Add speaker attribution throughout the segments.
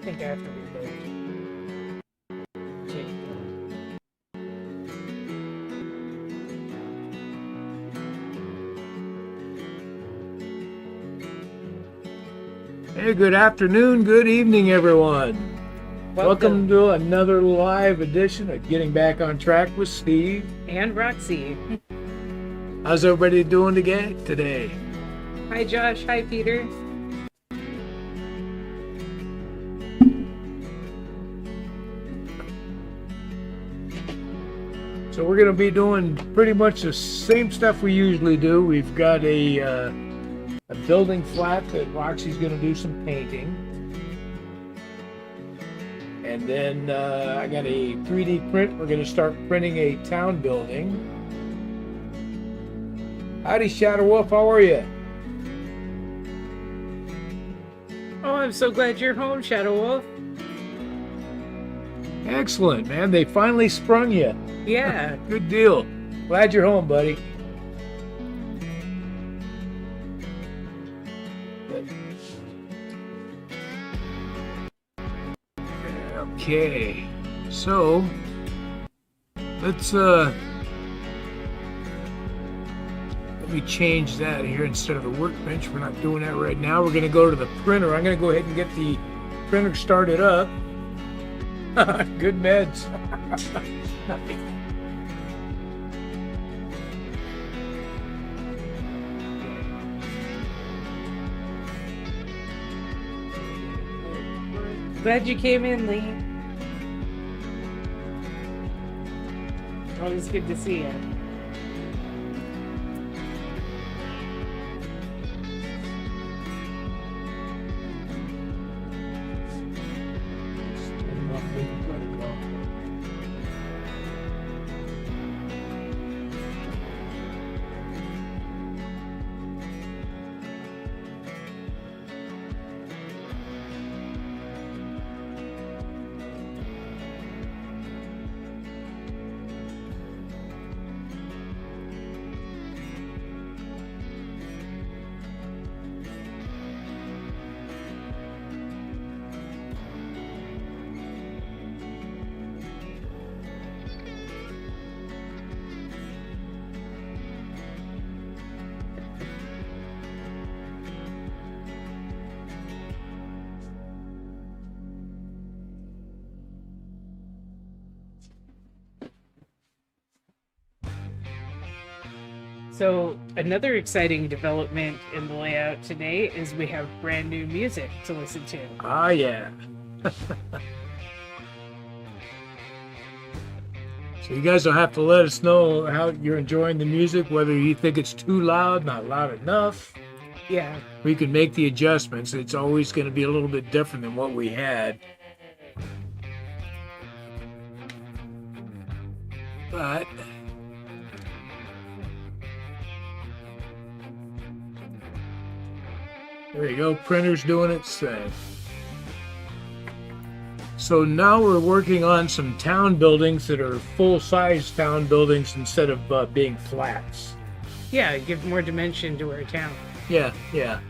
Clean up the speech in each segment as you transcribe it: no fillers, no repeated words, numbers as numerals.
Speaker 1: think I have to reload. Okay.
Speaker 2: Hey, good afternoon, good evening, everyone. Welcome to another live edition of Getting Back on Track with Steve
Speaker 1: and Roxy.
Speaker 2: How's everybody doing today?
Speaker 1: Hi, Josh. Hi, Peter.
Speaker 2: So we're going to be doing pretty much the same stuff we usually do. We've got a building flat that Roxy's going to do some painting. And then I got a 3D print. We're going to start printing a town building. Howdy, Shadow Wolf. How are you?
Speaker 1: Oh, I'm so glad you're home, Shadow Wolf.
Speaker 2: Excellent, man. They finally sprung you.
Speaker 1: Yeah.
Speaker 2: Good deal. Glad you're home, buddy. Okay, so let's let me change that here instead of the workbench. We're not doing that right now. We're going to go to the printer. I'm going to go ahead and get the printer started up. Good meds.
Speaker 1: Glad you came in, Lee. Always good to see you. So another exciting development in the layout today is we have brand new music to listen to.
Speaker 2: Ah, yeah. So you guys will have to let us know how you're enjoying the music, whether you think it's too loud, not loud enough.
Speaker 1: Yeah.
Speaker 2: We can make the adjustments. It's always going to be a little bit different than what we had. But there you go, printer's doing its thing. So now we're working on some town buildings that are full-size town buildings instead of being flats.
Speaker 1: Yeah, give more dimension to our town.
Speaker 2: Yeah, yeah.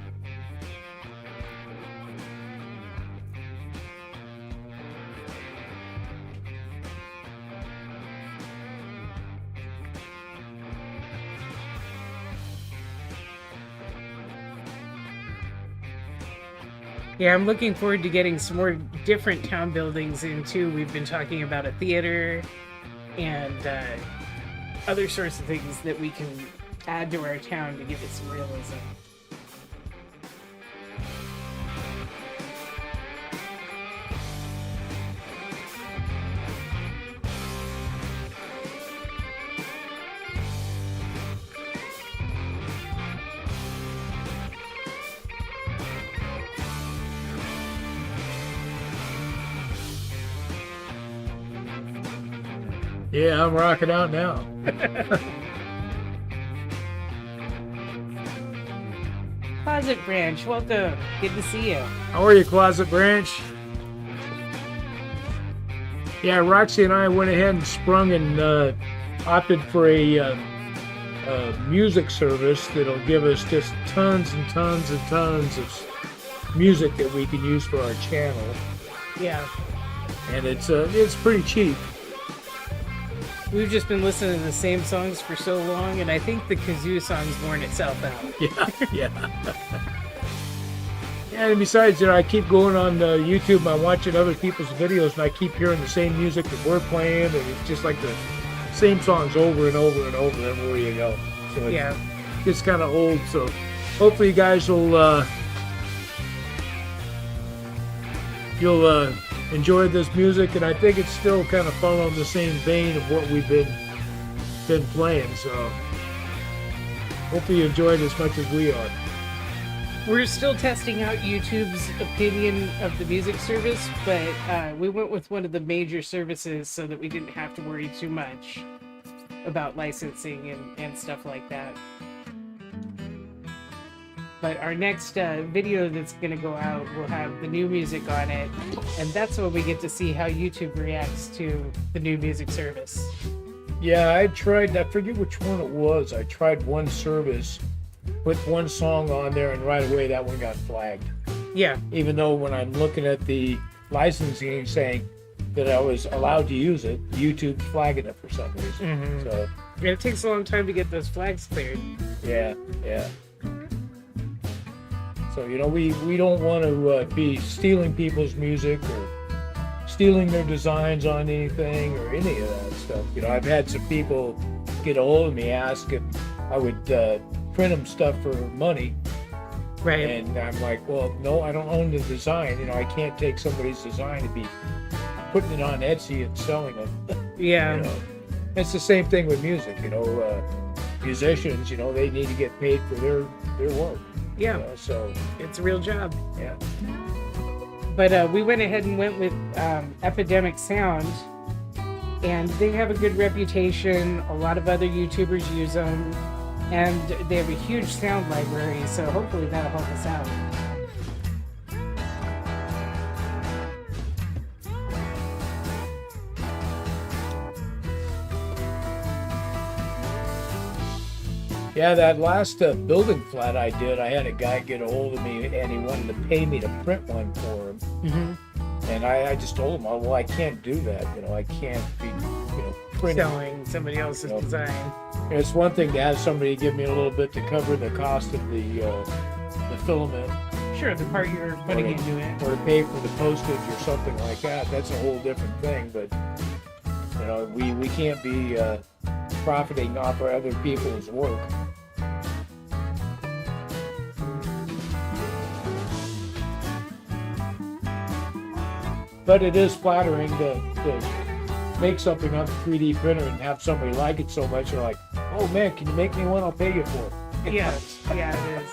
Speaker 1: Yeah, I'm looking forward to getting some more different town buildings in too. We've been talking about a theater and other sorts of things that we can add to our town to give it some realism.
Speaker 2: Yeah, I'm rocking out now.
Speaker 1: Closet Branch, welcome. Good to see you.
Speaker 2: How are you, Closet Branch? Yeah, Roxy and I went ahead and sprung and opted for a music service that'll give us just tons and tons and tons of music that we can use for our channel.
Speaker 1: Yeah.
Speaker 2: and it's pretty cheap.
Speaker 1: We've just been listening to the same songs for so long, and I think the kazoo song's worn itself out.
Speaker 2: Yeah. And besides, I keep going on YouTube and I'm watching other people's videos, and I keep hearing the same music that we're playing, and it's just like the same songs over and over and over everywhere you go. So it's kind of old. So hopefully you guys will you'll enjoy this music, and I think it's still kind of following the same vein of what we've been playing. So hopefully you enjoyed as much as we are.
Speaker 1: We're still testing out YouTube's opinion of the music service, but we went with one of the major services so that we didn't have to worry too much about licensing and stuff like that. But our next video that's going to go out will have the new music on it, and that's when we get to see how YouTube reacts to the new music service.
Speaker 2: Yeah, I forget which one it was. I tried one service, put one song on there, and right away that one got flagged.
Speaker 1: Yeah.
Speaker 2: Even though when I'm looking at the licensing saying that I was allowed to use it, YouTube's flagging it for some reason.
Speaker 1: Mm-hmm.
Speaker 2: So
Speaker 1: it takes a long time to get those flags cleared.
Speaker 2: Yeah. So, we don't want to be stealing people's music or stealing their designs on anything or any of that stuff. I've had some people get a hold of me, ask if I would print them stuff for money.
Speaker 1: Right.
Speaker 2: And I'm like, well, no, I don't own the design. I can't take somebody's design and be putting it on Etsy and selling them.
Speaker 1: Yeah.
Speaker 2: It's the same thing with music. Musicians, they need to get paid for their work.
Speaker 1: Yeah.
Speaker 2: So
Speaker 1: it's a real job.
Speaker 2: Yeah.
Speaker 1: But we went ahead and went with Epidemic Sound, and they have a good reputation. A lot of other YouTubers use them, and they have a huge sound library, so hopefully that'll help us out.
Speaker 2: Yeah, that last building flat I did, I had a guy get a hold of me, and he wanted to pay me to print one for him.
Speaker 1: Mm-hmm.
Speaker 2: And I just told him, well, I can't do that. I can't be, printing.
Speaker 1: Selling somebody else's design.
Speaker 2: It's one thing to have somebody give me a little bit to cover the cost of the filament.
Speaker 1: Sure, the part you're putting into it.
Speaker 2: Or to pay for the postage or something like that. That's a whole different thing. But, we can't be profiting off of other people's work. But it is flattering to make something on the 3D printer and have somebody like it so much. You're like, oh man, can you make me one? I'll pay you for it.
Speaker 1: Yeah, it is.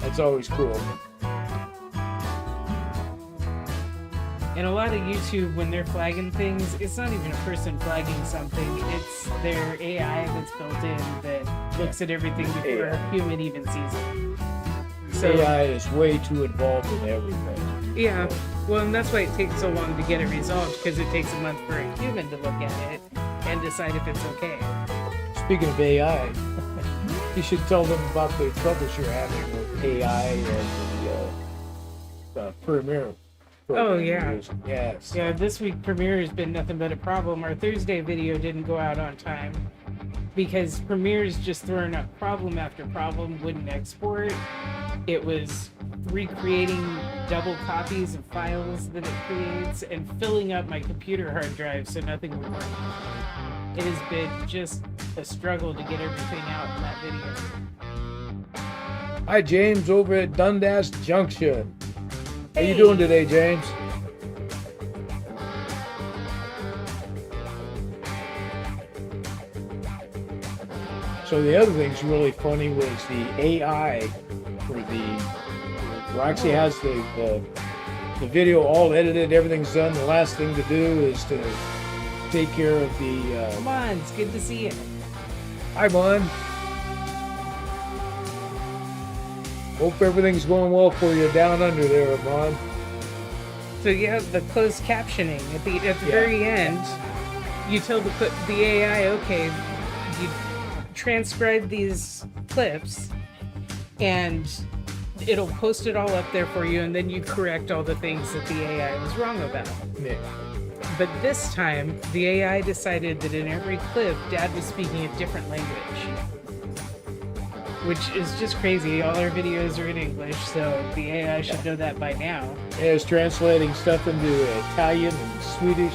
Speaker 2: That's always cool.
Speaker 1: And a lot of YouTube, when they're flagging things, it's not even a person flagging something. It's their AI that's built in that looks at everything before a human even sees it. So
Speaker 2: AI is way too involved in everything.
Speaker 1: Yeah. Well, and that's why it takes so long to get it resolved, because it takes a month for a human to look at it and decide if it's okay.
Speaker 2: Speaking of AI, you should tell them about the troubles you're having with AI and the Premiere.
Speaker 1: Oh, yeah.
Speaker 2: Yes.
Speaker 1: Yeah, this week Premiere has been nothing but a problem. Our Thursday video didn't go out on time because Premiere's just throwing up problem after problem, wouldn't export. It was recreating double copies of files that it creates and filling up my computer hard drive so nothing would work. It has been just a struggle to get everything out in that video.
Speaker 2: Hi, James over at Dundas Junction. How you doing today, James? So the other thing's really funny was the AI for the Roxy has the video all edited, everything's done. The last thing to do is to take care of the
Speaker 1: Come on, it's good to see you.
Speaker 2: Hi, Mon. Hope everything's going well for you down under there, Mon.
Speaker 1: So you have the closed captioning at the very end. You tell the AI, okay, you transcribe these clips, and it'll post it all up there for you, and then you correct all the things that the AI was wrong about.
Speaker 2: Yeah.
Speaker 1: But this time, the AI decided that in every clip, Dad was speaking a different language. Which is just crazy. All our videos are in English, so the AI should know that by now.
Speaker 2: Yeah, it's translating stuff into Italian and Swedish.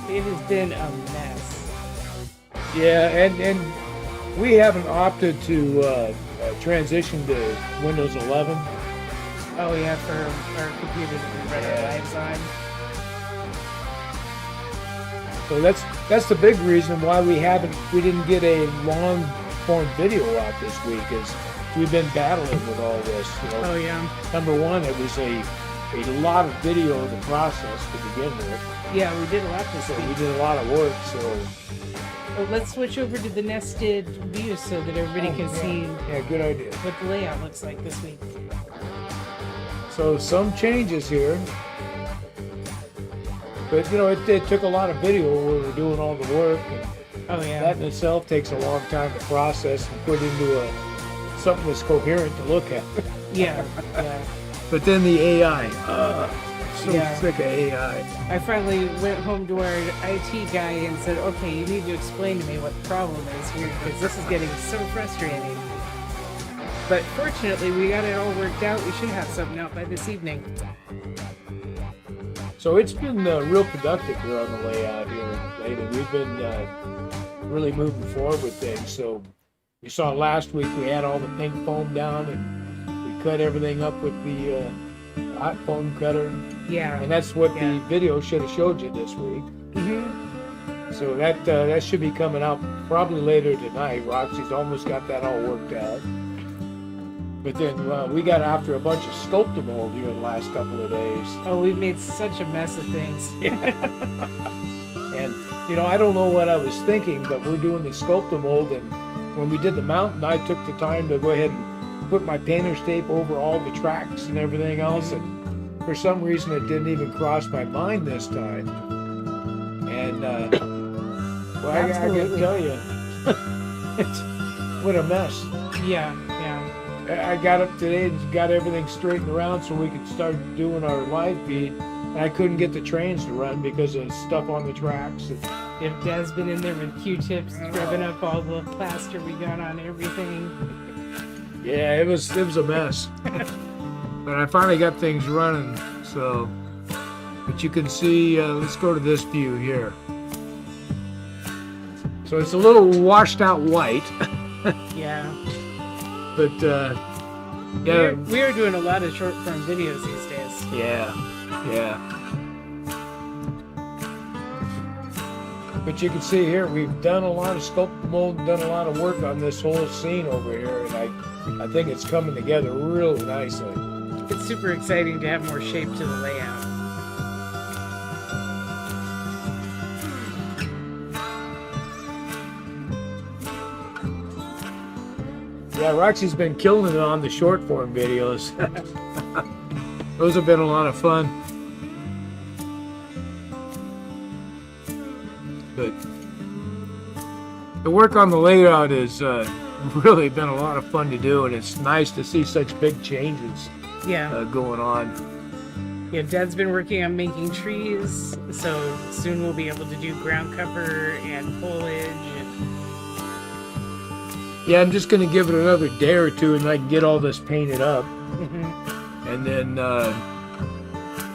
Speaker 1: It has been a mess.
Speaker 2: Yeah, and we haven't opted to transition to Windows 11.
Speaker 1: Oh yeah, for our computer that we run our lives on.
Speaker 2: So that's the big reason why we didn't get a long form video out this week, is we've been battling with all this.
Speaker 1: Oh yeah.
Speaker 2: Number one, it was a lot of video to process to begin with.
Speaker 1: Yeah, we did a lot this
Speaker 2: So
Speaker 1: week.
Speaker 2: we did a lot of work. So
Speaker 1: Well, let's switch over to the nested view so that everybody can see
Speaker 2: yeah, good idea.
Speaker 1: what the layout looks like this week.
Speaker 2: So some changes here. But it took a lot of video where we were doing all the work. And
Speaker 1: Oh yeah.
Speaker 2: that in itself takes a long time to process and put into something that's coherent to look at.
Speaker 1: Yeah. Yeah.
Speaker 2: But then the AI. So
Speaker 1: Yeah.
Speaker 2: sick of AI.
Speaker 1: I finally went home to our IT guy and said, okay, you need to explain to me what the problem is here, because this is getting so frustrating. But fortunately, we got it all worked out. We should have something out by this evening.
Speaker 2: So it's been real productive here on the layout here lately. We've been really moving forward with things. So you saw last week we had all the pink foam down and we cut everything up with the hot foam cutter.
Speaker 1: Yeah.
Speaker 2: And that's what the video should have showed you this week.
Speaker 1: Mm-hmm.
Speaker 2: So that should be coming out probably later tonight. Roxy's almost got that all worked out. But then we got after a bunch of sculptor mold here the last couple of days.
Speaker 1: Oh, we've made such a mess of things.
Speaker 2: And, I don't know what I was thinking, but we're doing the sculptor mold. And when we did the mountain, I took the time to go ahead and put my painter's tape over all the tracks and everything else. And for some reason, it didn't even cross my mind this time. And, well, I gotta tell you, what a mess.
Speaker 1: Yeah.
Speaker 2: I got up today and got everything straightened around so we could start doing our live feed. And I couldn't get the trains to run because of stuff on the tracks.
Speaker 1: If Dad's been in there with Q-tips, rubbing up all the plaster we got on everything.
Speaker 2: Yeah, it was a mess. But I finally got things running. So, but you can see, let's go to this view here. So it's a little washed out white.
Speaker 1: Yeah.
Speaker 2: But, yeah.
Speaker 1: We are doing a lot of short form videos these days.
Speaker 2: Yeah. But you can see here, we've done a lot of sculpt mold, done a lot of work on this whole scene over here, and I think it's coming together really nicely.
Speaker 1: It's super exciting to have more shape to the layout.
Speaker 2: Yeah, Roxy's been killing it on the short form videos. Those have been a lot of fun. But the work on the layout has really been a lot of fun to do, and it's nice to see such big changes going on.
Speaker 1: Yeah, Dad's been working on making trees, so soon we'll be able to do ground cover and foliage.
Speaker 2: Yeah, I'm just going to give it another day or two and I can get all this painted up.
Speaker 1: Mm-hmm.
Speaker 2: And then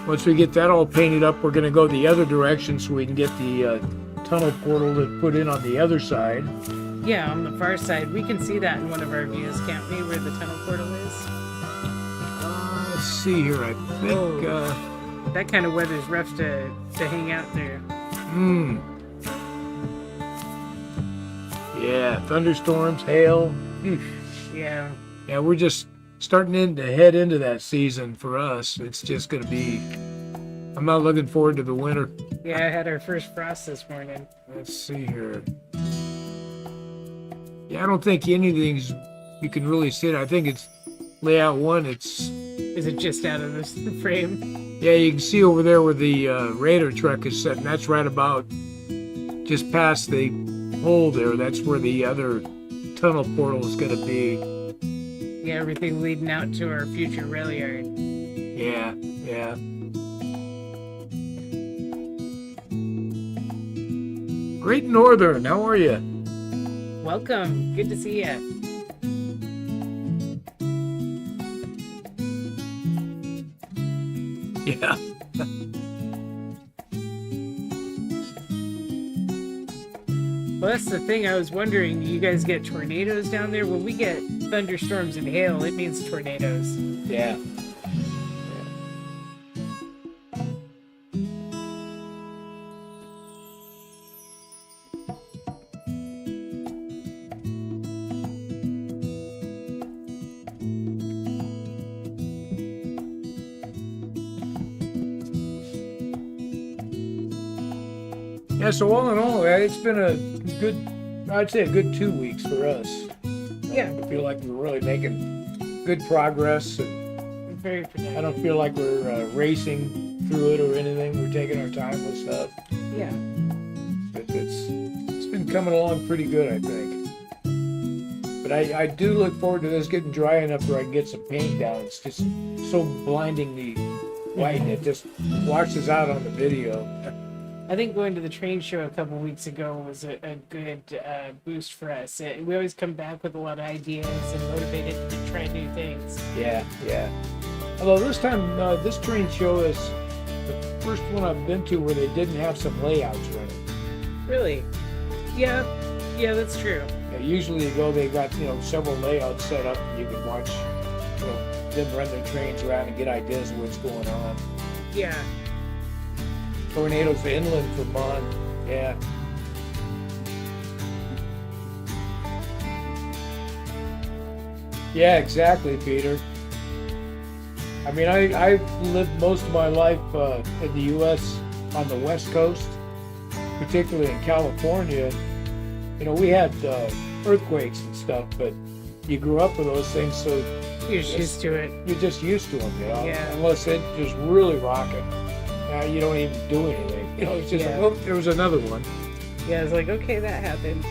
Speaker 2: once we get that all painted up, we're going to go the other direction so we can get the tunnel portal to put in on the other side.
Speaker 1: Yeah, on the far side. We can see that in one of our views, can't we, where the tunnel portal is?
Speaker 2: Let's see here, I think...
Speaker 1: that kind of weather's rough to hang out there.
Speaker 2: Yeah, thunderstorms, hail.
Speaker 1: Yeah.
Speaker 2: Yeah, we're just starting to head into that season for us. It's just going to be... I'm not looking forward to the winter.
Speaker 1: Yeah, I had our first frost this morning.
Speaker 2: Let's see here. Yeah, I don't think anything's... You can really see it. I think it's layout 1.
Speaker 1: Is it just out of this frame?
Speaker 2: Yeah, you can see over there where the radar truck is sitting. That's right about just past the hole there. That's where the other tunnel portal is going to be.
Speaker 1: Yeah, everything leading out to our future rail yard.
Speaker 2: Yeah, yeah. Great Northern, how are you?
Speaker 1: Welcome. Good to see you.
Speaker 2: Yeah.
Speaker 1: Well, that's the thing. I was wondering, you guys get tornadoes down there? When we get thunderstorms and hail, it means tornadoes.
Speaker 2: Yeah. Yeah, so all in all, it's been a good, I'd say a good 2 weeks for us.
Speaker 1: Yeah.
Speaker 2: I feel like we're really making good progress. And
Speaker 1: Very productive.
Speaker 2: I don't feel like we're racing through it or anything. We're taking our time with stuff.
Speaker 1: Yeah.
Speaker 2: It's been coming along pretty good, I think. But I do look forward to this getting dry enough where I can get some paint down. It's just so blindingly white, and it just washes out on the video.
Speaker 1: I think going to the train show a couple weeks ago was a good boost for us. We always come back with a lot of ideas and motivated to try new things.
Speaker 2: Yeah, yeah. Although this time, this train show is the first one I've been to where they didn't have some layouts running.
Speaker 1: Really? Yeah, that's true.
Speaker 2: Yeah, usually you go, they got, several layouts set up, and you can watch, them run their trains around and get ideas of what's going on.
Speaker 1: Yeah.
Speaker 2: Tornadoes inland from Mon, yeah. Yeah, exactly, Peter. I mean, I lived most of my life in the U.S. on the West Coast, particularly in California. We had earthquakes and stuff, but you grew up with those things, so
Speaker 1: You're just used to it.
Speaker 2: you're just used to them,
Speaker 1: Yeah.
Speaker 2: Unless it just really rocking. Now you don't even do anything. It's just
Speaker 1: Yeah.
Speaker 2: like, oh, there was another one.
Speaker 1: Yeah, it's like, okay, that happened.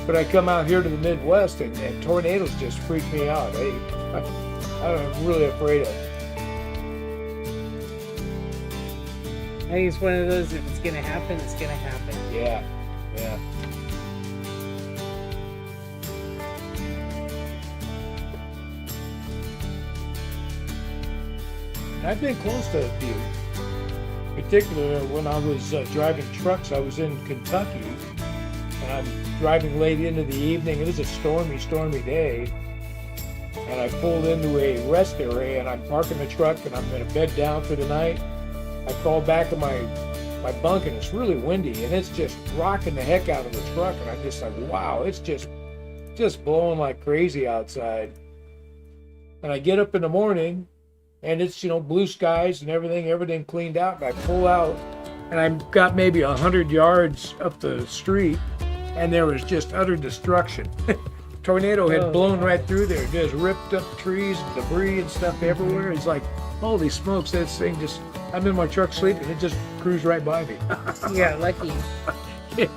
Speaker 2: But I come out here to the Midwest, and tornadoes just freak me out. I'm really afraid of it.
Speaker 1: I think it's one of those, if it's going to happen, it's going to happen.
Speaker 2: Yeah, yeah. I've been close to a few. Particularly when I was driving trucks, I was in Kentucky, and I'm driving late into the evening. It was a stormy day, and I pulled into a rest area, and I'm parking the truck, and I'm going to bed down for the night. I crawl back to my bunk, and it's really windy, and it's just rocking the heck out of the truck, and I'm just like, wow, it's just blowing like crazy outside. And I get up in the morning, and it's, blue skies and everything cleaned out. And I pull out, and I've got maybe 100 yards up the street, and there was just utter destruction. Tornado had blown right through there, just ripped up trees, debris and stuff everywhere. It's like, holy smokes, this thing just, I'm in my truck sleeping, it just cruised right by me.
Speaker 1: Yeah, lucky.
Speaker 2: Yeah.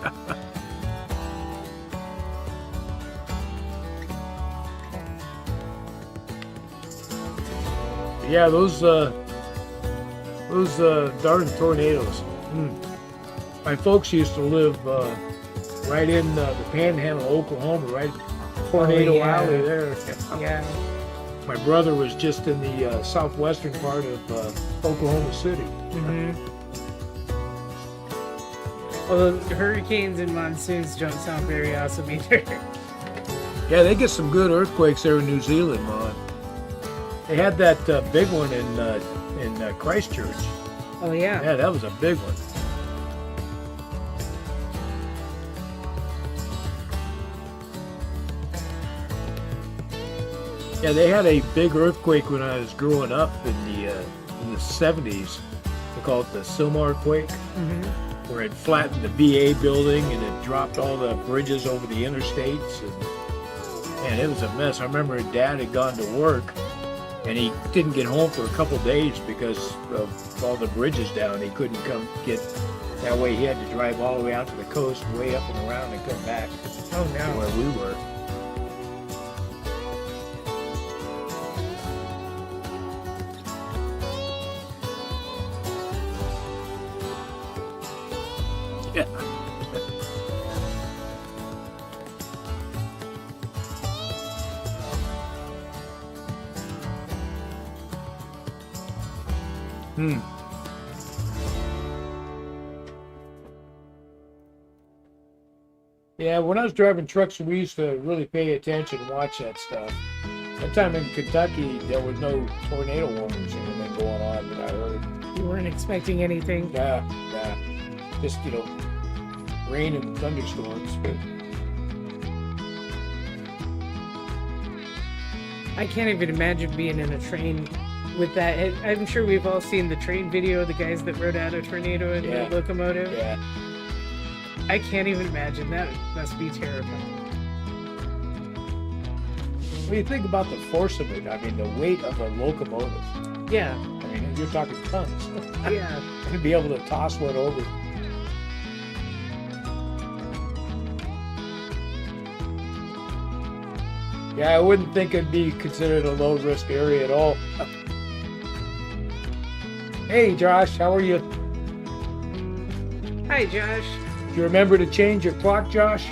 Speaker 2: Yeah, those darn tornadoes. My folks used to live right in the Panhandle, Oklahoma, right Tornado Alley there.
Speaker 1: Yeah.
Speaker 2: My brother was just in the southwestern part of Oklahoma City.
Speaker 1: Mm-hmm. Although hurricanes and monsoons don't sound very awesome either.
Speaker 2: Yeah, they get some good earthquakes there in New Zealand, man. They had that big one in Christchurch.
Speaker 1: Oh yeah.
Speaker 2: Yeah, that was a big one. Yeah, they had a big earthquake when I was growing up in the 70s. They call it the Silmar quake, where it flattened the VA building and it dropped all the bridges over the interstates. And it was a mess. I remember Dad had gone to work, and he didn't get home for a couple days because of all the bridges down. He couldn't come get, that way he had to drive all the way out to the coast, way up and around, and come back
Speaker 1: Oh
Speaker 2: to
Speaker 1: no.
Speaker 2: where we were. Yeah. Hmm. Yeah, when I was driving trucks, we used to really pay attention and watch that stuff. That time in Kentucky, there was no tornado warnings or anything going on that I heard.
Speaker 1: You weren't expecting anything.
Speaker 2: Yeah, yeah. Just, rain and thunderstorms.
Speaker 1: I can't even imagine being in a train with that. I'm sure we've all seen the train video of the guys that rode out a tornado in
Speaker 2: Yeah.
Speaker 1: the locomotive.
Speaker 2: Yeah.
Speaker 1: I can't even imagine. That must be terrifying.
Speaker 2: When you think about the force of it, I mean, the weight of a locomotive.
Speaker 1: Yeah,
Speaker 2: I mean, you're talking tons.
Speaker 1: yeah.
Speaker 2: To be able to toss one over. Yeah, I wouldn't think it'd be considered a low-risk area at all. Hey, Josh, how are you?
Speaker 1: Hi, Josh.
Speaker 2: Do you remember to change your clock, Josh?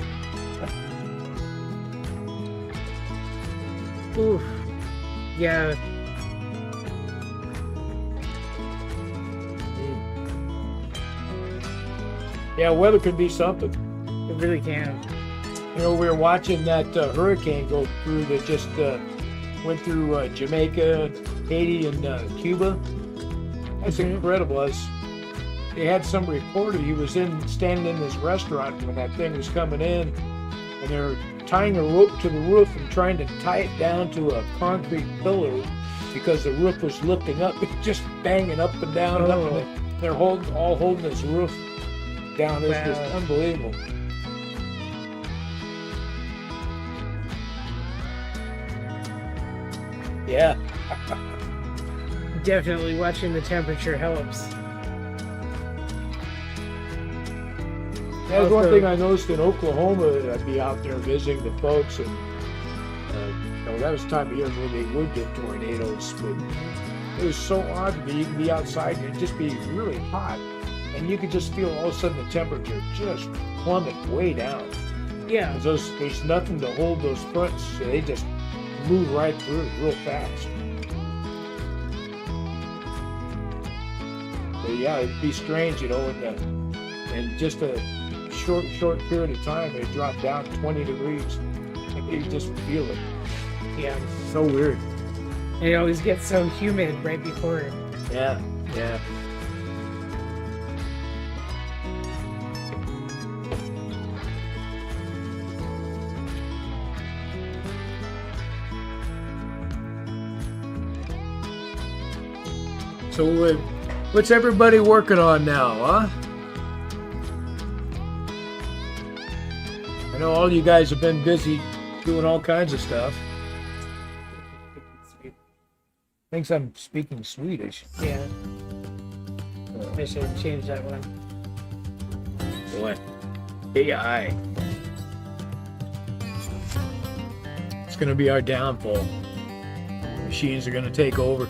Speaker 1: Oof. Yeah.
Speaker 2: Yeah, weather could be something.
Speaker 1: It really can.
Speaker 2: We were watching that hurricane go through that just went through Jamaica, Haiti, and Cuba. That's incredible. They had some reporter. He was standing in this restaurant when that thing was coming in, and they were tying a rope to the roof and trying to tie it down to a concrete pillar because the roof was lifting up, just banging up and down and up. And they're all holding this roof down. It's just unbelievable. Yeah.
Speaker 1: Definitely watching the temperature helps.
Speaker 2: That was one thing I noticed in Oklahoma. I'd be out there visiting the folks, and that was the time of year where they would get tornadoes. But it was so odd to be. You can be outside and it'd just be really hot, and you could just feel all of a sudden the temperature just plummet way down.
Speaker 1: Yeah.
Speaker 2: There's nothing to hold those fronts. So they just move right through it real fast. But yeah, it'd be strange, in just a short period of time, it dropped down 20 degrees. And you just feel it.
Speaker 1: Yeah.
Speaker 2: It's so weird.
Speaker 1: And it always gets so humid right before it.
Speaker 2: Yeah, yeah. So what's everybody working on now, huh? I know all you guys have been busy doing all kinds of stuff. Thinks I'm speaking Swedish.
Speaker 1: Yeah. I should change that one.
Speaker 2: What? AI. It's gonna be our downfall. Machines are gonna take over.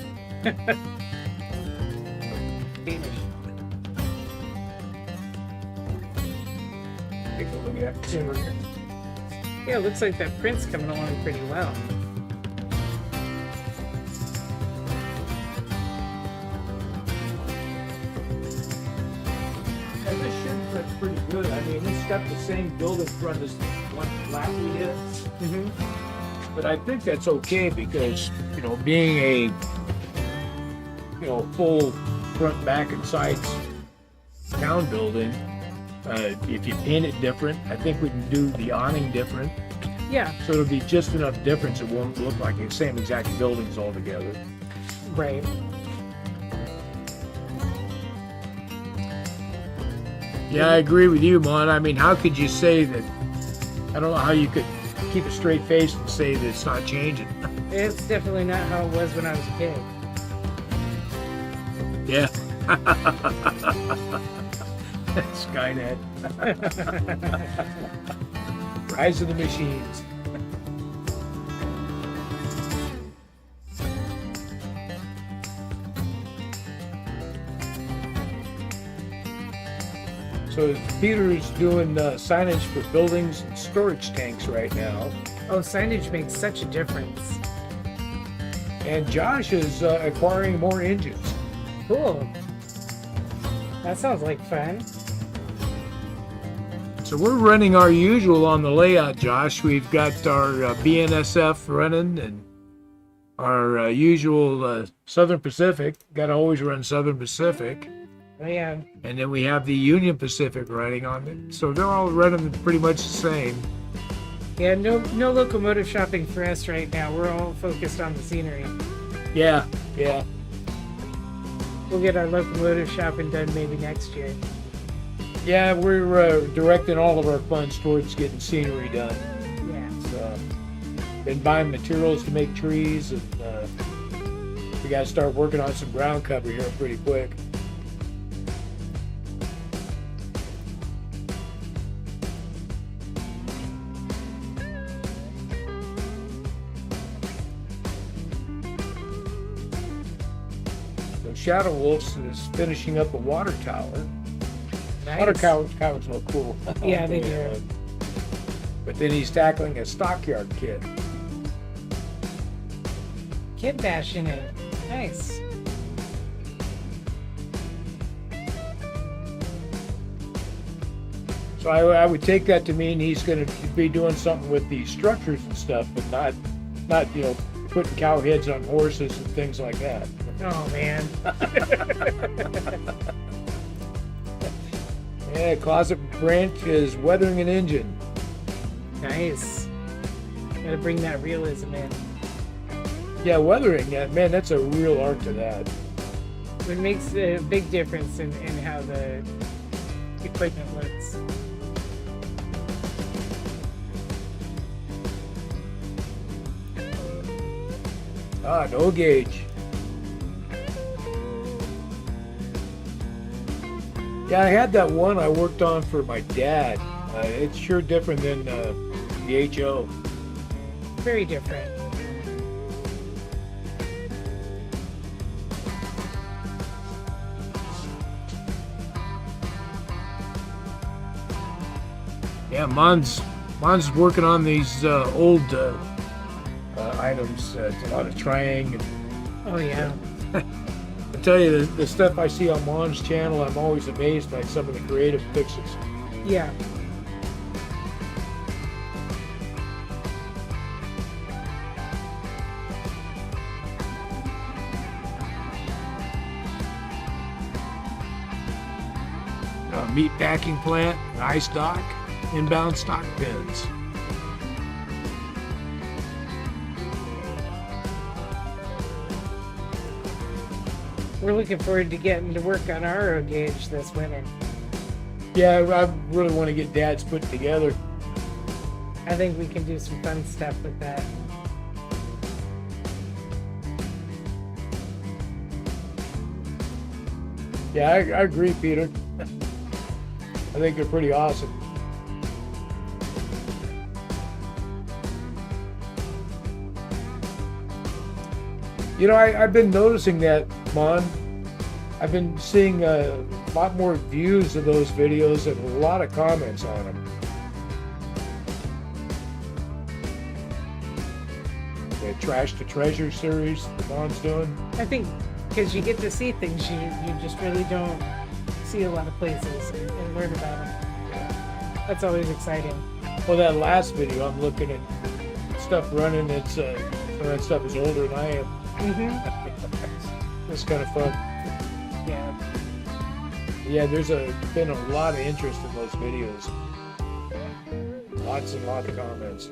Speaker 1: Danish.
Speaker 2: Take a look at it.
Speaker 1: Yeah, it looks like that print's coming along pretty well.
Speaker 2: Yeah, this should print pretty good. I mean, it's got the same building front as the one flat we did.
Speaker 1: Mm-hmm.
Speaker 2: But I think that's okay because, being a, full front, back, and sides town building, if you paint it different, I think we can do the awning different.
Speaker 1: Yeah.
Speaker 2: So it'll be just enough difference. It won't look like the same exact buildings all together.
Speaker 1: Right.
Speaker 2: Yeah, I agree with you, Mon. I mean, how could you say that? I don't know how you could keep a straight face and say that it's not changing.
Speaker 1: It's definitely not how it was when I was a kid.
Speaker 2: Yeah. Skynet. Rise of the machines. So So Peter's doing signage for buildings and storage tanks right now.
Speaker 1: Oh, signage makes such a difference.
Speaker 2: And Josh is acquiring more engines.
Speaker 1: Cool. That sounds like fun.
Speaker 2: So we're running our usual on the layout, Josh. We've got our BNSF running and our usual Southern Pacific. Got to always run Southern Pacific.
Speaker 1: Oh, yeah.
Speaker 2: And then we have the Union Pacific running on it. So they're all running pretty much the same.
Speaker 1: Yeah, no locomotive shopping for us right now. We're all focused on the scenery.
Speaker 2: Yeah.
Speaker 1: We'll get our locomotive shopping done maybe next year.
Speaker 2: Yeah, we're directing all of our funds towards getting scenery done.
Speaker 1: Yeah.
Speaker 2: So, been buying materials to make trees, and we got to start working on some ground cover here pretty quick. So Shadow Wolves is finishing up a water tower.
Speaker 1: Nice.
Speaker 2: Water towers look cool.
Speaker 1: Yeah, they do.
Speaker 2: But then he's tackling a stockyard kit.
Speaker 1: Kid bashing it. Nice.
Speaker 2: So I would take that to mean he's going to be doing something with the structures and stuff, but not putting cow heads on horses and things like that.
Speaker 1: Oh, man.
Speaker 2: Yeah, Closet Branch is weathering an engine.
Speaker 1: Nice. Gotta bring that realism in.
Speaker 2: Yeah, weathering that, man, that's a real art to that.
Speaker 1: It makes a big difference in how the equipment looks.
Speaker 2: No gauge. Yeah, I had that one I worked on for my dad. It's sure different than the HO.
Speaker 1: Very different.
Speaker 2: Yeah, Mon's working on these old items. It's a lot of Trang.
Speaker 1: Oh, yeah.
Speaker 2: I tell you, the stuff I see on Mon's channel, I'm always amazed by some of the creative fixes.
Speaker 1: Yeah.
Speaker 2: Meat packing plant, ice dock, inbound stock bins.
Speaker 1: We're looking forward to getting to work on our road gauge this winter.
Speaker 2: Yeah, I really want to get Dad's put together.
Speaker 1: I think we can do some fun stuff with that.
Speaker 2: Yeah, I agree, Peter. I think they're pretty awesome. You know, I've been noticing that, Mon. I've been seeing a lot more views of those videos and a lot of comments on them. The Trash to Treasure series that Mon's doing.
Speaker 1: I think because you get to see things you just really don't see a lot of places and learn about them. That's always exciting.
Speaker 2: Well, that last video, I'm looking at stuff running. It's some of that stuff is older than I am.
Speaker 1: Mm-hmm.
Speaker 2: It's kind of fun.
Speaker 1: Yeah.
Speaker 2: Yeah, there's been a lot of interest in those videos. Lots and lots of comments.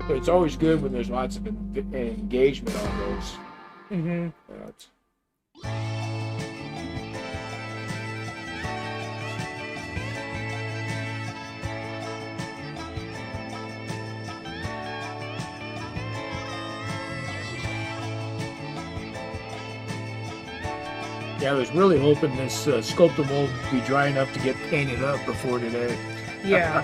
Speaker 2: But it's always good when there's lots of engagement on those.
Speaker 1: Mm-hmm.
Speaker 2: Yeah, I was really hoping this sculptor mold would be dry enough to get painted up before today.
Speaker 1: Yeah.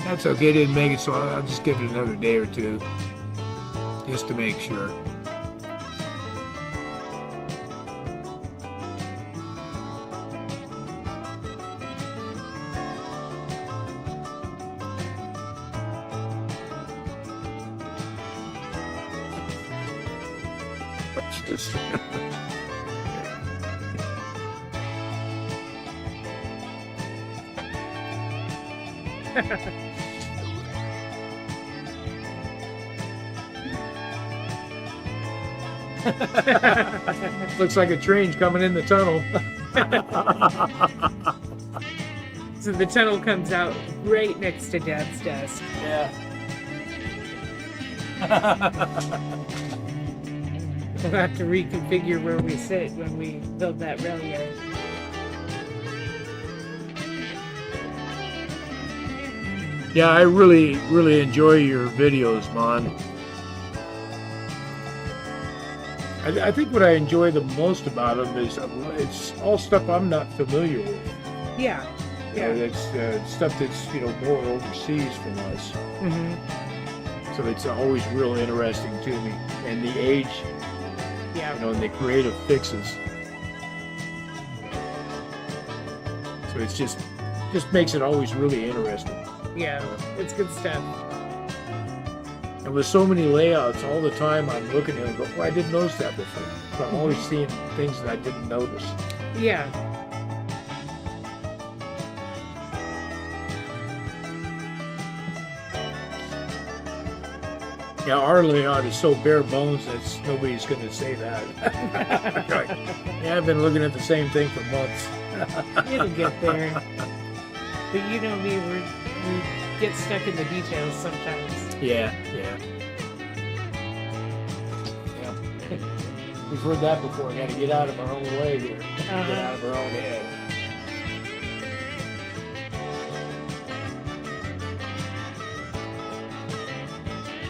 Speaker 2: That's okay, didn't make it, so I'll just give it another day or two, just to make sure. Just looks like a train's coming in the tunnel.
Speaker 1: So the tunnel comes out right next to Dad's desk.
Speaker 2: Yeah.
Speaker 1: We'll have to reconfigure where we sit when we build that rail yard.
Speaker 2: Yeah, I really enjoy your videos, Mon. I think what I enjoy the most about them is it's all stuff I'm not familiar with.
Speaker 1: Yeah. Yeah.
Speaker 2: It's stuff that's more overseas from us.
Speaker 1: Mm-hmm.
Speaker 2: So it's always real interesting to me, and the age,
Speaker 1: Yeah.
Speaker 2: and the creative fixes. So it's just makes it always really interesting.
Speaker 1: Yeah. It's good stuff.
Speaker 2: And with so many layouts, all the time I'm looking at it and go, oh, I didn't notice that before. So I'm always seeing things that I didn't notice.
Speaker 1: Yeah.
Speaker 2: Yeah, our layout is so bare bones that nobody's going to say that. Yeah, I've been looking at the same thing for months.
Speaker 1: It'll get there. But you know me, we get stuck in the details sometimes.
Speaker 2: Yeah. We've heard that before. We got to get out of our own way here. Get out of our own head.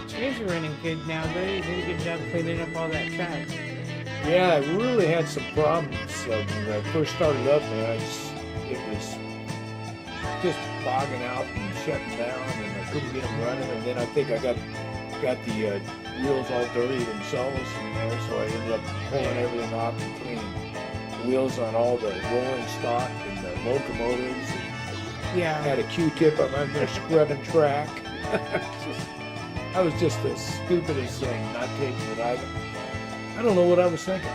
Speaker 1: Trains are running good now. They did a good job cleaning up all that trash.
Speaker 2: Yeah, I really had some problems when I first started up there. It was just bogging out and shutting down, and I couldn't get them running. And then I think I got the wheels all dirty themselves in there, so I ended up pulling everything off and cleaning the wheels on all the rolling stock and the locomotives. And
Speaker 1: Yeah.
Speaker 2: had a Q-tip up on there scrubbing track. That was just the stupidest thing, not taking it. I don't know what I was thinking.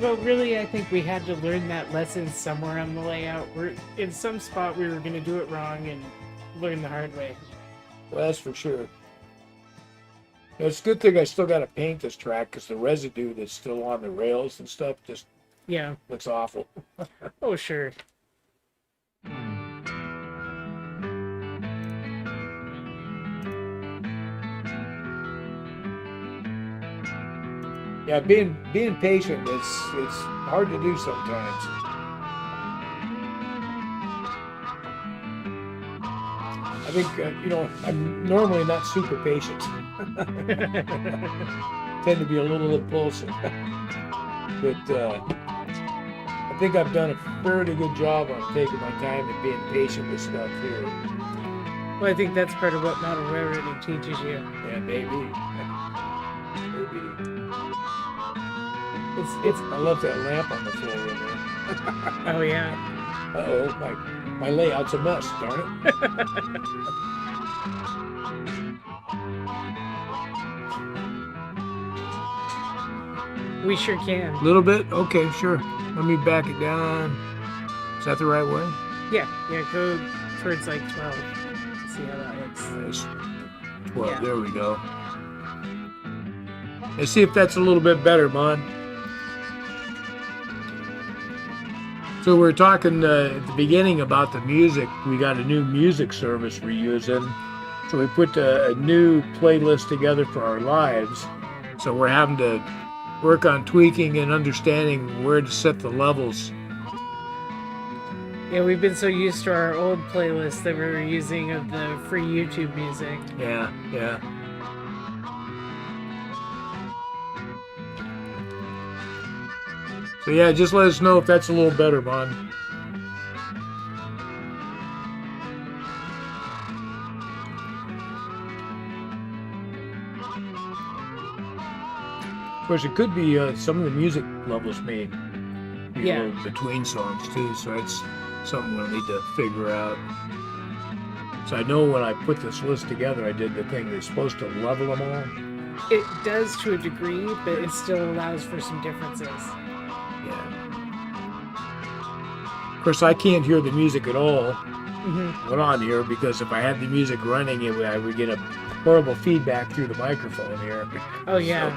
Speaker 1: Well, really, I think we had to learn that lesson somewhere on the layout. We're in some spot we were going to do it wrong and learn the hard way.
Speaker 2: Well, that's for sure. It's a good thing I still got to paint this track because the residue that's still on the rails and stuff just looks awful.
Speaker 1: Oh, sure.
Speaker 2: Yeah, being patient, it's hard to do sometimes. I think I'm normally not super patient. Tend to be a little impulsive, but I think I've done a fairly good job on taking my time and being patient with stuff here.
Speaker 1: Well, I think that's part of what model railroading teaches you.
Speaker 2: Yeah, maybe. I love that lamp on the floor in there.
Speaker 1: Oh, yeah.
Speaker 2: Uh-oh, my layout's a mess, darn it.
Speaker 1: We sure can.
Speaker 2: A little bit? Okay, sure. Let me back it down. Is that the right way?
Speaker 1: Yeah, go towards like 12. See how that looks.
Speaker 2: Nice. 12,
Speaker 1: Yeah.
Speaker 2: There we go. Let's see if that's a little bit better, Mon. So we were talking at the beginning about the music. We got a new music service we're using. So we put a new playlist together for our lives. So we're having to work on tweaking and understanding where to set the levels.
Speaker 1: Yeah, we've been so used to our old playlist that we were using of the free YouTube music.
Speaker 2: Yeah. So yeah, just let us know if that's a little better, Mon. Of course, it could be some of the music levels may be a little between songs too, so it's something we'll need to figure out. So I know when I put this list together, I did the thing that's supposed to level them all.
Speaker 1: It does to a degree, but it still allows for some differences.
Speaker 2: Yeah. Of course, I can't hear the music at all when on here because if I had the music running, I would get a horrible feedback through the microphone here.
Speaker 1: Oh yeah.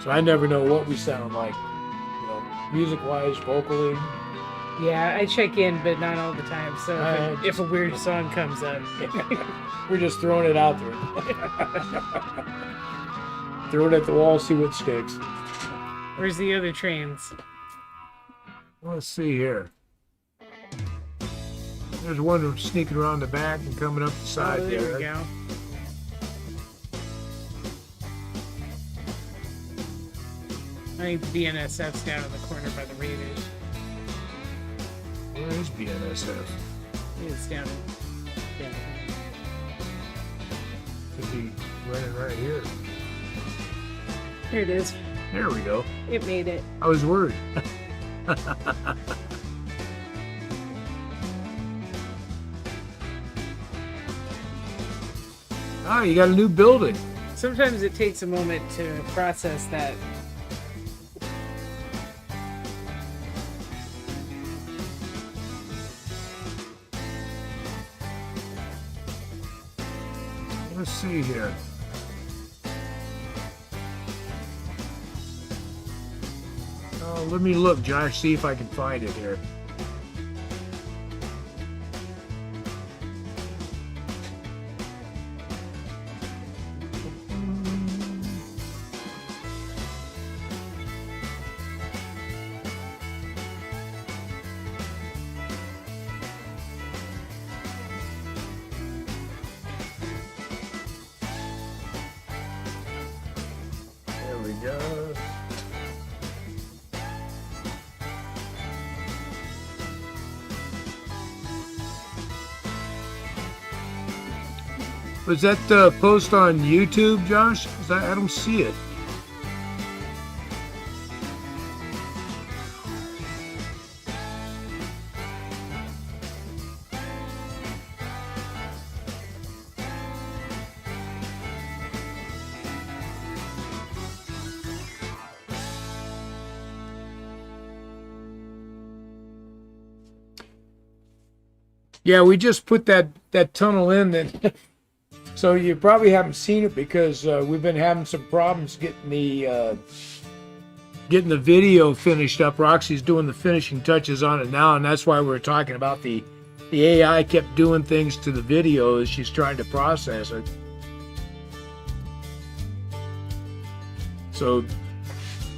Speaker 2: So I never know what we sound like, music-wise, vocally.
Speaker 1: Yeah, I check in, but not all the time. So if a weird song comes up,
Speaker 2: we're just throwing it out there. Throw it at the wall, see what sticks.
Speaker 1: Where's the other trains?
Speaker 2: Let's see here. There's one sneaking around the back and coming up the side
Speaker 1: there. There we go. I think BNSF's down in the corner by the Raiders.
Speaker 2: Where is BNSF?
Speaker 1: It's down.
Speaker 2: Could be running right here.
Speaker 1: Here it is.
Speaker 2: There we go.
Speaker 1: It made it.
Speaker 2: I was worried. Ah, you got a new building.
Speaker 1: Sometimes it takes a moment to process that.
Speaker 2: Let's see here. Let me look, Josh, see if I can find it here. There we go. Was that post on YouTube, Josh? 'Cause I don't see it. Yeah, we just put that tunnel in that. So you probably haven't seen it because we've been having some problems getting the video finished up. Roxy's doing the finishing touches on it now, and that's why we're talking about the AI kept doing things to the video as she's trying to process it. So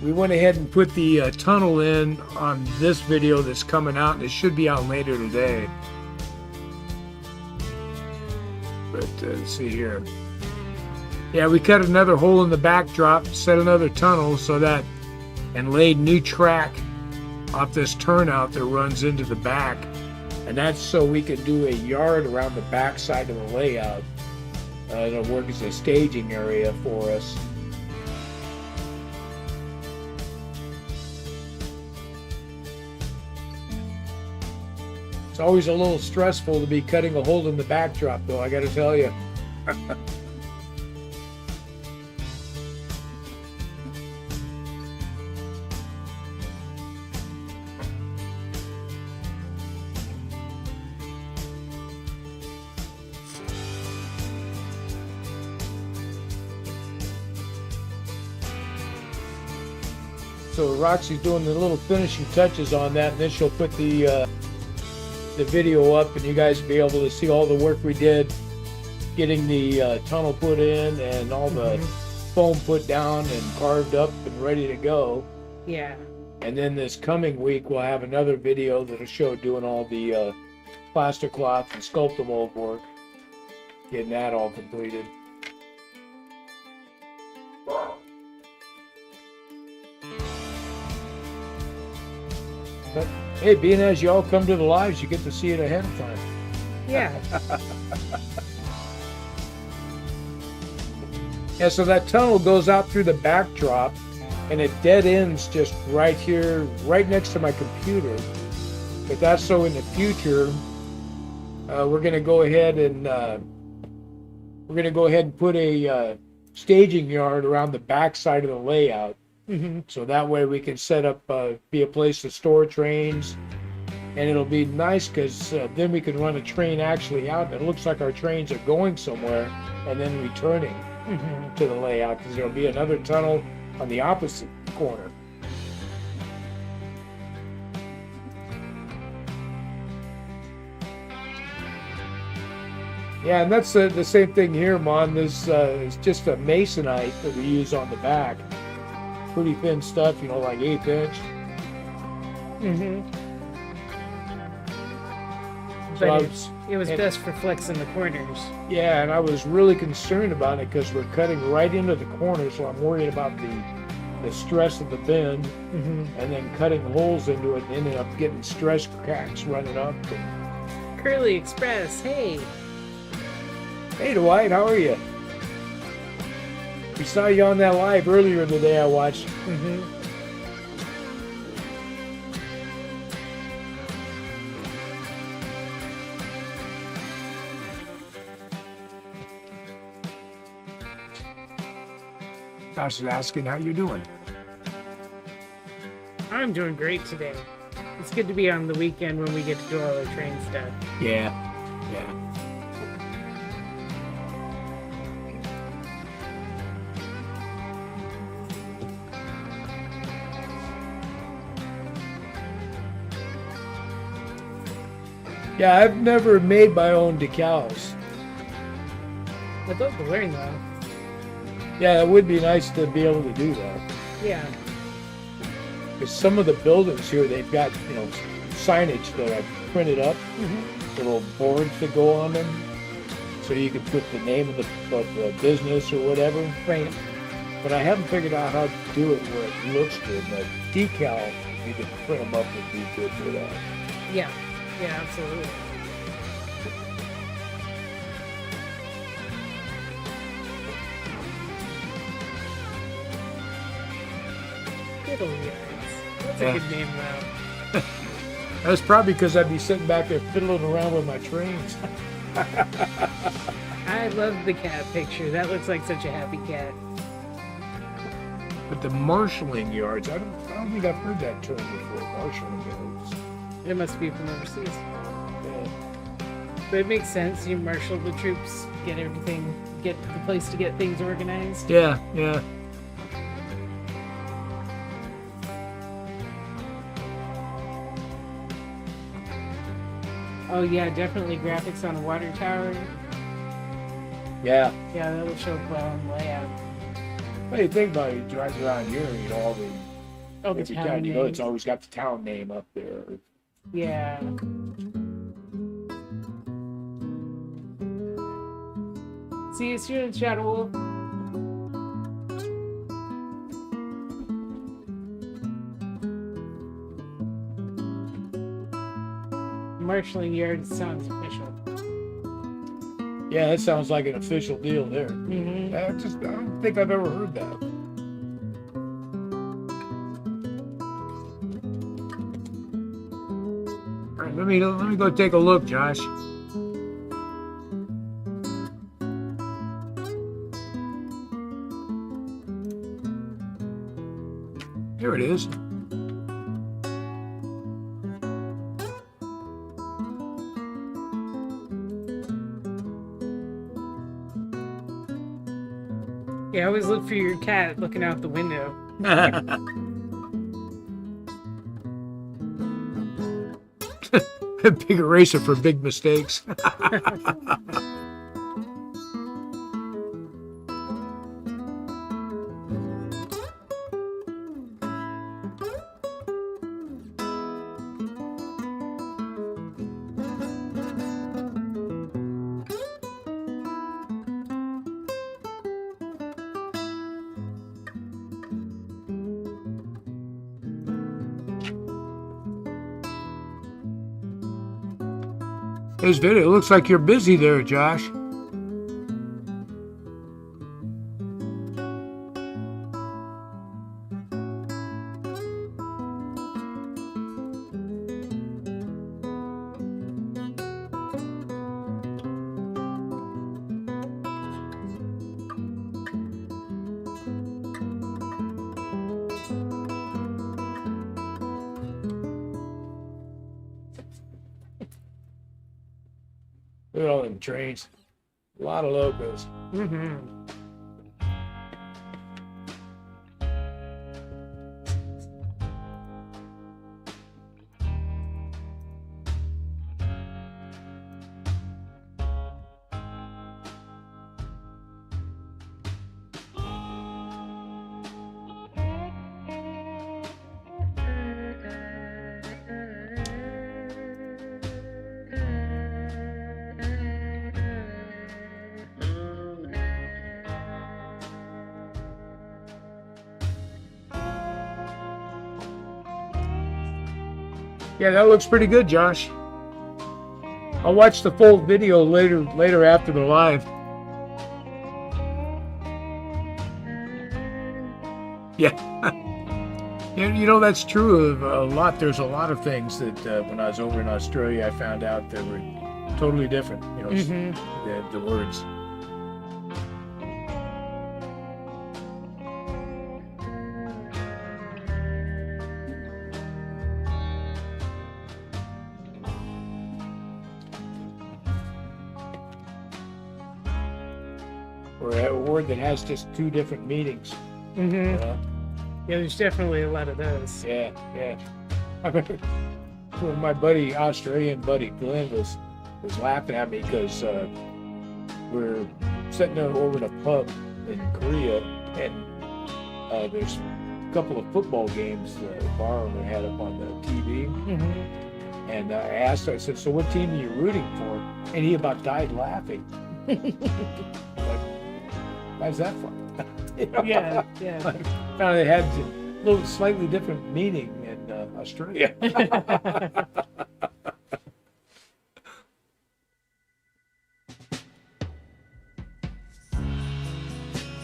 Speaker 2: we went ahead and put the tunnel in on this video that's coming out, and it should be out later today. But let's see here. Yeah, we cut another hole in the backdrop, set another tunnel so that, and laid new track off this turnout that runs into the back. And that's so we could do a yard around the back side of the layout. It'll work as a staging area for us. It's always a little stressful to be cutting a hole in the backdrop, though, I gotta tell you. So Roxy's doing the little finishing touches on that, and then she'll put the video up, and you guys will be able to see all the work we did getting the tunnel put in and all the foam put down and carved up and ready to go.
Speaker 1: Yeah.
Speaker 2: And then this coming week we'll have another video that'll show doing all the plaster cloth and sculpting mold work, getting that all completed. But hey, being as you all come to the lives, you get to see it ahead of time.
Speaker 1: Yeah.
Speaker 2: Yeah, so that tunnel goes out through the backdrop, and it dead ends just right here, right next to my computer. But that's so in the future, we're going to go ahead and we're going to go ahead and put a staging yard around the back side of the layout.
Speaker 1: Mm-hmm.
Speaker 2: So that way we can set up, be a place to store trains. And it'll be nice because then we can run a train actually out. It looks like our trains are going somewhere and then returning to the layout, because there'll be another tunnel on the opposite corner. Yeah, and that's the same thing here, Mon. This is just a masonite that we use on the back. Pretty thin stuff, you know, like 1/8 inch.
Speaker 1: Mm-hmm.
Speaker 2: So
Speaker 1: But it was best for flexing the corners.
Speaker 2: yeah, and I was really concerned about it because we're cutting right into the corner, so I'm worried about the stress of the bend, and then cutting holes into it and ending up getting stress cracks running up.
Speaker 1: Curly Express, hey.
Speaker 2: Hey Dwight, how are you? We saw you on that live earlier today I watched. Josh is asking how you doing.
Speaker 1: I'm doing great today. It's good to be on the weekend when we get to do all our train stuff.
Speaker 2: Yeah. Yeah, I've never made my own decals.
Speaker 1: I'd love to learn though.
Speaker 2: Yeah, it would be nice to be able to do that.
Speaker 1: Yeah.
Speaker 2: Because some of the buildings here, they've got, you know, signage that I've printed up, little boards that go on them, so you can put the name of the business or whatever.
Speaker 1: Right.
Speaker 2: But I haven't figured out how to do it where it looks good. But decal, if you could print them up, would be good for that.
Speaker 1: Yeah. Yeah, absolutely. Fiddle Yards. That's a good name now.
Speaker 2: That's probably because I'd be sitting back there fiddling around with my trains.
Speaker 1: I love the cat picture. That looks like such a happy cat.
Speaker 2: But the marshalling yards, I don't think I've heard that term before. Marshalling yards.
Speaker 1: It must be from overseas.
Speaker 2: Yeah.
Speaker 1: But it makes sense. You marshal the troops, get the place to get things organized.
Speaker 2: Yeah.
Speaker 1: Oh yeah, definitely graphics on a water tower.
Speaker 2: Yeah.
Speaker 1: Yeah, that will show up well on the layout.
Speaker 2: Well, you think about it, you drive around here, you know,
Speaker 1: Oh, the
Speaker 2: every
Speaker 1: town
Speaker 2: town you go,
Speaker 1: names.
Speaker 2: it's always got the town name up there.
Speaker 1: Yeah. See you soon, Shadow Wolf. Marshalling yard sounds official.
Speaker 2: Yeah, that sounds like an official deal there.
Speaker 1: Mm-hmm.
Speaker 2: I don't think I've ever heard that. All right, let me go take a look, Josh. Here it is.
Speaker 1: Yeah, I always look for your cat looking out the window.
Speaker 2: Big eraser for big mistakes. This video looks like you're busy there, Josh. Look at all them trains. A lot of logos.
Speaker 1: Mm-hmm.
Speaker 2: Yeah, that looks pretty good, Josh. I'll watch the full video later after the live. Yeah. You know, that's true of a lot. There's a lot of things that when I was over in Australia, I found out that were totally different. You know,
Speaker 1: Mm-hmm.
Speaker 2: the words. Or a word that has just two different meanings.
Speaker 1: Mm-hmm.
Speaker 2: You know?
Speaker 1: Yeah, there's definitely a lot of those.
Speaker 2: Yeah, yeah. I remember when my buddy, Australian buddy Glenn, was laughing at me because we're sitting over in a pub in Korea, and there's a couple of football games the bar owner had up on the TV.
Speaker 1: Mm-hmm.
Speaker 2: And I asked her, I said, "So what team are you rooting for?" And he about died laughing. Like, how's that fun? You know?
Speaker 1: Yeah, yeah.
Speaker 2: Found it had a little slightly different meaning in Australia.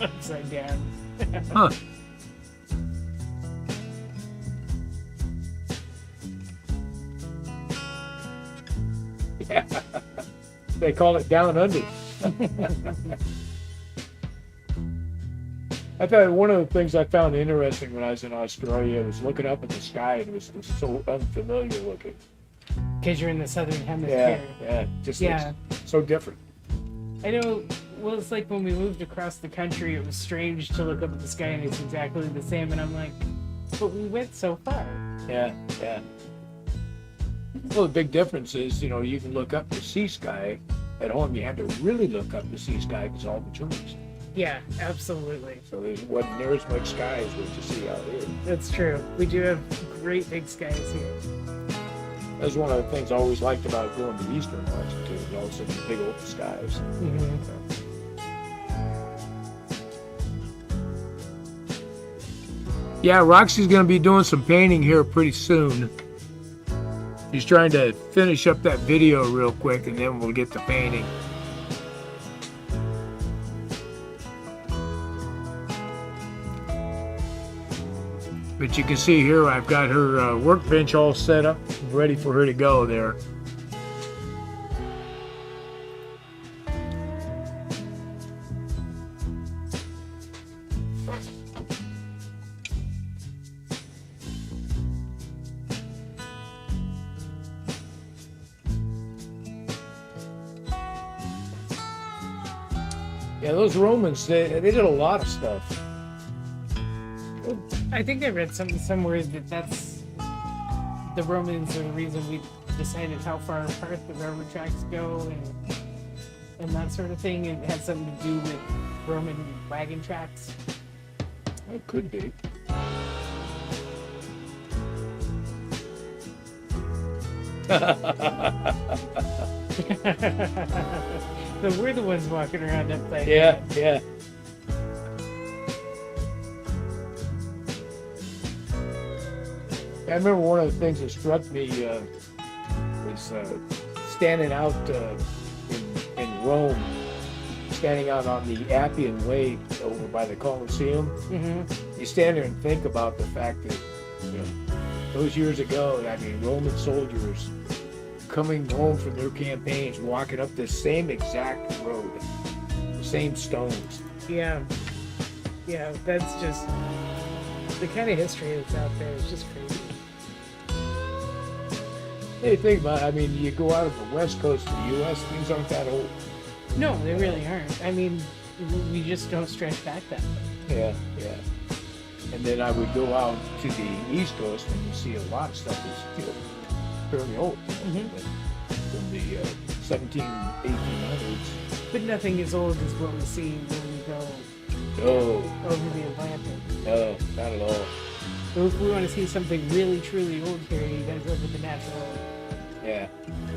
Speaker 1: Upside down.
Speaker 2: Huh. Yeah. They call it down under. I thought one of the things I found interesting when I was in Australia was looking up at the sky, and it was so unfamiliar looking.
Speaker 1: Because you're in the southern
Speaker 2: Yeah,
Speaker 1: hemisphere.
Speaker 2: yeah, just
Speaker 1: Yeah.
Speaker 2: looks so different.
Speaker 1: I know. Well, it's like when we moved across the country, it was strange to look up at the sky and it's exactly the same. And I'm like, but we went so far.
Speaker 2: Yeah, yeah. Well, the big difference is, you know, you can look up the sea sky. At home, you have to really look up the sea sky because all the trees.
Speaker 1: Yeah, absolutely.
Speaker 2: So there wasn't near as much sky as what you see out here.
Speaker 1: That's true. We do have great big skies here.
Speaker 2: That's one of the things I always liked about going to Eastern Washington, is all such big open skies.
Speaker 1: Mm-hmm.
Speaker 2: Yeah, Roxy's going to be doing some painting here pretty soon. She's trying to finish up that video real quick, and then we'll get to painting. But you can see here I've got her workbench all set up, ready for her to go there. Yeah, those Romans, they did a lot of stuff.
Speaker 1: I think I read something somewhere that that's the Romans are the reason we decided how far apart the railroad tracks go and that sort of thing. It had something to do with Roman wagon tracks.
Speaker 2: It could be.
Speaker 1: So we're the ones walking around upside
Speaker 2: Yeah,
Speaker 1: down.
Speaker 2: yeah. I remember one of the things that struck me was standing out in Rome, standing out on the Appian Way over by the Colosseum.
Speaker 1: Mm-hmm.
Speaker 2: You stand there and think about the fact that, you know, those years ago, I mean, Roman soldiers coming home from their campaigns, walking up this same exact road, the same stones.
Speaker 1: Yeah. Yeah, that's just the kind of history that's out there is just crazy.
Speaker 2: Hey, think about it. I mean, you go out of the west coast of the U.S., things aren't that old.
Speaker 1: No, they really aren't. I mean, we just don't stretch back that way.
Speaker 2: Yeah, yeah. And then I would go out to the east coast and you see a lot of stuff that's still fairly old. From the 17, 1800s.
Speaker 1: But nothing as old as what we see when we go
Speaker 2: No,
Speaker 1: over the Atlantic.
Speaker 2: no, not at all.
Speaker 1: So if we want to see something really, truly old here, you gotta go to the natural
Speaker 2: Yeah,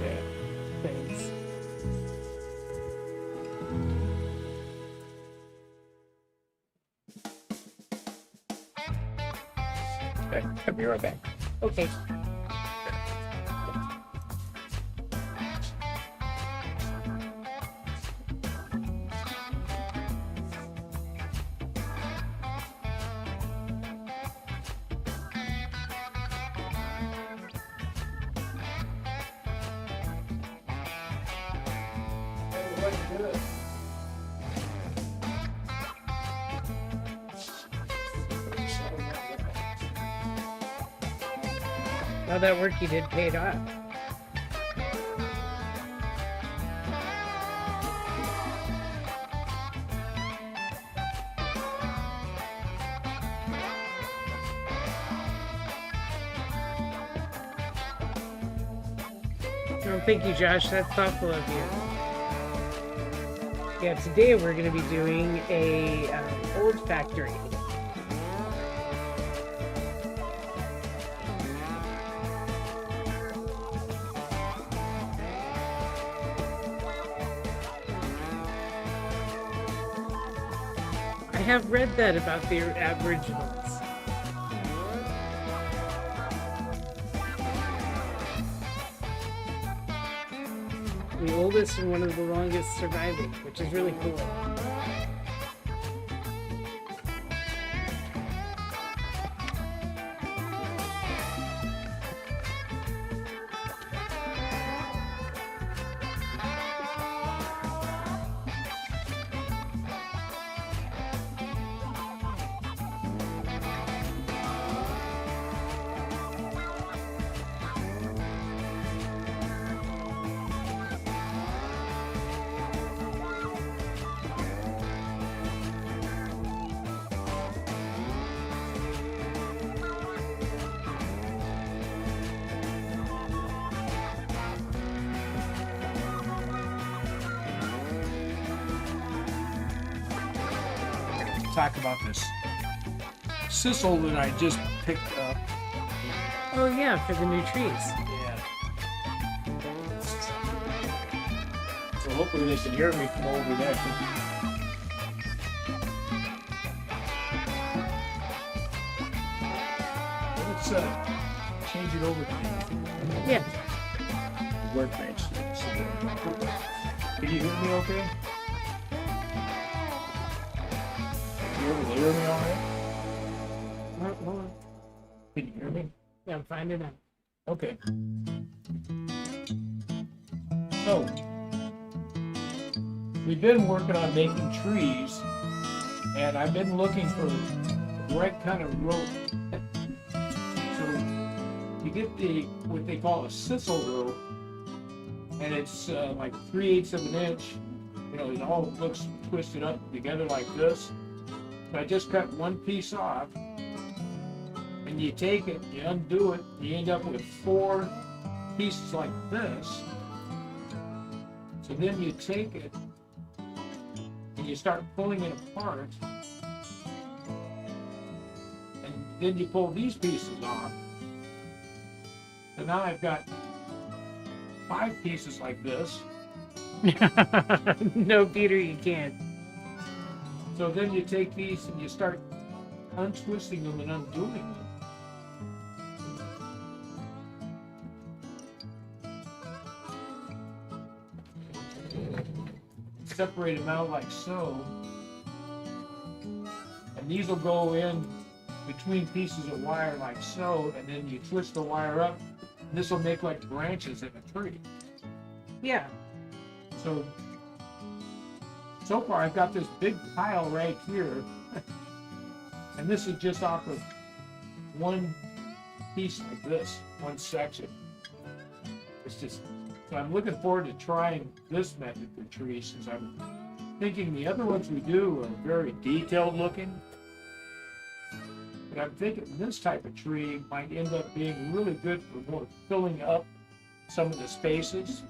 Speaker 2: yeah.
Speaker 1: things.
Speaker 2: Okay, I'll be right back.
Speaker 1: Okay. All that work you did paid off. Oh, thank you, Josh. That's thoughtful of you. Yeah, today we're going to be doing a old factory. I have read that about the Aboriginals. The oldest and one of the longest surviving, which is really cool.
Speaker 2: Talk about this sisal that I just picked up.
Speaker 1: Oh yeah, for the new trees.
Speaker 2: Yeah. So hopefully they can hear me from over there. Let's change it over to
Speaker 1: Yeah.
Speaker 2: the workbench. Can you hear me okay? You able to hear me all right?
Speaker 1: Hold on.
Speaker 2: Can you hear me?
Speaker 1: Yeah, I'm finding out.
Speaker 2: Okay. So, we've been working on making trees, and I've been looking for the right kind of rope. So, you get what they call a sisal rope, and it's like 3/8 of an inch. You know, it all looks twisted up together like this. So I just cut one piece off, and you take it, you undo it, you end up with 4 pieces like this. So then you take it and you start pulling it apart, and then you pull these pieces off. So now I've got 5 pieces like this.
Speaker 1: No, Peter, you can't.
Speaker 2: So then you take these and you start untwisting them and undoing them. Separate them out like so. And these will go in between pieces of wire like so, and then you twist the wire up. And this will make like branches in a tree.
Speaker 1: Yeah.
Speaker 2: So far I've got this big pile right here, and this is just off of one piece like this, one section. It's just, so I'm looking forward to trying this method for trees, since I'm thinking the other ones we do are very detailed looking. But I'm thinking this type of tree might end up being really good for more filling up some of the spaces.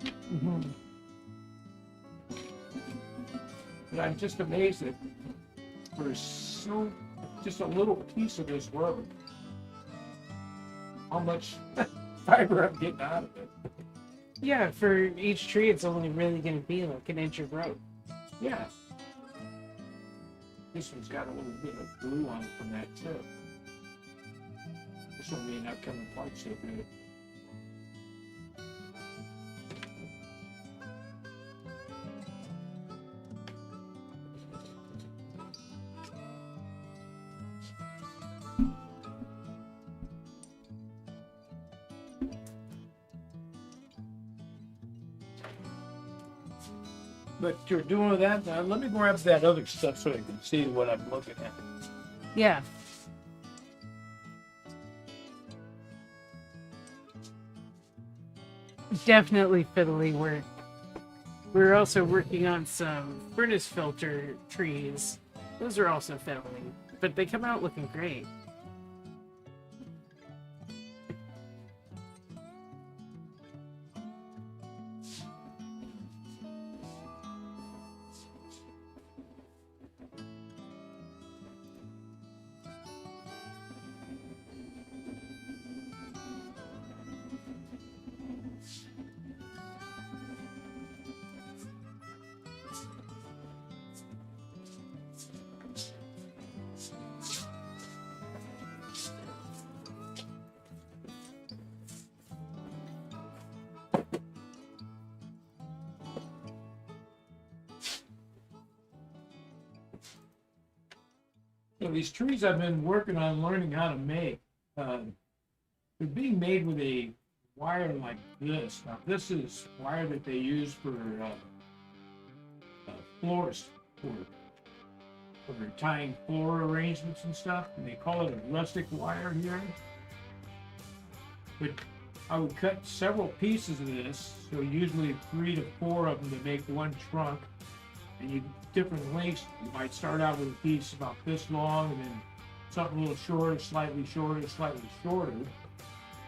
Speaker 2: But I'm just amazed that for so just a little piece of this rubber, how much fiber I'm getting out of it.
Speaker 1: Yeah, for each tree, it's only really going to be like an inch of rope.
Speaker 2: Yeah. This one's got a little bit of glue on it from that too. This one may not come apart so good. But you're doing that now. Let me grab that other stuff so you can see what I'm looking at.
Speaker 1: Yeah. Definitely fiddly work. We're also working on some furnace filter trees. Those are also fiddly, but they come out looking great.
Speaker 2: So these trees I've been working on learning how to make, they're being made with a wire like this. Now this is wire that they use for floors, for tying floor arrangements and stuff, and they call it a rustic wire here. But I would cut several pieces of this, so usually 3 to 4 of them to make one trunk. And you different lengths. You might start out with a piece about this long, and then something a little shorter, slightly shorter,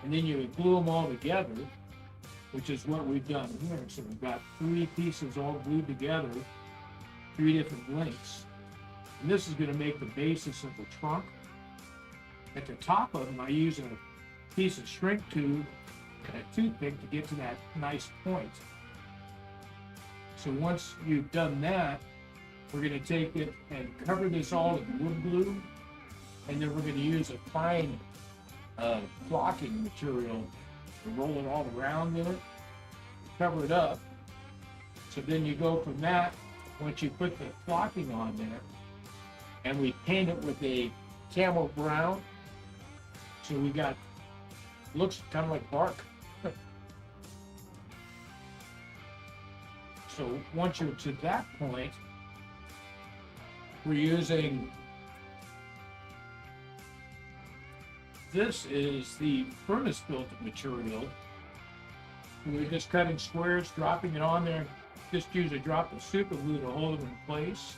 Speaker 2: and then you would glue them all together, which is what we've done here. So we've got 3 pieces all glued together, 3 different lengths, and this is going to make the basis of the trunk. At the top of them, I use a piece of shrink tube and a toothpick to get to that nice point. So once you've done that, we're going to take it and cover this all in wood glue, and then we're going to use a fine flocking material to roll it all around in it, cover it up. So then you go from that, once you put the flocking on there, and we paint it with a camel brown, so we got, looks kind of like bark. So once you're to that point, we're using, this is the furnace filter material. We're just cutting squares, dropping it on there. Just use a drop of super glue to hold them in place.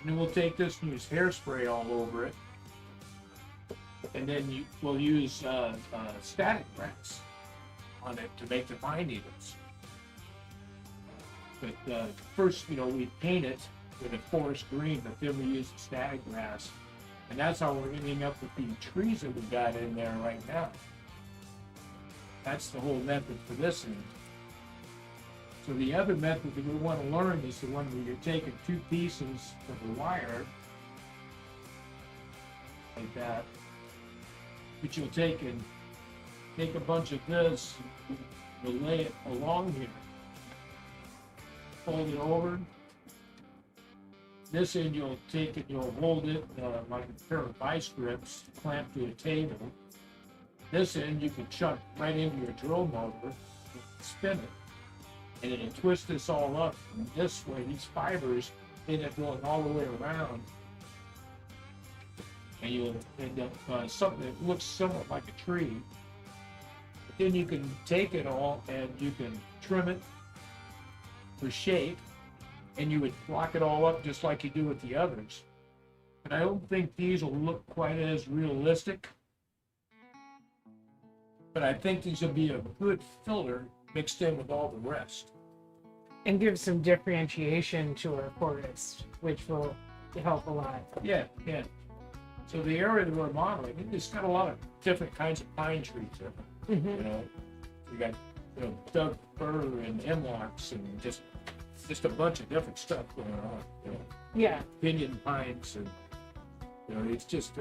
Speaker 2: And then we'll take this and use hairspray all over it. And then we'll use static grass on it to make the bindings. But first, we paint it with a forest green, but then we use the static grass. And that's how we're ending up with the trees that we got in there right now. That's the whole method for this end. So the other method that we want to learn is the one where you're taking 2 pieces of the wire, like that, but you'll take a bunch of this, you'll lay it along here. Fold it over. This end you'll take it, you'll hold it like a pair of vice grips clamped to a table. This end you can chuck right into your drill motor, spin it, and it'll twist this all up. And this way, these fibers end up going all the way around, and you'll end up something that looks somewhat like a tree. then you can take it all and you can trim it for shape, and you would block it all up just like you do with the others. But I don't think these will look quite as realistic. But I think these will be a good filler mixed in with all the rest.
Speaker 1: And give some differentiation to our forest, which will help a lot.
Speaker 2: Yeah, yeah. So the area that we're modeling, it's got a lot of different kinds of pine trees in it.
Speaker 1: Mm-hmm.
Speaker 2: You know, we got Doug fir and hemlocks and just a bunch of different stuff going on. You know,
Speaker 1: Yeah.
Speaker 2: pinyon pines and it's just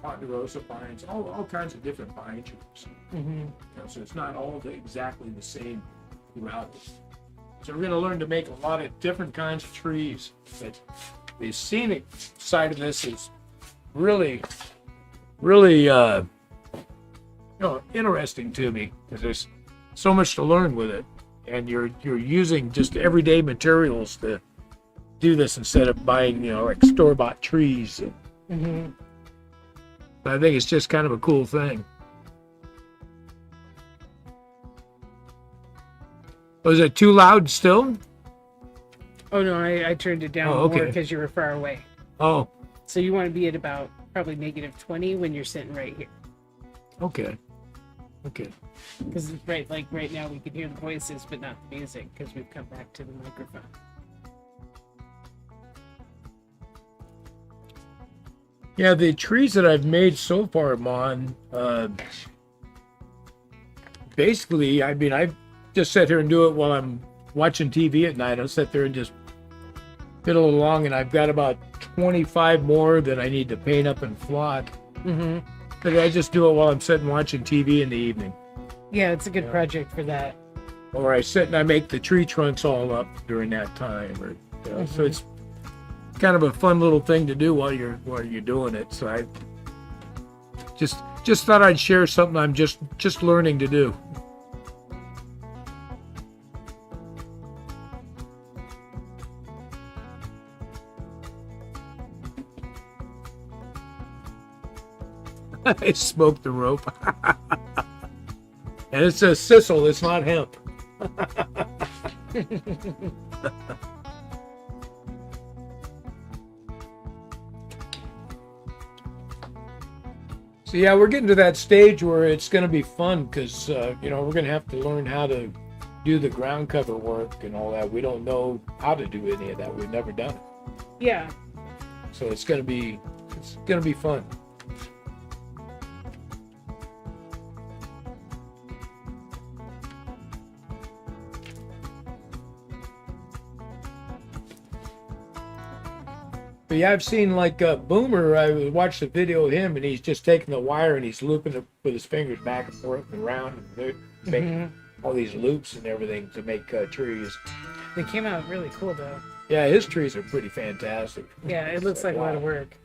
Speaker 2: ponderosa pines, all kinds of different pine trees.
Speaker 1: Mm-hmm.
Speaker 2: So it's not all exactly the same throughout it. So we're going to learn to make a lot of different kinds of trees. But the scenic side of this is really, really, interesting to me because there's so much to learn with it, and you're using just everyday materials to do this instead of buying like store-bought trees.
Speaker 1: Mm-hmm.
Speaker 2: I think it's just kind of a cool thing. Was it too loud still?
Speaker 1: Oh no, I turned it down more because you were far away.
Speaker 2: Oh.
Speaker 1: So you want to be at about probably -20 when you're sitting right here.
Speaker 2: Okay. Okay.
Speaker 1: Because right now we can hear the voices but not the music because we've come back to the microphone.
Speaker 2: Yeah, the trees that I've made so far, Mon, basically, I mean, I just sit here and do it while I'm watching TV at night. I'll sit there and just fiddle along, and I've got about 25 more that I need to paint up and flock.
Speaker 1: Mm-hmm.
Speaker 2: But I just do it while I'm sitting watching TV in the evening.
Speaker 1: Yeah, it's a good project for that.
Speaker 2: Or I sit and I make the tree trunks all up during that time. Or so it's kind of a fun little thing to do while you're doing it. So I just thought I'd share something I'm just learning to do. I smoked the rope. And it's a sisal, it's not hemp. So yeah, we're getting to that stage where it's going to be fun because we're going to have to learn how to do the ground cover work and all that. We don't know how to do any of that. We've never done it.
Speaker 1: Yeah.
Speaker 2: So it's going to be fun. But yeah, I've seen like Boomer. I watched a video of him, and he's just taking the wire and he's looping it with his fingers back and forth and around, and making all these loops and everything to make trees.
Speaker 1: They came out really cool, though.
Speaker 2: Yeah, his trees are pretty fantastic.
Speaker 1: Yeah, it looks like a lot of work.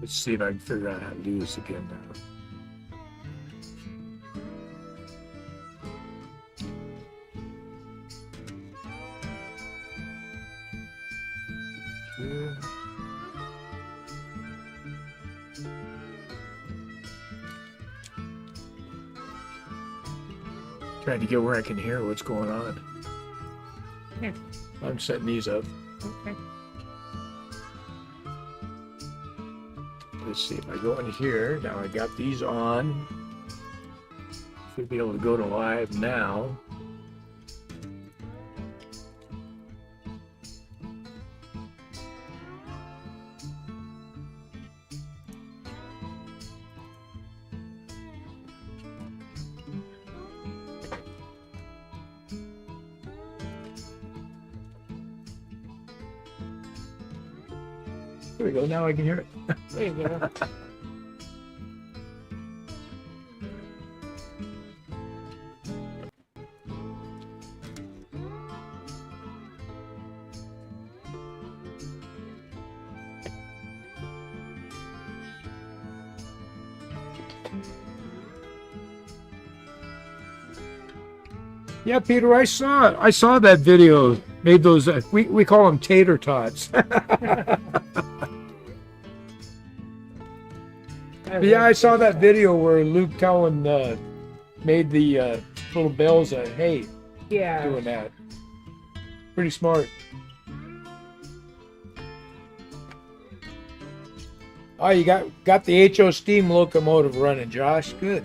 Speaker 2: Let's see if I can figure out how to do this again now. Trying to get where I can hear what's going on.
Speaker 1: Here.
Speaker 2: I'm setting these up.
Speaker 1: Okay.
Speaker 2: Let's see if I go in here. Now I got these on. Should be able to go to live now. Here we go. Now I can hear it.
Speaker 1: There you go.
Speaker 2: Yeah, Peter, I saw that video. Made those. We call them tater tots. Yeah, I saw that video where Luke Cowan made the little bells. Hey,
Speaker 1: Yeah.
Speaker 2: doing that. Pretty smart. Oh, you got the HO steam locomotive running, Josh. Good.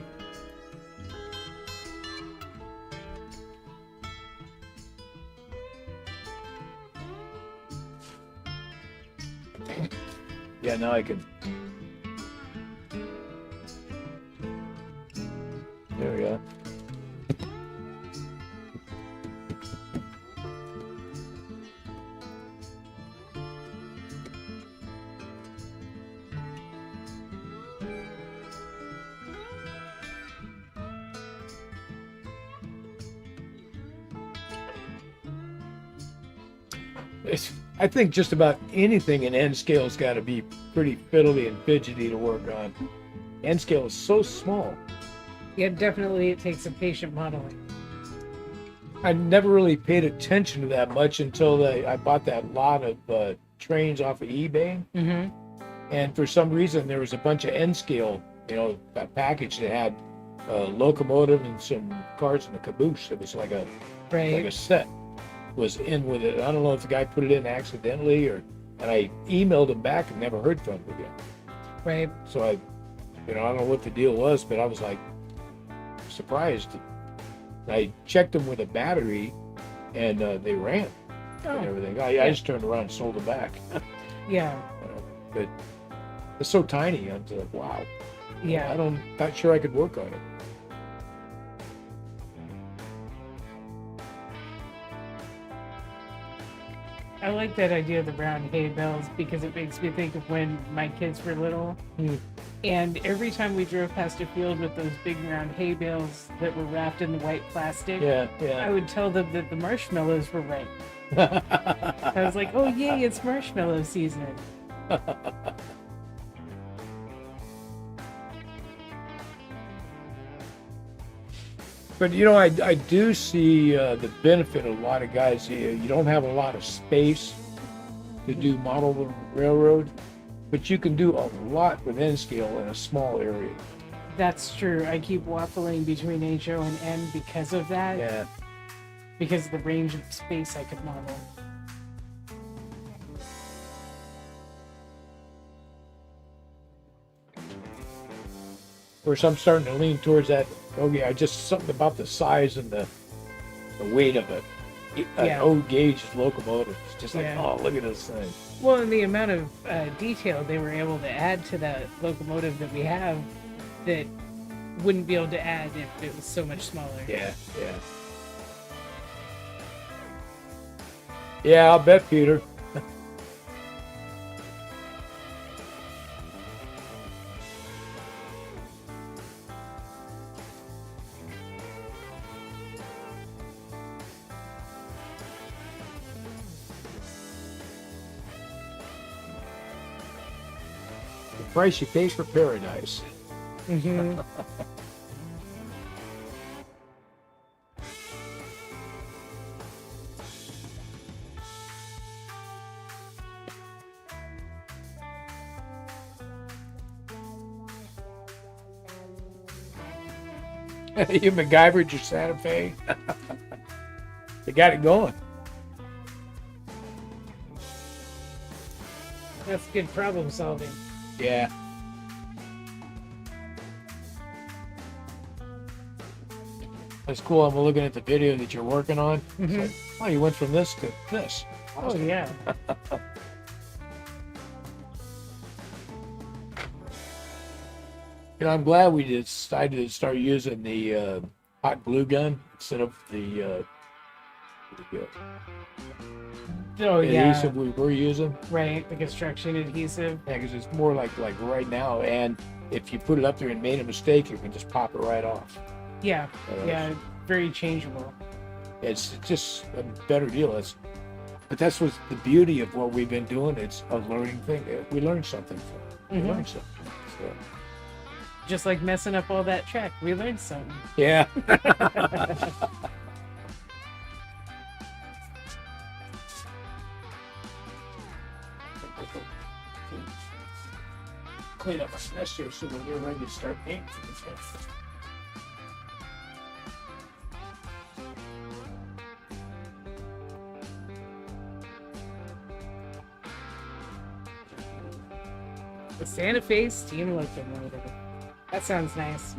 Speaker 2: Yeah, now I can. There we go. I think just about anything in N scale's got to be pretty fiddly and fidgety to work on. N scale is so small.
Speaker 1: Yeah, definitely it takes a patient modeling.
Speaker 2: I never really paid attention to that much until I bought that lot of trains off of eBay.
Speaker 1: Mm-hmm.
Speaker 2: And for some reason, there was a bunch of N scale, a package that had a locomotive and some cars and a caboose. It was like a set was in with it. I don't know if the guy put it in accidentally and I emailed him back and never heard from him again.
Speaker 1: Right.
Speaker 2: So I don't know what the deal was, but I was like surprised. I checked them with a battery and they ran and everything. I just turned around and sold them back.
Speaker 1: Yeah.
Speaker 2: But it's so tiny. I'm like, wow.
Speaker 1: Yeah.
Speaker 2: Not sure I could work on it.
Speaker 1: I like that idea of the round hay bales because it makes me think of when my kids were little. And every time we drove past a field with those big round hay bales that were wrapped in the white plastic, I would tell them that the marshmallows were ripe. I was like, oh yay, it's marshmallow season.
Speaker 2: But I do see the benefit of a lot of guys. You don't have a lot of space to do model railroad, but you can do a lot with N scale in a small area.
Speaker 1: That's true. I keep waffling between HO and N because of that.
Speaker 2: Yeah.
Speaker 1: Because of the range of space I could model.
Speaker 2: Of course, I'm starting to lean towards that. Oh yeah, just something about the size and the weight of it. An old gauge locomotive. It's just like, oh, look at this thing.
Speaker 1: Well, and the amount of detail they were able to add to that locomotive that we have that wouldn't be able to add if it was so much smaller.
Speaker 2: Yeah. Yeah, I'll bet, Peter. Price you pay for paradise.
Speaker 1: Mm-hmm.
Speaker 2: You MacGyvered your Santa Fe. They got it going.
Speaker 1: That's good problem solving.
Speaker 2: Yeah. That's cool. I'm looking at the video that you're working on.
Speaker 1: Mm-hmm.
Speaker 2: Like, oh, you went from this to this.
Speaker 1: Awesome. Oh, yeah.
Speaker 2: I'm glad we decided to start using the hot glue gun instead of the
Speaker 1: Oh yeah,
Speaker 2: adhesive we were using.
Speaker 1: right. The construction adhesive.
Speaker 2: Yeah, because it's more like right now, and if you put it up there and made a mistake, you can just pop it right off.
Speaker 1: Yeah, yeah, very changeable.
Speaker 2: It's just a better deal. But that's what's the beauty of what we've been doing. It's a learning thing. We learned something from it. We learned something. So.
Speaker 1: Just like messing up all that track, we learned something.
Speaker 2: Yeah. Clean up my mess here so that we're ready to start painting for this one.
Speaker 1: The Santa Fe steam locomotive. That sounds nice.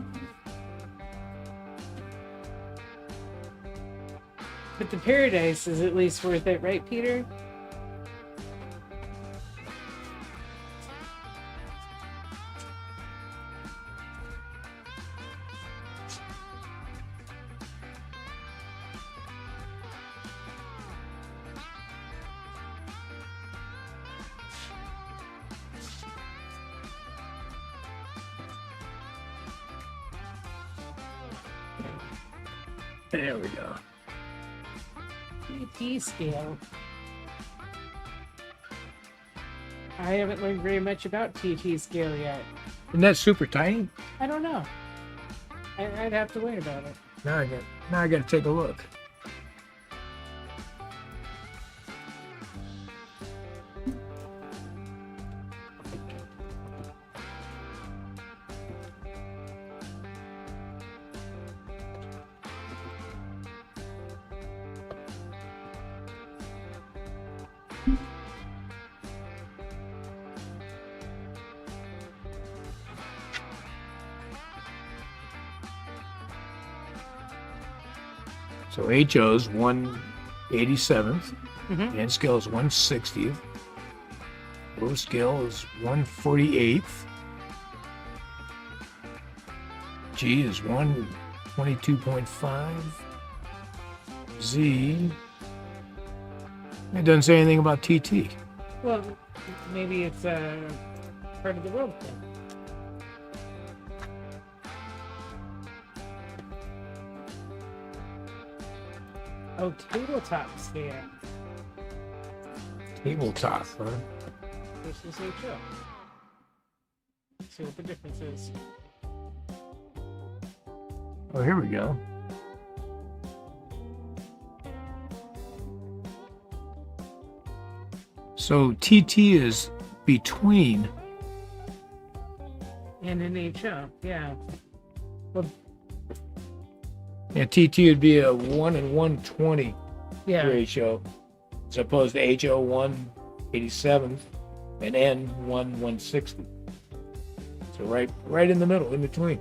Speaker 1: But the Paradise is at least worth it, right, Peter?
Speaker 2: There we go.
Speaker 1: TT scale. I haven't learned very much about TT scale yet.
Speaker 2: Isn't that super tiny?
Speaker 1: I don't know. I'd have to learn about it.
Speaker 2: Now I got to take a look. So HO's 187th, and scale is 160th. Low scale is 148th. G is 122.5. Z. It doesn't say anything about TT.
Speaker 1: Well, maybe it's part of the world thing. Oh, tabletop scale.
Speaker 2: Tabletop, huh?
Speaker 1: This is HO. Let's see what the difference is.
Speaker 2: Oh, here we go. So TT is between.
Speaker 1: And an HO, yeah. Well,
Speaker 2: Yeah, TT would be a 1 in 120
Speaker 1: yeah.
Speaker 2: ratio, as opposed to HO 187th and N 160. So right in the middle, in between.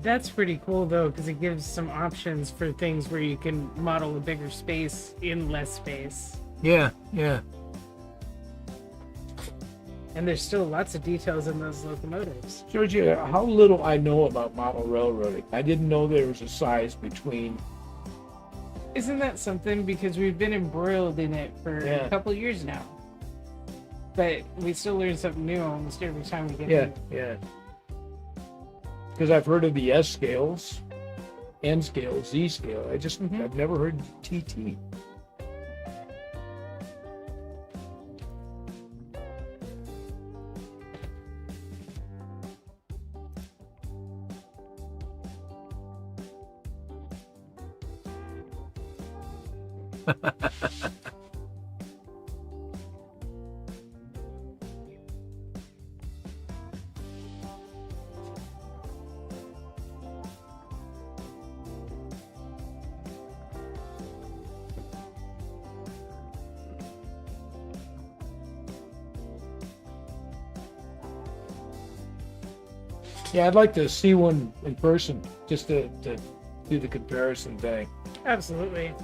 Speaker 1: That's pretty cool though, because it gives some options for things where you can model a bigger space in less space.
Speaker 2: Yeah, yeah.
Speaker 1: And there's still lots of details in those locomotives.
Speaker 2: Shows you how little I know about model railroading. I didn't know there was a size between.
Speaker 1: Isn't that something? Because we've been embroiled in it for a couple of years now. But we still learn something new almost every time we get in.
Speaker 2: Yeah. Because I've heard of the S scales, N scale, Z scale. I've never heard TT. Yeah, I'd like to see one in person just to do the comparison thing.
Speaker 1: Absolutely.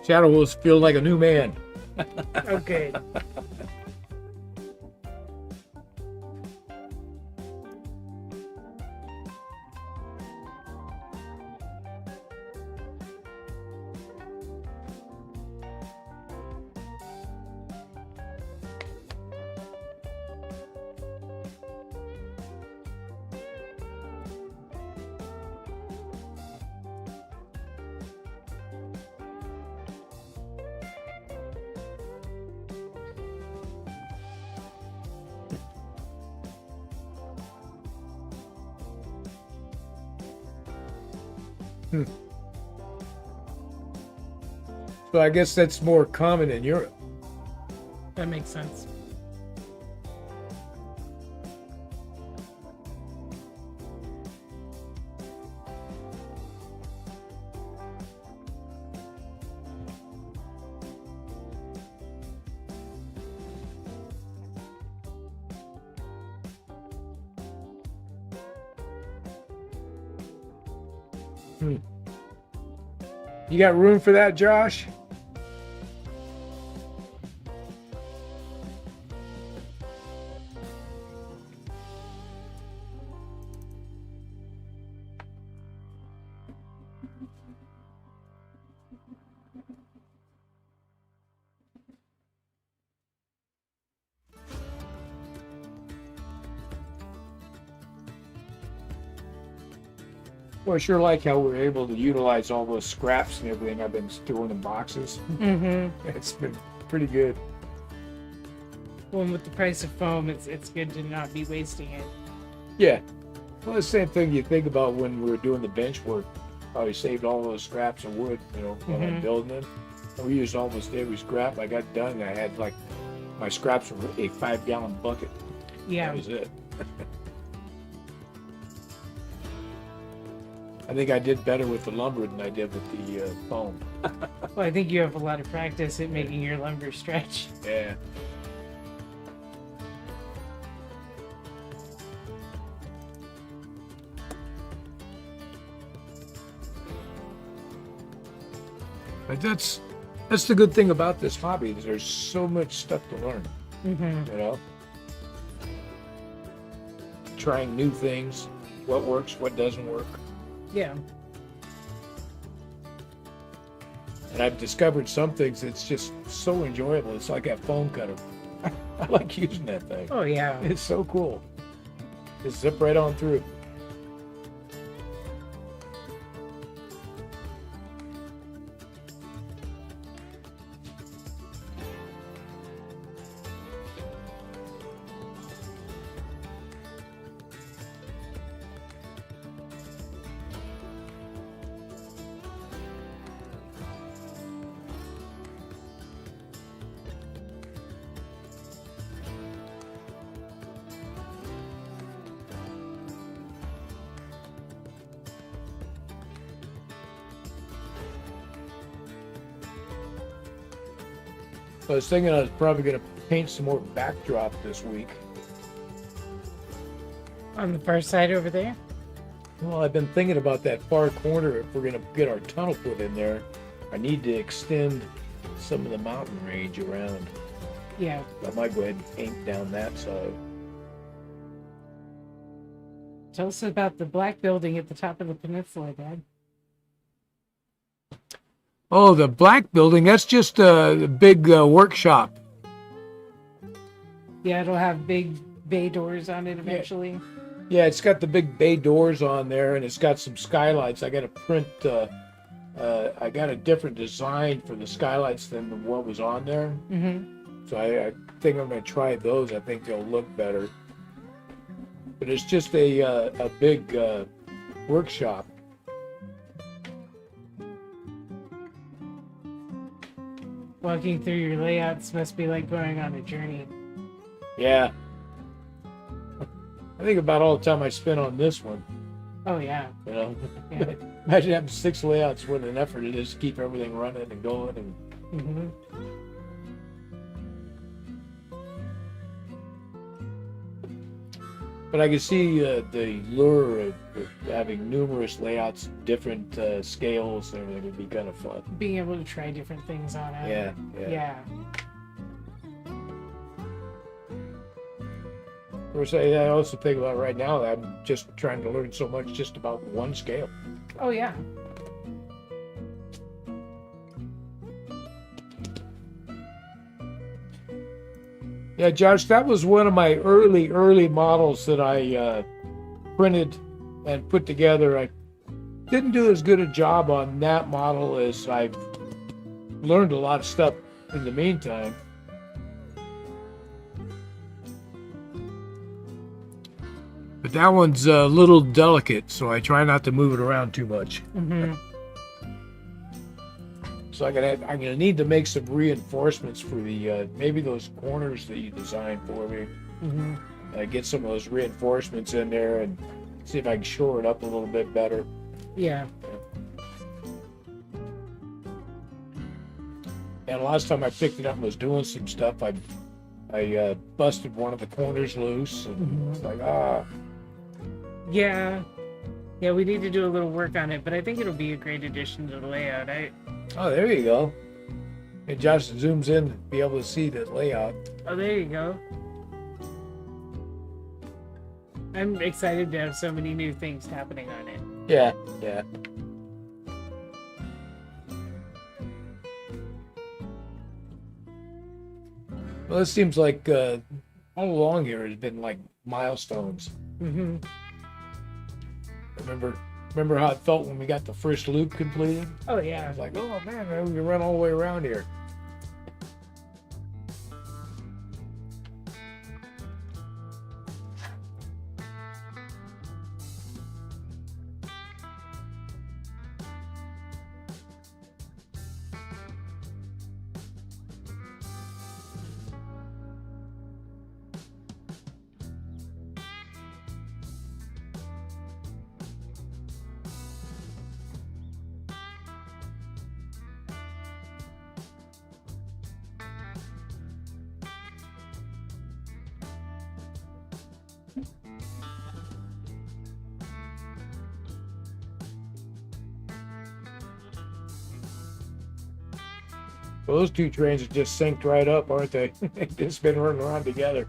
Speaker 2: Shadow was feeling like a new man.
Speaker 1: Oh, good.
Speaker 2: So I guess that's more common in Europe.
Speaker 1: That makes sense.
Speaker 2: You got room for that, Josh? Well, I sure like how we're able to utilize all those scraps and everything I've been storing in boxes.
Speaker 1: Mm-hmm.
Speaker 2: It's been pretty good.
Speaker 1: Well, and with the price of foam, it's good to not be wasting it.
Speaker 2: Yeah. Well, the same thing you think about when we were doing the bench work. Probably saved all those scraps of wood, when I'm building it. And we used almost every scrap. I got done. I had like my scraps were a 5-gallon bucket.
Speaker 1: Yeah.
Speaker 2: That was it. I think I did better with the lumber than I did with the foam.
Speaker 1: Well, I think you have a lot of practice at making your lumber stretch.
Speaker 2: Yeah. But that's the good thing about this hobby. Is there's so much stuff to learn.
Speaker 1: Mm-hmm.
Speaker 2: Trying new things, what works, what doesn't work.
Speaker 1: Yeah.
Speaker 2: And I've discovered some things that's just so enjoyable. It's like that foam cutter. I like using that thing.
Speaker 1: Oh, yeah.
Speaker 2: It's so cool. Just zip right on through. I was thinking I was probably going to paint some more backdrop this week.
Speaker 1: On the far side over there?
Speaker 2: Well, I've been thinking about that far corner. If we're going to get our tunnel put in there, I need to extend some of the mountain range around.
Speaker 1: Yeah.
Speaker 2: I might go ahead and paint down that side.
Speaker 1: Tell us about the black building at the top of the peninsula, Dad.
Speaker 2: Oh, the black building, that's just a big workshop.
Speaker 1: Yeah, it'll have big bay doors on it eventually.
Speaker 2: Yeah, it's got the big bay doors on there, and it's got some skylights. I got to print, I got a different design for the skylights than what was on there.
Speaker 1: Mm-hmm.
Speaker 2: So I think I'm going to try those. I think they'll look better. But it's just a big workshop.
Speaker 1: Walking through your layouts must be like going on a journey.
Speaker 2: Yeah. I think about all the time I spent on this one.
Speaker 1: Oh, yeah.
Speaker 2: Yeah.
Speaker 1: Yeah.
Speaker 2: Imagine having 6 layouts, what an effort it is to keep everything running and going. And
Speaker 1: Mm-hmm.
Speaker 2: But I can see the lure of having numerous layouts, different scales, and everything would be kind of fun.
Speaker 1: Being able to try different things on it.
Speaker 2: Yeah, yeah.
Speaker 1: Yeah.
Speaker 2: Of course, I also think about right now that I'm just trying to learn so much just about one scale.
Speaker 1: Oh, yeah.
Speaker 2: Yeah, Josh, that was one of my early models that I printed and put together. I didn't do as good a job on that model as I've learned a lot of stuff in the meantime. But that one's a little delicate, so I try not to move it around too much.
Speaker 1: Mm-hmm.
Speaker 2: So I'm gonna need to make some reinforcements for the maybe those corners that you designed for me.
Speaker 1: Mm-hmm.
Speaker 2: Get some of those reinforcements in there and see if I can shore it up a little bit better.
Speaker 1: Yeah.
Speaker 2: And last time I picked it up and was doing some stuff, I busted one of the corners loose, and it's like
Speaker 1: Yeah. Yeah, we need to do a little work on it, but I think it'll be a great addition to the layout.
Speaker 2: Oh, there you go. And Josh zooms in to be able to see the layout.
Speaker 1: Oh, there you go. I'm excited to have so many new things happening on it.
Speaker 2: Yeah, yeah. Well, it seems like all along here has been like milestones.
Speaker 1: Mm-hmm.
Speaker 2: Remember how it felt when we got the first loop completed?
Speaker 1: Oh,
Speaker 2: I
Speaker 1: yeah.
Speaker 2: was like, oh man, now we can run all the way around here. Well, those two trains have just synced right up, aren't they? They've just been running around together.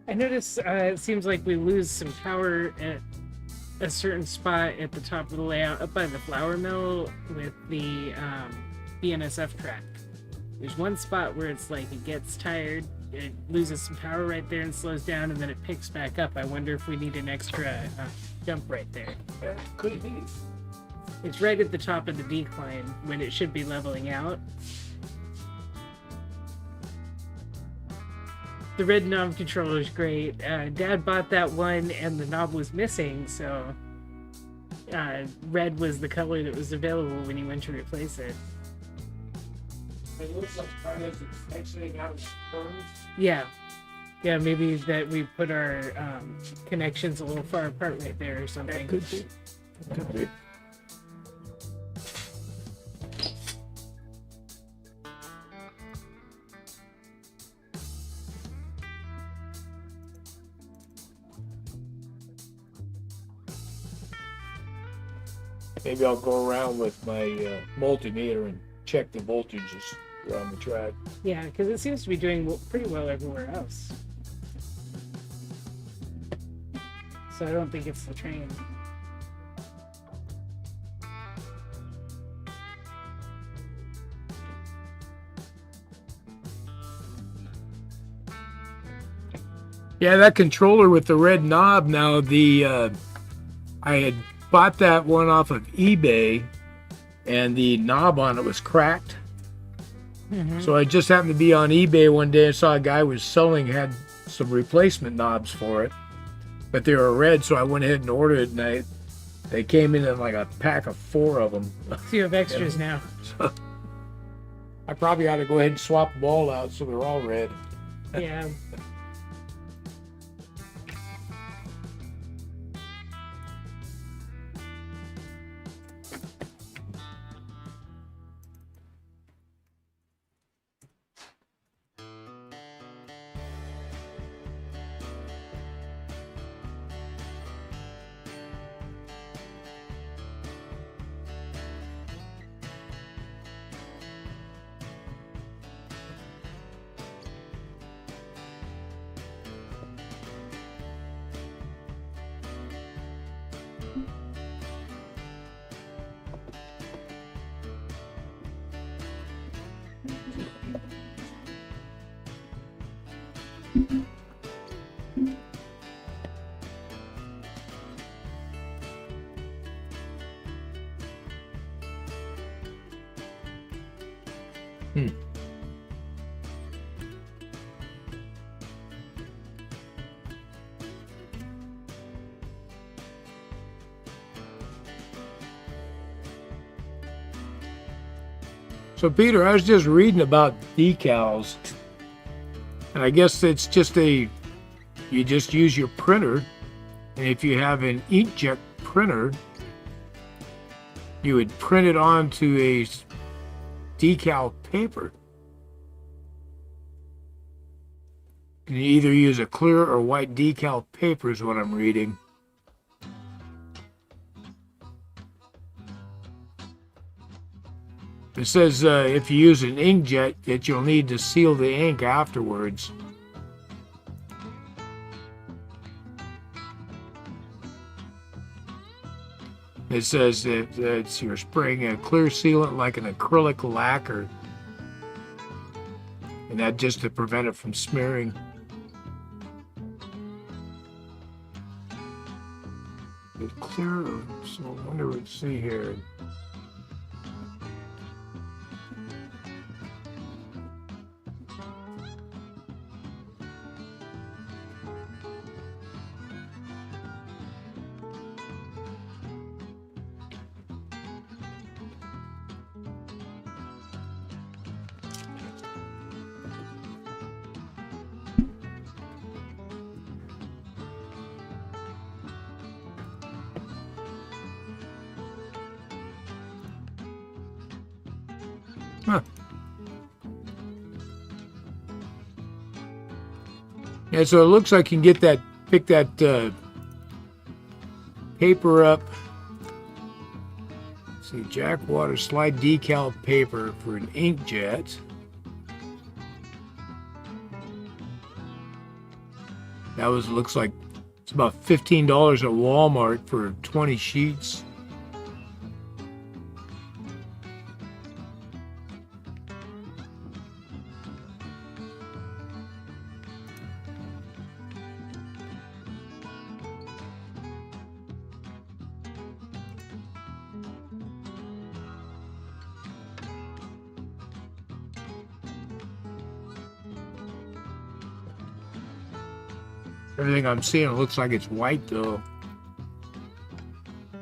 Speaker 1: I notice it seems like we lose some power at a certain spot at the top of the layout up by the flour mill with the BNSF track. There's one spot where it's like it gets tired, it loses some power right there and slows down, and then it picks back up. I wonder if we need an extra jump right there.
Speaker 2: Yeah, could be.
Speaker 1: It's right at the top of the decline when it should be leveling out. The red knob controller is great. Dad bought that one and the knob was missing, so red was the color that was available when he went to replace it.
Speaker 2: It looks like it's exiting out of curves.
Speaker 1: Yeah. Yeah, maybe that we put our connections a little far apart right there or something.
Speaker 2: That could be. Could be. Maybe I'll go around with my multimeter and check the voltages around the track.
Speaker 1: Yeah, because it seems to be doing pretty well everywhere else. So I don't think it's the train.
Speaker 2: Yeah, that controller with the red knob now, I had bought that one off of eBay and the knob on it was cracked. So I just happened to be on eBay one day and saw a guy was had some replacement knobs for it, but they were red, so I went ahead and ordered it, and they came in like a pack of 4 of them.
Speaker 1: So you have extras now.
Speaker 2: So I probably ought to go ahead and swap them all out so they're all red.
Speaker 1: Yeah.
Speaker 2: So Peter, I was just reading about decals, and I guess it's just you just use your printer, and if you have an inkjet printer, you would print it onto a decal paper. You either use a clear or white decal paper is what I'm reading. It says if you use an inkjet that you'll need to seal the ink afterwards. It says that you're spraying a clear sealant like an acrylic lacquer, and that just to prevent it from smearing. It's clear, so I wonder what we see here. Huh. Yeah, so it looks like you can get that, pick that paper up. Let's see, Jack Water slide decal paper for an inkjet. That looks like it's about $15 at Walmart for 20 sheets. Everything I'm seeing looks like it's white though.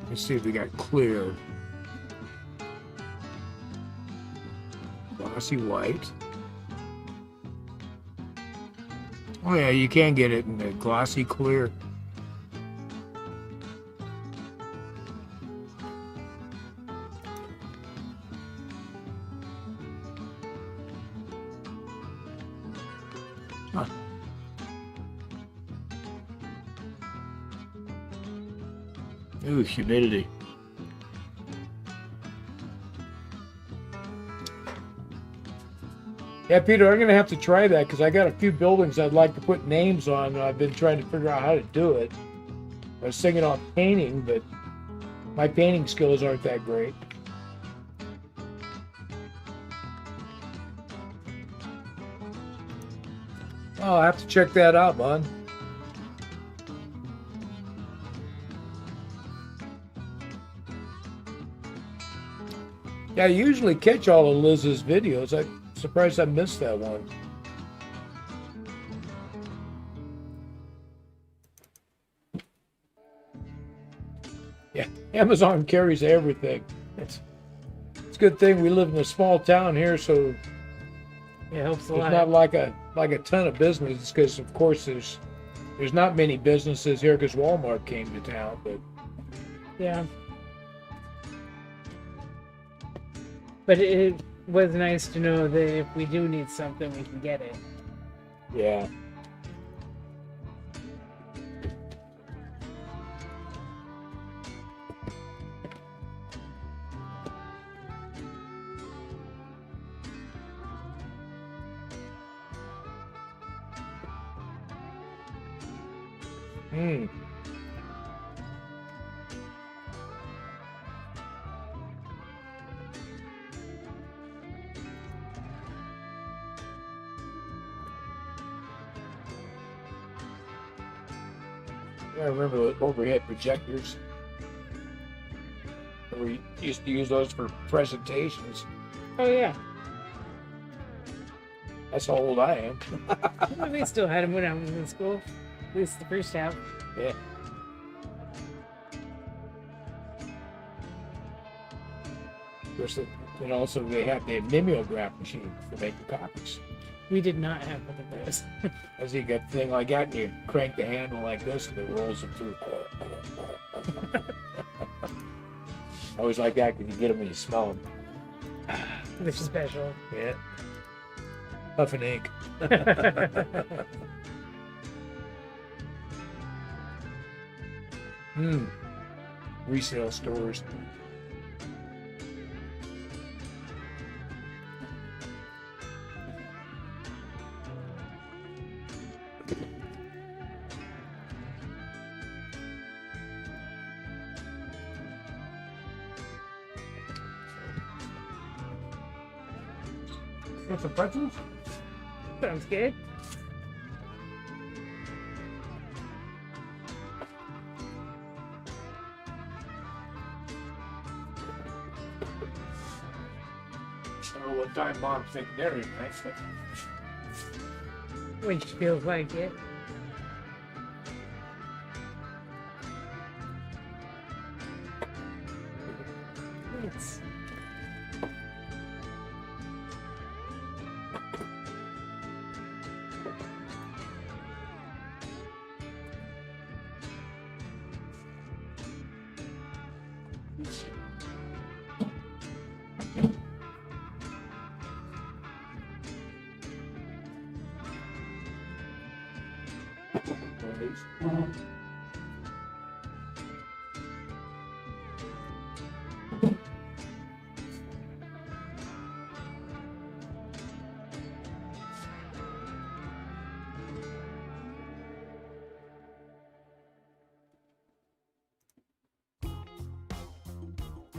Speaker 2: Let's see if we got clear. Glossy white. Oh yeah, you can get it in the glossy clear. Huh. Ooh, humidity. Yeah, Peter, I'm going to have to try that because I got a few buildings I'd like to put names on, and I've been trying to figure out how to do it. I was thinking on painting, but my painting skills aren't that great. Oh, I'll have to check that out, bud. Yeah, I usually catch all of Liz's videos. I'm surprised I missed that one. Yeah, Amazon carries everything. It's a good thing we live in a small town here, so
Speaker 1: It helps a
Speaker 2: there's
Speaker 1: lot.
Speaker 2: not like a ton of business, because of course there's not many businesses here because Walmart came to town, but
Speaker 1: Yeah. But it was nice to know that if we do need something, we can get it.
Speaker 2: yeah. Hmm. I remember the overhead projectors. We used to use those for presentations.
Speaker 1: Oh yeah.
Speaker 2: That's how old I am.
Speaker 1: Well, they still had them when I was in school. At least the first half.
Speaker 2: Yeah. Of course, and also they have the mimeograph machine for making copies.
Speaker 1: We did not have one of those.
Speaker 2: As you get a thing like that, and you crank the handle like this, and it rolls them through. I always like that because you get them when you smell them.
Speaker 1: They're special.
Speaker 2: Yeah. Puffing ink. Resale stores. Want some pretzels?
Speaker 1: Sounds good.
Speaker 2: I don't know what time Mom's thinking dinner tonight, but
Speaker 1: When she feels like it. It's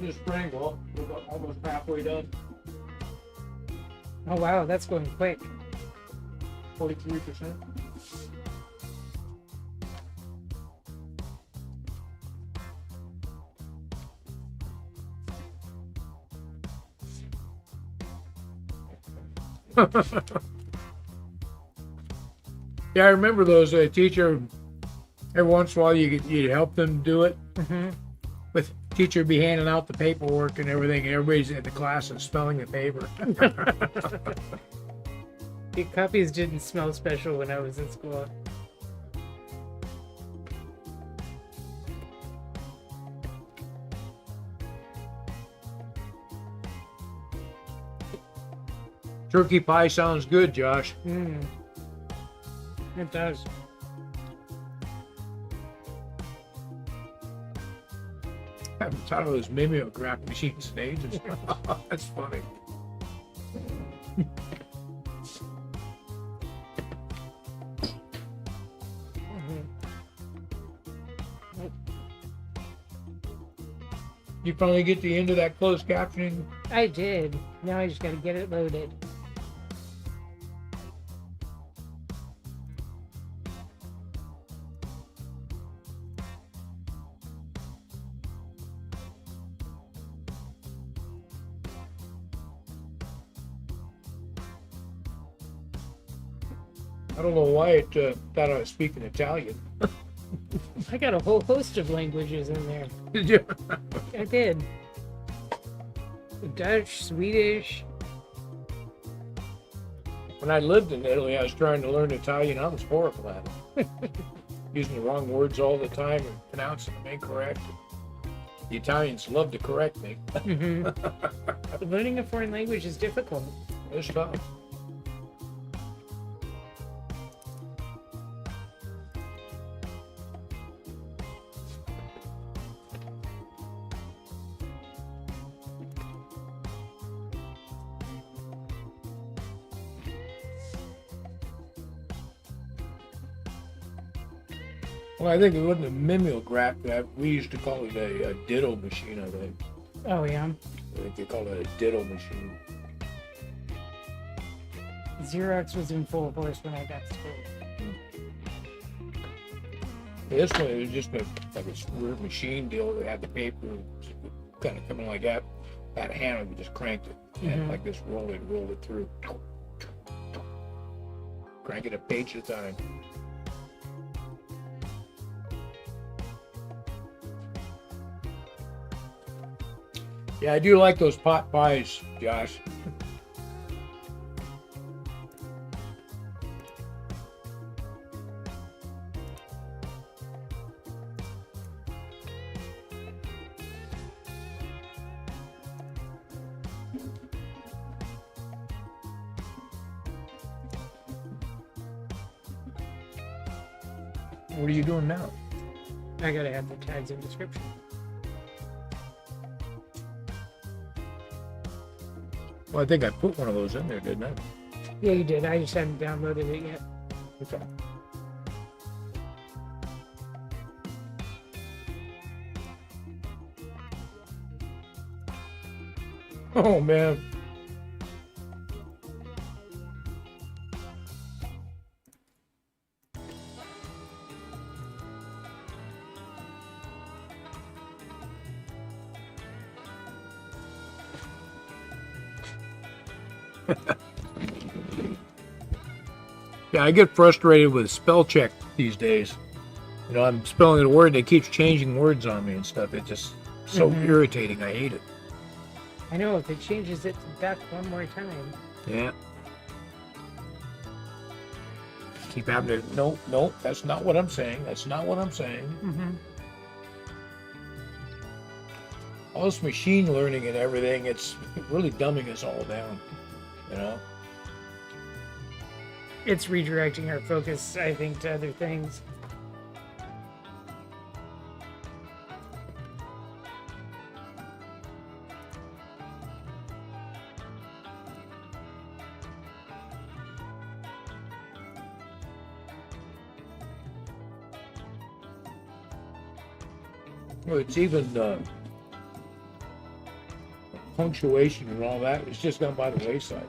Speaker 2: just spring, well, we're almost halfway done.
Speaker 1: oh wow, that's going quick.
Speaker 2: 43%. Yeah, I remember those. Teacher, every once in a while you'd help them do it.
Speaker 1: Mm-hmm.
Speaker 2: With teacher be handing out the paperwork and everything, and everybody's at the class and spelling the paper.
Speaker 1: The copies didn't smell special when I was in school.
Speaker 2: Turkey pie sounds good, Josh.
Speaker 1: It does.
Speaker 2: I haven't thought of those mimeograph machines in ages. That's funny. You finally get the end of that closed captioning?
Speaker 1: I did. Now I just gotta get it loaded.
Speaker 2: I don't know why it thought I was speaking Italian.
Speaker 1: I got a whole host of languages in there.
Speaker 2: Did you?
Speaker 1: I did. Dutch, Swedish.
Speaker 2: When I lived in Italy, I was trying to learn Italian. I was horrible at it. Using the wrong words all the time and pronouncing them incorrect. The Italians love to correct me.
Speaker 1: Learning a foreign language is difficult.
Speaker 2: It's tough. Well, I think it wasn't a mimeograph. We used to call it a ditto machine, I think.
Speaker 1: Oh yeah.
Speaker 2: I think they call it a ditto machine.
Speaker 1: Xerox was in full force when I got to school.
Speaker 2: This one, it was just like a weird machine deal that had the paper kind of coming like that. Had a handle, we just cranked it. And like this, rolled it through. Crank it a page at a time. Yeah, I do like those pot pies, Josh. What are you doing now?
Speaker 1: I gotta have the tags in description.
Speaker 2: Well, I think I put one of those in there, didn't I?
Speaker 1: Yeah, you did. I just hadn't downloaded it yet.
Speaker 2: Okay. Oh, man. Yeah, I get frustrated with spell check these days. You know, I'm spelling a word and it keeps changing words on me and stuff. It's just so irritating. I hate it.
Speaker 1: I know, if it changes it back one more time.
Speaker 2: Yeah. Keep having to, nope, that's not what I'm saying. That's not what I'm saying. All this machine learning and everything, it's really dumbing us all down, you know?
Speaker 1: It's redirecting our focus, I think, to other things.
Speaker 2: Well, it's even punctuation and all that. It's just gone by the wayside.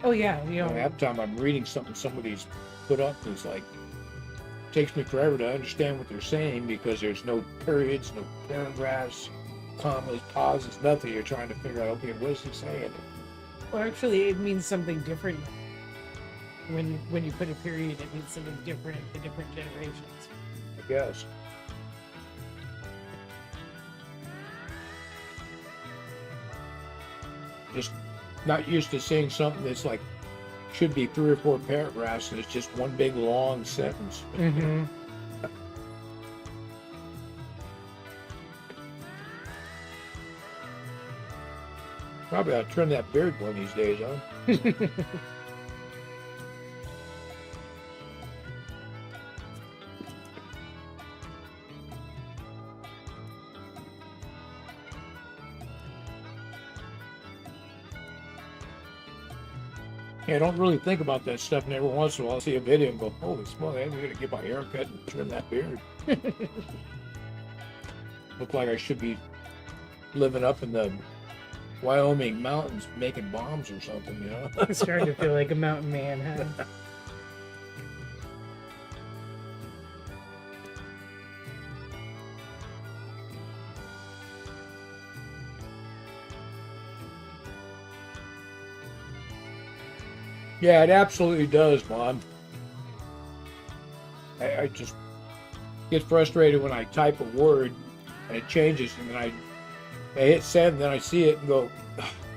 Speaker 1: Oh yeah, you know.
Speaker 2: Half the time I'm reading something somebody's put up, and it's like takes me forever to understand what they're saying because there's no periods, no paragraphs, commas, pauses, nothing. You're trying to figure out, okay, what is he saying?
Speaker 1: Well, actually, it means something different. When you put a period, it means something different to different generations.
Speaker 2: I guess. Just not used to seeing something that's like should be 3 or 4 paragraphs and it's just one big long sentence. Probably I'll trim that beard one of these days, huh? Yeah, I don't really think about that stuff, and every once in a while I'll see a video and go, holy smoke, I'm gonna get my hair cut and trim that beard. Look like I should be living up in the Wyoming mountains making bombs or something, you know?
Speaker 1: It's starting to feel like a mountain man, huh?
Speaker 2: Yeah, it absolutely does, Mom. I just get frustrated when I type a word and it changes, and then I hit send, and then I see it and go,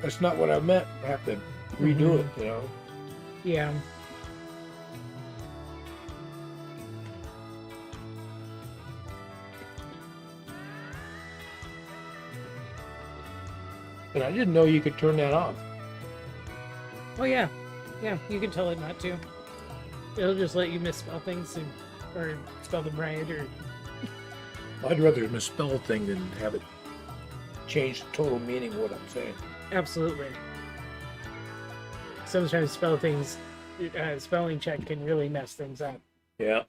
Speaker 2: that's not what I meant. I have to redo it, you know?
Speaker 1: Yeah.
Speaker 2: And I didn't know you could turn that off.
Speaker 1: Oh yeah. Yeah, you can tell it not to. It'll just let you misspell things or spell them right, or...
Speaker 2: I'd rather misspell a thing than have it change the total meaning of what I'm saying.
Speaker 1: Absolutely. Sometimes spelling check can really mess things up.
Speaker 2: Yeah.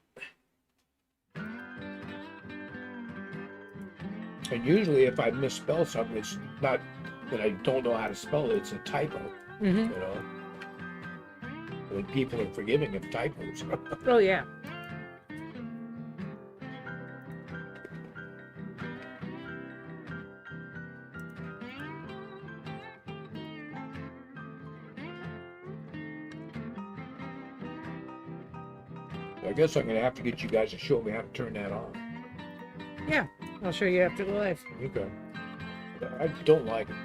Speaker 2: And usually if I misspell something, it's not that I don't know how to spell it, it's a typo, you know? When people are forgiving of typos.
Speaker 1: Oh, yeah.
Speaker 2: I guess I'm gonna have to get you guys to show me how to turn that on.
Speaker 1: Yeah, I'll show you after the live.
Speaker 2: Okay. I don't like it.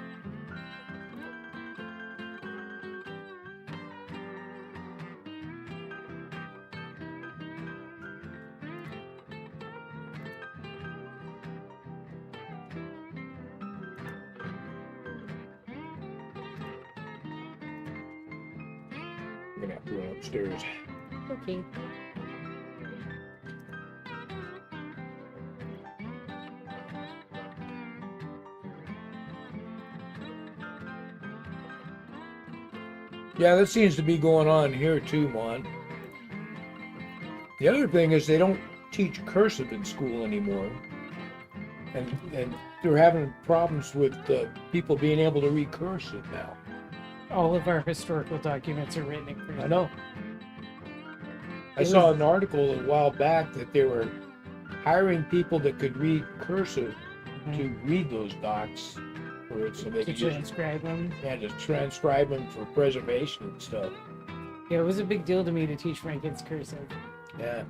Speaker 2: I'm gonna have to run upstairs.
Speaker 1: Okay.
Speaker 2: Yeah, that seems to be going on here too, Mon. The other thing is they don't teach cursive in school anymore. And they're having problems with people being able to read cursive now.
Speaker 1: All of our historical documents are written in cursive.
Speaker 2: I know. I saw an article a while back that they were hiring people that could read cursive to read those docs for it, so they
Speaker 1: To
Speaker 2: could use
Speaker 1: transcribe them.
Speaker 2: yeah, to transcribe them for preservation and stuff.
Speaker 1: Yeah, it was a big deal to me to teach my kids cursive.
Speaker 2: Yeah.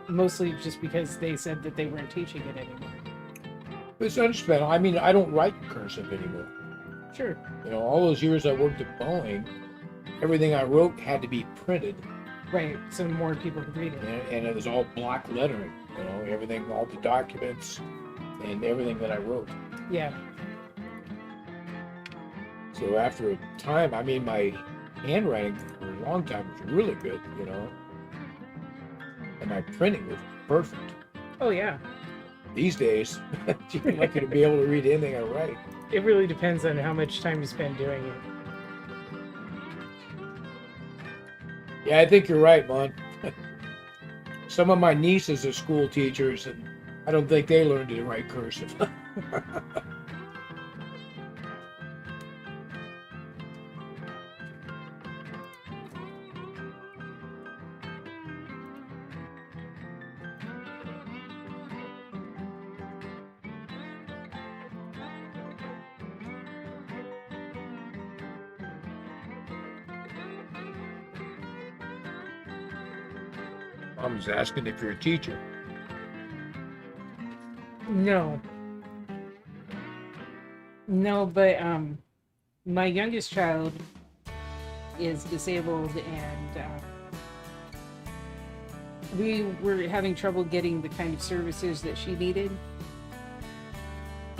Speaker 1: Mostly just because they said that they weren't teaching it anymore.
Speaker 2: It's understandable. I mean, I don't write cursive anymore.
Speaker 1: Sure.
Speaker 2: You know, all those years I worked at Boeing, everything I wrote had to be printed,
Speaker 1: Right, so more people could read it.
Speaker 2: and it was all block lettering. You know, everything, all the documents, and everything that I wrote.
Speaker 1: Yeah.
Speaker 2: So after a time, I mean, my handwriting for a long time was really good. You know, and my printing was perfect.
Speaker 1: Oh, yeah.
Speaker 2: These days, you're lucky to be able to read anything I write.
Speaker 1: It really depends on how much time you spend doing it.
Speaker 2: Yeah, I think you're right, Mon. Some of my nieces are school teachers, and I don't think they learned to write cursive. Mom was asking if you're a teacher.
Speaker 1: No. No, but my youngest child is disabled, and we were having trouble getting the kind of services that she needed.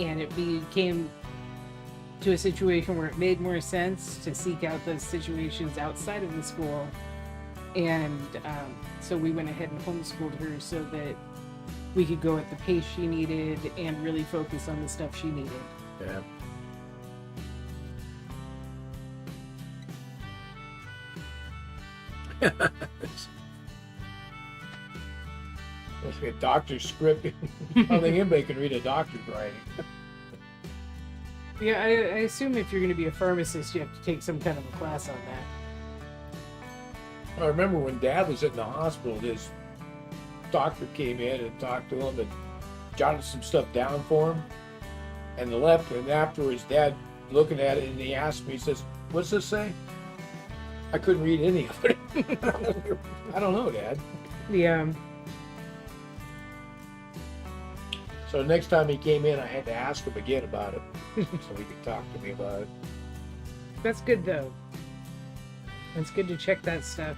Speaker 1: And it became to a situation where it made more sense to seek out those situations outside of the school. And so we went ahead and homeschooled her so that we could go at the pace she needed and really focus on the stuff she needed.
Speaker 2: Yeah. It's like a doctor's script. I don't think anybody can read a doctor's writing.
Speaker 1: Yeah, I assume if you're going to be a pharmacist, you have to take some kind of a class on that.
Speaker 2: I remember when Dad was in the hospital, his doctor came in and talked to him and jotted some stuff down for him and left. And afterwards, Dad looking at it, and he asked me, he says, "What's this say?" I couldn't read any of it. I don't know, Dad.
Speaker 1: Yeah.
Speaker 2: So next time he came in, I had to ask him again about it so he could talk to me about it.
Speaker 1: That's good, though. It's good to check that stuff.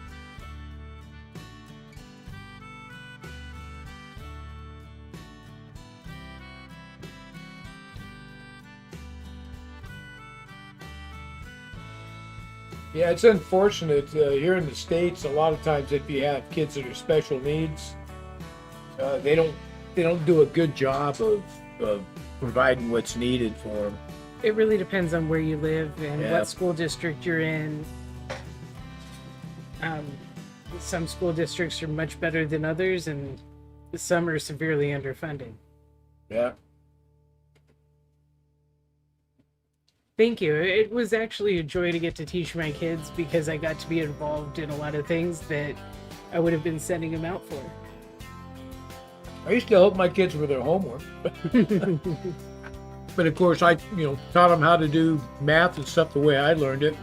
Speaker 2: Yeah, it's unfortunate here in the States. A lot of times, if you have kids that are special needs, they don't do a good job of providing what's needed for them.
Speaker 1: It really depends on where you live and
Speaker 2: Yeah.
Speaker 1: what school district you're in. Some school districts are much better than others, and some are severely underfunded.
Speaker 2: Yeah.
Speaker 1: Thank you. It was actually a joy to get to teach my kids because I got to be involved in a lot of things that I would have been sending them out for.
Speaker 2: I used to help my kids with their homework. But of course, I taught them how to do math and stuff the way I learned it.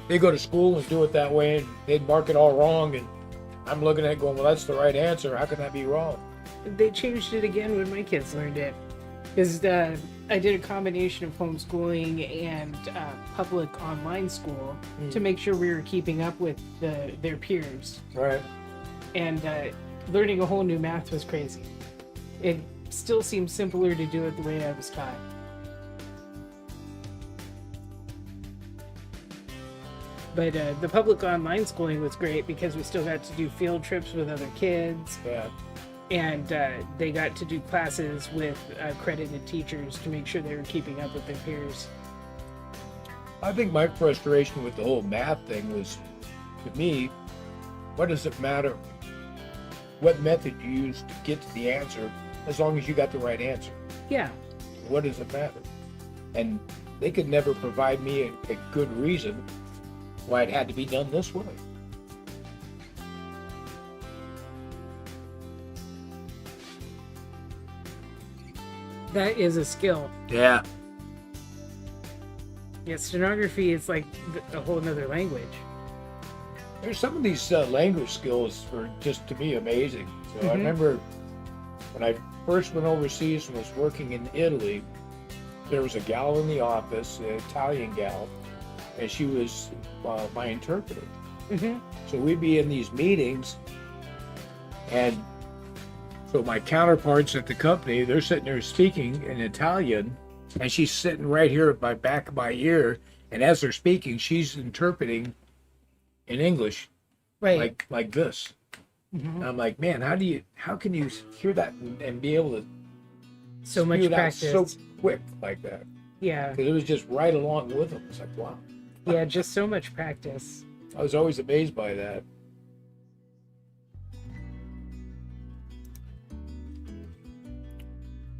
Speaker 2: They go to school and do it that way, and they'd mark it all wrong, and I'm looking at it going, well, that's the right answer. How can that be wrong?
Speaker 1: They changed it again when my kids learned it. Because I did a combination of homeschooling and public online school to make sure we were keeping up with their peers.
Speaker 2: Right.
Speaker 1: And learning a whole new math was crazy. It still seems simpler to do it the way I was taught. But the public online schooling was great because we still got to do field trips with other kids.
Speaker 2: Yeah.
Speaker 1: And they got to do classes with accredited teachers to make sure they were keeping up with their peers.
Speaker 2: I think my frustration with the whole math thing was, to me, what does it matter what method you use to get to the answer as long as you got the right answer?
Speaker 1: Yeah.
Speaker 2: What does it matter? And they could never provide me a good reason why it had to be done this way.
Speaker 1: That is a skill.
Speaker 2: Yeah.
Speaker 1: Yeah, stenography is like a whole nother language.
Speaker 2: There's some of these language skills are just, to me, amazing. So I remember when I first went overseas and was working in Italy, there was a gal in the office, an Italian gal, and she was my interpreter. So we'd be in these meetings, and so my counterparts at the company, they're sitting there speaking in Italian, and she's sitting right here at my back of my ear, and as they're speaking, she's interpreting in English,
Speaker 1: right?
Speaker 2: Like this. And I'm like, man, how can you hear that and be able to
Speaker 1: so much practice
Speaker 2: so quick like that?
Speaker 1: Yeah,
Speaker 2: Because it was just right along with them. It's like, wow.
Speaker 1: Yeah, just so much practice.
Speaker 2: I was always amazed by that.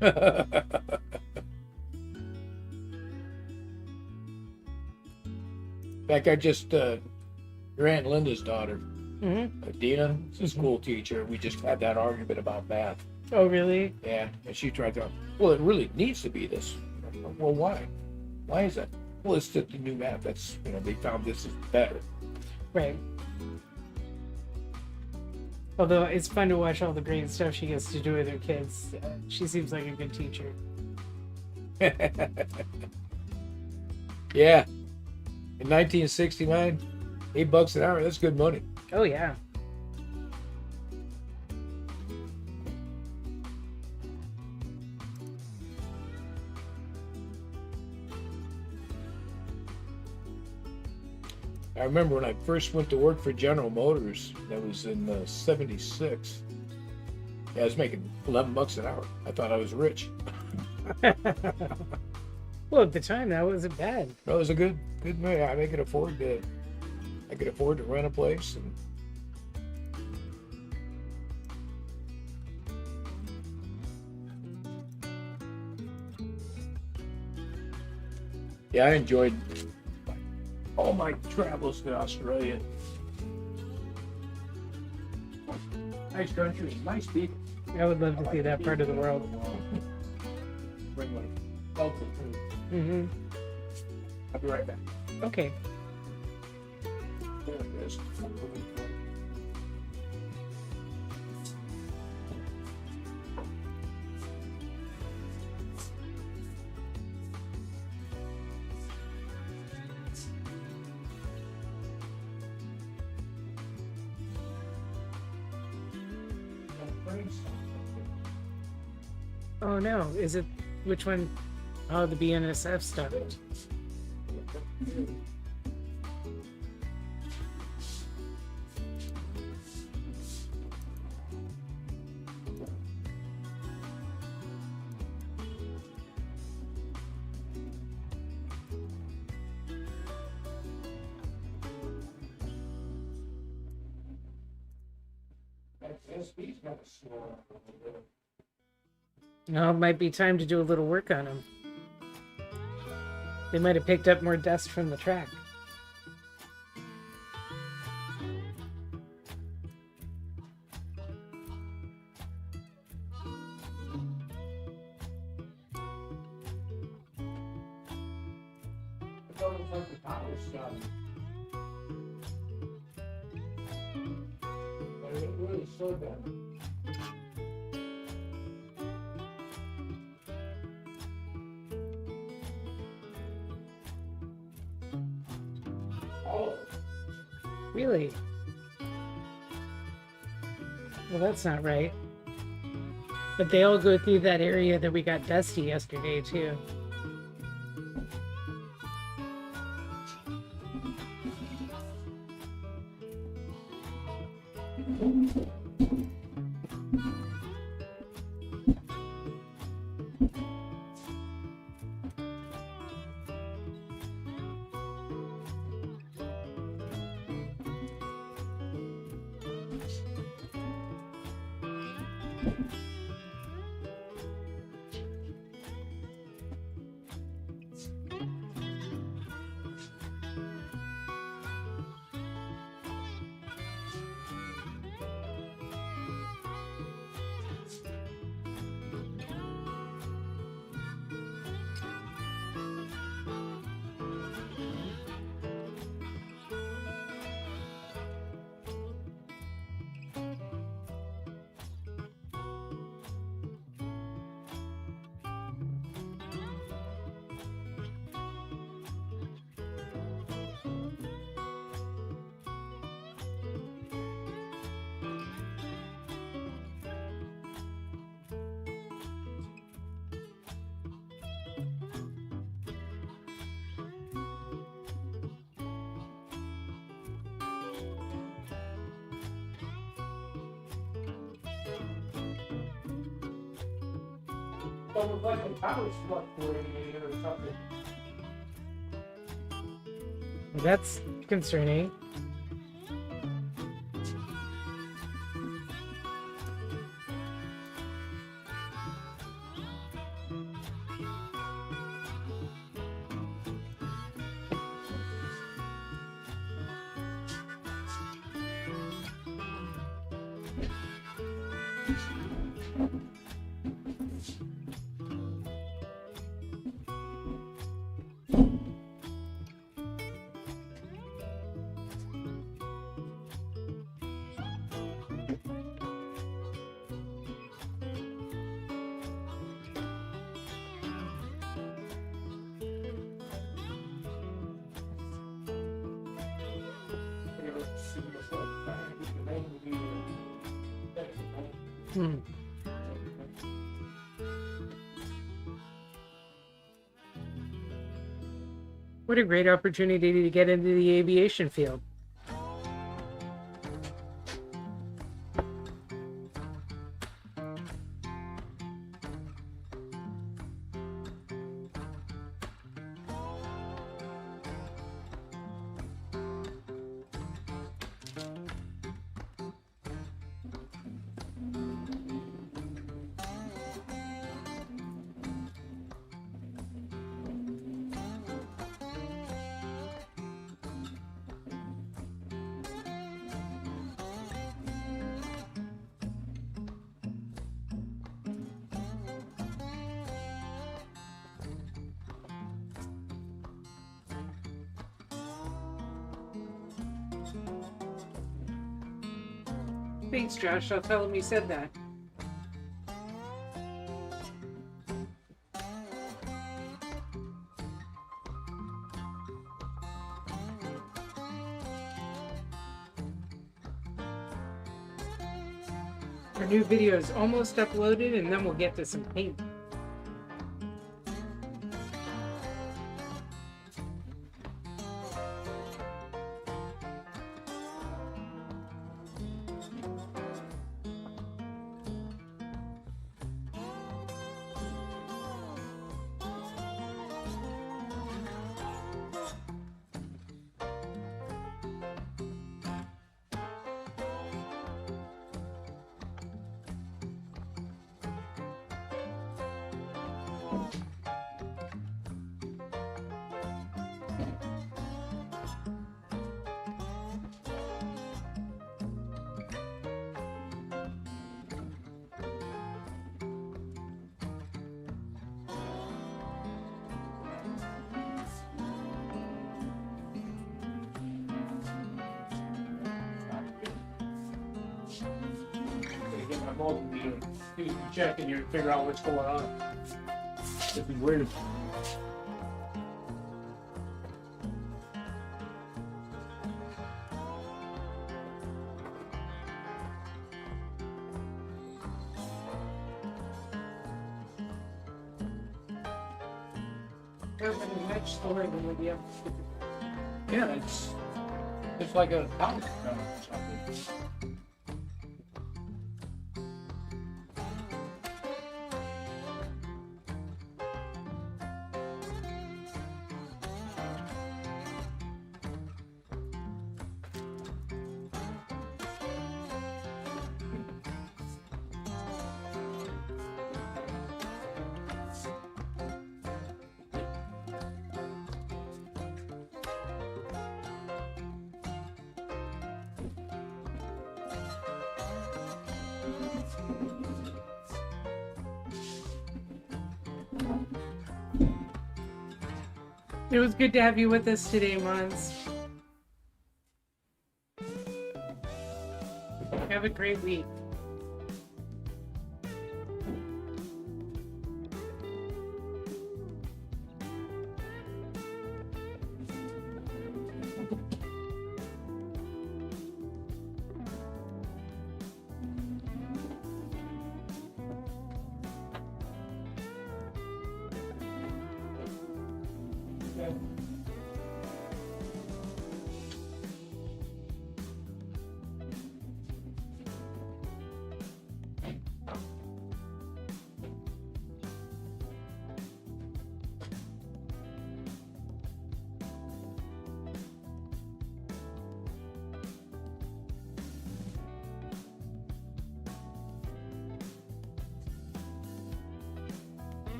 Speaker 2: In fact, I just your Aunt Linda's daughter, Dina, is a school teacher. We just had that argument about math.
Speaker 1: Oh, really?
Speaker 2: Yeah, and she tried to. Well, it really needs to be this. Well, why? Why is that? Well, it's the new math. That's they found this is better.
Speaker 1: Right. Although it's fun to watch all the great stuff she gets to do with her kids. She seems like a good teacher.
Speaker 2: Yeah. In 1969, $8 an hour, that's good money.
Speaker 1: Oh, yeah.
Speaker 2: I remember when I first went to work for General Motors, that was in 76. Yeah, I was making $11 an hour. I thought I was rich.
Speaker 1: Well, at the time, that wasn't bad.
Speaker 2: That was a good money. I could afford to rent a place. And yeah, I enjoyed all my travels to Australia. Nice country, nice people.
Speaker 1: I would love to see that part of the world.
Speaker 2: Bring like local food. I'll be right back.
Speaker 1: Okay.
Speaker 2: There it is.
Speaker 1: Oh, no. Is it... Which one? Oh, the BNSF stuff. No, it might be time to do a little work on them. They might have picked up more dust from the track.
Speaker 2: slow down. Oh.
Speaker 1: Really? Well, that's not right. But they all go through that area that we got dusty yesterday, too.
Speaker 2: Almost like a power fluctuating or something.
Speaker 1: That's concerning. Hmm. What a great opportunity to get into the aviation field. Thanks, Josh. I'll tell him you said that. Our new video is almost uploaded, and then we'll get to some paint.
Speaker 2: both of you, do some checking here to figure out what's going on. It'd be weird.
Speaker 1: Much slower than we do.
Speaker 2: Yeah, it's like a comic or something.
Speaker 1: It was good to have you with us today, Mons. Have a great week.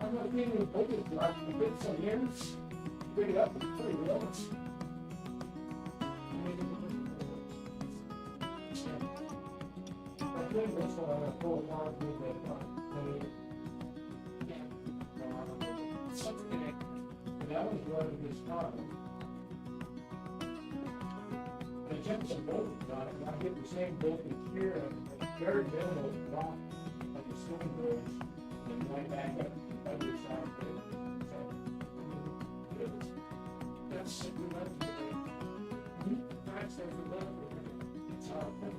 Speaker 2: I'm not getting any focus, so I can get some here. Bring it up, pretty well. I think this one I'm gonna pull apart with that was running this car. And I checked some voltage on it, and I get the same voltage here, and very minimal drop of the swing bridge, and right back up the other side of it. So, that's a good idea. That's a good idea. It's all good.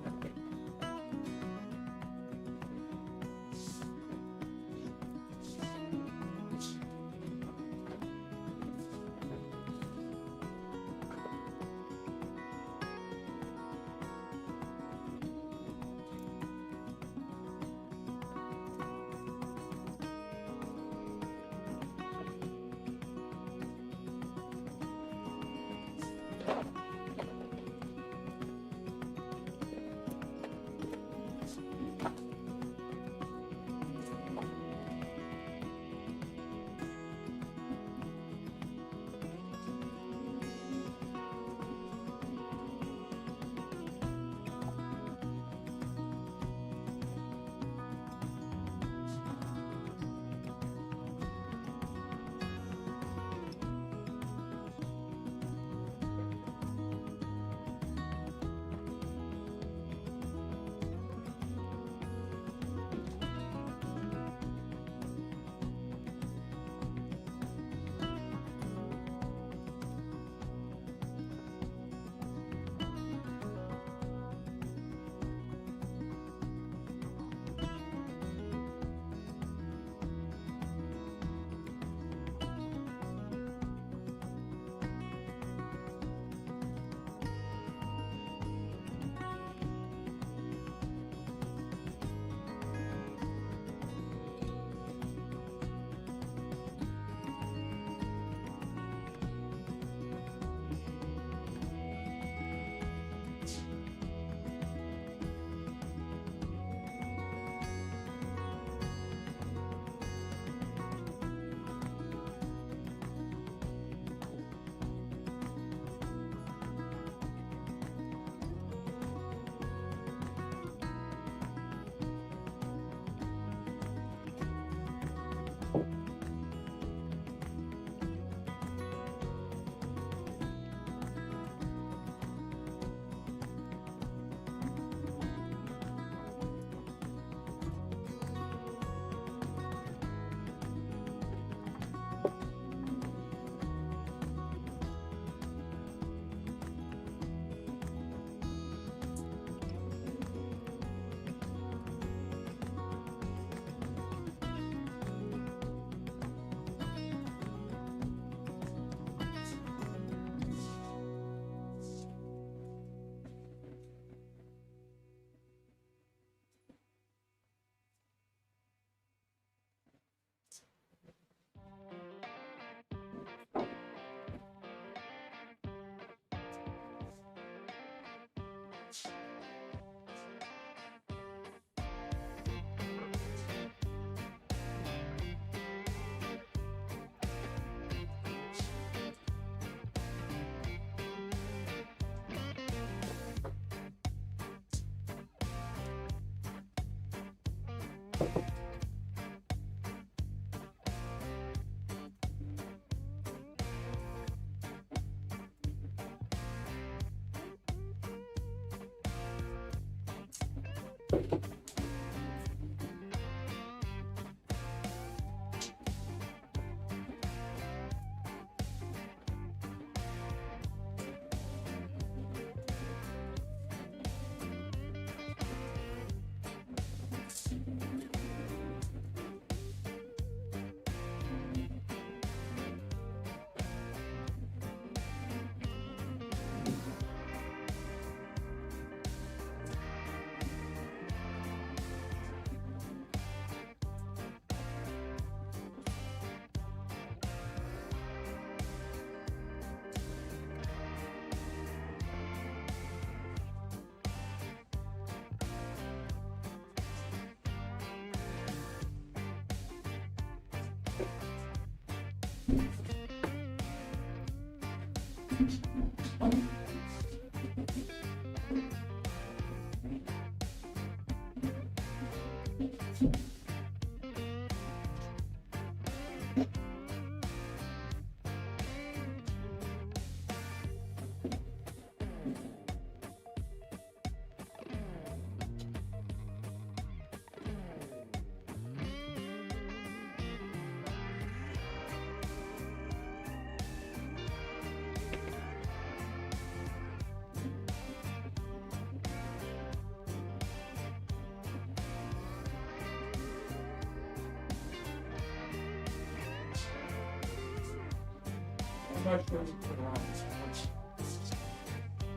Speaker 2: I'm not sure what's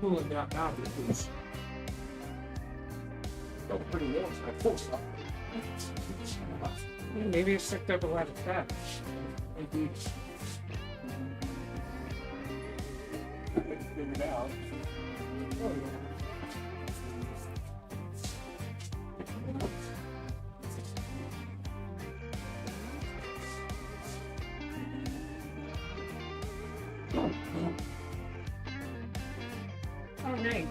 Speaker 2: cooling down now because it's pretty warm, so I pulled stuff.
Speaker 1: Maybe it sucked up a lot of fat.
Speaker 2: Maybe. I figured it out. Oh, yeah.
Speaker 1: Oh, nice.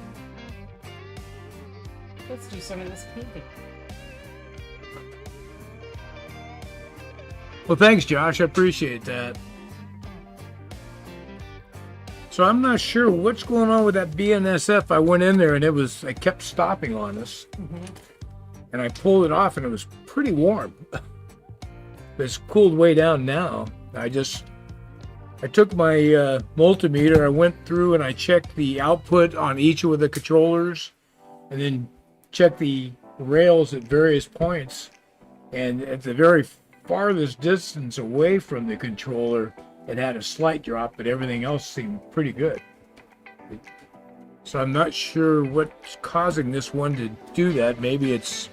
Speaker 1: Let's do some of this painting.
Speaker 2: Well, thanks, Josh. I appreciate that. So I'm not sure what's going on with that BNSF. I went in there and it kept stopping on us. And I pulled it off and it was pretty warm. It's cooled way down now. I took my multimeter, I went through and I checked the output on each of the controllers and then checked the rails at various points. And at the very farthest distance away from the controller, it had a slight drop, but everything else seemed pretty good. So I'm not sure what's causing this one to do that. Maybe it's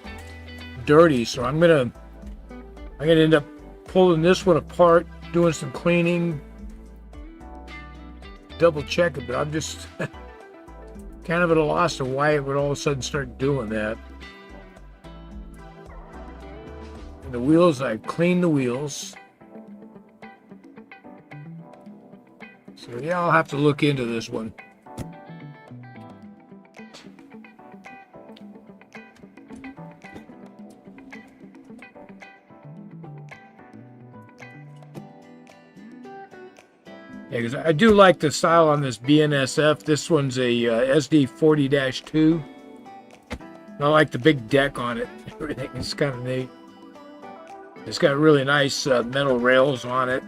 Speaker 2: dirty, so I'm gonna end up pulling this one apart, doing some cleaning, double check it, but I'm just kind of at a loss of why it would all of a sudden start doing that. And the wheels, I cleaned the wheels. So yeah, I'll have to look into this one. Yeah, because I do like the style on this BNSF. This one's a SD40-2. I like the big deck on it. Everything is kind of neat. It's got really nice metal rails on it.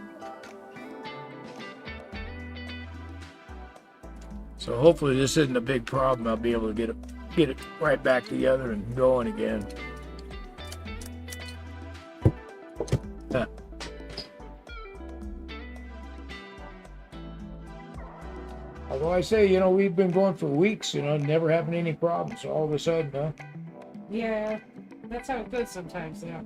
Speaker 2: So hopefully this isn't a big problem. I'll be able to get it right back together and going again. Huh. Although I say, we've been going for weeks, never having any problems. All of a sudden,
Speaker 1: Yeah, that's how it goes sometimes, yeah.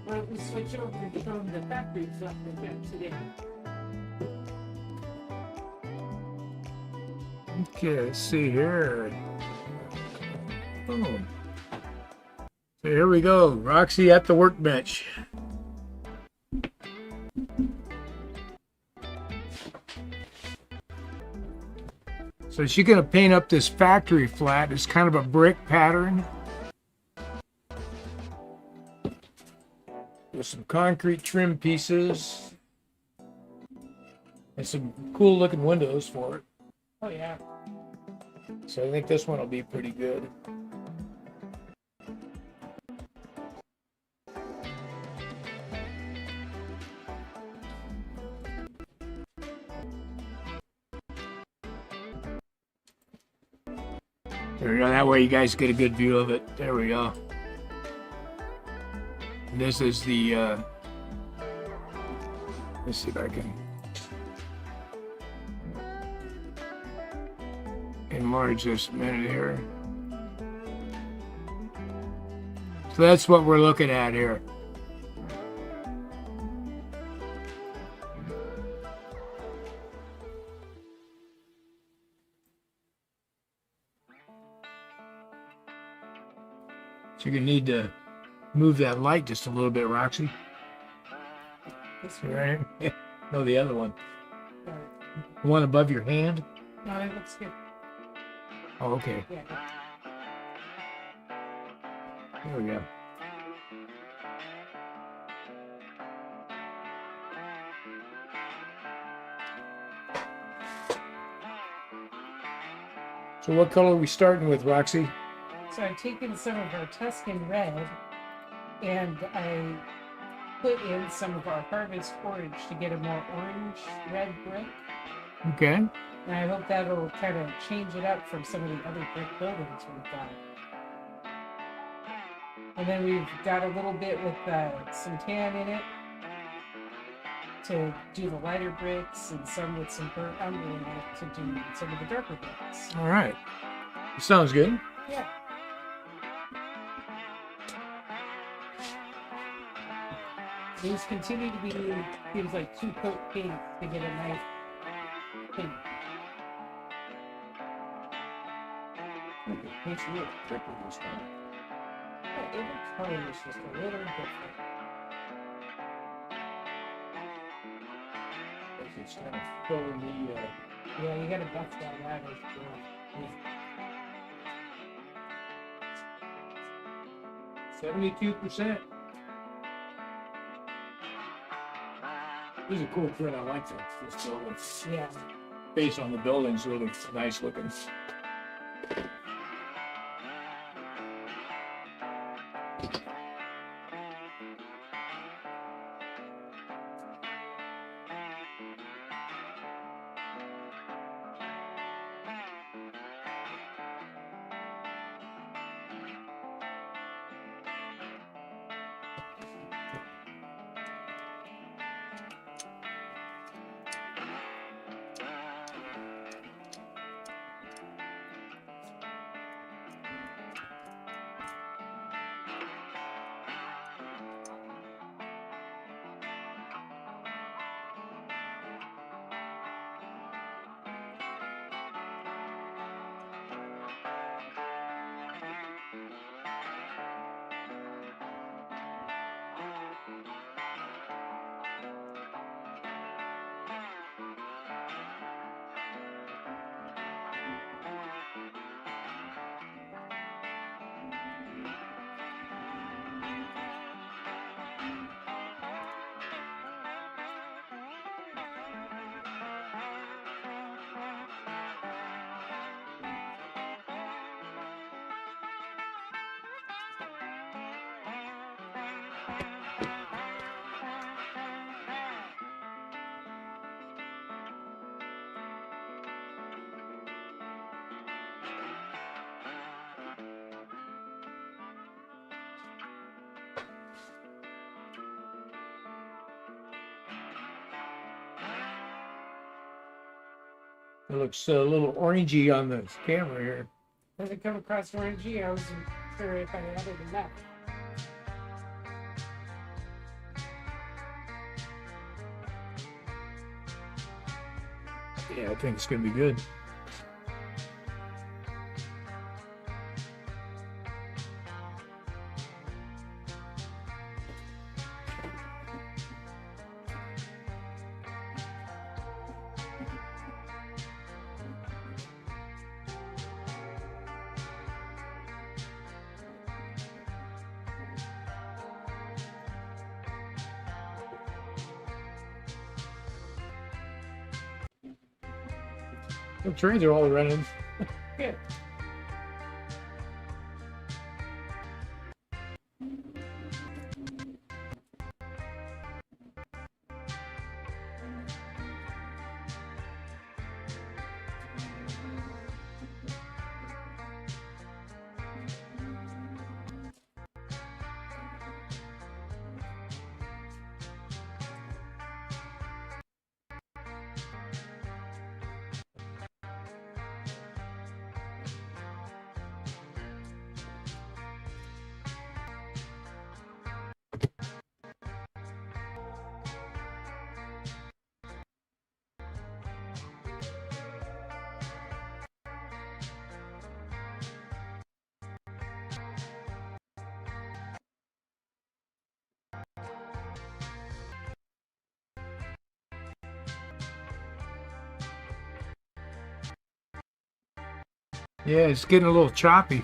Speaker 1: Why don't we switch over and show them the factory stuff we got today?
Speaker 2: Okay, let's see here. Boom. So here we go. Roxy at the workbench. So she's gonna paint up this factory flat. It's kind of a brick pattern with some concrete trim pieces and some cool looking windows for it.
Speaker 1: Oh yeah.
Speaker 2: So I think this one will be pretty good. There we go. That way you guys get a good view of it. There we go. And this is the, let's see if I can enlarge this a minute here. So that's what we're looking at here. So you're gonna need to move that light just a little bit, Roxy.
Speaker 1: This
Speaker 2: Right? No, the other one.
Speaker 1: one.
Speaker 2: The one above your hand?
Speaker 1: No, that looks good.
Speaker 2: Oh, okay.
Speaker 1: Yeah.
Speaker 2: There we go. So what color are we starting with, Roxy?
Speaker 1: So I've taken some of our Tuscan red and I put in some of our harvest orange to get a more orange red brick.
Speaker 2: Okay.
Speaker 1: And I hope that'll kind of change it up from some of the other brick buildings we've got. And then we've got a little bit with some tan in it to do the lighter bricks and some with some burnt umber in it to do some of the darker bricks.
Speaker 2: All right. Sounds good.
Speaker 1: Yeah. These continue to be, seems like 2-coat paint to get a nice paint.
Speaker 2: It's real tricky this time.
Speaker 1: Every color is just a little different.
Speaker 2: It's kind of filling the,
Speaker 1: Yeah, you gotta buff that out as well.
Speaker 2: 72%. This is a cool print. I like this building.
Speaker 1: Yeah.
Speaker 2: Based on the buildings, really nice looking. It looks a little orangey on the camera here.
Speaker 1: Does it come across orangey? I wasn't sure if I added enough.
Speaker 2: Yeah, I think it's gonna be good. The trains are all running.
Speaker 1: Good.
Speaker 2: Yeah, it's getting a little choppy.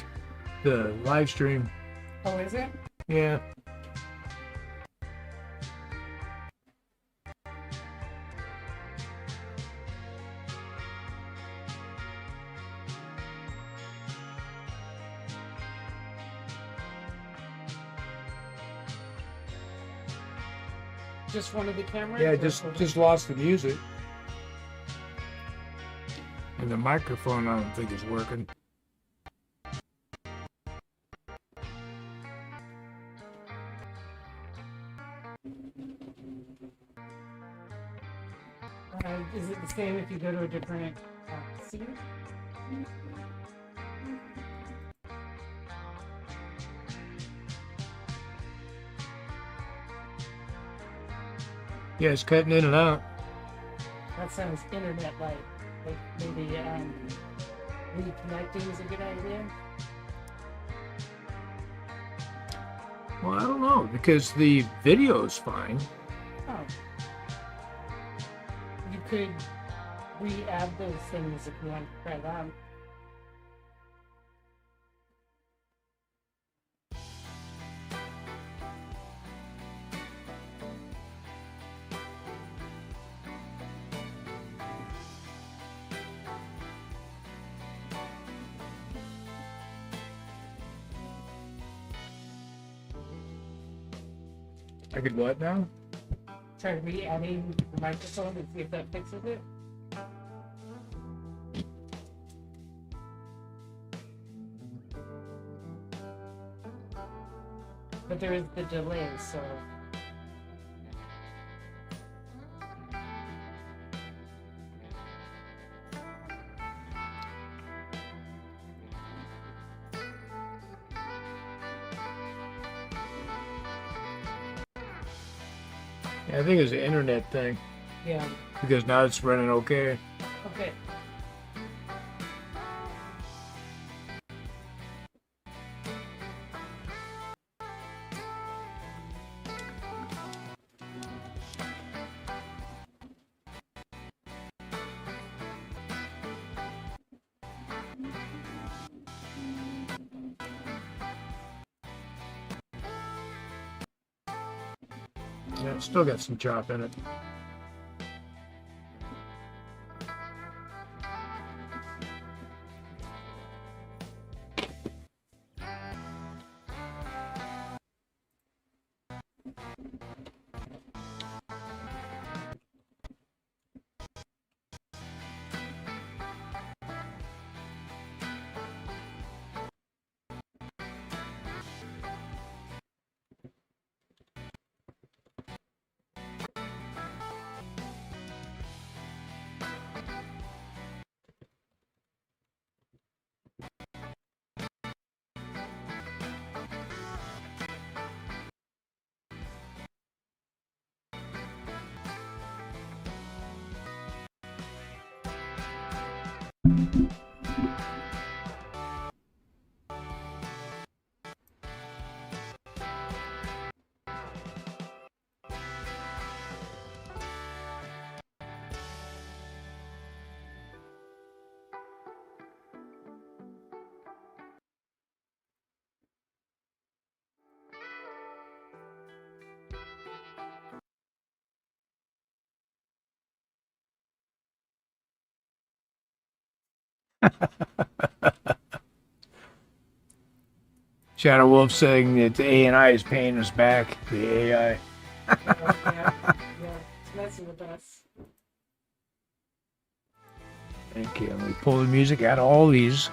Speaker 2: The live stream.
Speaker 1: Oh, is it?
Speaker 2: Yeah.
Speaker 1: Just one of the cameras?
Speaker 2: Yeah,
Speaker 1: or-
Speaker 2: just lost the music. And the microphone I don't think is working.
Speaker 1: Is it the same if you go to a different scene?
Speaker 2: Yeah, it's cutting in and out.
Speaker 1: That sounds internet-like. Like maybe reconnecting is a good idea.
Speaker 2: Well, I don't know because the video's fine.
Speaker 1: Oh. You could re-add those things if you want to try that.
Speaker 2: I could what now?
Speaker 1: Try re-adding the microphone and see if that fixes it. But there is the delay, so...
Speaker 2: Yeah, I think it's an internet thing
Speaker 1: Yeah.
Speaker 2: because now it's running okay.
Speaker 1: Okay.
Speaker 2: Yeah, it's still got some chop in it. Shadow Wolf saying that the AI is paying us back. The AI.
Speaker 1: Yeah, it's messing with us.
Speaker 2: Okay, I'm gonna pull the music out of all these.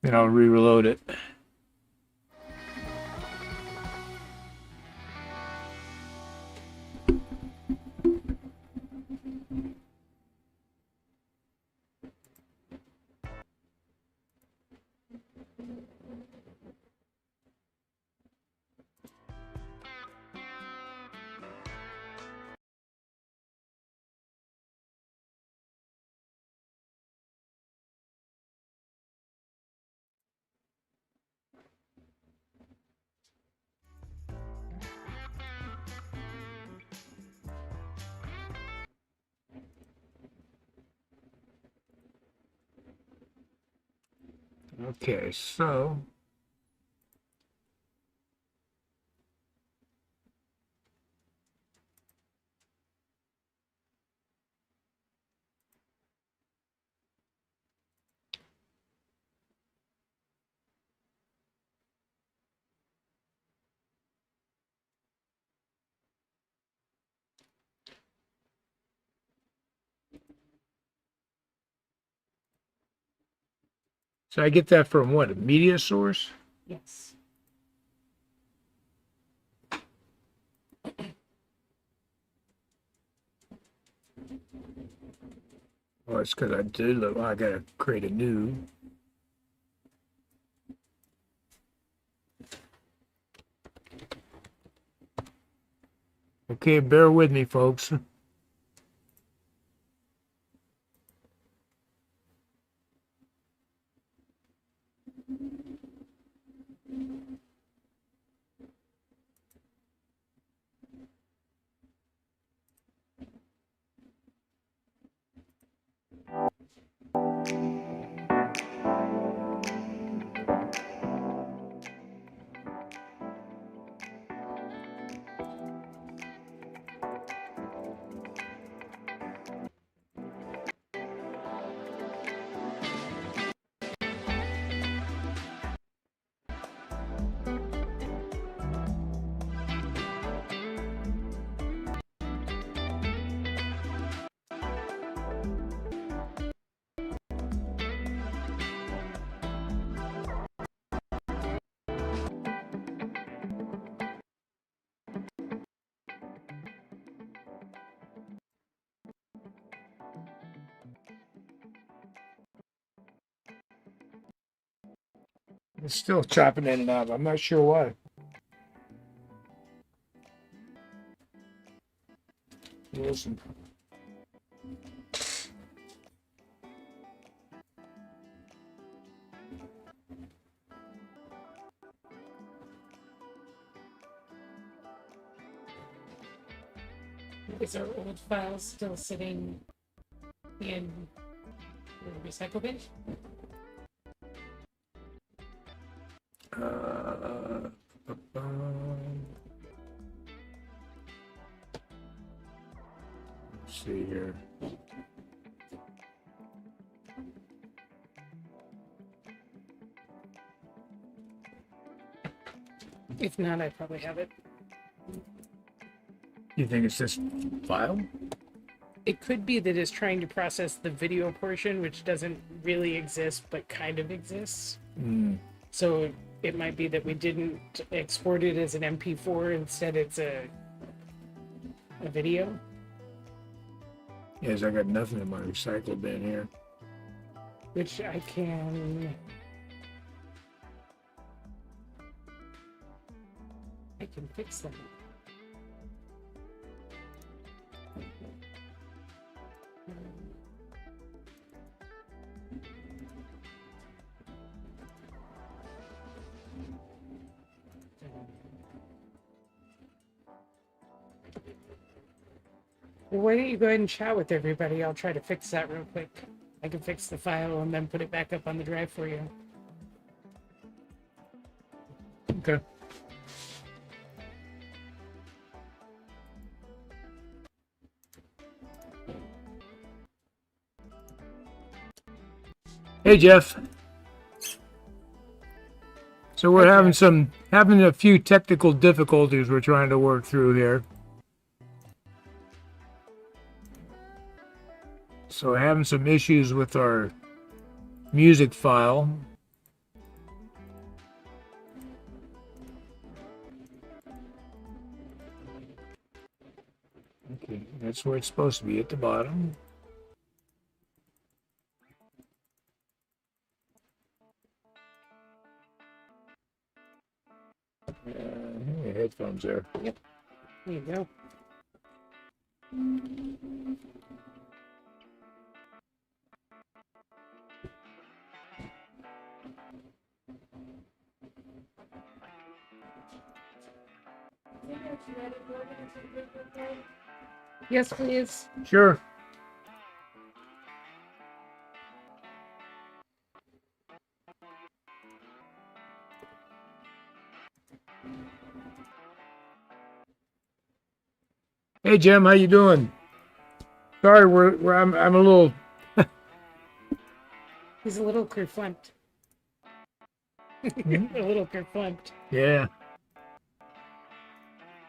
Speaker 2: Then I'll re-reload it. Okay, so I get that from what? A media source?
Speaker 1: Yes.
Speaker 2: Well, it's because I did look. I gotta create a new. Okay, bear with me, folks. It's still chopping in and out. I'm not sure why. Listen.
Speaker 1: Is our old file still sitting in the recycle bin?
Speaker 2: Uh, let's see here.
Speaker 1: If not, I probably have it.
Speaker 2: You think it's this file?
Speaker 1: It could be that it's trying to process the video portion, which doesn't really exist, but kind of exists.
Speaker 2: Mm.
Speaker 1: So it might be that we didn't export it as an MP4. Instead, it's a video.
Speaker 2: Yes, I got nothing in my recycle bin here.
Speaker 1: Which I can fix that. Well, why don't you go ahead and chat with everybody? I'll try to fix that real quick. I can fix the file and then put it back up on the drive for you.
Speaker 2: Okay. Hey, Jeff. So we're
Speaker 1: Hi, Jeff.
Speaker 2: having a few technical difficulties we're trying to work through here. So having some issues with our music file. Okay, that's where it's supposed to be, at the bottom. Hey, headphones there.
Speaker 1: Yep. There you go. Yes, please.
Speaker 2: Sure. Hey, Jim, how you doing? Sorry, I'm a little.
Speaker 1: He's a little kerflumped. A little kerflumped.
Speaker 2: Yeah.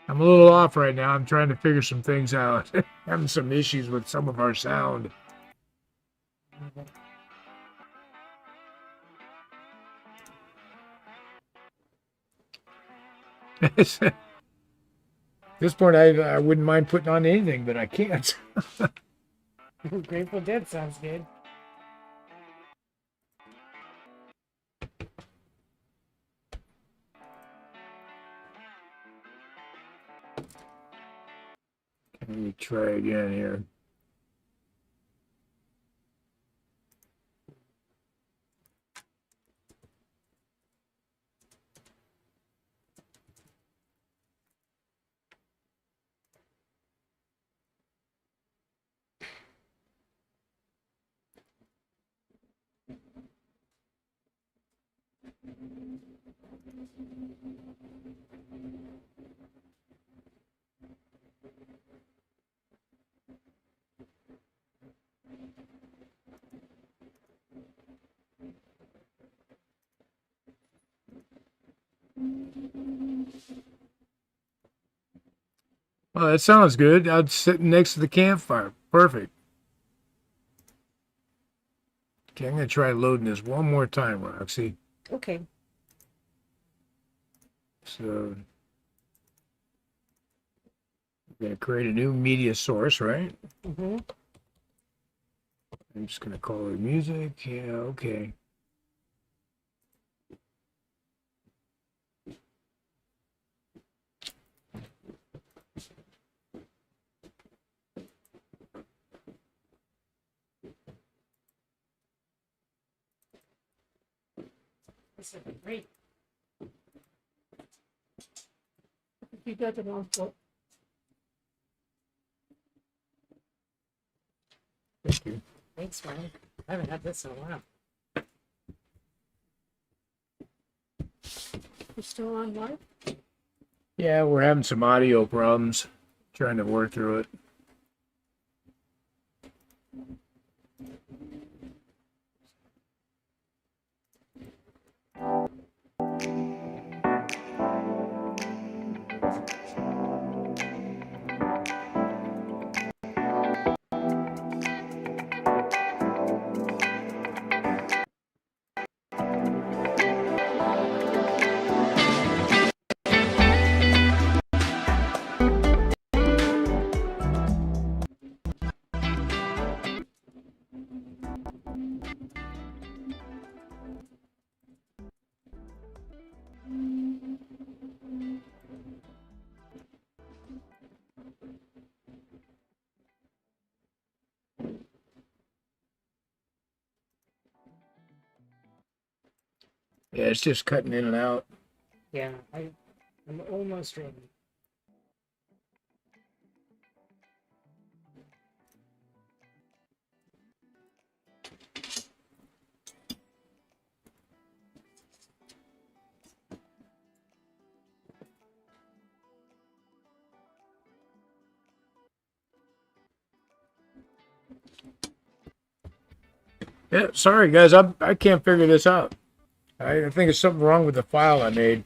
Speaker 2: I'm a little off right now. I'm trying to figure some things out. Having some issues with some of our sound. At this point, I wouldn't mind putting on anything, but I can't.
Speaker 1: Grateful Dead sounds good.
Speaker 2: Let me try again here. Well, that sounds good. I'm sitting next to the campfire. Perfect. Okay, I'm going to try loading this one more time, Roxy.
Speaker 1: Okay.
Speaker 2: So, we're going to create a new media source, right?
Speaker 1: Mm-hmm.
Speaker 2: I'm just going to call it music. Yeah, okay.
Speaker 1: This would be great. You got it on.
Speaker 2: Thank you.
Speaker 1: Thanks, man. I haven't had this in a while. You're still on live?
Speaker 2: Yeah, we're having some audio problems. Trying to work through it. Yeah, it's just cutting in and out.
Speaker 1: Yeah, I'm almost ready.
Speaker 2: Yeah, sorry guys, I can't figure this out. I think there's something wrong with the file I made.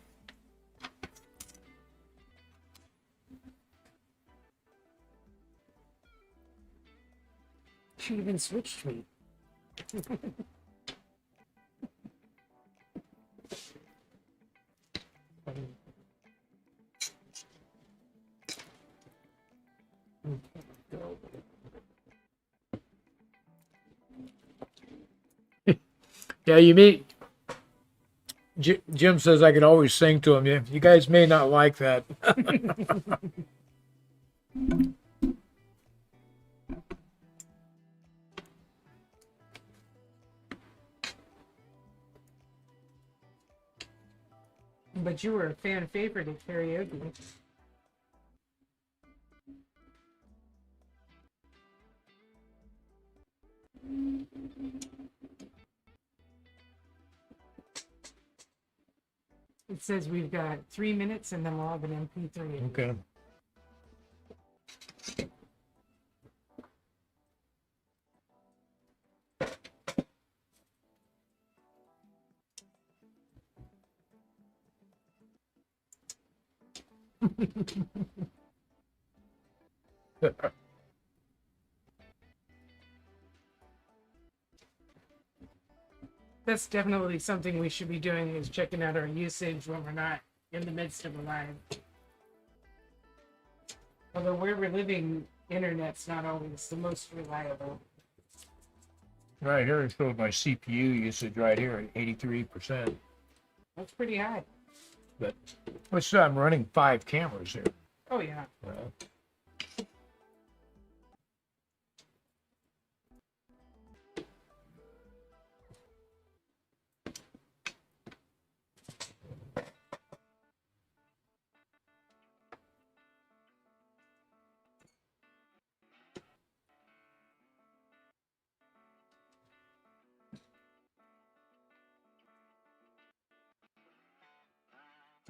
Speaker 1: She even switched me.
Speaker 2: Yeah, you meet. Jim says I could always sing to him. You guys may not like that.
Speaker 1: But you were a fan favorite at karaoke. It says we've got 3 minutes and then we'll have an MP3.
Speaker 2: Okay.
Speaker 1: That's definitely something we should be doing, is checking out our usage when we're not in the midst of a live. Although where we're living, internet's not always the most reliable.
Speaker 2: Right here it shows my CPU usage right here at 83%.
Speaker 1: That's pretty high.
Speaker 2: But what's I'm running 5 cameras here.
Speaker 1: Oh yeah.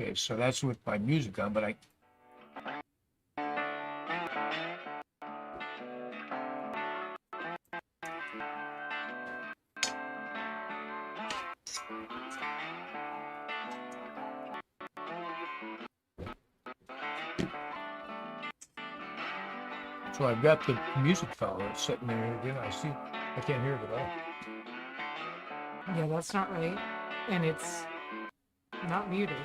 Speaker 2: Okay, so that's with my music on, but so I've got the music file that's sitting there again. I can't hear it at all.
Speaker 1: Yeah, that's not right. And it's not muted.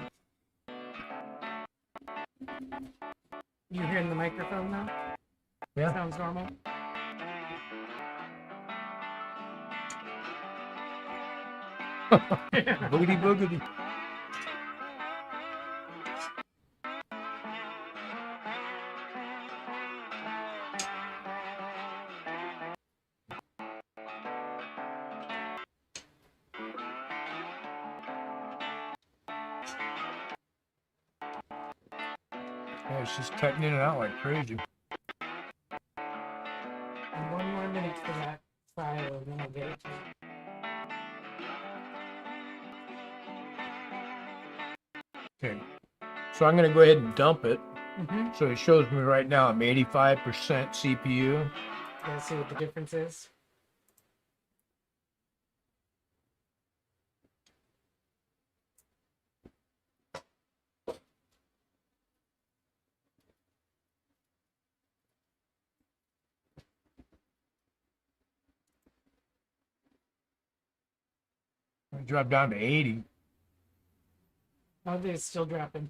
Speaker 1: You hearing the microphone now?
Speaker 2: Yeah.
Speaker 1: Sounds normal.
Speaker 2: Boogity boogity. Yeah, it's just cutting in and out like crazy.
Speaker 1: And 1 more minute for that file, and then I'll get it to you.
Speaker 2: Okay, so I'm going to go ahead and dump it.
Speaker 1: Mm-hmm.
Speaker 2: So it shows me right now I'm 85% CPU.
Speaker 1: Let's see what the difference is.
Speaker 2: I dropped down to 80.
Speaker 1: Oh, it's still dropping.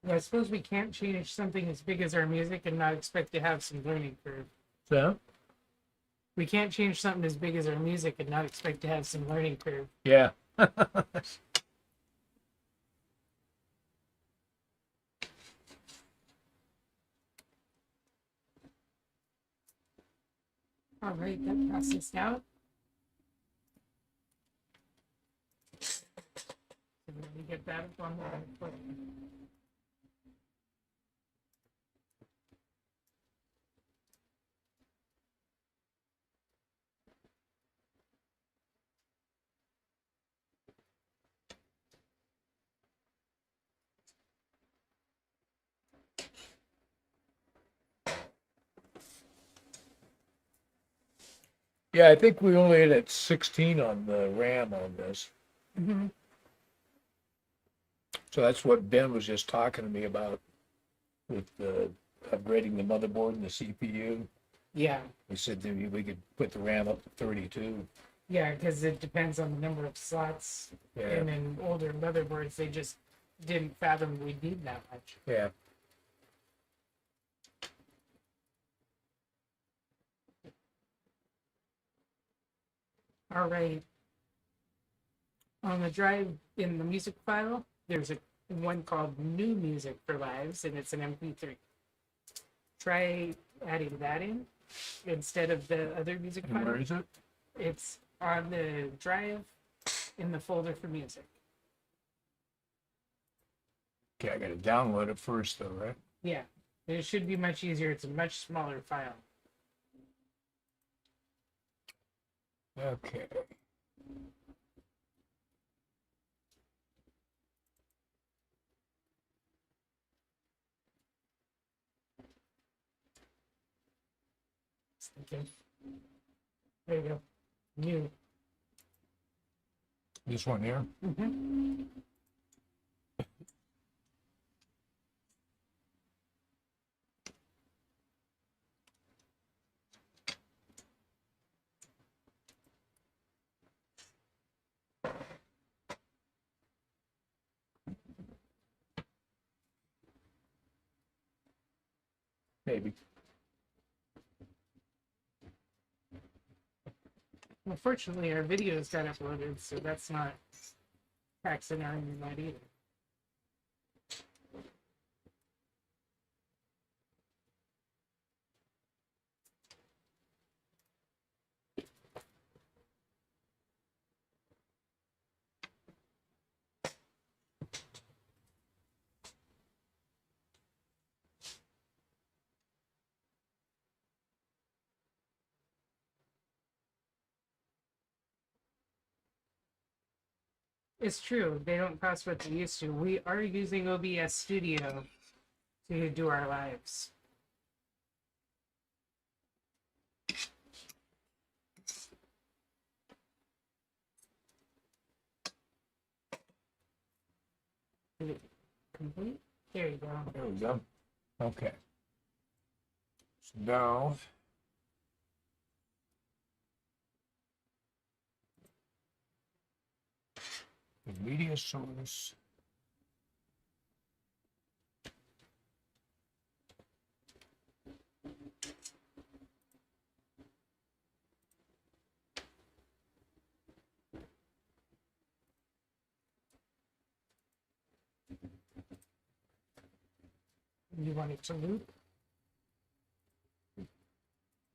Speaker 1: Yeah, I suppose we can't change something as big as our music and not expect to have some learning curve.
Speaker 2: So?
Speaker 1: We can't change something as big as our music and not expect to have some learning curve.
Speaker 2: Yeah.
Speaker 1: All right, that processed out. So let me get that up on the.
Speaker 2: Yeah, I think we only hit at 16 on the RAM on this.
Speaker 1: Mm-hmm.
Speaker 2: So that's what Ben was just talking to me about with upgrading the motherboard and the CPU.
Speaker 1: Yeah,
Speaker 2: He said that we could put the RAM up to 32.
Speaker 1: yeah, because it depends on the number of slots.
Speaker 2: Yeah,
Speaker 1: And in older motherboards, they just didn't fathom we'd need that much.
Speaker 2: yeah.
Speaker 1: All right. On the drive in the music file, there's a one called New Music for Lives, and it's an MP3. Try adding that in instead of the other music
Speaker 2: And
Speaker 1: file.
Speaker 2: where is it?
Speaker 1: It's on the drive in the folder for music.
Speaker 2: Okay, I gotta download it first though, right?
Speaker 1: Yeah, it should be much easier. It's a much smaller file.
Speaker 2: Okay.
Speaker 1: Okay. There you go. New.
Speaker 2: This one here?
Speaker 1: Mm-hmm.
Speaker 2: Maybe.
Speaker 1: Unfortunately, our videos got uploaded, so that's not taxing our internet either. It's true. They don't cost what they used to. We are using OBS Studio to do our lives. Is it complete? There you go.
Speaker 2: There we go. Okay. So now the media source.
Speaker 1: You want it to loop?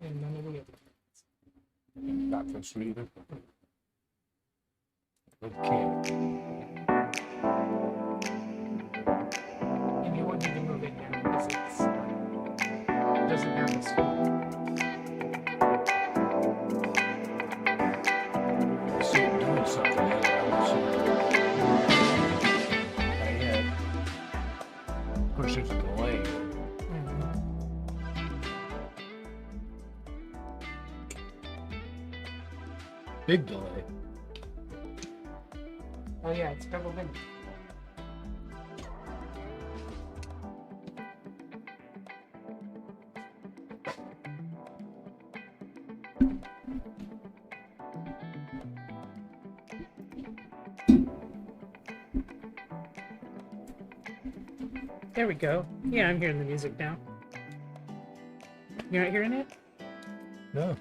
Speaker 1: And none of the other.
Speaker 2: Not this either. Okay.
Speaker 1: And you want me to move it now because it doesn't have a screen.
Speaker 2: I see it doing something. I don't see it. Not yet. Of course, there's a delay. Big delay.
Speaker 1: Oh yeah, it's a couple minutes. There we go. Yeah, I'm hearing the music now. You're not hearing it?
Speaker 2: No.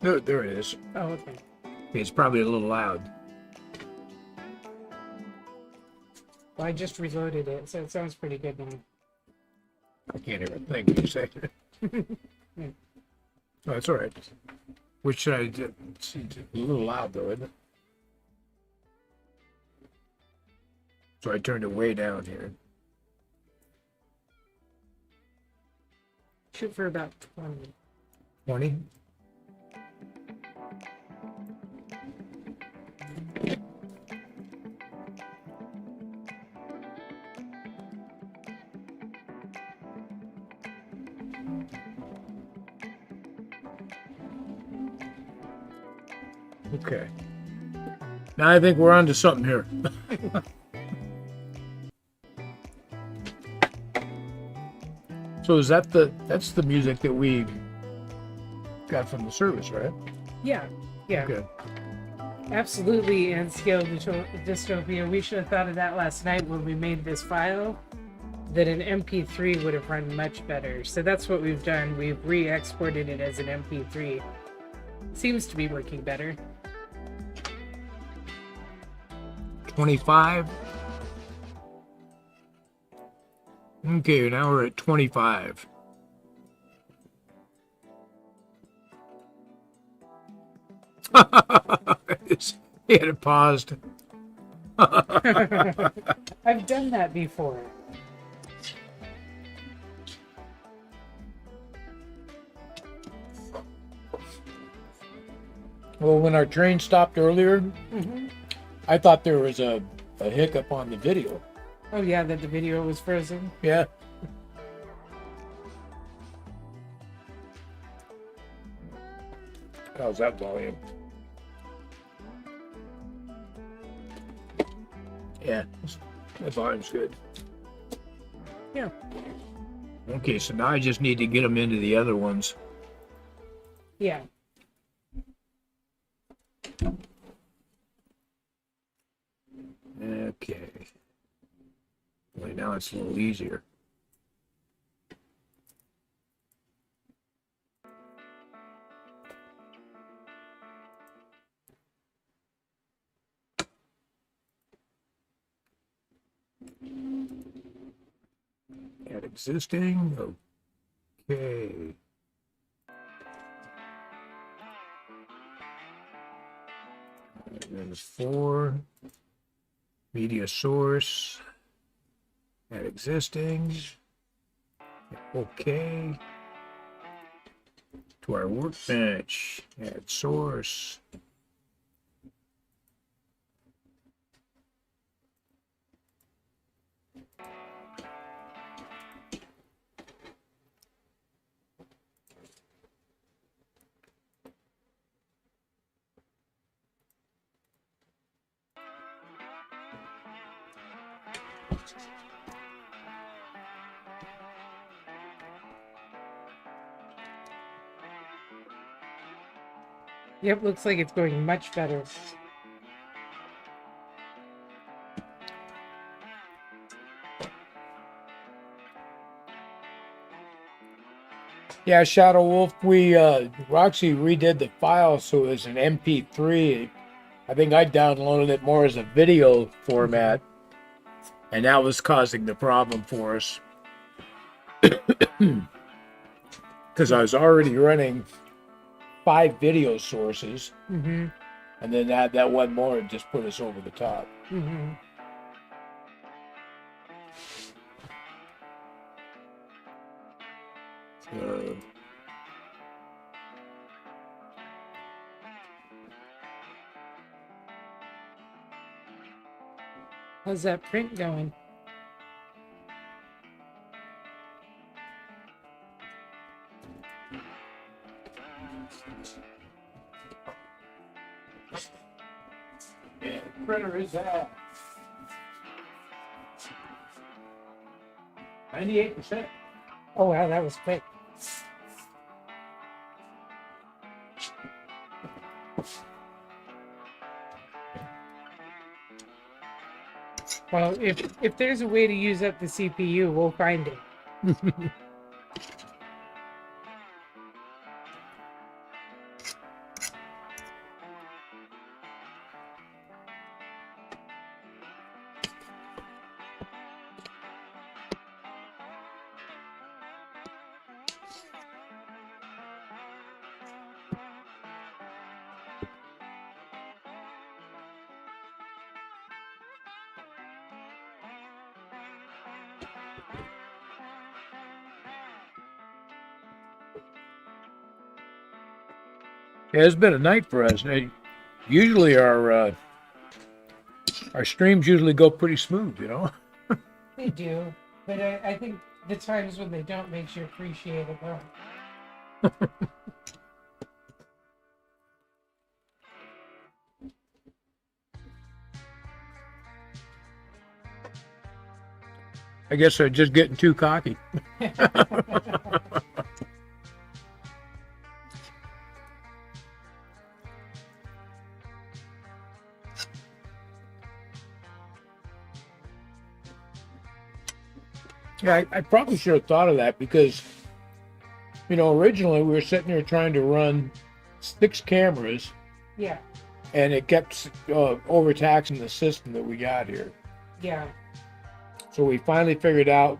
Speaker 2: There it is.
Speaker 1: Oh, okay.
Speaker 2: It's probably a little loud.
Speaker 1: Well, I just reloaded it, so it sounds pretty good now.
Speaker 2: I can't hear a thing you say. Oh, that's all right. Which should I do? It's a little loud though, isn't it? So I turned it way down here.
Speaker 1: Shoot for about 20.
Speaker 2: 20? Okay. Now I think we're on to something here. So is that's the music that we got from the service, right?
Speaker 1: Yeah, yeah.
Speaker 2: Okay.
Speaker 1: Absolutely, and scale dystopia. We should have thought of that last night when we made this file. That an MP3 would have run much better. So that's what we've done. We've re-exported it as an MP3. Seems to be working better.
Speaker 2: 25. Okay, now we're at 25. He had it paused.
Speaker 1: I've done that before.
Speaker 2: Well, when our train stopped earlier, I thought there was a hiccup on the video.
Speaker 1: Oh yeah, that the video was frozen.
Speaker 2: Yeah. How's that volume? Yeah, that volume's good.
Speaker 1: Yeah.
Speaker 2: Okay, so now I just need to get them into the other ones.
Speaker 1: Yeah.
Speaker 2: Okay. Well, now it's a little easier. Add existing. Okay. There's 4. Media source. Add existing. Okay. To our workbench. Add source.
Speaker 1: Yep, looks like it's going much better.
Speaker 2: Yeah, Shadow Wolf, Roxy redid the file so it was an MP3. I think I downloaded it more as a video format, and that was causing the problem for us. Because I was already running 5 video sources, and then that one more just put us over the top.
Speaker 1: How's that print going?
Speaker 2: Yeah, the printer is at 98%.
Speaker 1: Oh wow, that was quick. Well, if there's a way to use up the CPU, we'll find it.
Speaker 2: Yeah, it's been a night for us. Usually our streams usually go pretty smooth, you know?
Speaker 1: They do, but I think the times when they don't makes you appreciate it more.
Speaker 2: I guess they're just getting too cocky. Yeah, I probably should have thought of that because, originally we were sitting there trying to run 6 cameras,
Speaker 1: Yeah.
Speaker 2: and it kept overtaxing the system that we got here.
Speaker 1: Yeah.
Speaker 2: So we finally figured out.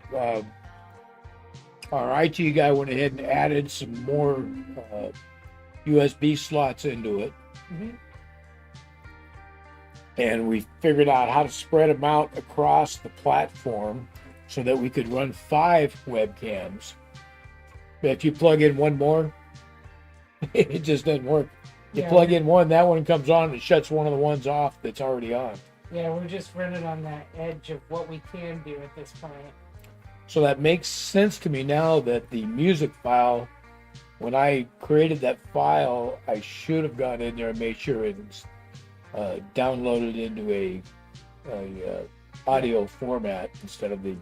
Speaker 2: Our IT guy went ahead and added some more USB slots into it,
Speaker 1: Mm-hmm.
Speaker 2: and we figured out how to spread them out across the platform so that we could run 5 webcams. But if you plug in one more, it just doesn't work. You plug in one, that one comes on, and it shuts one of the ones off that's already on.
Speaker 1: Yeah, we're just running on that edge of what we can do at this point.
Speaker 2: So that makes sense to me now that the music file, when I created that file, I should have gone in there and made sure it's downloaded into a audio format instead of the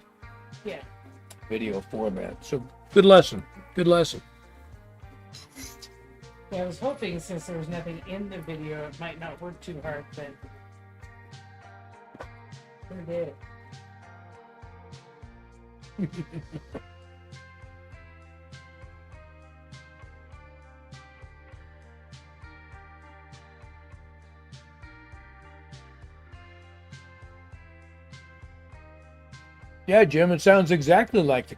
Speaker 2: video format. So good lesson. Good lesson.
Speaker 1: Yeah, I was hoping since there was nothing in the video, it might not work too hard, but it did.
Speaker 2: Yeah, Jim, it sounds exactly like the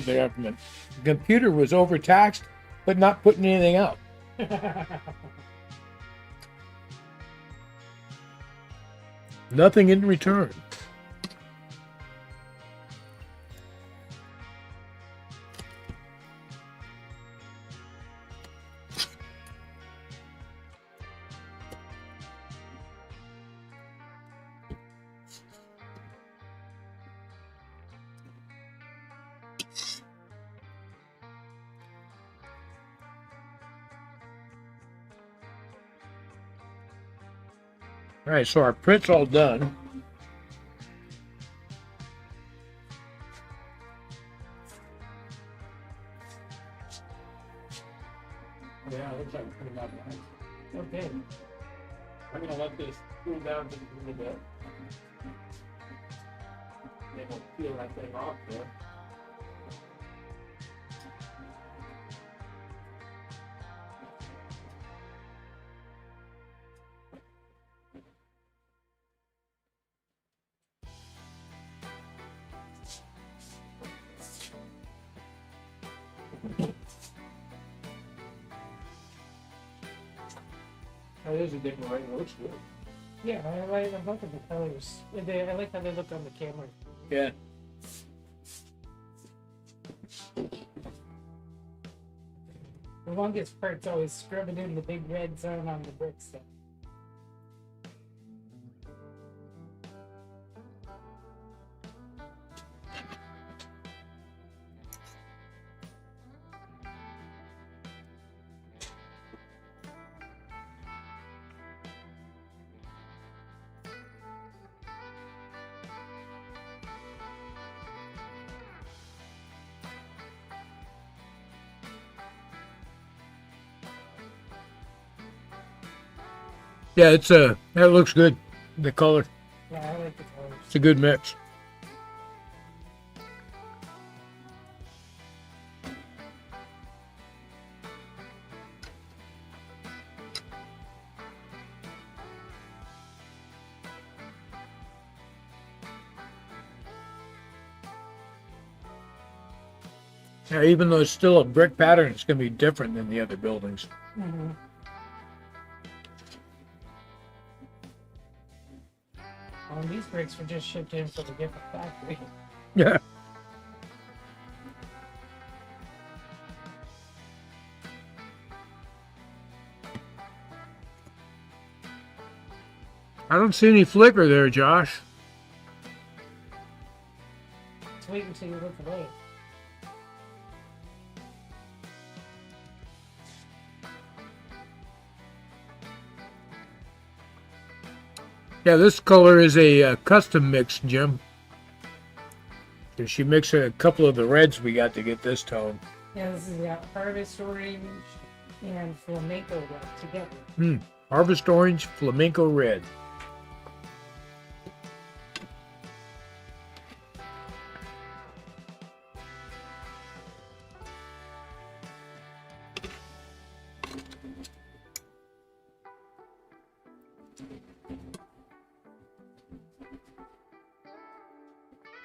Speaker 2: government. The computer was overtaxed, but not putting anything out. Nothing in return. All right, so our print's all done. Yeah, it looks like it's pretty much nice.
Speaker 1: Okay.
Speaker 2: I'm gonna let this cool down just a little bit. They won't peel that thing off there. That is a different way. It looks good.
Speaker 1: Yeah, I like both of the colors. I like how they look on the camera.
Speaker 2: Yeah.
Speaker 1: The longest part's always scrubbing in the big red zone on the brick stuff.
Speaker 2: Yeah, that looks good. The color.
Speaker 1: Yeah, I like the colors.
Speaker 2: It's a good mix. Yeah, even though it's still a brick pattern, it's going to be different than the other buildings.
Speaker 1: Mm-hmm. Well, these bricks were just shipped in from a different factory.
Speaker 2: Yeah. I don't see any flicker there, Josh.
Speaker 1: Let's wait until you look away. Yeah,
Speaker 2: this color is a custom mix, Jim. Cause she mixed a couple of the reds we got to get this tone.
Speaker 1: Yeah, this is Harvest Orange and Flamenco Red together.
Speaker 2: Harvest Orange, Flamenco Red.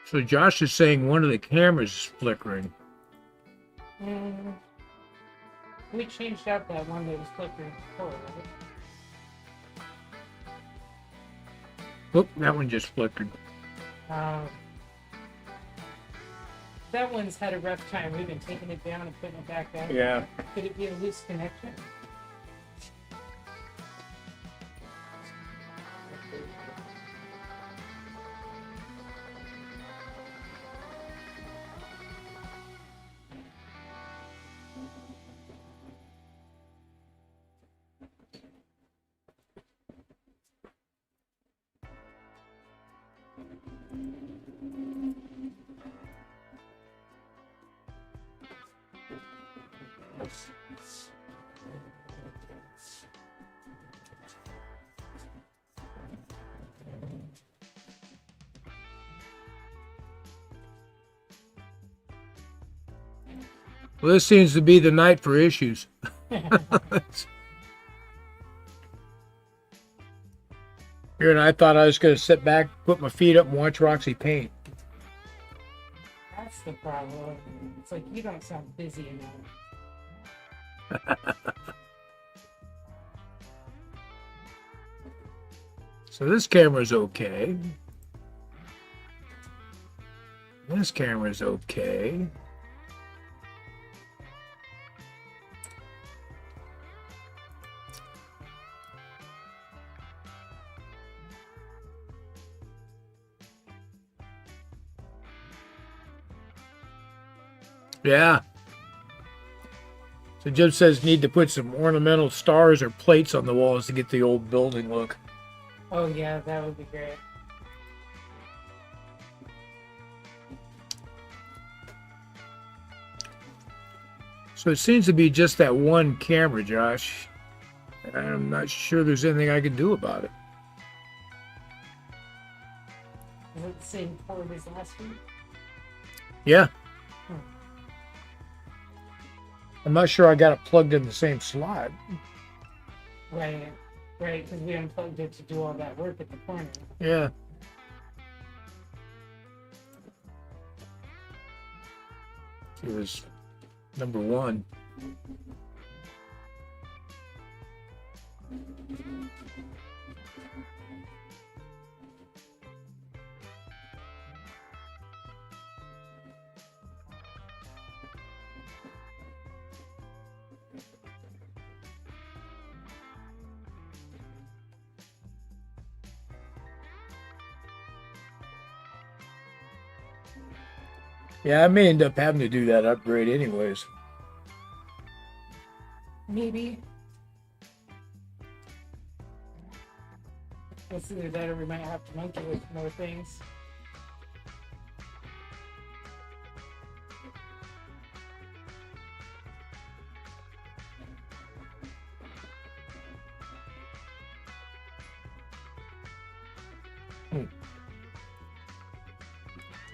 Speaker 2: So Josh is saying one of the cameras is flickering.
Speaker 1: We changed out that one that was flickering before, right?
Speaker 2: Look, that one just flickered.
Speaker 1: That one's had a rough time. We've been taking it down and putting it back up.
Speaker 2: Yeah.
Speaker 1: Could it be a loose connection?
Speaker 2: Well, this seems to be the night for issues. Here, and I thought I was going to sit back, put my feet up, and watch Roxy paint.
Speaker 1: That's the problem. It's like you don't sound busy enough.
Speaker 2: So this camera's okay. This camera's okay. Yeah. So Jim says need to put some ornamental stars or plates on the walls to get the old building look.
Speaker 1: Oh yeah, that would be great.
Speaker 2: So it seems to be just that one camera, Josh. I'm not sure there's anything I can do about it.
Speaker 1: Is it the same color as last week?
Speaker 2: Yeah. I'm not sure I got it plugged in the same slot.
Speaker 1: Right, because we unplugged it to do all that work at the corner.
Speaker 2: Yeah. It was number one. Yeah, I may end up having to do that upgrade anyways.
Speaker 1: Maybe. It's either that or we might have to monkey with more things.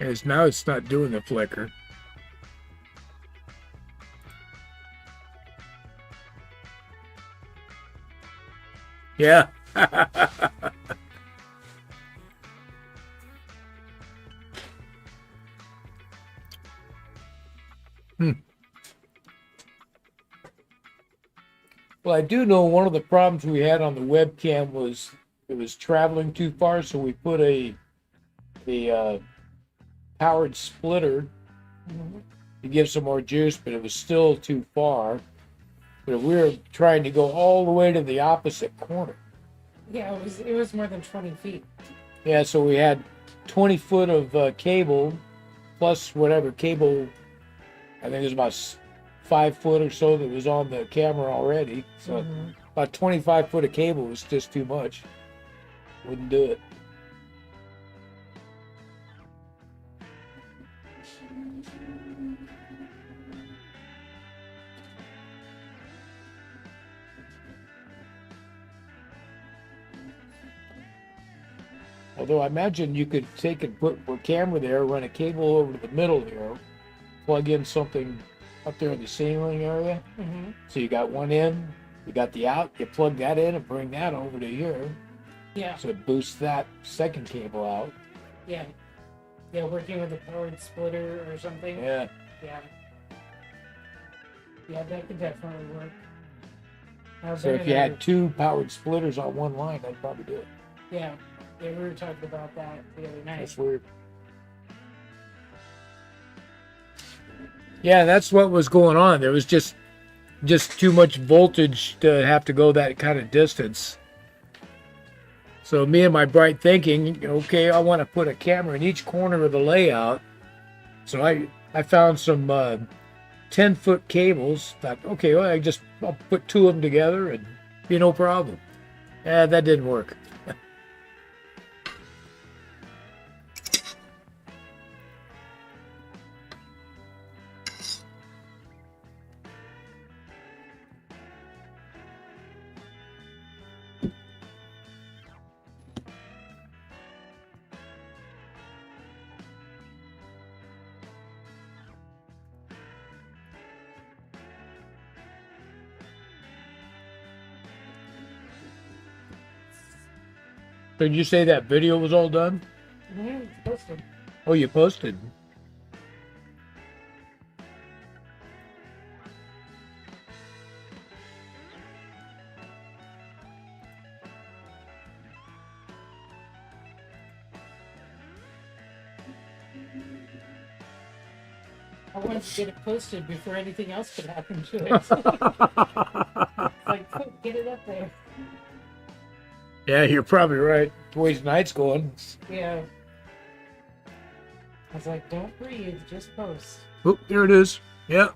Speaker 2: As now it's not doing the flicker. Yeah. Well, I do know one of the problems we had on the webcam was it was traveling too far, so we put a powered splitter to give some more juice, but it was still too far. But we were trying to go all the way to the opposite corner.
Speaker 1: Yeah, it was more than 20 feet.
Speaker 2: Yeah, so we had 20 foot of cable plus whatever cable. I think it was about 5 foot or so that was on the camera already. So about 25 foot of cable was just too much. Wouldn't do it. Although I imagine you could take and put a camera there, run a cable over to the middle here, plug in something up there in the ceiling area.
Speaker 1: Mm-hmm.
Speaker 2: So you got one in, you got the out, you plug that in and bring that over to here.
Speaker 1: Yeah.
Speaker 2: So it boosts that second cable out.
Speaker 1: Yeah. Yeah, working with a powered splitter or something.
Speaker 2: Yeah.
Speaker 1: Yeah. Yeah, that could definitely work.
Speaker 2: So if you had 2 powered splitters on one line, that'd probably do it.
Speaker 1: Yeah. Yeah, we were talking about that the other night.
Speaker 2: That's weird. Yeah, that's what was going on. There was just too much voltage to have to go that kind of distance. So me and my bright thinking, okay, I want to put a camera in each corner of the layout. So I found some 10-foot cables. Thought, okay, well, I'll put 2 of them together and be no problem. That didn't work. So did you say that video was all done?
Speaker 1: Mm-hmm. It's posted.
Speaker 2: Oh, you posted.
Speaker 1: I wanted to get it posted before anything else could happen to it. It's like, quick, get it up there.
Speaker 2: Yeah, you're probably right. The way tonight's going.
Speaker 1: Yeah. I was like, don't breathe, just post.
Speaker 2: Oh, there it is. Yeah.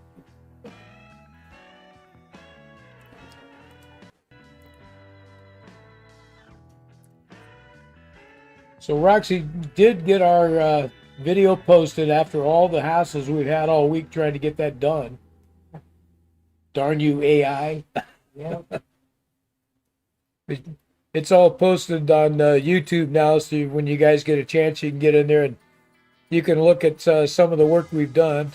Speaker 2: So Roxy did get our video posted after all the hassles we've had all week trying to get that done. Darn you, AI.
Speaker 1: Yep.
Speaker 2: It's all posted on YouTube now, so when you guys get a chance, you can get in there and you can look at some of the work we've done.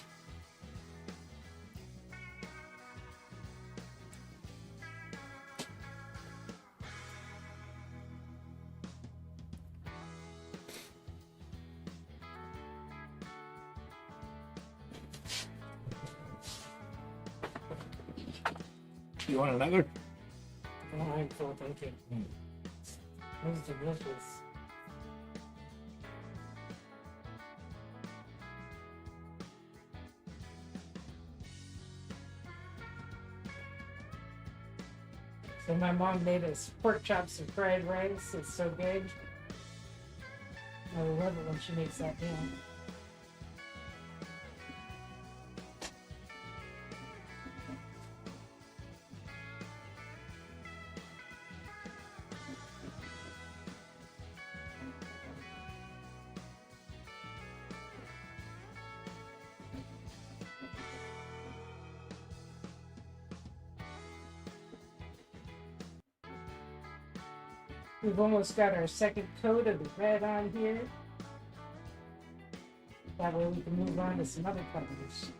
Speaker 2: You want another?
Speaker 1: Oh, I'm full thinking. Those are delicious. So my mom made us pork chops and fried rice. It's so good. I love it when she makes that meal. We've almost got our second coat of the red on here. That way we can move on to some other colors.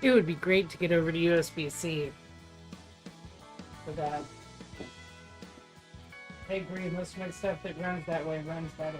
Speaker 1: It would be great to get over to USB-C for that. I agree. Most of my stuff that runs that way runs better.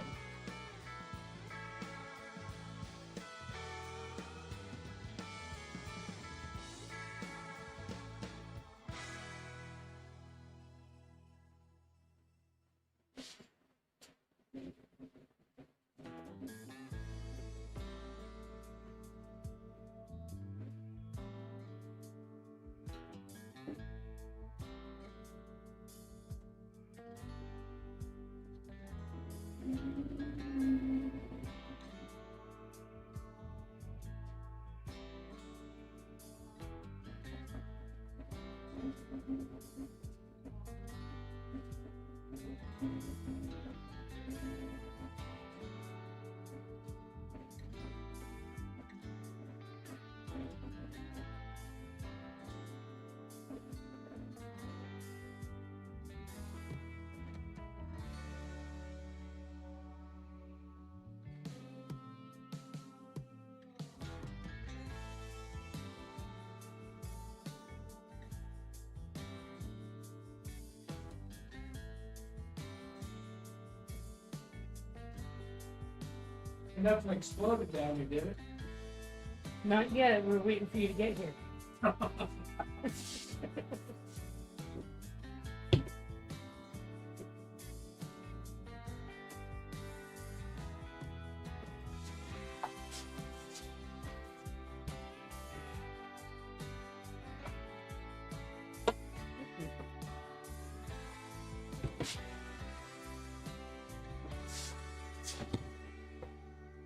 Speaker 2: Nothing exploded down here, did it?
Speaker 1: Not yet. We're waiting for you to get here.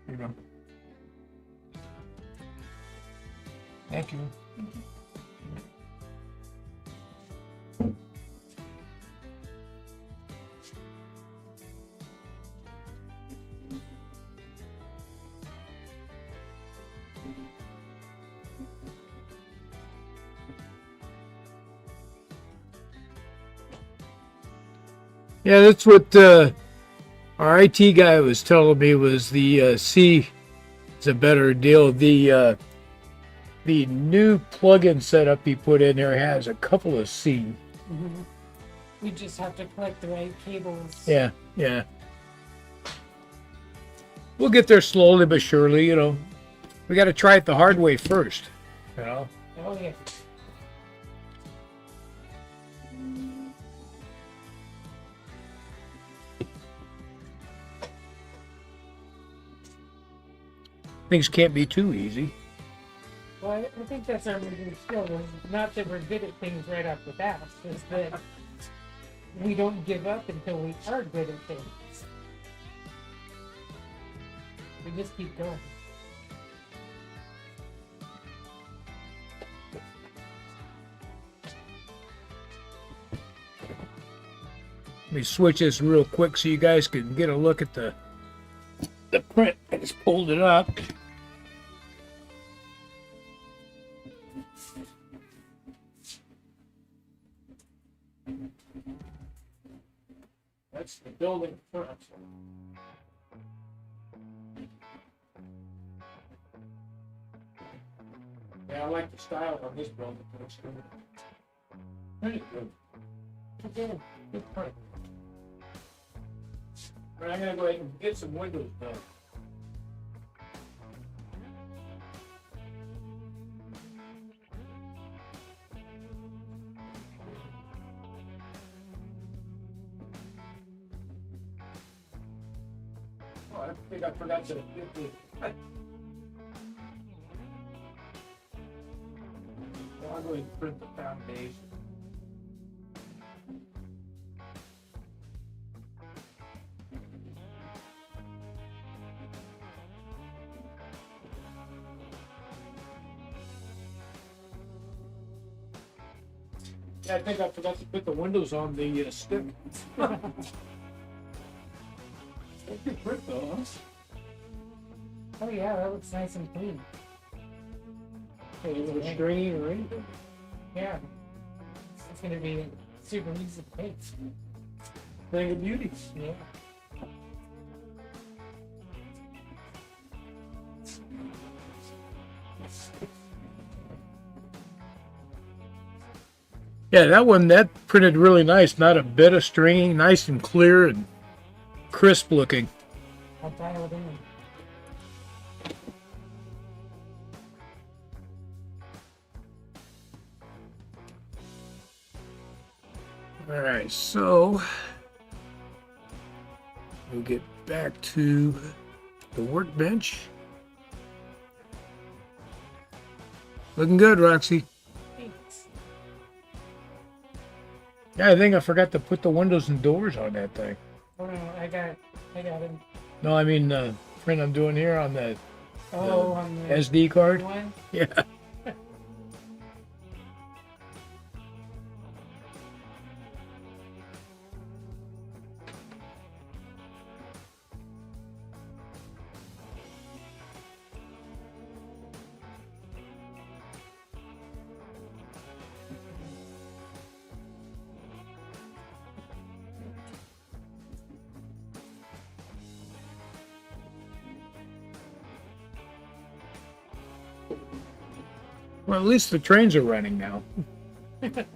Speaker 2: Here you go. Thank you. Yeah, that's what our IT guy was telling me was the C is a better deal. The new plug-in setup he put in there has a couple of C.
Speaker 1: Mm-hmm. We just have to collect the right cables.
Speaker 2: Yeah, yeah. We'll get there slowly but surely, you know. We got to try it the hard way first, you know.
Speaker 1: Oh, yeah.
Speaker 2: Things can't be too easy.
Speaker 1: Well, I think that's our major skill. Not that we're good at things right off the bat, it's that we don't give up until we are good at things. We just keep going.
Speaker 2: Let me switch this real quick so you guys can get a look at the print. I just pulled it up. That's the building front. Yeah, I like the style on this building. It's good. Pretty good.
Speaker 1: Again,
Speaker 2: Good print. But I'm gonna go ahead and get some windows done. Oh, I think I forgot to get the. Well, I'll go ahead and print the foundation. Yeah, I think I forgot to put the windows on the stick. Good print though, huh?
Speaker 1: oh yeah, that looks nice and clean.
Speaker 2: Hey, a little stringy or anything.
Speaker 1: Yeah. It's gonna be super easy to paint.
Speaker 2: Thing of beauty.
Speaker 1: Yeah.
Speaker 2: Yeah, that printed really nice. Not a bit of stringing, nice and clear and crisp looking.
Speaker 1: I'll dial it in.
Speaker 2: All right, so we'll get back to the workbench. Looking good, Roxy.
Speaker 1: Thanks.
Speaker 2: Yeah, I think I forgot to put the windows and doors on that thing.
Speaker 1: Oh no, I got him.
Speaker 2: No, I mean print I'm doing here on the
Speaker 1: On the
Speaker 2: SD card.
Speaker 1: one.
Speaker 2: Yeah. Well, at least the trains are running now. It's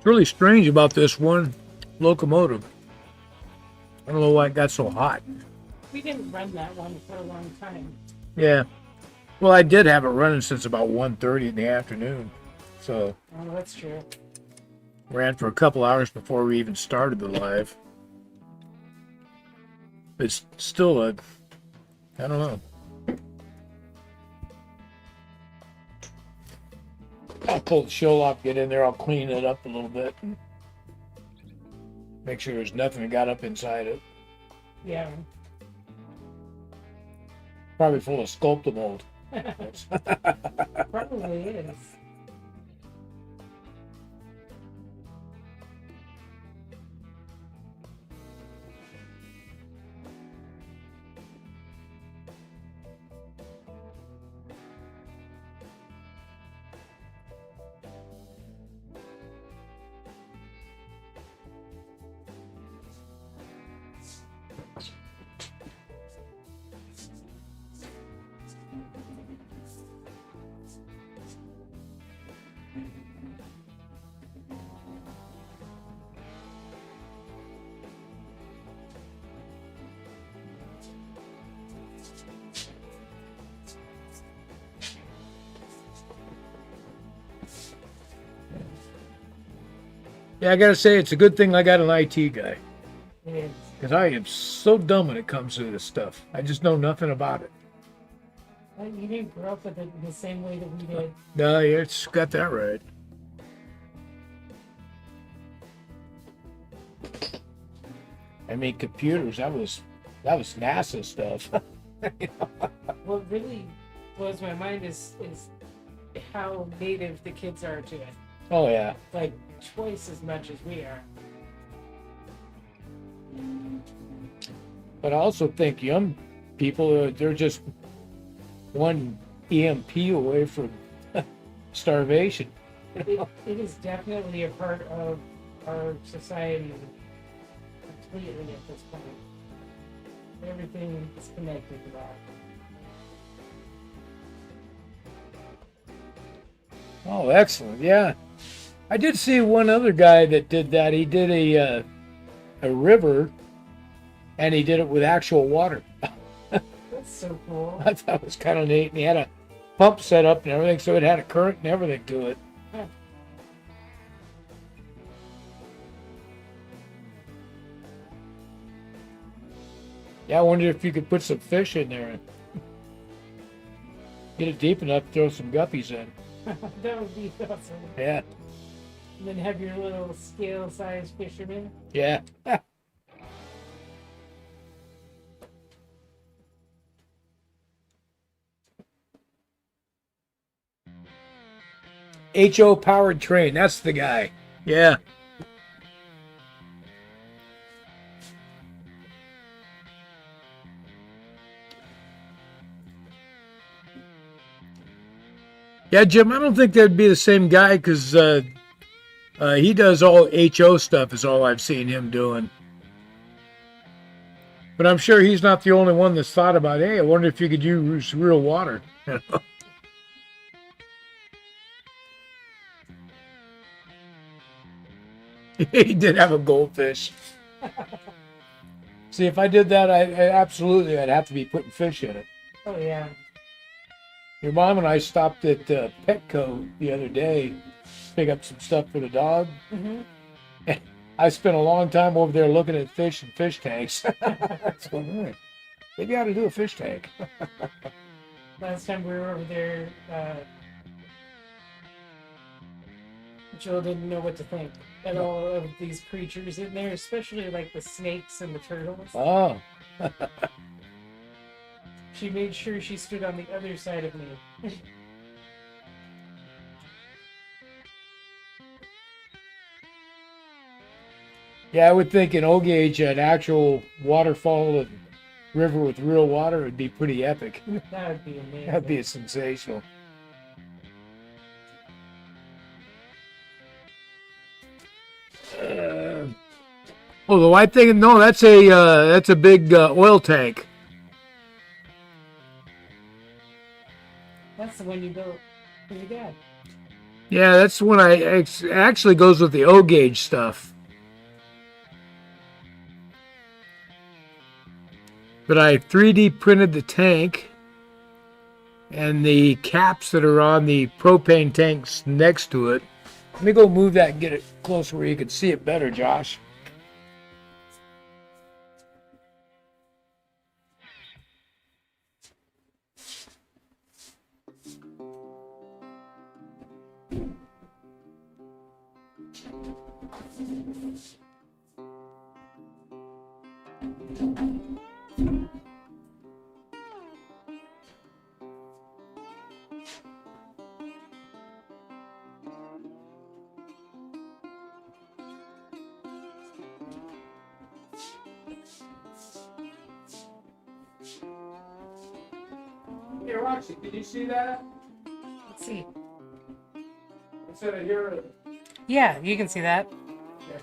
Speaker 2: really strange about this one locomotive. I don't know why it got so hot.
Speaker 1: We didn't run that one for a long time.
Speaker 2: Yeah. Well, I did have it running since about 1:30 in the afternoon. So
Speaker 1: Oh, that's true.
Speaker 2: ran for a couple hours before we even started the live. It's still I don't know. I'll pull the shell off, get in there, I'll clean it up a little bit. And make sure there's nothing that got up inside it.
Speaker 1: Yeah.
Speaker 2: Probably full of sculpted mold.
Speaker 1: Probably is.
Speaker 2: Yeah, I gotta say, it's a good thing I got an IT guy.
Speaker 1: It is.
Speaker 2: Because I am so dumb when it comes to this stuff. I just know nothing about it.
Speaker 1: Well, you didn't grow up with it the same way that we did.
Speaker 2: No, yeah, it's got that right. I mean, computers, that was NASA stuff.
Speaker 1: What really blows my mind is how native the kids are to it.
Speaker 2: Oh, yeah.
Speaker 1: Like twice as much as we are.
Speaker 2: But I also think young people, they're just one EMP away from starvation.
Speaker 1: It is definitely a part of our society completely at this point. Everything is connected to that.
Speaker 2: Oh, excellent. Yeah. I did see one other guy that did that. He did a river, and he did it with actual water.
Speaker 1: That's so cool.
Speaker 2: I thought it was kind of neat. And he had a pump set up and everything, so it had a current and everything to it.
Speaker 1: Huh.
Speaker 2: Yeah, I wonder if you could put some fish in there and get it deep enough to throw some guppies in.
Speaker 1: That would be awesome.
Speaker 2: Yeah.
Speaker 1: And then have your little scale-sized fisherman.
Speaker 2: Yeah. HO powered train. That's the guy. Yeah. Yeah, Jim, I don't think that'd be the same guy because he does all HO stuff is all I've seen him doing. But I'm sure he's not the only one that's thought about, hey, I wonder if you could use real water. He did have a goldfish. See, if I did that, I'd have to be putting fish in it.
Speaker 1: Oh, yeah.
Speaker 2: Your mom and I stopped at Petco the other day to pick up some stuff for the dog.
Speaker 1: Mm-hmm.
Speaker 2: I spent a long time over there looking at fish and fish tanks. So, maybe I ought to do a fish tank.
Speaker 1: Last time we were over there, Jill didn't know what to think at all of these creatures in there, especially like the snakes and the turtles.
Speaker 2: Oh.
Speaker 1: She made sure she stood on the other side of me.
Speaker 2: Yeah, I would think in Ogage, an actual waterfall and river with real water would be pretty epic.
Speaker 1: That would be amazing.
Speaker 2: That'd be sensational. Oh, the white thing? No, that's a big oil tank.
Speaker 1: That's the one you built for your dad.
Speaker 2: Yeah, that's the one actually goes with the O-gauge stuff. But I 3D printed the tank and the caps that are on the propane tanks next to it. Let me go move that and get it closer where you can see it better, Josh. Hey, Roxy, can you see that?
Speaker 1: Let's see.
Speaker 2: Instead of here.
Speaker 1: Yeah, you can see that.
Speaker 2: Okay.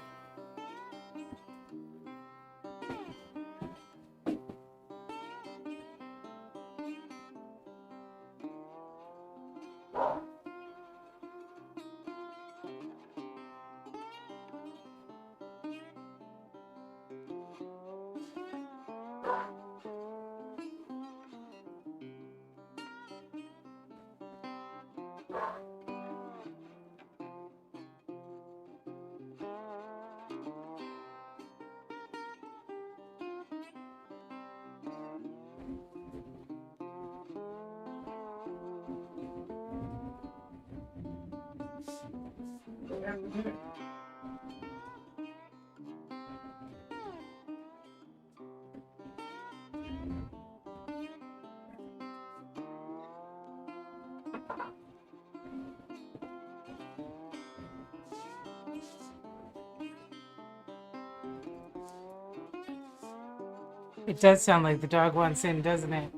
Speaker 1: It does sound like the dog wants in, doesn't it?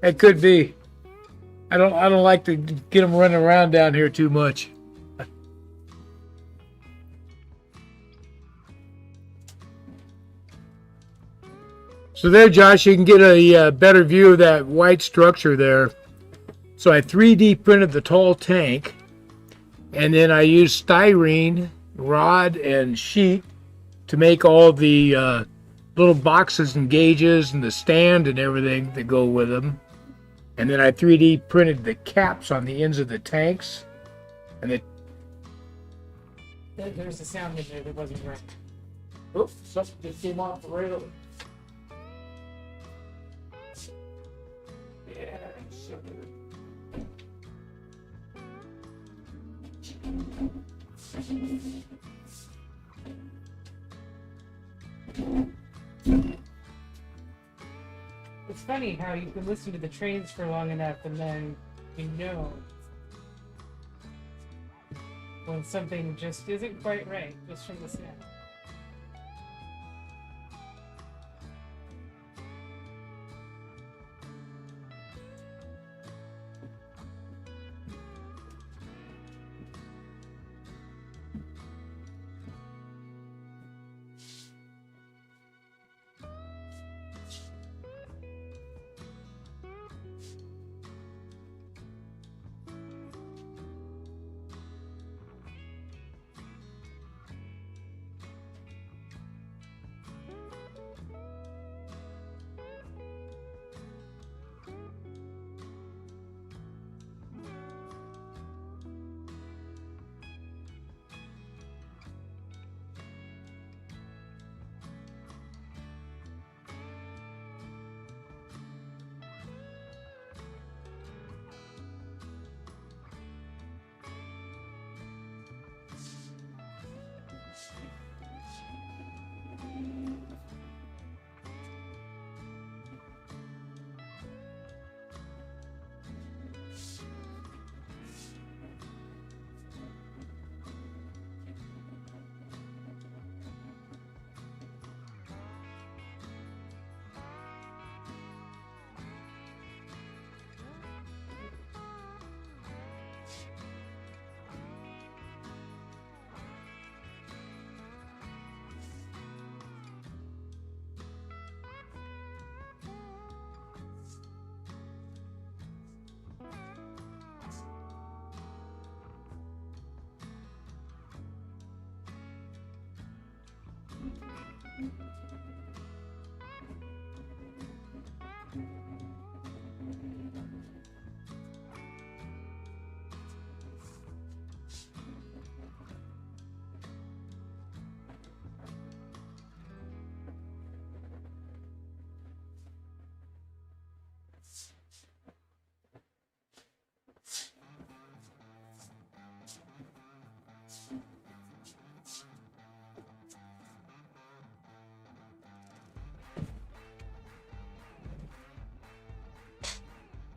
Speaker 2: It could be. I don't like to get them running around down here too much. So there, Josh, you can get a better view of that white structure there. So I 3D printed the tall tank, and then I used styrene rod and sheet to make all the little boxes and gauges and the stand and everything that go with them. And then I 3D printed the caps on the ends of the tanks. And
Speaker 1: There's a sound in there that wasn't right.
Speaker 2: oops, something just came off the rail.
Speaker 1: It's funny how you can listen to the trains for long enough and then you know when something just isn't quite right just from the sound.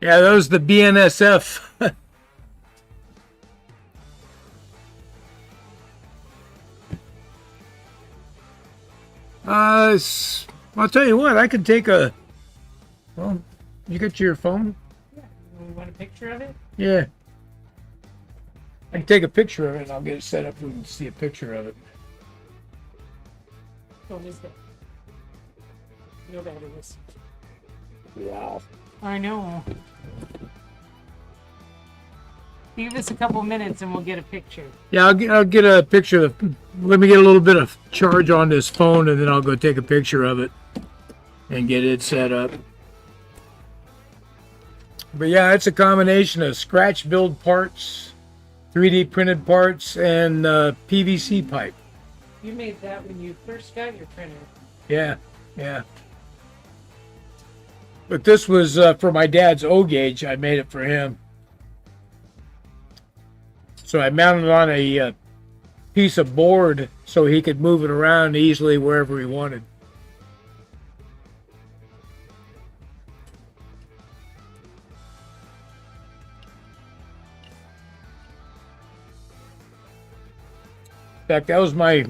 Speaker 2: Yeah, that was the BNSF. I'll tell you what, I could take a. Well, you got your phone?
Speaker 1: Yeah. You want a picture of it?
Speaker 2: Yeah. I can take a picture of it and I'll get it set up so we can see a picture of it.
Speaker 1: What is that? You know that it is.
Speaker 2: Wow.
Speaker 1: I know. Give us a couple minutes and we'll get a picture.
Speaker 2: Yeah, I'll get a picture of. Let me get a little bit of charge on this phone and then I'll go take a picture of it and get it set up. But yeah, it's a combination of scratch build parts, 3D printed parts, and PVC pipe.
Speaker 1: You made that when you first got your printer.
Speaker 2: Yeah, yeah. But this was for my dad's O gauge. I made it for him. So I mounted it on a piece of board so he could move it around easily wherever he wanted. In fact, that was my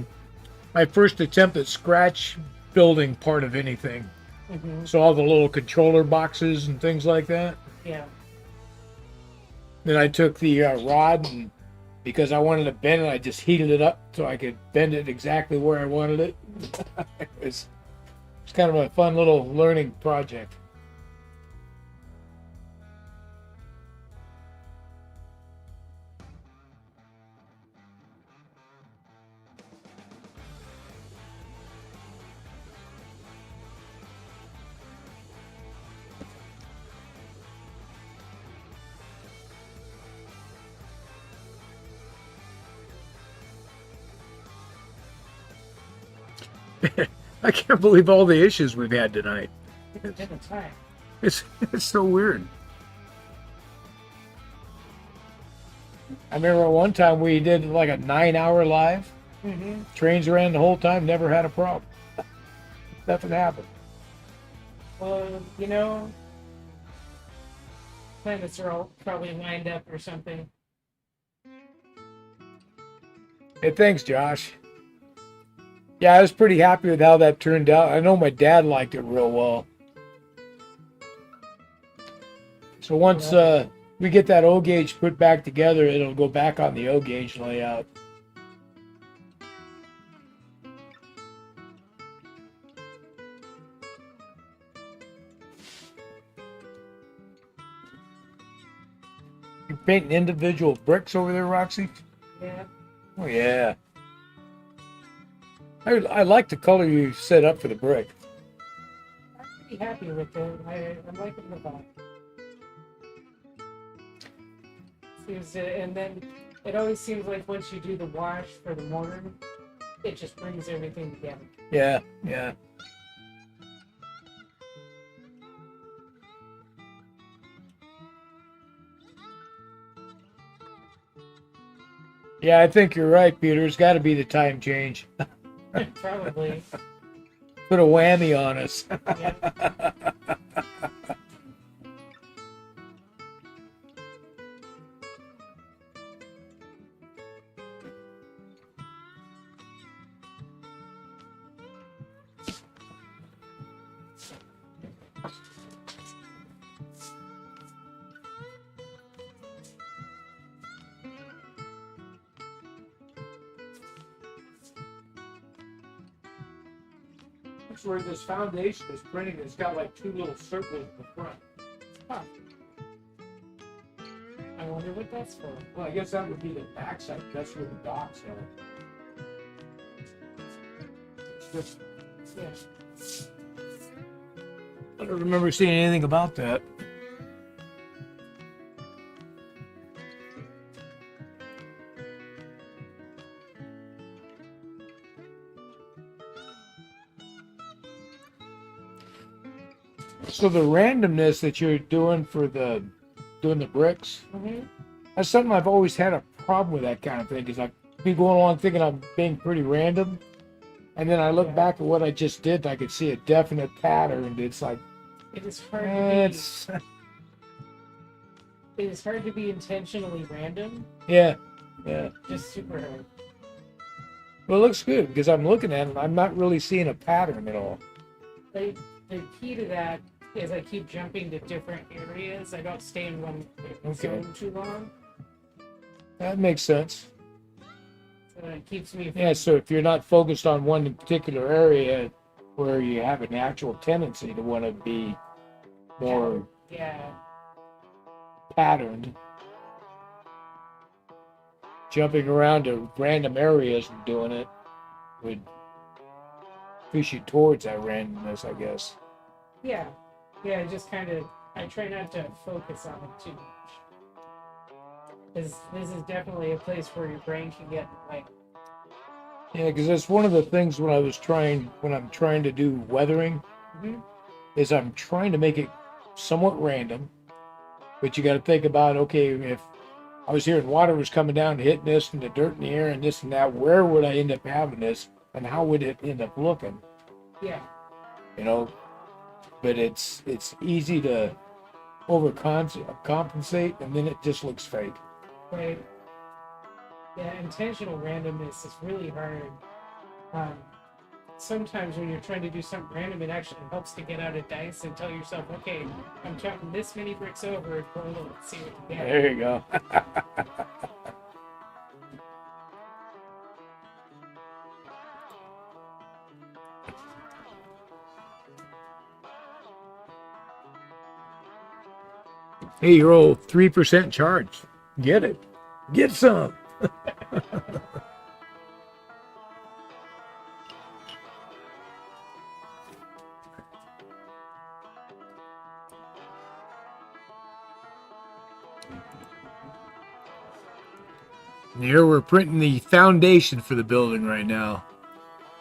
Speaker 2: first attempt at scratch building part of anything.
Speaker 1: Mm-hmm.
Speaker 2: So all the little controller boxes and things like that.
Speaker 1: Yeah.
Speaker 2: Then I took the rod, and because I wanted to bend it, I just heated it up so I could bend it exactly where I wanted it. It's kind of a fun little learning project. I can't believe all the issues we've had tonight.
Speaker 1: It's different time.
Speaker 2: It's so weird. I remember one time we did like a 9-hour live.
Speaker 1: Mm-hmm.
Speaker 2: Trains ran the whole time, never had a problem. nothing happened.
Speaker 1: Well, planets are all probably lined up or something.
Speaker 2: Hey, thanks, Josh. Yeah, I was pretty happy with how that turned out. I know my dad liked it real well. So once we get that O gauge put back together, it'll go back on the O gauge layout. You're painting individual bricks over there, Roxy?
Speaker 1: Yeah.
Speaker 2: Oh, yeah. I like the color you set up for the brick.
Speaker 1: I'm pretty happy with it. I'm liking the vibe. And then it always seems like once you do the wash for the mortar, it just brings everything together.
Speaker 2: Yeah, yeah. Yeah, I think you're right, Peter. It's got to be the time change.
Speaker 1: Probably.
Speaker 2: Put a whammy on us.
Speaker 1: Yeah.
Speaker 2: That's where this foundation is printing. It's got like two little circles in the front.
Speaker 1: Huh. I wonder what that's for.
Speaker 2: Well, I guess that would be the backside. That's where the dots are. It's just,
Speaker 1: Yeah.
Speaker 2: I don't remember seeing anything about that. So the randomness that you're doing for doing the bricks,
Speaker 1: Mm-hmm.
Speaker 2: that's something I've always had a problem with, that kind of thing. Because I be going along thinking I'm being pretty random, and then I look back at what I just did, and I could see a definite pattern. And it's like,
Speaker 1: It is hard to
Speaker 2: it's
Speaker 1: be. It is hard to be intentionally random.
Speaker 2: yeah, yeah.
Speaker 1: Just super hard.
Speaker 2: Well, it looks good because I'm looking at it. I'm not really seeing a pattern at all.
Speaker 1: The key to that is I keep jumping to different areas. I don't stay in one zone too long.
Speaker 2: That makes sense.
Speaker 1: So it keeps me.
Speaker 2: Yeah. So if you're not focused on one particular area where you have a natural tendency to want to be more
Speaker 1: Yeah.
Speaker 2: patterned, jumping around to random areas and doing it would push you towards that randomness, I guess.
Speaker 1: Yeah. Yeah. Just kind of. I try not to focus on it too much. Because this is definitely a place where your brain can get like.
Speaker 2: Yeah, because that's one of the things when I'm trying to do weathering,
Speaker 1: Mm-hmm.
Speaker 2: is I'm trying to make it somewhat random, but you got to think about, okay, if I was here and water was coming down and hitting this and the dirt in the air and this and that, where would I end up having this and how would it end up looking?
Speaker 1: Yeah.
Speaker 2: You know, but it's easy to overcompensate and then it just looks fake.
Speaker 1: Right. Yeah, intentional randomness is really hard. Sometimes when you're trying to do something random, it actually helps to get out a dice and tell yourself, okay, I'm counting this many bricks over and roll it and see what you get.
Speaker 2: There you go. Hey, you're all 3% charged. Get it. Get some. And here we're printing the foundation for the building right now.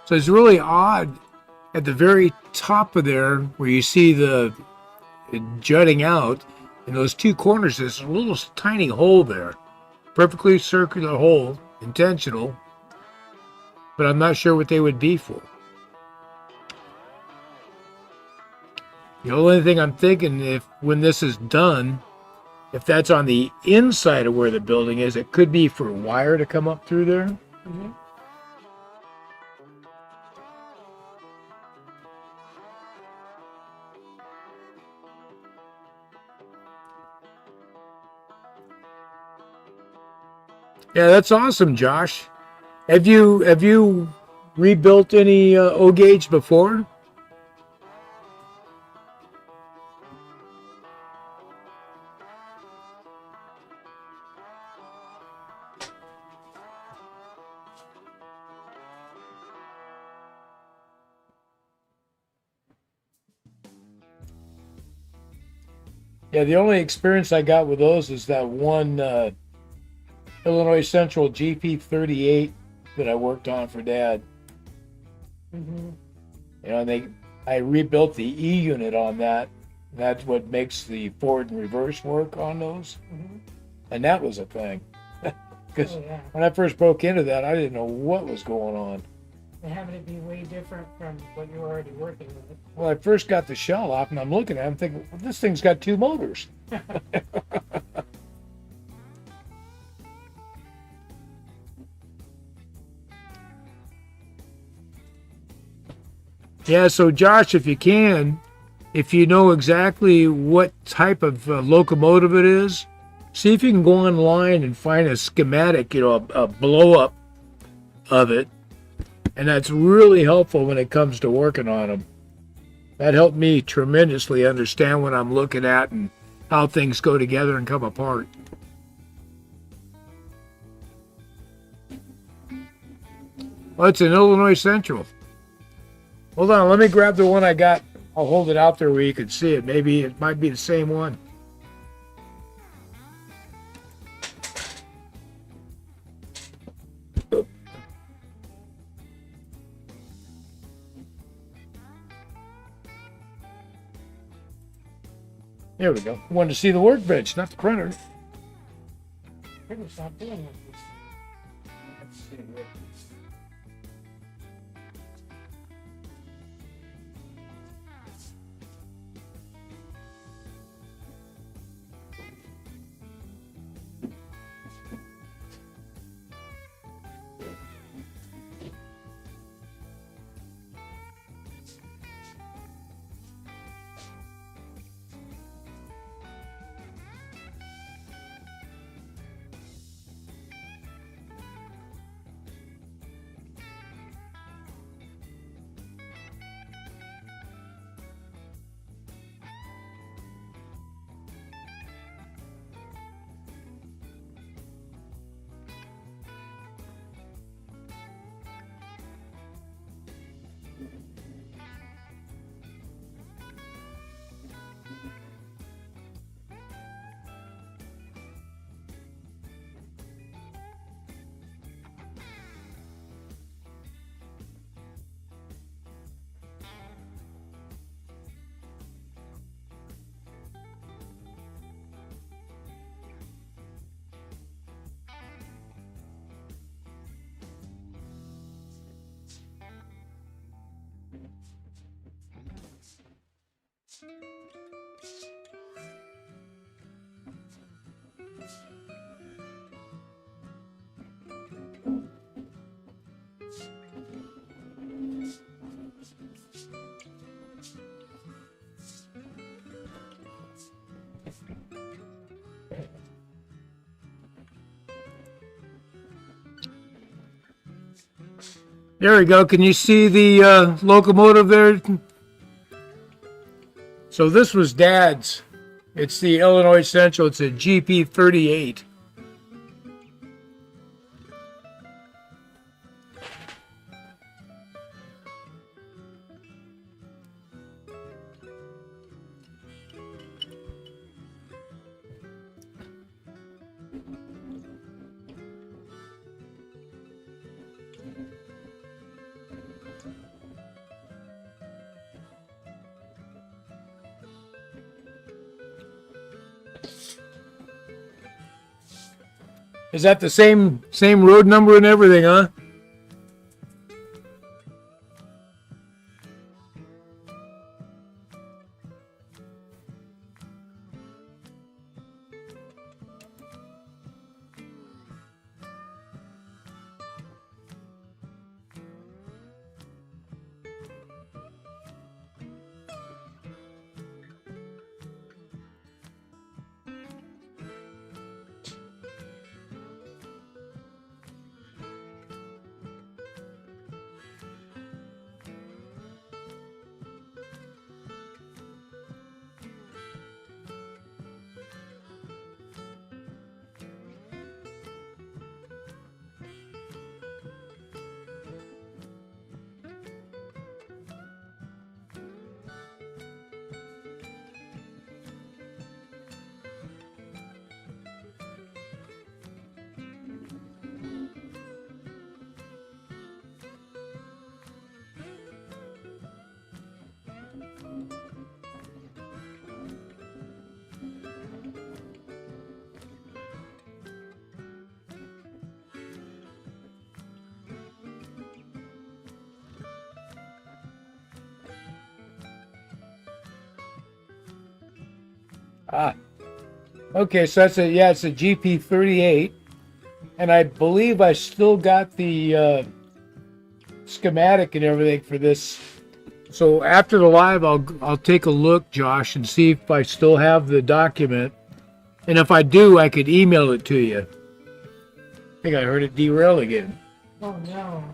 Speaker 2: So it's really odd at the very top of there where you see the jutting out in those two corners. There's a little tiny hole there. Perfectly circular hole, intentional, but I'm not sure what they would be for. The only thing I'm thinking, if when this is done, if that's on the inside of where the building is, it could be for wire to come up through there.
Speaker 1: Mm-hmm.
Speaker 2: Yeah, that's awesome, Josh. Have you rebuilt any O gauge before? Yeah, the only experience I got with those is that one Illinois Central GP38 that I worked on for Dad.
Speaker 1: Mm-hmm.
Speaker 2: You know, and I rebuilt the E unit on that. That's what makes the forward and reverse work on those.
Speaker 1: Mm-hmm.
Speaker 2: And that was a thing. Because
Speaker 1: Oh, yeah.
Speaker 2: when I first broke into that, I didn't know what was going on.
Speaker 1: And having it be way different from what you're already working with.
Speaker 2: Well, I first got the shell off, and I'm looking at it, I'm thinking, well, this thing's got 2 motors. Yeah, so Josh, if you can, if you know exactly what type of locomotive it is, see if you can go online and find a schematic, you know, a blow up of it. And that's really helpful when it comes to working on them. That helped me tremendously understand what I'm looking at and how things go together and come apart. Well, it's an Illinois Central. Hold on, let me grab the one I got. I'll hold it out there where you can see it. Maybe it might be the same one. There we go. I wanted to see the workbench, not the printer.
Speaker 1: Pretty stop doing it.
Speaker 2: Let's see. There we go. Can you see the locomotive there? So this was Dad's. It's the Illinois Central. It's a GP38. Is that the same road number and everything, huh? Ah, okay, so it's a GP38, and I believe I still got the schematic and everything for this. So after the live, I'll take a look, Josh, and see if I still have the document. And if I do, I could email it to you. I think I heard it derail again.
Speaker 1: Oh no.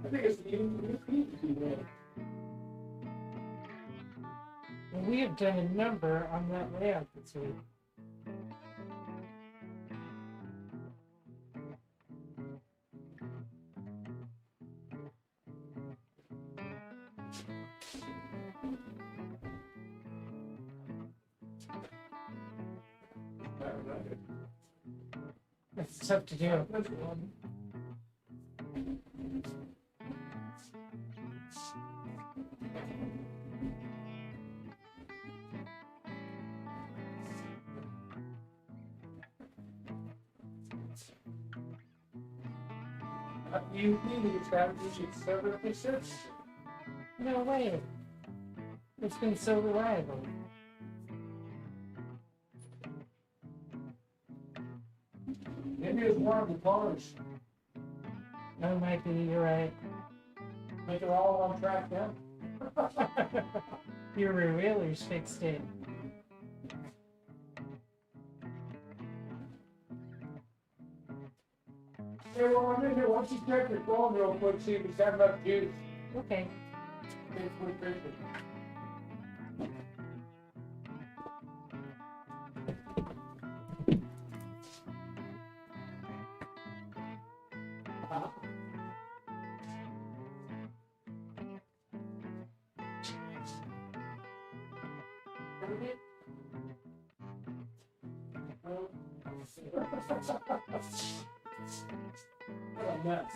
Speaker 2: I think it's the
Speaker 1: Well, we have done a number on that layout this week. It's tough to do.
Speaker 2: You need it's got to be 76.
Speaker 1: No way. It's been so reliable.
Speaker 2: Maybe it's one of the cars.
Speaker 1: That might be, you're right.
Speaker 2: Make it all on track now.
Speaker 1: Your revealers fixed it.
Speaker 2: Hey, well, I'm in here. Why don't you check your phone real quick, see if it's got enough juice.
Speaker 1: Okay.
Speaker 2: Thanks for the picture. What a mess.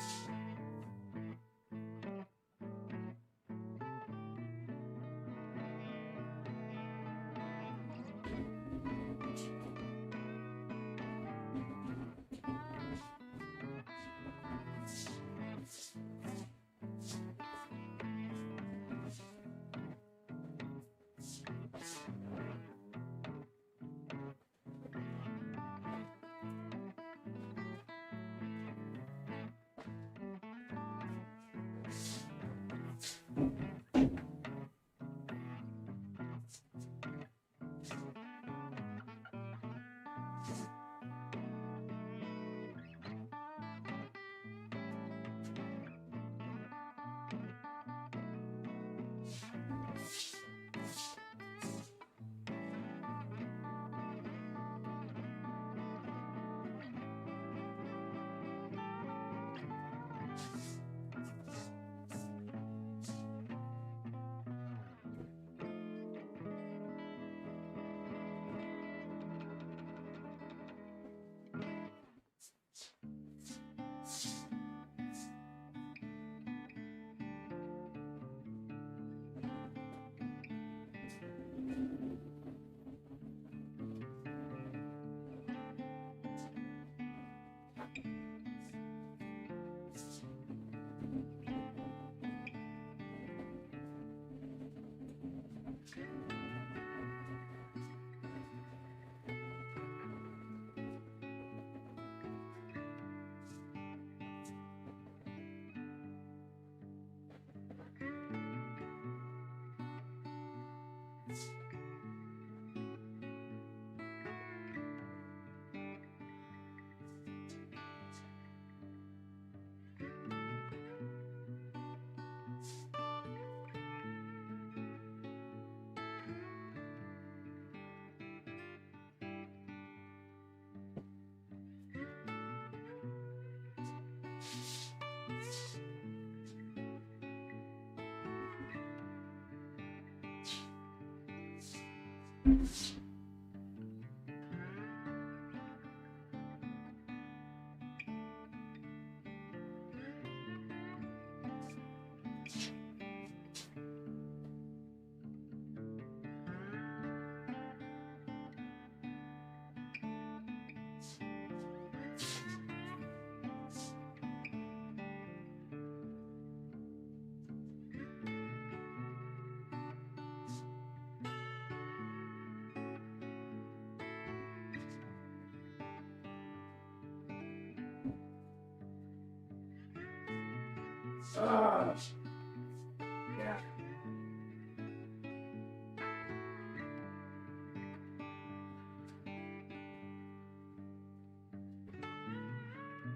Speaker 2: Yeah.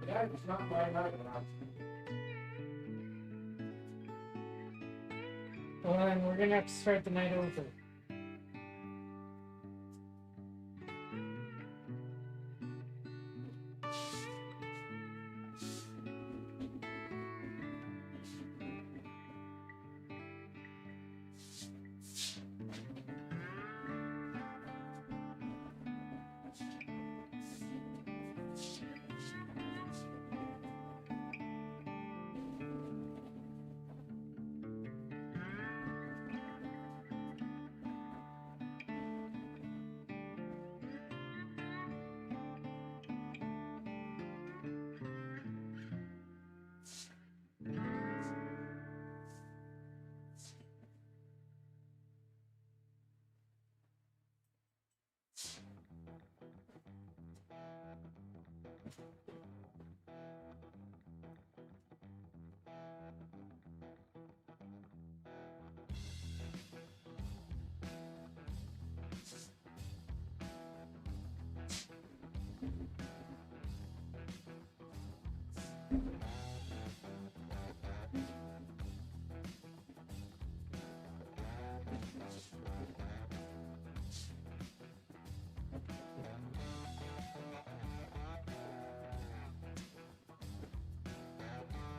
Speaker 2: Yeah, it's not my night.
Speaker 1: Well, then we're gonna have to start the night over.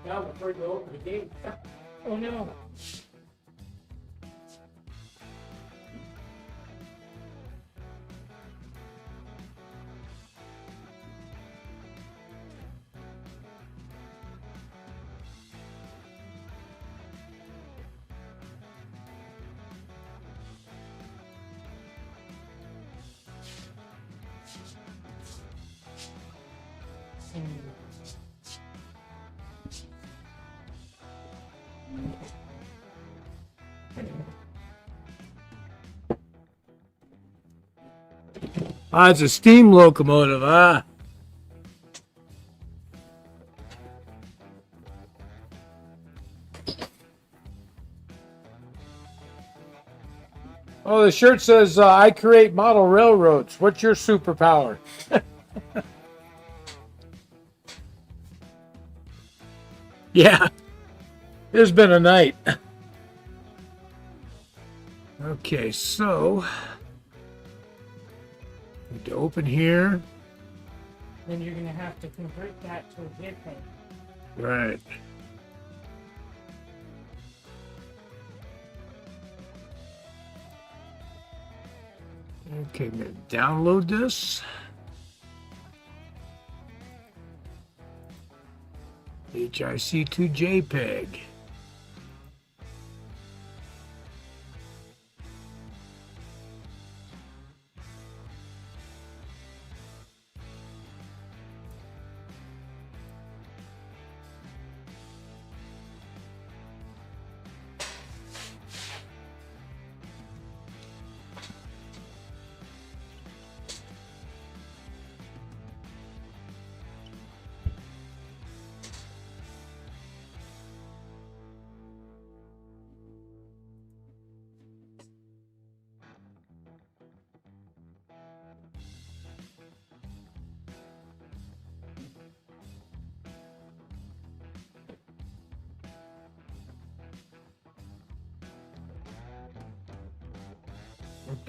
Speaker 2: Now before you open the gate.
Speaker 1: Oh no.
Speaker 2: Ah, it's a steam locomotive, huh? Oh, the shirt says, I create model railroads. What's your superpower? Yeah, it's been a night. Okay, so need to open here.
Speaker 1: Then you're gonna have to convert that to a JPEG.
Speaker 2: Right. Okay, I'm gonna download this. HIC2 JPEG.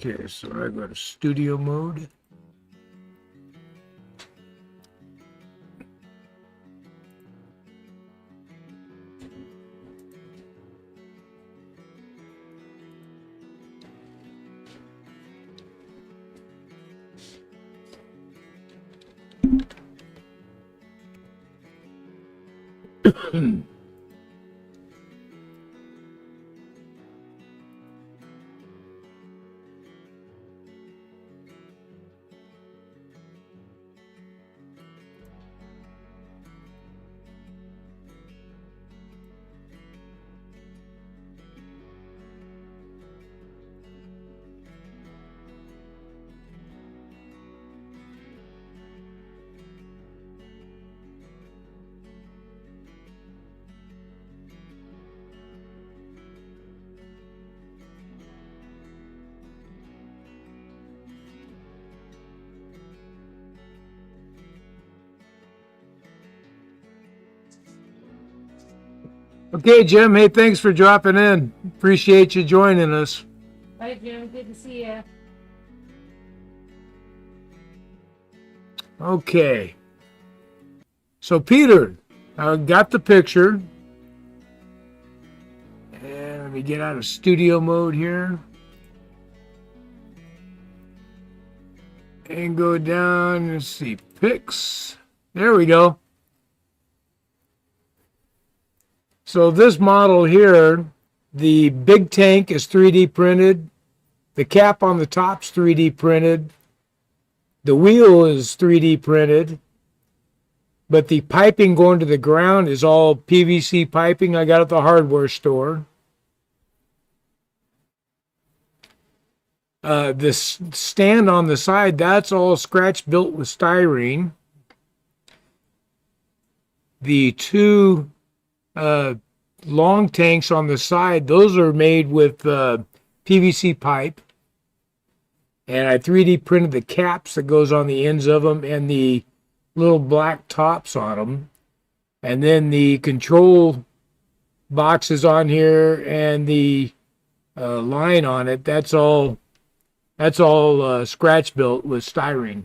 Speaker 2: Okay, so I go to studio mode. Okay, Jim. Hey, thanks for dropping in. Appreciate you joining us.
Speaker 1: Bye, Jim. Good to see you.
Speaker 2: Okay. So, Peter, I got the picture. And let me get out of studio mode here. And go down, let's see, pics. There we go. So this model here, the big tank is 3D printed. The cap on the top's 3D printed. The wheel is 3D printed. But the piping going to the ground is all PVC piping I got at the hardware store. This stand on the side, that's all scratch built with styrene. The two long tanks on the side, those are made with PVC pipe. And I 3D printed the caps that goes on the ends of them and the little black tops on them. And then the control boxes on here and the line on it, that's all scratch built with styrene.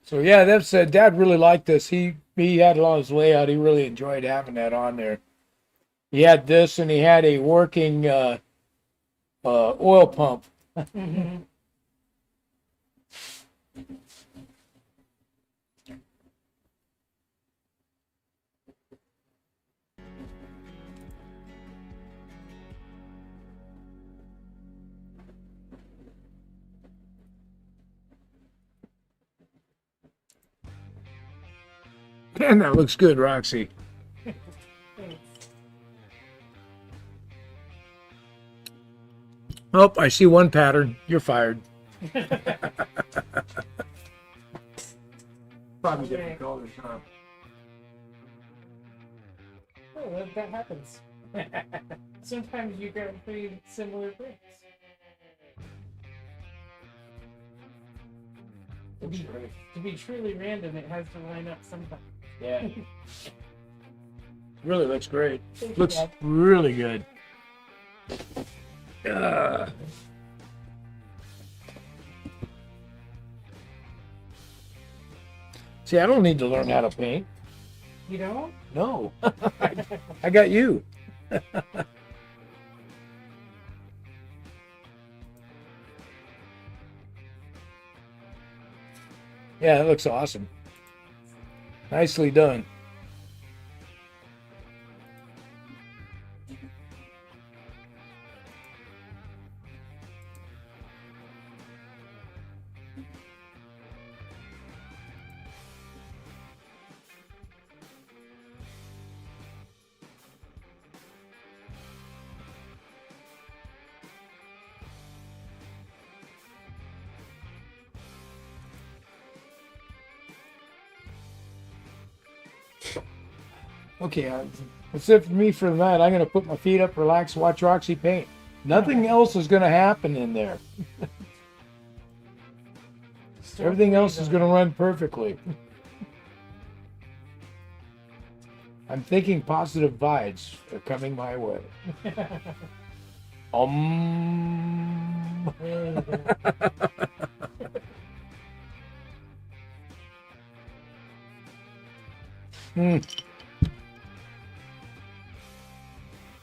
Speaker 2: So yeah, that's Dad really liked this. He had it on his layout. He really enjoyed having that on there. He had this, and he had a working oil pump.
Speaker 1: Mm-hmm.
Speaker 2: Man, that looks good, Roxy. Oh, I see one pattern. You're fired. Probably different colors, huh?
Speaker 1: Oh, that happens. Sometimes you grab pretty similar bricks. To be truly random, it has to line up sometimes.
Speaker 2: Yeah. Really looks great.
Speaker 1: Thank you,
Speaker 2: Looks
Speaker 1: Dad.
Speaker 2: really good. See, I don't need to learn how to paint.
Speaker 1: You don't?
Speaker 2: No. I got you. Yeah, that looks awesome. Nicely done. Okay, that's it for me for the night. I'm going to put my feet up, relax, watch Roxy paint. Nothing else is going to happen in there. Everything else is going to run perfectly. I'm thinking positive vibes are coming my way.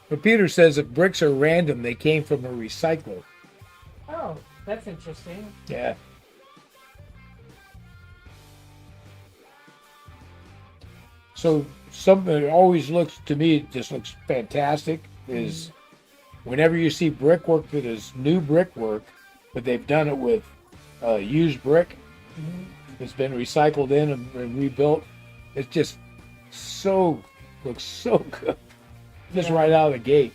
Speaker 2: But Peter says if bricks are random, they came from a recycler.
Speaker 1: Oh, that's interesting.
Speaker 2: Yeah. So something that always looks to me, just looks fantastic, is whenever you see brickwork that is new brickwork, but they've done it with used brick, it's been recycled in and rebuilt. It's just looks so good. Just right out of the gate.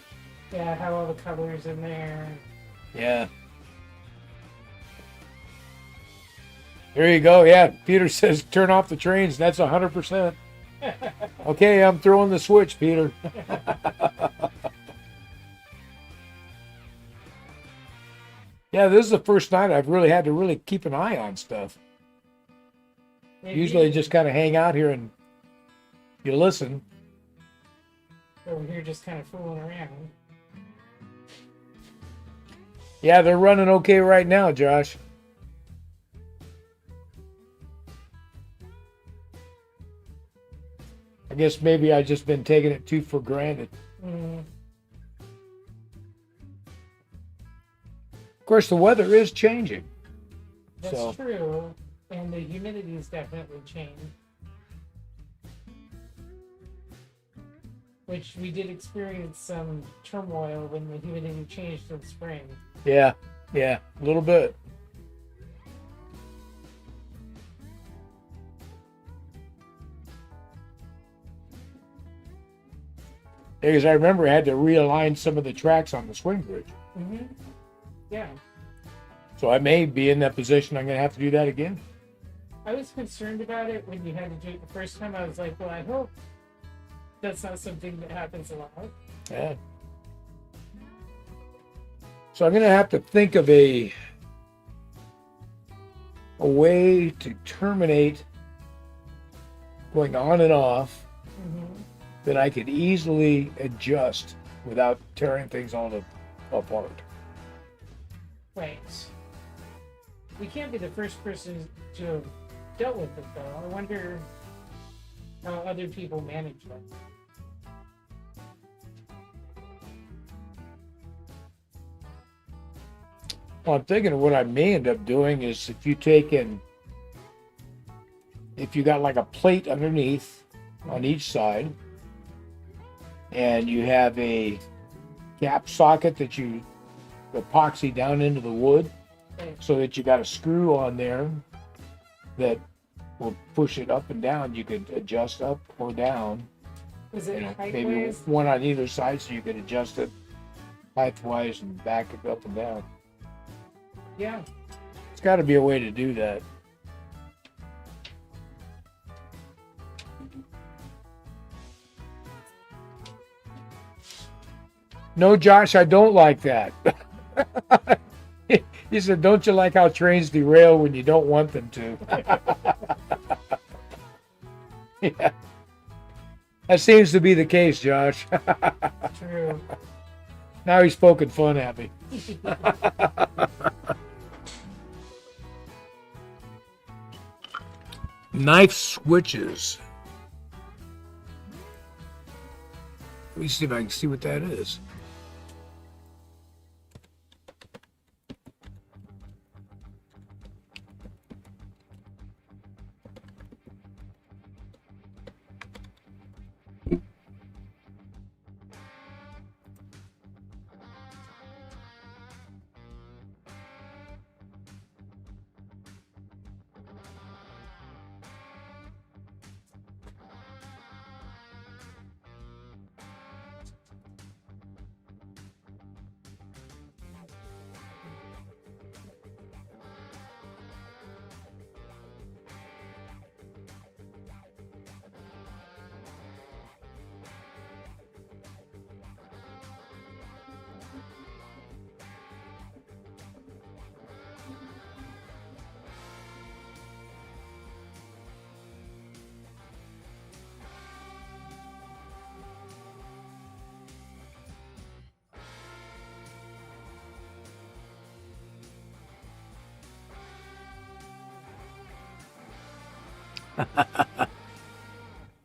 Speaker 1: Yeah, have all the colors in there.
Speaker 2: Yeah. There you go. Yeah, Peter says turn off the trains. That's 100%. Okay, I'm throwing the switch, Peter. Yeah, this is the first night I've really had to really keep an eye on stuff. Usually I just kind of hang out here and you listen.
Speaker 1: Over here just kind of fooling around.
Speaker 2: Yeah, they're running okay right now, Josh. I guess maybe I just been taking it too for granted.
Speaker 1: Mm.
Speaker 2: Of course, the weather is changing.
Speaker 1: That's true. And the humidity has definitely changed. Which we did experience some turmoil when the humidity changed in spring.
Speaker 2: Yeah, a little bit. Because I remember I had to realign some of the tracks on the swing bridge.
Speaker 1: Mm-hmm. Yeah.
Speaker 2: So I may be in that position. I'm going to have to do that again.
Speaker 1: I was concerned about it when you had to do it the first time. I was like, well, I hope that's not something that happens a lot.
Speaker 2: Yeah. So I'm going to have to think of a way to terminate going on and off that I could easily adjust without tearing things all apart.
Speaker 1: Right. We can't be the first person to have dealt with it, though. I wonder how other people manage that.
Speaker 2: Well, I'm thinking of what I may end up doing is if you got like a plate underneath on each side, and you have a cap socket that you epoxy down into the wood, so that you got a screw on there that will push it up and down. You could adjust up or down.
Speaker 1: Is it
Speaker 2: Maybe
Speaker 1: height-wise?
Speaker 2: one on either side, so you could adjust it height-wise and back it up and down.
Speaker 1: Yeah.
Speaker 2: It's got to be a way to do that. No, Josh, I don't like that. He said, don't you like how trains derail when you don't want them to? Yeah. That seems to be the case, Josh.
Speaker 1: True.
Speaker 2: Now he's poking fun at me. Knife switches. Let me see if I can see what that is.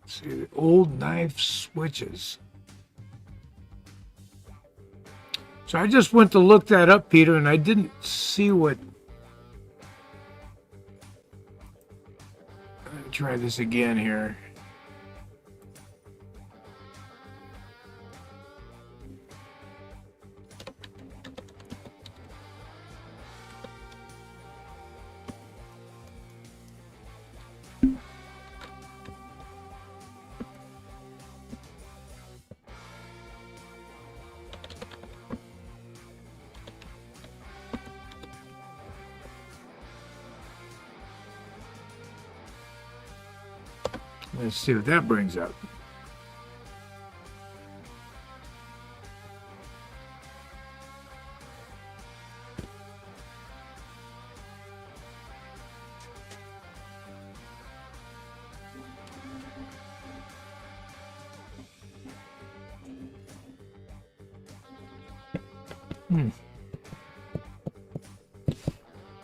Speaker 2: See, old knife switches. So I just went to look that up, Peter, and I didn't see what. Let me try this again here. Let's see what that brings up.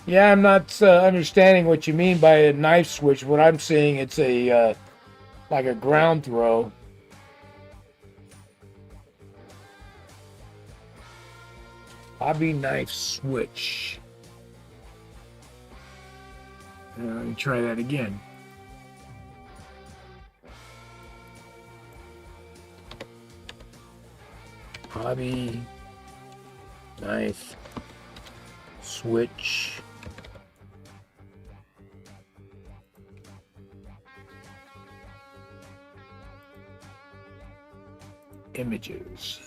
Speaker 2: Yeah, I'm not understanding what you mean by a knife switch. What I'm seeing, it's a like a ground throw. Hobby knife switch. Let me try that again. Hobby knife switch. Images.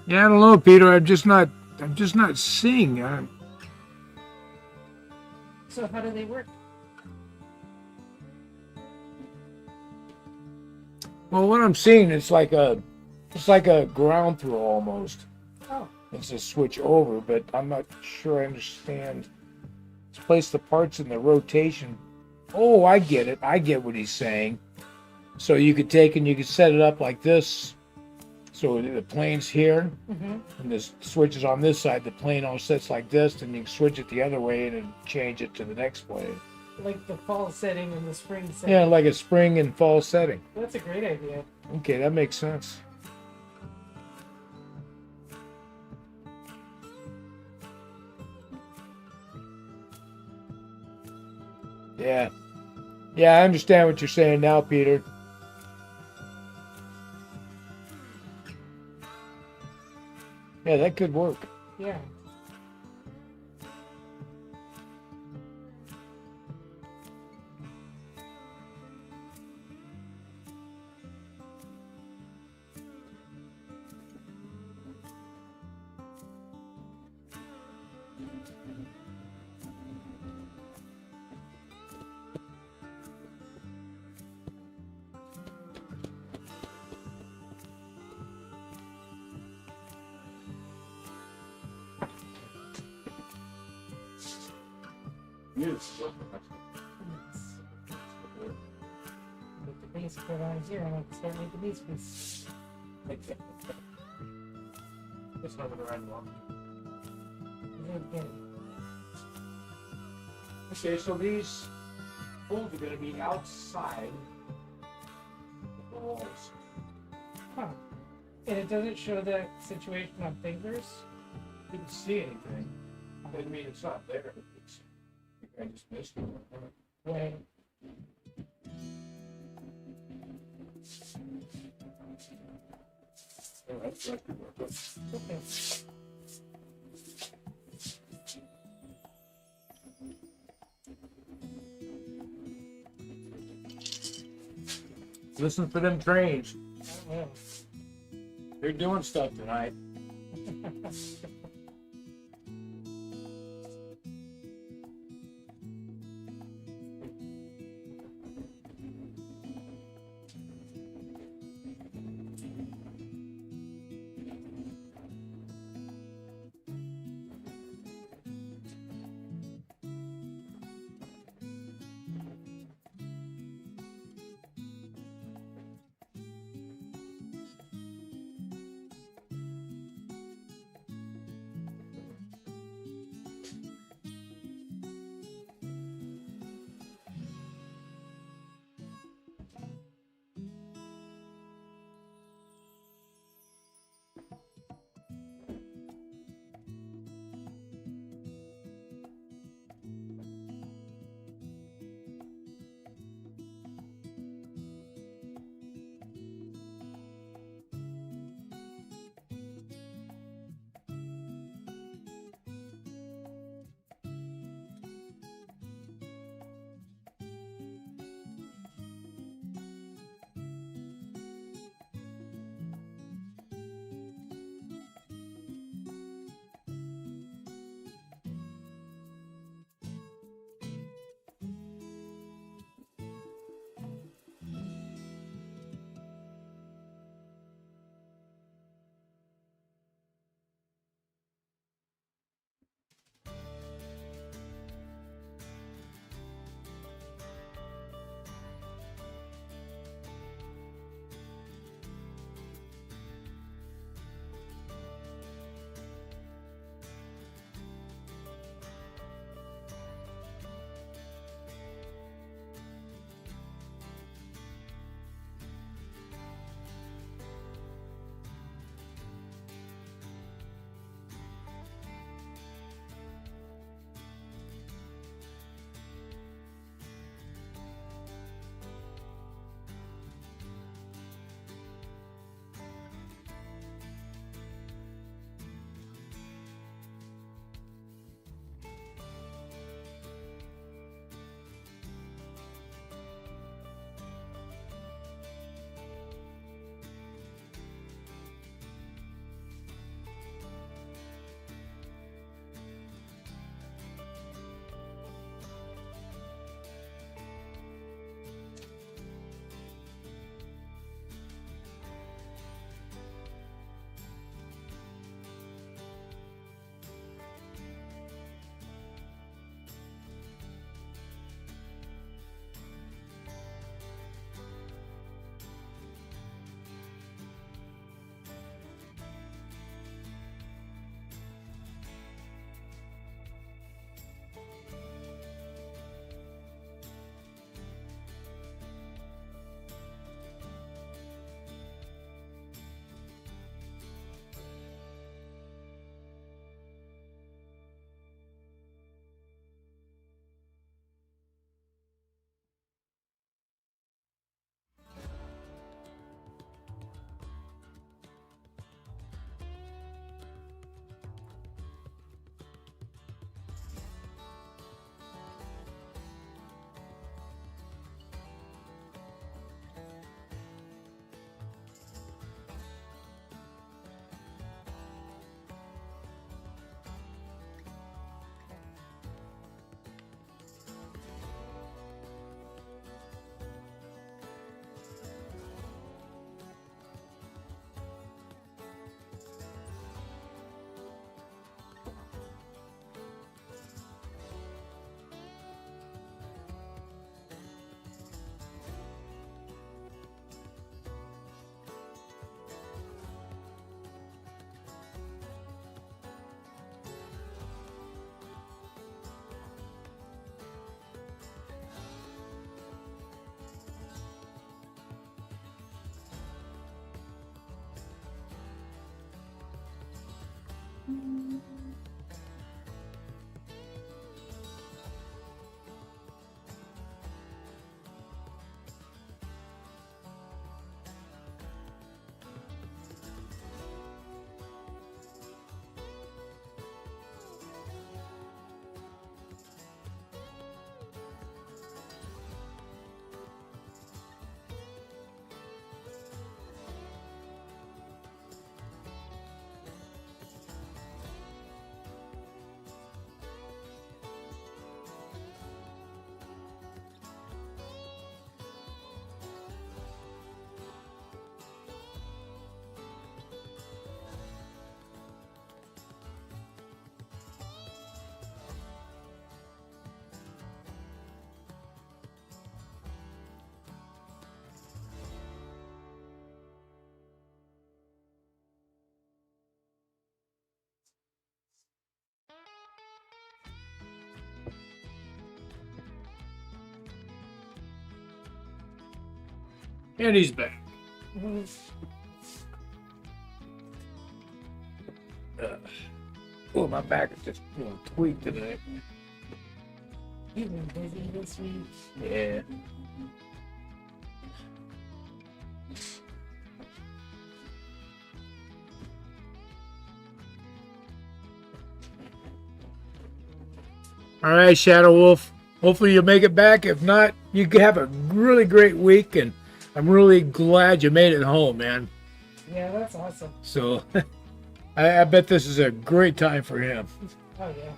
Speaker 2: Yeah, I don't know, Peter. I'm just not seeing.
Speaker 1: So how do they work?
Speaker 2: Well, what I'm seeing, it's like a ground throw almost.
Speaker 1: Oh.
Speaker 2: It's a switch over, but I'm not sure I understand. Let's place the parts in the rotation. Oh, I get it. I get what he's saying. So you could take and you could set it up like this. So the plane's here, and the switch is on this side. The plane all sits like this, and you can switch it the other way and then change it to the next plane.
Speaker 1: Like the fall setting and the spring setting.
Speaker 2: Yeah, like a spring and fall setting.
Speaker 1: That's a great idea.
Speaker 2: Okay, that makes sense. Yeah. Yeah, I understand what you're saying now, Peter. Yeah, that could work.
Speaker 1: Yeah.
Speaker 2: Yes.
Speaker 1: Make the base put on here and I'll start making these pieces.
Speaker 2: Just over the right one. Okay, so these holes are going to be outside the walls.
Speaker 1: Huh. And it doesn't show that situation on fingers?
Speaker 2: Didn't see anything. Doesn't mean it's not there. I just missed it.
Speaker 1: Right.
Speaker 2: Oh, that's right.
Speaker 1: Okay.
Speaker 2: Listen for them trains.
Speaker 1: I will.
Speaker 2: They're doing stuff tonight. And he's back. Oh, my back is just tweaked today.
Speaker 1: You've been busy this week.
Speaker 2: Yeah. All right, Shadow Wolf. Hopefully you'll make it back. If not, you have a really great week, and I'm really glad you made it home, man.
Speaker 1: Yeah, that's awesome.
Speaker 2: So I bet this is a great time for him.
Speaker 1: Oh, yeah.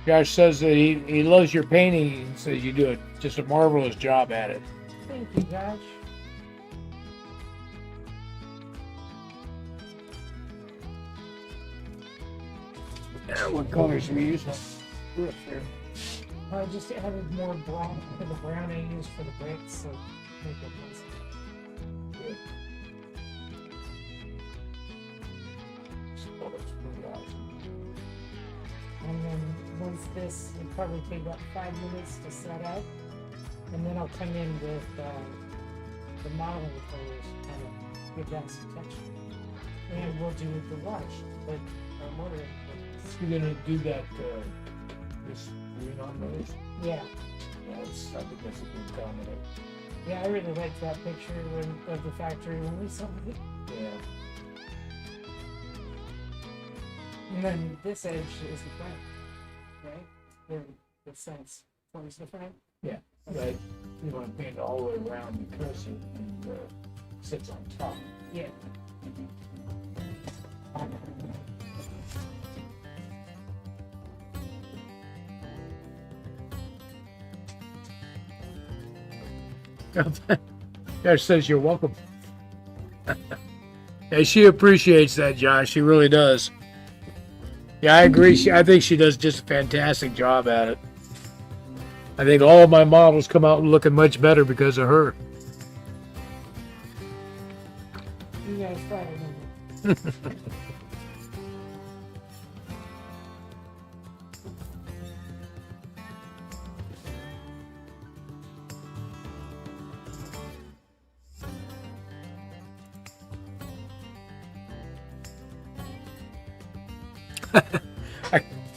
Speaker 2: Josh says that he loves your painting and says you do just a marvelous job at it.
Speaker 1: Thank you, Josh.
Speaker 2: What colors are you using?
Speaker 1: I just added more black to the brown I used for the bricks, so make it nice.
Speaker 2: Good. Oh, that's pretty awesome.
Speaker 1: And then once this, it'll probably take about 5 minutes to set up. And then I'll come in with the modeling colors to kind of give that some texture. And we'll do the wash, but our motor.
Speaker 2: You're gonna do that this green on those?
Speaker 1: Yeah.
Speaker 2: Yeah, I think that's a good comment.
Speaker 1: Yeah, I really liked that picture of the factory when we saw it.
Speaker 2: Yeah.
Speaker 1: And then this edge is the front, right? The sense towards the front.
Speaker 2: Yeah, right. You want to paint it all the way around because it sits on top.
Speaker 1: Yeah.
Speaker 2: Josh says you're welcome. Yeah, she appreciates that, Josh. She really does. Yeah, I agree. I think she does just a fantastic job at it. I think all of my models come out looking much better because of her.
Speaker 1: You guys probably know.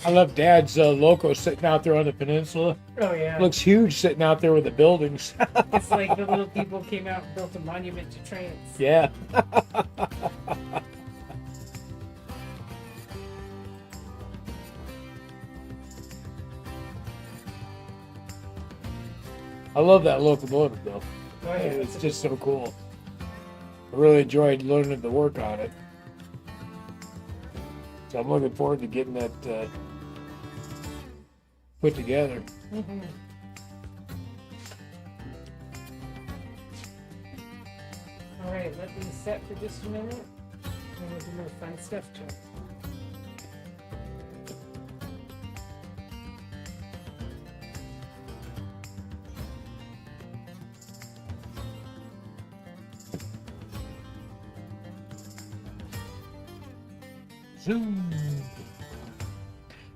Speaker 2: I love Dad's loco sitting out there on the peninsula.
Speaker 1: Oh yeah.
Speaker 2: Looks huge sitting out there with the buildings.
Speaker 1: It's like the little people came out and built a monument to trains.
Speaker 2: Yeah. I love that locomotive though.
Speaker 1: Oh, yeah,
Speaker 2: It's just so cool. I really enjoyed learning to work on it. So I'm looking forward to getting that put together.
Speaker 1: Mm-hmm. All right, let these set for just a minute, and we'll do more fun stuff to it.
Speaker 2: Zoom.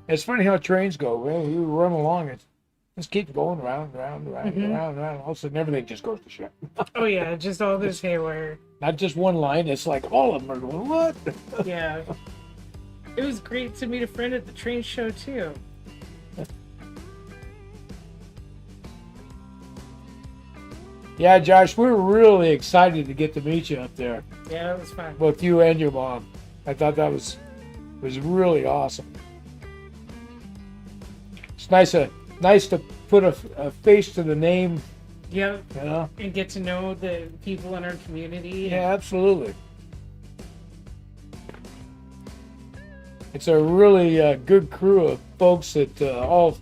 Speaker 2: It's funny how trains go. Man, you run along it. Just keep going round, round, round,
Speaker 1: Mhm.
Speaker 2: round, round. All of a sudden, everything just goes to shit.
Speaker 1: Oh yeah, just all this haywire.
Speaker 2: Not just one line. It's like all of them are going, what?
Speaker 1: Yeah. It was great to meet a friend at the train show too.
Speaker 2: Yeah, Josh, we were really excited to get to meet you up there,
Speaker 1: Yeah, that was fun.
Speaker 2: both you and your mom. I thought that was really awesome. It's nice to put a face to the name,
Speaker 1: Yep.
Speaker 2: you know.
Speaker 1: And get to know the people in our community.
Speaker 2: Yeah, absolutely. It's a really good crew of folks that all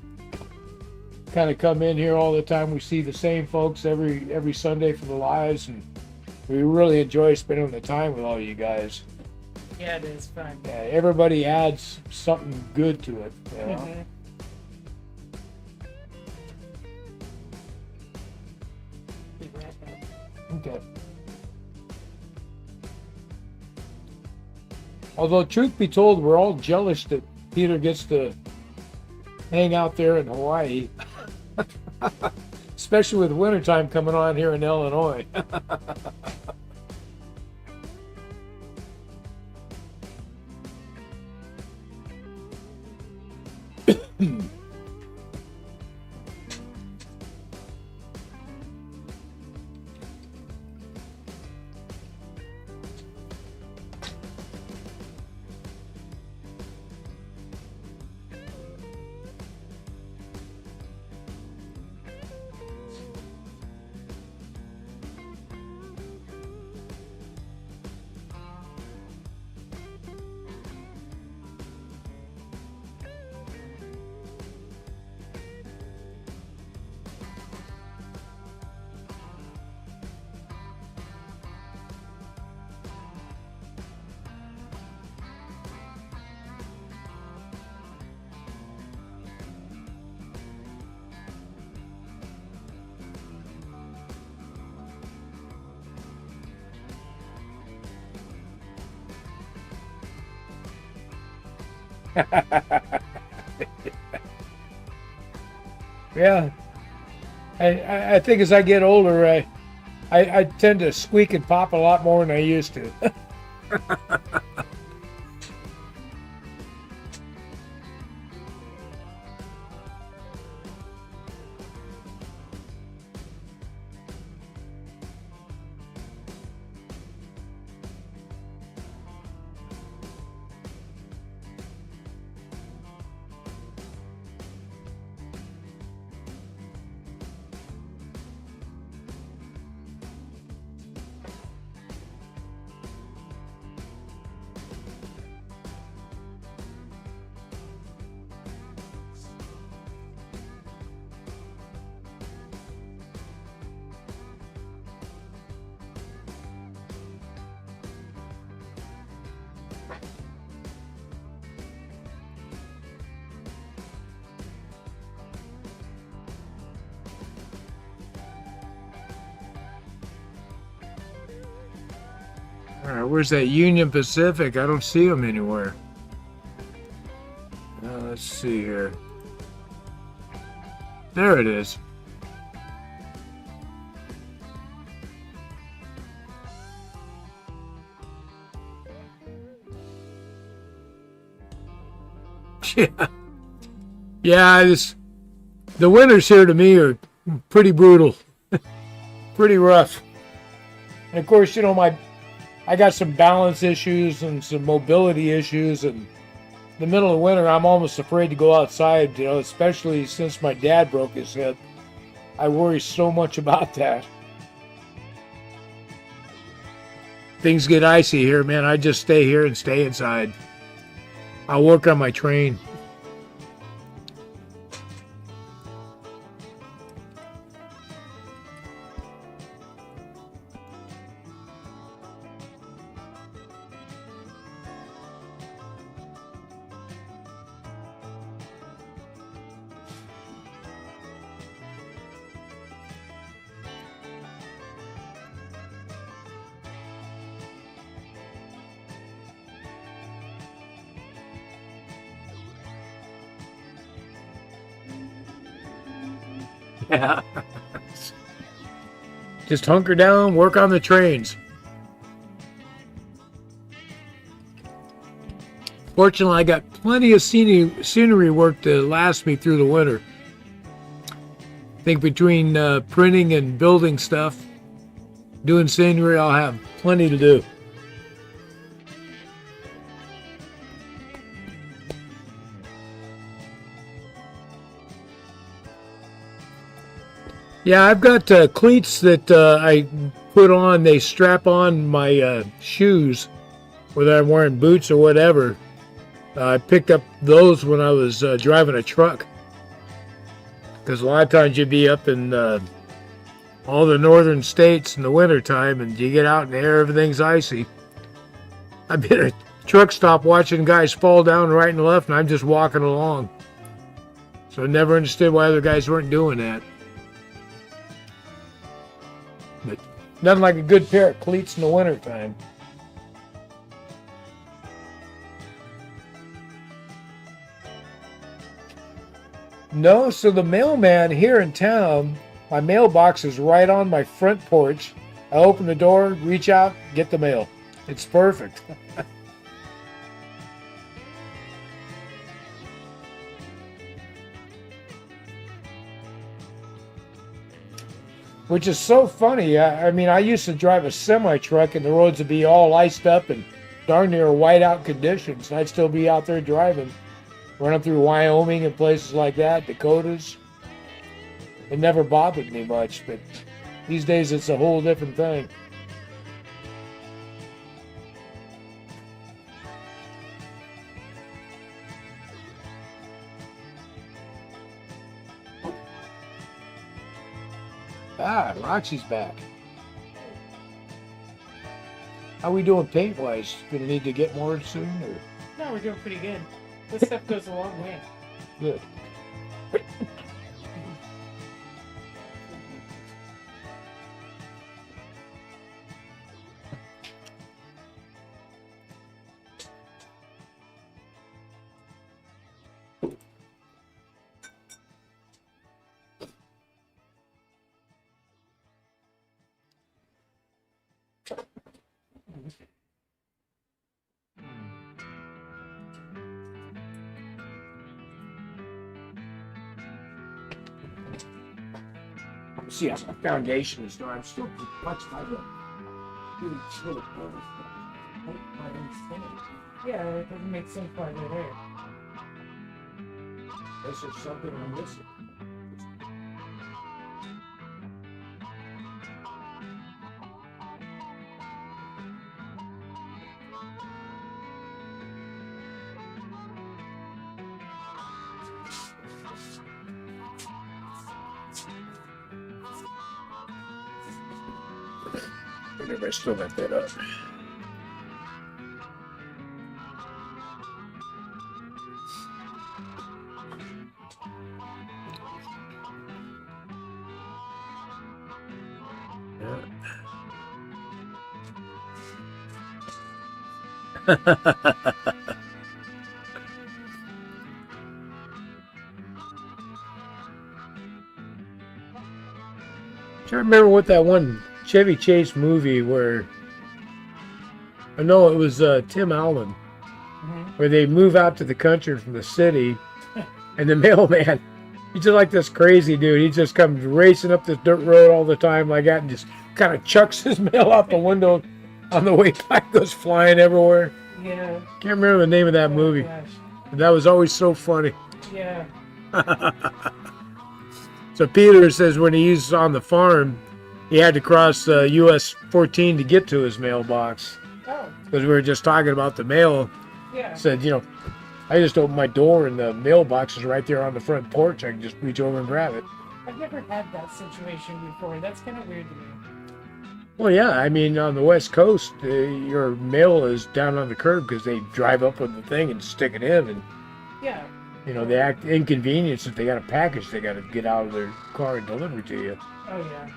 Speaker 2: kind of come in here all the time. We see the same folks every Sunday for the lives, and we really enjoy spending the time with all you guys.
Speaker 1: Yeah, it is fun.
Speaker 2: Yeah, everybody adds something good to it. You know?
Speaker 1: Mhm. Be right back.
Speaker 2: Okay. Although, truth be told, we're all jealous that Peter gets to hang out there in Hawaii, especially with wintertime coming on here in Illinois. Yeah, I think as I get older, I tend to squeak and pop a lot more than I used to. All right, where's that Union Pacific? I don't see them anywhere. Let's see here. There it is. Yeah, yeah. The winters here to me are pretty brutal, pretty rough. And of course, you know, I got some balance issues and some mobility issues, and in the middle of winter, I'm almost afraid to go outside, you know, especially since my dad broke his hip. I worry so much about that. Things get icy here, man. I just stay here and stay inside. I'll work on my train. Yeah. Just hunker down, work on the trains. Fortunately, I got plenty of scenery work to last me through the winter. I think between printing and building stuff, doing scenery, I'll have plenty to do. Yeah, I've got cleats that I put on. They strap on my shoes, whether I'm wearing boots or whatever. I picked up those when I was driving a truck. Because a lot of times you'd be up in all the northern states in the wintertime, and you get out in the air, everything's icy. I've been at a truck stop watching guys fall down right and left, and I'm just walking along. So I never understood why other guys weren't doing that. But nothing like a good pair of cleats in the wintertime. No, so the mailman here in town, my mailbox is right on my front porch. I open the door, reach out, get the mail. It's perfect. Which is so funny. I mean, I used to drive a semi-truck and the roads would be all iced up and darn near whiteout conditions. I'd still be out there driving, running through Wyoming and places like that, Dakotas. It never bothered me much, but these days it's a whole different thing. Ah, Roxy's back. How we doing paint-wise? Gonna need to get more soon, or?
Speaker 1: No, we're doing pretty good. This stuff goes a long way.
Speaker 2: Good. See how my foundation is doing. I'm still perplexed by the little corners.
Speaker 1: Yeah, it doesn't make sense why they're there.
Speaker 2: Guess there's something I'm missing. I still got that up. I remember what that one Chevy Chase movie where, I know it was Tim Allen, where they move out to the country from the city, and the mailman, he's just like this crazy dude. He just comes racing up this dirt road all the time like that, and just kind of chucks his mail out the window on the way by, goes flying everywhere.
Speaker 1: Yeah.
Speaker 2: Can't remember the name of that movie.
Speaker 1: Gosh.
Speaker 2: But that was always so funny.
Speaker 1: Yeah.
Speaker 2: So Peter says when he's on the farm, he had to cross US 14 to get to his mailbox.
Speaker 1: Oh.
Speaker 2: Because we were just talking about the mail.
Speaker 1: Yeah.
Speaker 2: Said, you know, I just opened my door and the mailbox is right there on the front porch. I can just reach over and grab it.
Speaker 1: I've never had that situation before. That's kind of weird to me.
Speaker 2: Well, yeah, I mean, on the West Coast, your mail is down on the curb because they drive up with the thing and stick it in. And,
Speaker 1: Yeah.
Speaker 2: you know, they act inconvenienced. If they got a package, they got to get out of their car and deliver it to you.
Speaker 1: Oh, yeah.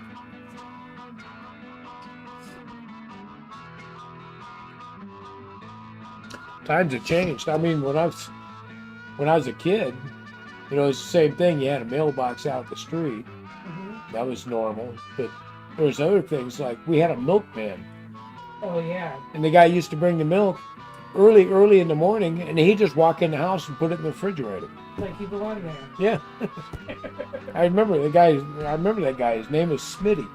Speaker 2: Times have changed. I mean, when I was a kid, you know, it's the same thing. You had a mailbox out the street. That was normal. But there was other things like we had a milkman,
Speaker 1: Oh yeah.
Speaker 2: and the guy used to bring the milk early in the morning, and he'd just walk in the house and put it in the refrigerator.
Speaker 1: Like you belong there.
Speaker 2: Yeah. I remember the guy. I remember that guy. His name was Smitty.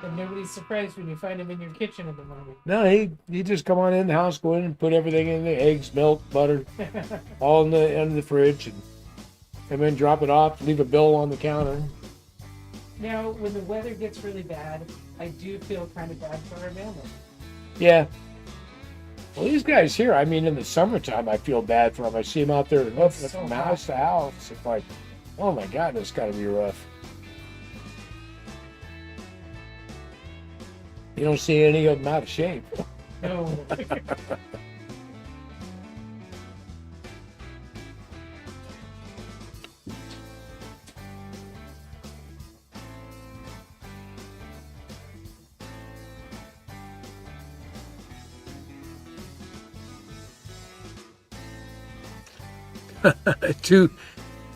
Speaker 1: And nobody's surprised when you find him in your kitchen in the morning.
Speaker 2: No, he just come on in the house, go in and put everything in there, eggs, milk, butter, all in the fridge, and come in, drop it off, leave a bill on the counter.
Speaker 1: Now, when the weather gets really bad, I do feel kind of bad for our mailman.
Speaker 2: Yeah. Well, these guys here, I mean, in the summertime, I feel bad for them. I see them out there looking from house to house. It's like, oh my God, this got to be rough. You don't see any of them out of shape.
Speaker 1: No.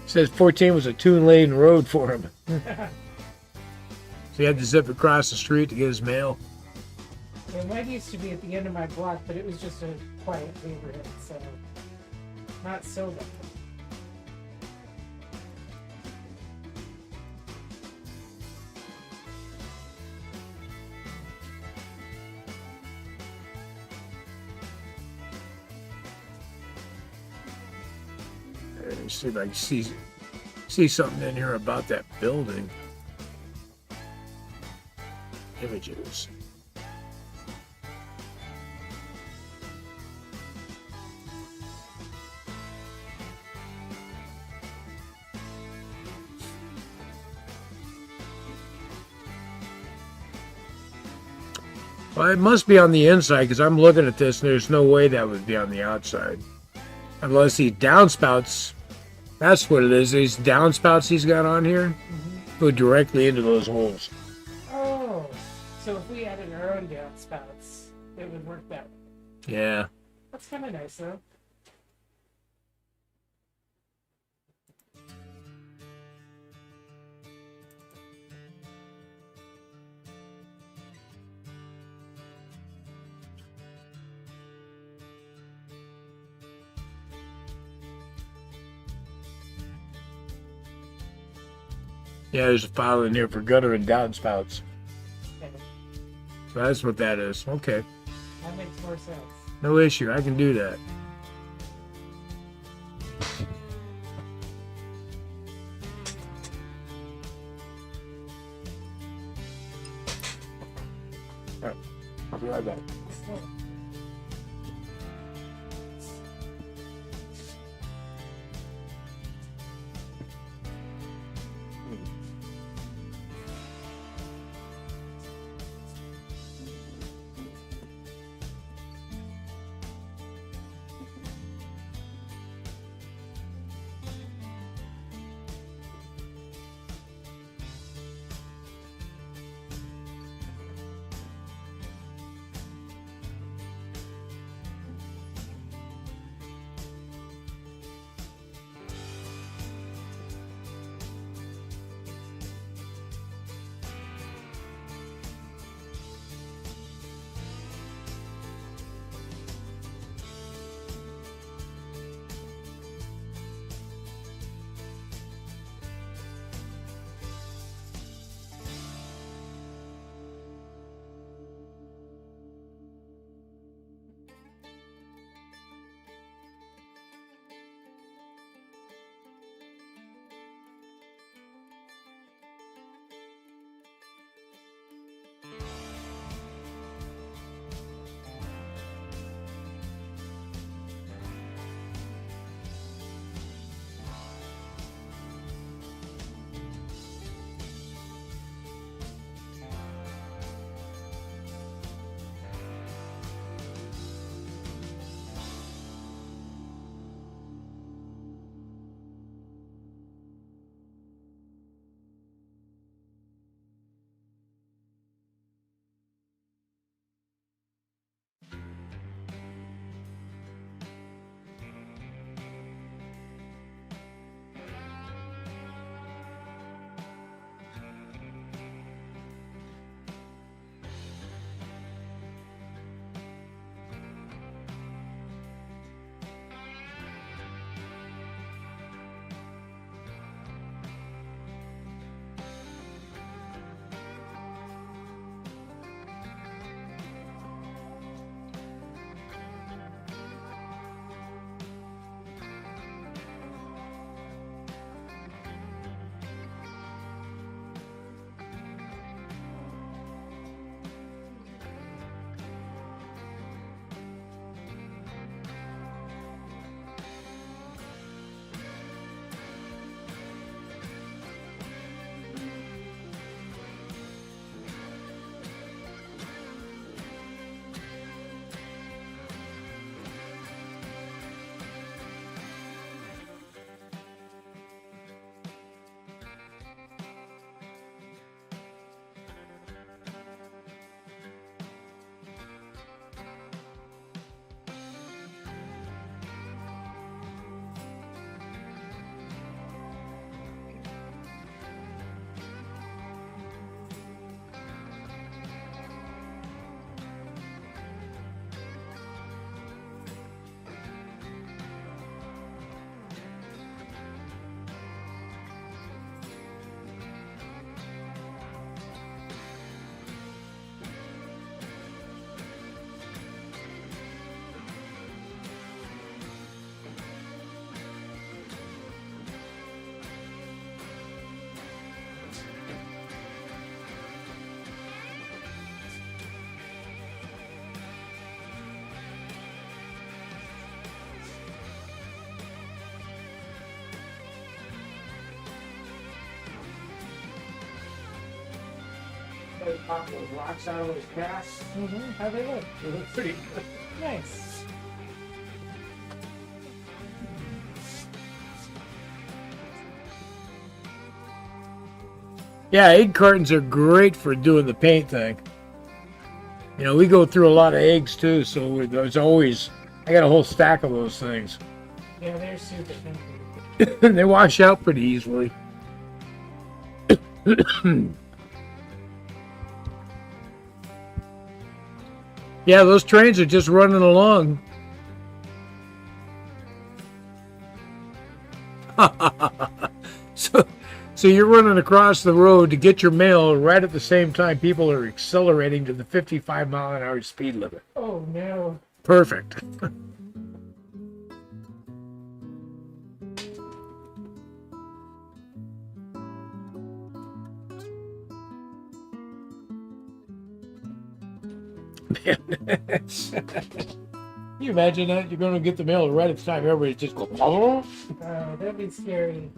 Speaker 2: Says 14 was a two-lane road for him. So he had to zip across the street to get his mail.
Speaker 1: Yeah, mine used to be at the end of my block, but it was just a quiet neighborhood, so not so bad.
Speaker 2: Let me see if I can see something in here about that building. Images. Well, it must be on the inside because I'm looking at this and there's no way that would be on the outside. Unless these downspouts, that's what it is. These downspouts he's got on here go directly into those holes.
Speaker 1: Oh, so if we added our own downspouts, it would work that way.
Speaker 2: Yeah.
Speaker 1: That's kind of nice, though.
Speaker 2: Yeah, there's a file in here for gutter and downspouts.
Speaker 1: Okay.
Speaker 2: So that's what that is. Okay.
Speaker 1: That makes more sense.
Speaker 2: No issue. I can do that. All right. I'll be right back. pop those rocks out of those casts.
Speaker 1: How they look?
Speaker 2: They look pretty good.
Speaker 1: Nice.
Speaker 2: Yeah, egg cartons are great for doing the paint thing. You know, we go through a lot of eggs too, so there's always, I got a whole stack of those things.
Speaker 1: Yeah, they're super simple.
Speaker 2: They wash out pretty easily. Yeah, those trains are just running along. So you're running across the road to get your mail right at the same time people are accelerating to the 55-mile-an-hour speed limit.
Speaker 1: Oh no.
Speaker 2: Perfect. Can you imagine that? You're going to get the mail right at the time everybody just go,
Speaker 1: Oh, that'd be scary.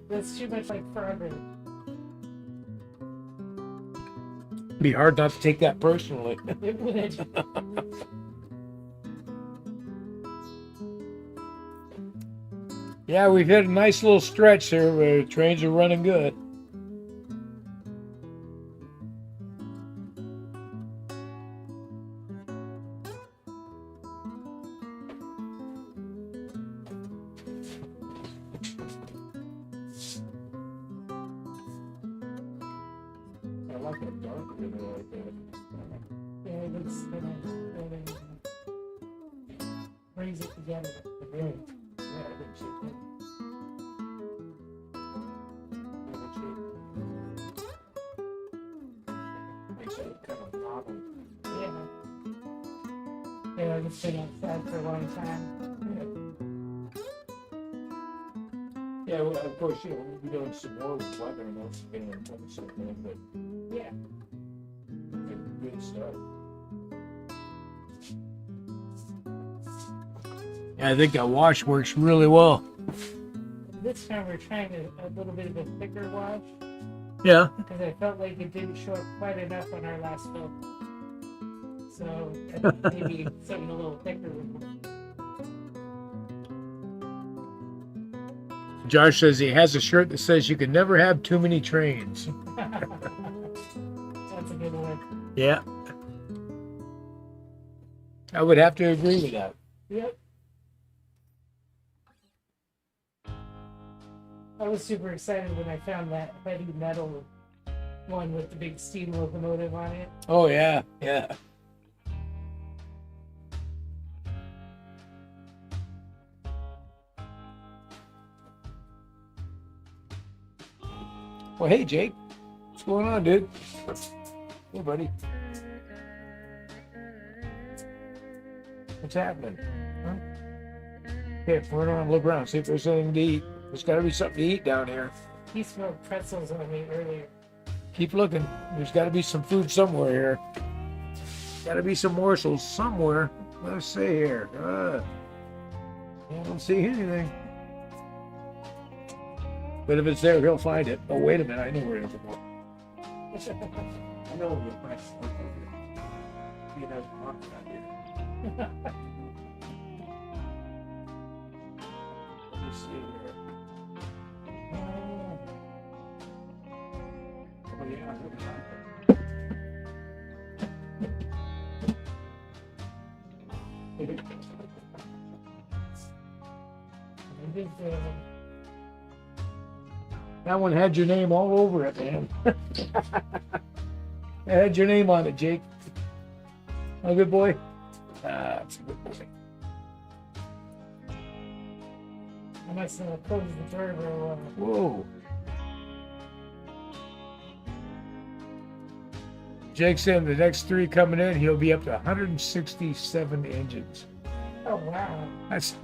Speaker 1: That's too much like progress.
Speaker 2: be hard not to take that personally.
Speaker 1: It would.
Speaker 2: Yeah, we've hit a nice little stretch here where trains are running good. I like it dark in there like that.
Speaker 1: Yeah, it looks nice. Brings it together.
Speaker 2: Yeah, I think so too. Makes it kind of novel.
Speaker 1: Yeah. Yeah, it's been outside for a long time.
Speaker 2: Yeah, well, of course, you know, we'll be doing some more with weather and that's getting in something, but
Speaker 1: Yeah.
Speaker 2: good stuff. Yeah, I think that wash works really well.
Speaker 1: This time we're trying a little bit of a thicker wash
Speaker 2: Yeah.
Speaker 1: because I felt like it didn't show up quite enough on our last film. So I think maybe something a little thicker would work.
Speaker 2: Josh says he has a shirt that says you can never have too many trains.
Speaker 1: That's a good one.
Speaker 2: Yeah. I would have to agree with that.
Speaker 1: Yep. I was super excited when I found that heavy metal one with the big steam locomotive on it.
Speaker 2: Oh, yeah, yeah. Well, hey, Jake. What's going on, dude? Hey, buddy. What's happening? Huh? Okay, run around and look around, see if there's anything to eat. There's got to be something to eat down here.
Speaker 1: He smelled pretzels on me earlier.
Speaker 2: Keep looking. There's got to be some food somewhere here. Got to be some morsels somewhere. Let's see here. I don't see anything. But if it's there, he'll find it. Oh, wait a minute. I know where it is. I know where you'll find it. He has a box out here. Let's see here. Oh, yeah.
Speaker 1: I think
Speaker 2: That one had your name all over it, man. It had your name on it, Jake. Oh, good boy. That's a good boy.
Speaker 1: I must have closed the door for a while.
Speaker 2: Whoa. Jake said the next 3 coming in, he'll be up to 167 engines.
Speaker 1: Oh, wow.
Speaker 2: That's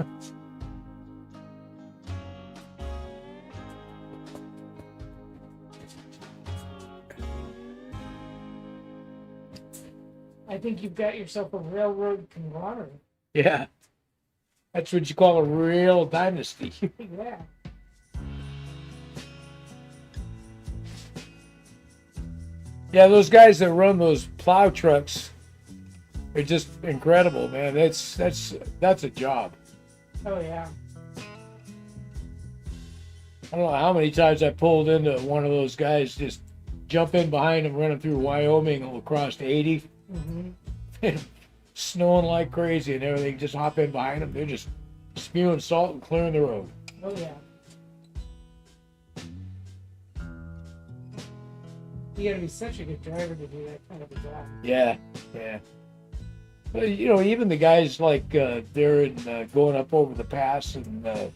Speaker 1: I think you've got yourself a railroad conglomerate.
Speaker 2: yeah. That's what you call a real dynasty.
Speaker 1: Yeah.
Speaker 2: Yeah, those guys that run those plow trucks are just incredible, man. That's a job.
Speaker 1: Oh yeah.
Speaker 2: I don't know how many times I pulled into one of those guys, just jump in behind them, running through Wyoming across 80, snowing like crazy and everything. Just hop in behind them. They're just spewing salt and clearing the road.
Speaker 1: Oh yeah. You gotta be such a good driver to do that kind of a job.
Speaker 2: Yeah, yeah. But you know, even the guys like they're in going up over the pass in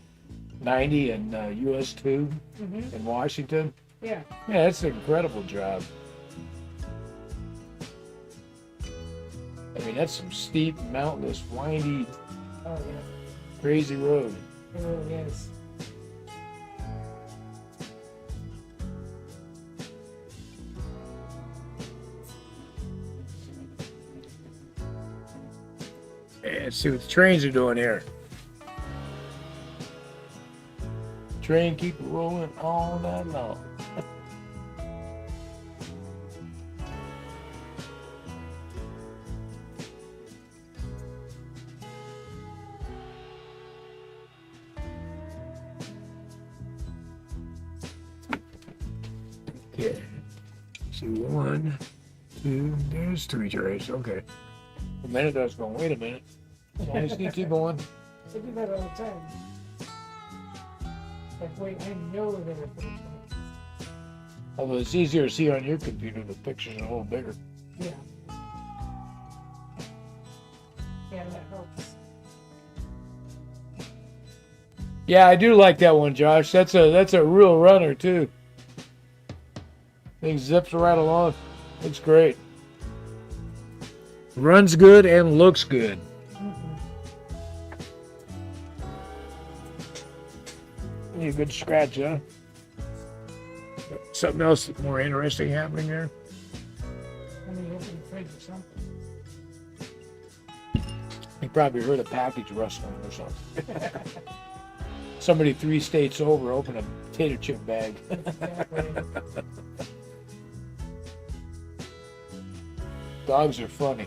Speaker 2: 90 and US 2 in Washington.
Speaker 1: Yeah.
Speaker 2: Yeah, that's an incredible job. I mean, that's some steep, mountainous, windy,
Speaker 1: Oh yeah.
Speaker 2: crazy road.
Speaker 1: It really is.
Speaker 2: Yeah, let's see what the trains are doing here. Train keep rolling all night long. Okay. See, 1, 2, there's 3 trains. Okay. A minute, I was going, wait a minute. I just need to keep going.
Speaker 1: I do that all the time. Like, wait, I know there are 4 trains.
Speaker 2: Although it's easier to see on your computer, the pictures are a little bigger.
Speaker 1: Yeah. Yeah, that helps.
Speaker 2: Yeah, I do like that one, Josh. That's a real runner too. Thing zips right along. It's great. Runs good and looks good. You good scratch, huh? Something else more interesting happening there?
Speaker 1: I mean, open the fridge or something.
Speaker 2: You probably heard a package rustling or something. Somebody 3 states over opened a potato chip bag.
Speaker 1: Exactly.
Speaker 2: Dogs are funny.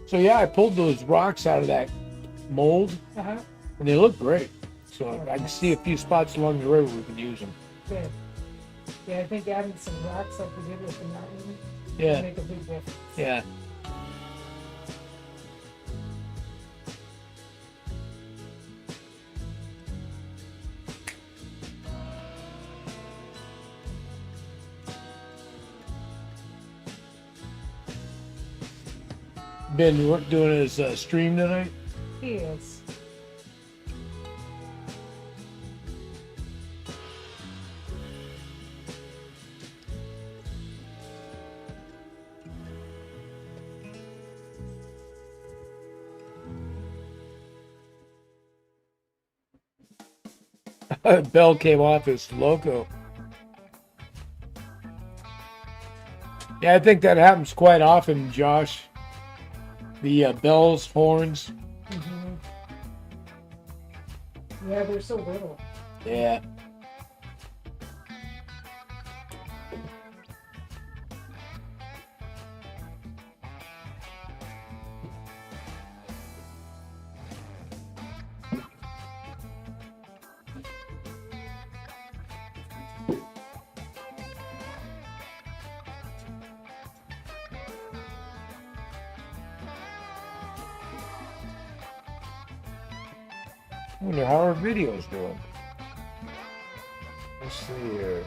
Speaker 2: So yeah, I pulled those rocks out of that mold, and they look great. So I can see a few spots along the river we can use them.
Speaker 1: Good. Yeah, I think adding some rocks like we did with the mountain
Speaker 2: Yeah.
Speaker 1: will make a big difference.
Speaker 2: Yeah. Ben doing his stream tonight?
Speaker 1: He is.
Speaker 2: Bell came off as loco. Yeah, I think that happens quite often, Josh. The bells, horns.
Speaker 1: Yeah, they're so little.
Speaker 2: Yeah. I wonder how our video's doing. Let's see here.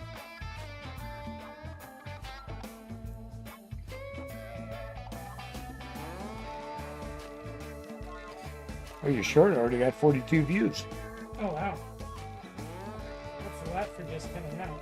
Speaker 2: Oh, you're short. I already got 42 views.
Speaker 1: Oh, wow. That's a lot for just coming out.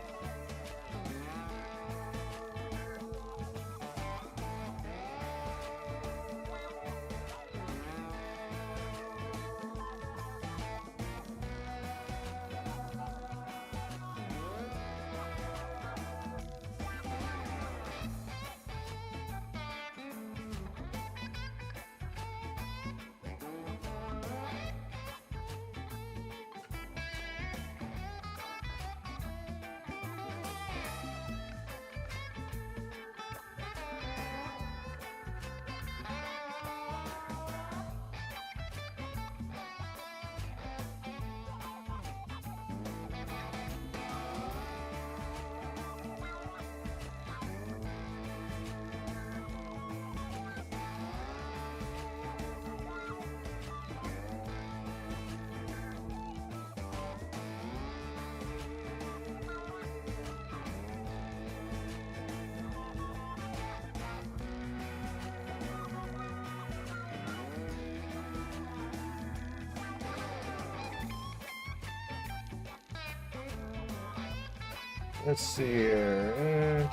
Speaker 2: Let's see here.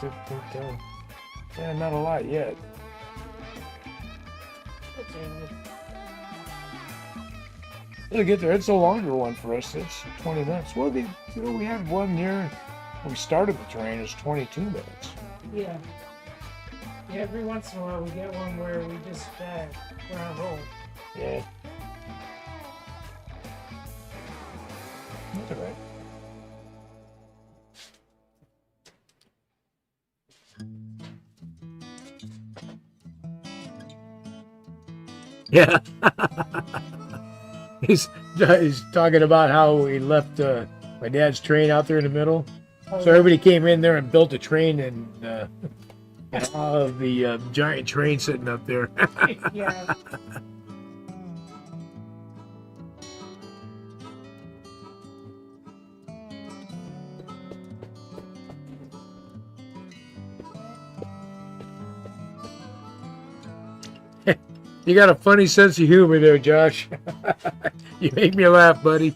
Speaker 2: Yeah, not a lot yet. It'll get there. It's a longer one for us. It's 20 minutes. Well, we had one near when we started the train. It's 22 minutes.
Speaker 1: Yeah. Yeah, every once in a while we get one where we just we're on a roll.
Speaker 2: Yeah. That's all right. Yeah. he's talking about how he left my dad's train out there in the middle. So everybody came in there and built a train and all of the giant train sitting up there.
Speaker 1: Yeah.
Speaker 2: You got a funny sense of humor there, Josh. You make me laugh, buddy.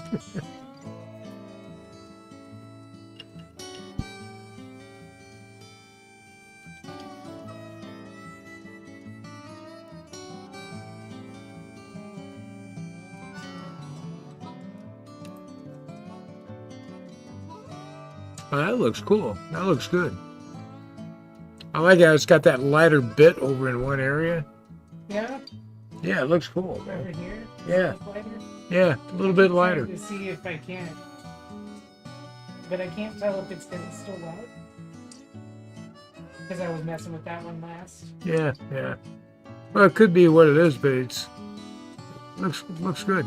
Speaker 2: Oh, that looks cool. That looks good. I like how it's got that lighter bit over in one area.
Speaker 1: Yeah.
Speaker 2: Yeah, it looks cool, man.
Speaker 1: Over here.
Speaker 2: Yeah.
Speaker 1: Lighter?
Speaker 2: Yeah, a little bit lighter.
Speaker 1: To see if I can, but I can't tell if it's because it's still loud. Because I was messing with that one last.
Speaker 2: Yeah, yeah. Well, it could be what it is, but it's looks good.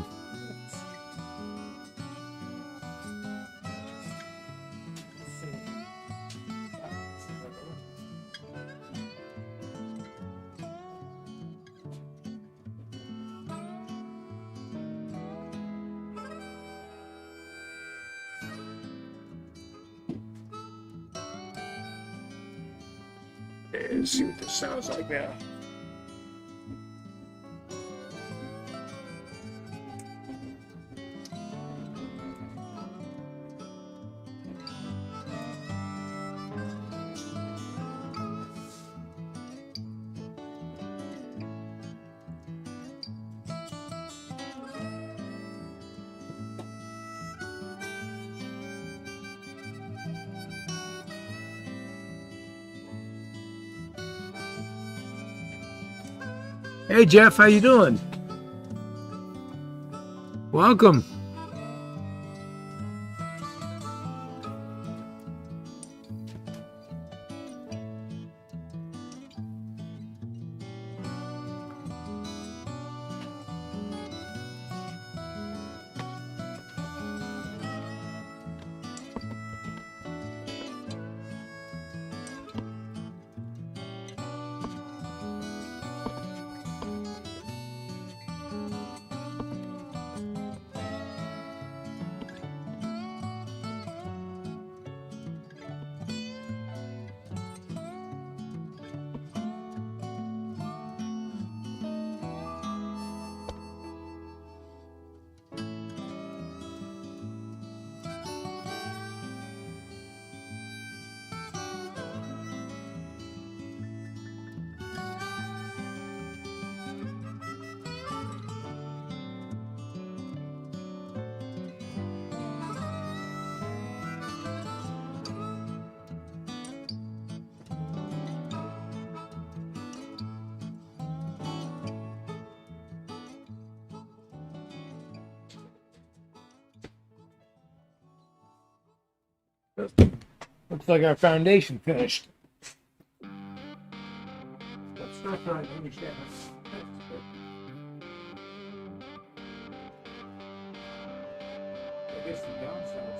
Speaker 2: Let's see what this sounds like now. Hey Jeff, how you doing? Welcome. Looks like our foundation finished. Let's not try to understand this. I guess the downside's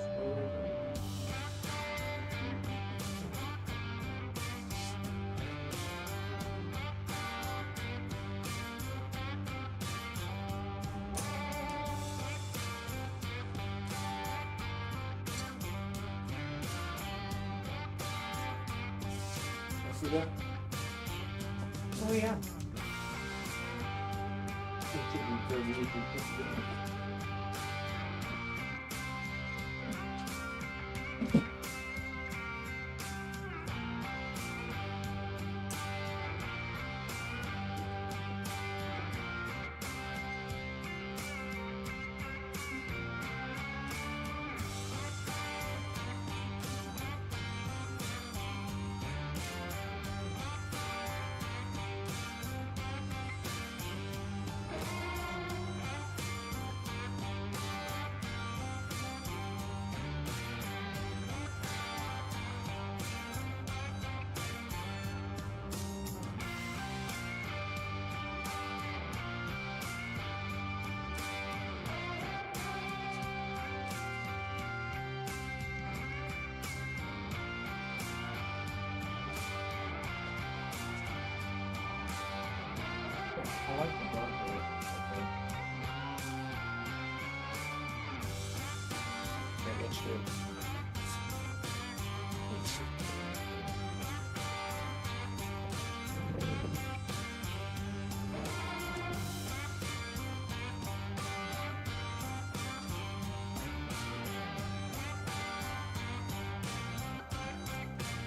Speaker 2: see that?
Speaker 1: Oh yeah.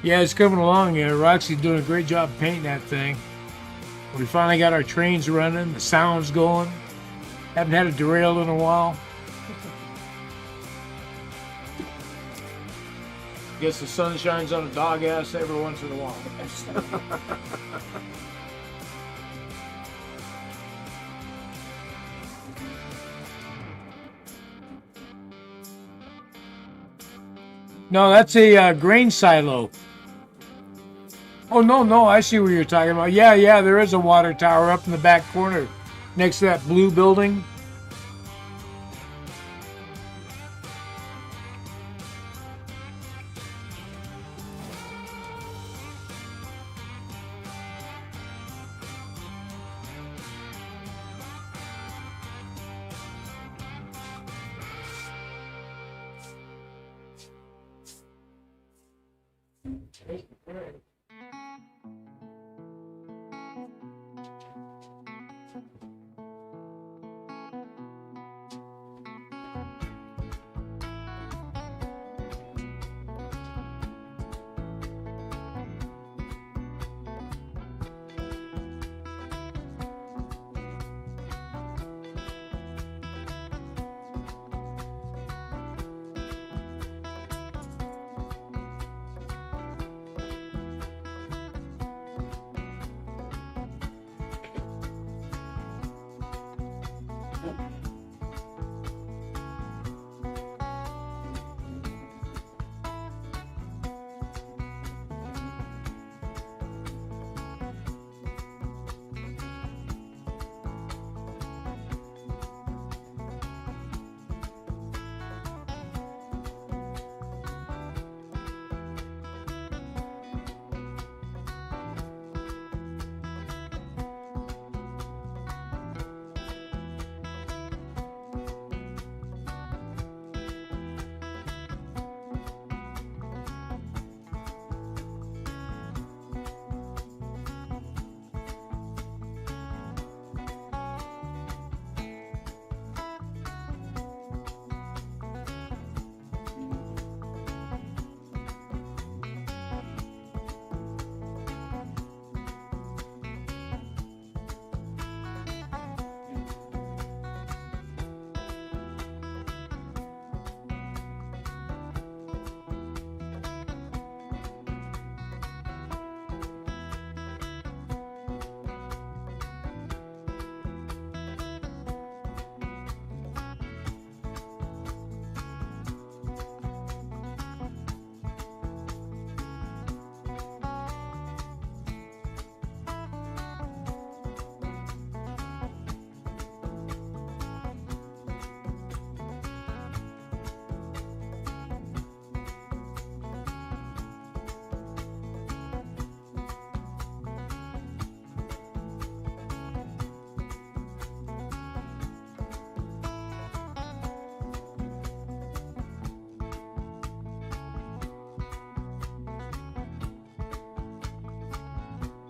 Speaker 2: Yeah, it's coming along. Roxy's doing a great job painting that thing. We finally got our trains running, the sound's going. Haven't had it derailed in a while. Guess the sun shines on a dog ass every once in a while. No, that's a grain silo. Oh, no, I see what you're talking about. Yeah, there is a water tower up in the back corner next to that blue building.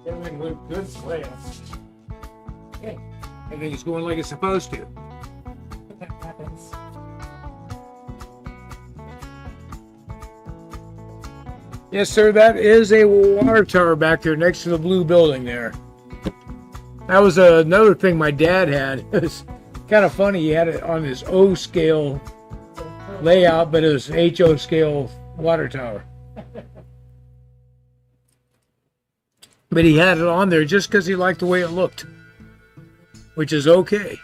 Speaker 2: Everything looked good today. Okay. Everything's going like it's supposed to.
Speaker 1: That happens.
Speaker 2: Yes, sir, that is a water tower back there next to the blue building there. That was another thing my dad had. It was kind of funny. He had it on his O scale layout, but it was HO scale water tower. But he had it on there just because he liked the way it looked, which is okay.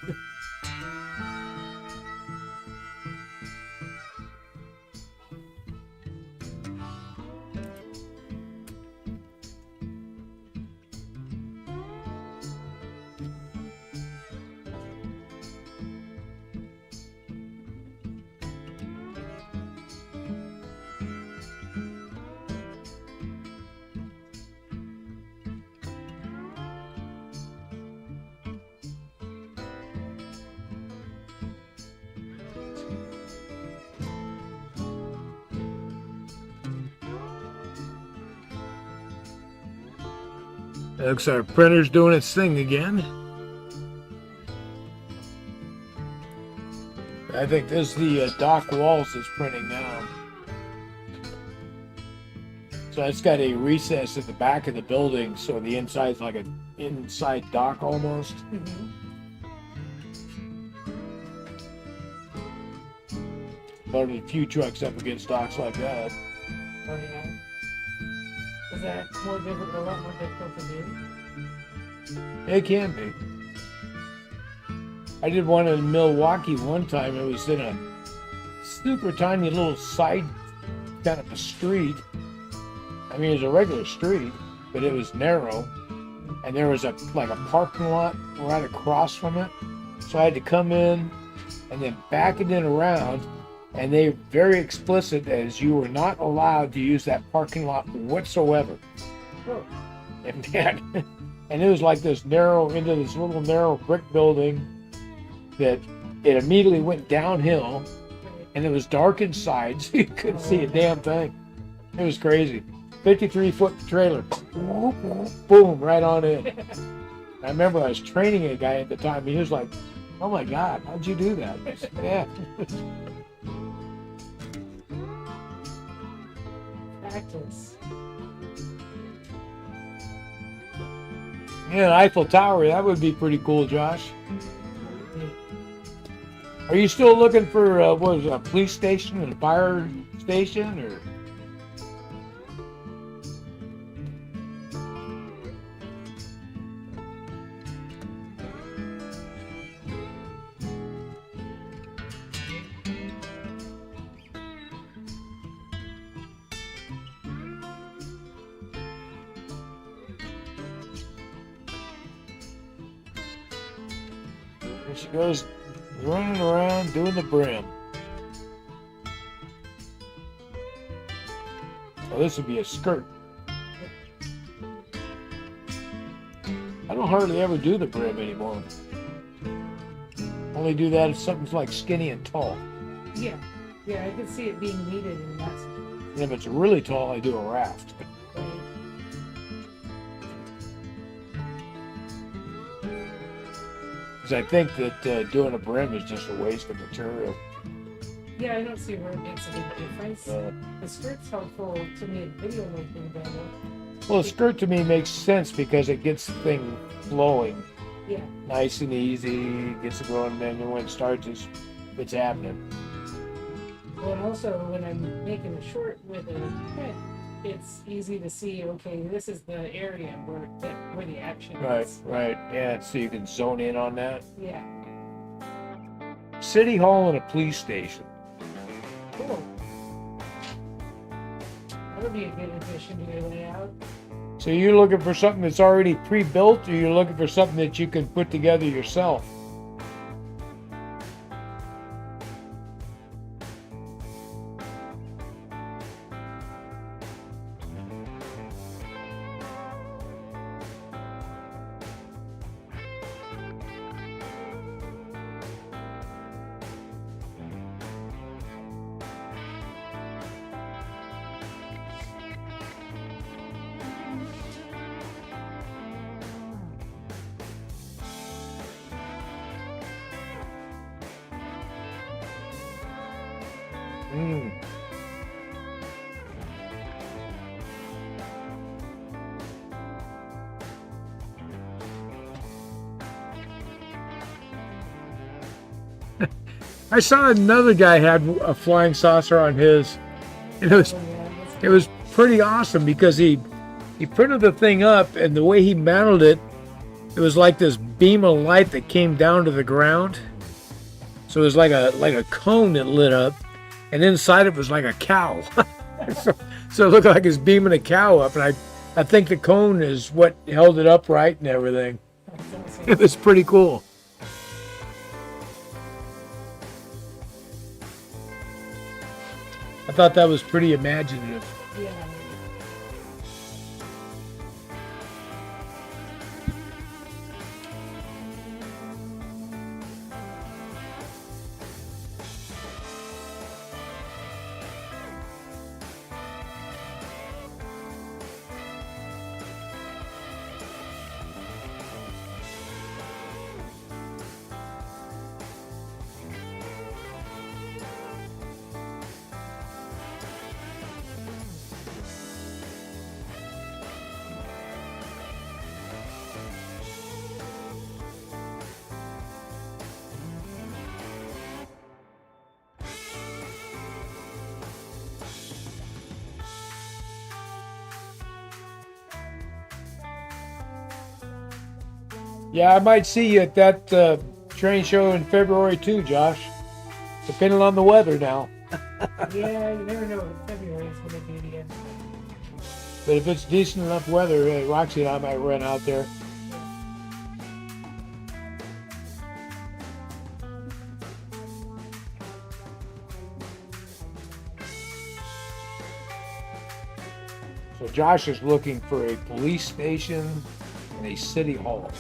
Speaker 2: Looks like our printer's doing its thing again. I think this is the dock walls that's printing now. So it's got a recess at the back of the building, so the inside's like an inside dock almost.
Speaker 1: Mhm.
Speaker 2: But a few trucks up against docks like that.
Speaker 1: Oh yeah. Is that more difficult? A lot more difficult to do?
Speaker 2: It can be. I did one in Milwaukee one time. It was in a super tiny little side kind of a street. I mean, it was a regular street, but it was narrow, and there was a parking lot right across from it. So I had to come in and then back it in around, and they were very explicit as you were not allowed to use that parking lot whatsoever.
Speaker 1: Oh.
Speaker 2: And man, and it was like this little narrow brick building that it immediately went downhill, and it was dark inside, so you couldn't see a damn thing. It was crazy. 53-foot trailer, boom, right on in. I remember I was training a guy at the time. He was like, "Oh my God, how'd you do that?" I said, "Yeah."
Speaker 1: Practice.
Speaker 2: Yeah, Eiffel Tower, that would be pretty cool, Josh. Are you still looking for a police station and a fire station, or? There she goes, running around doing the brim. Oh, this would be a skirt. I don't hardly ever do the brim anymore. Only do that if something's like skinny and tall.
Speaker 1: Yeah. Yeah, I can see it being needed in that situation.
Speaker 2: And if it's really tall, I do a raft.
Speaker 1: Right?
Speaker 2: Because I think that doing a brim is just a waste of material.
Speaker 1: Yeah, I don't see where it makes a big difference. The skirt's helpful to me in video making better.
Speaker 2: Well, a skirt to me makes sense because it gets the thing flowing.
Speaker 1: Yeah.
Speaker 2: Nice and easy, gets it going, and then when it starts, it's happening.
Speaker 1: Well, and also when I'm making a short with a print, it's easy to see, okay, this is the area where the action is.
Speaker 2: Right. Yeah, so you can zone in on that.
Speaker 1: Yeah.
Speaker 2: City Hall and a police station.
Speaker 1: Cool. That would be a good addition to your layout.
Speaker 2: So you're looking for something that's already pre-built, or you're looking for something that you can put together yourself? I saw another guy had a flying saucer on his, and it was pretty awesome because he printed the thing up, and the way he mounted it, it was like this beam of light that came down to the ground. So it was like a cone that lit up, and inside it was like a cow. so it looked like it's beaming a cow up, and I think the cone is what held it upright and everything. It was pretty cool. I thought that was pretty imaginative.
Speaker 1: Yeah.
Speaker 2: Yeah, I might see you at that train show in February too, Josh. Depending on the weather now.
Speaker 1: Yeah, you never know what February is going to be again.
Speaker 2: But if it's decent enough weather, Roxy and I might run out there. So Josh is looking for a police station and a city hall.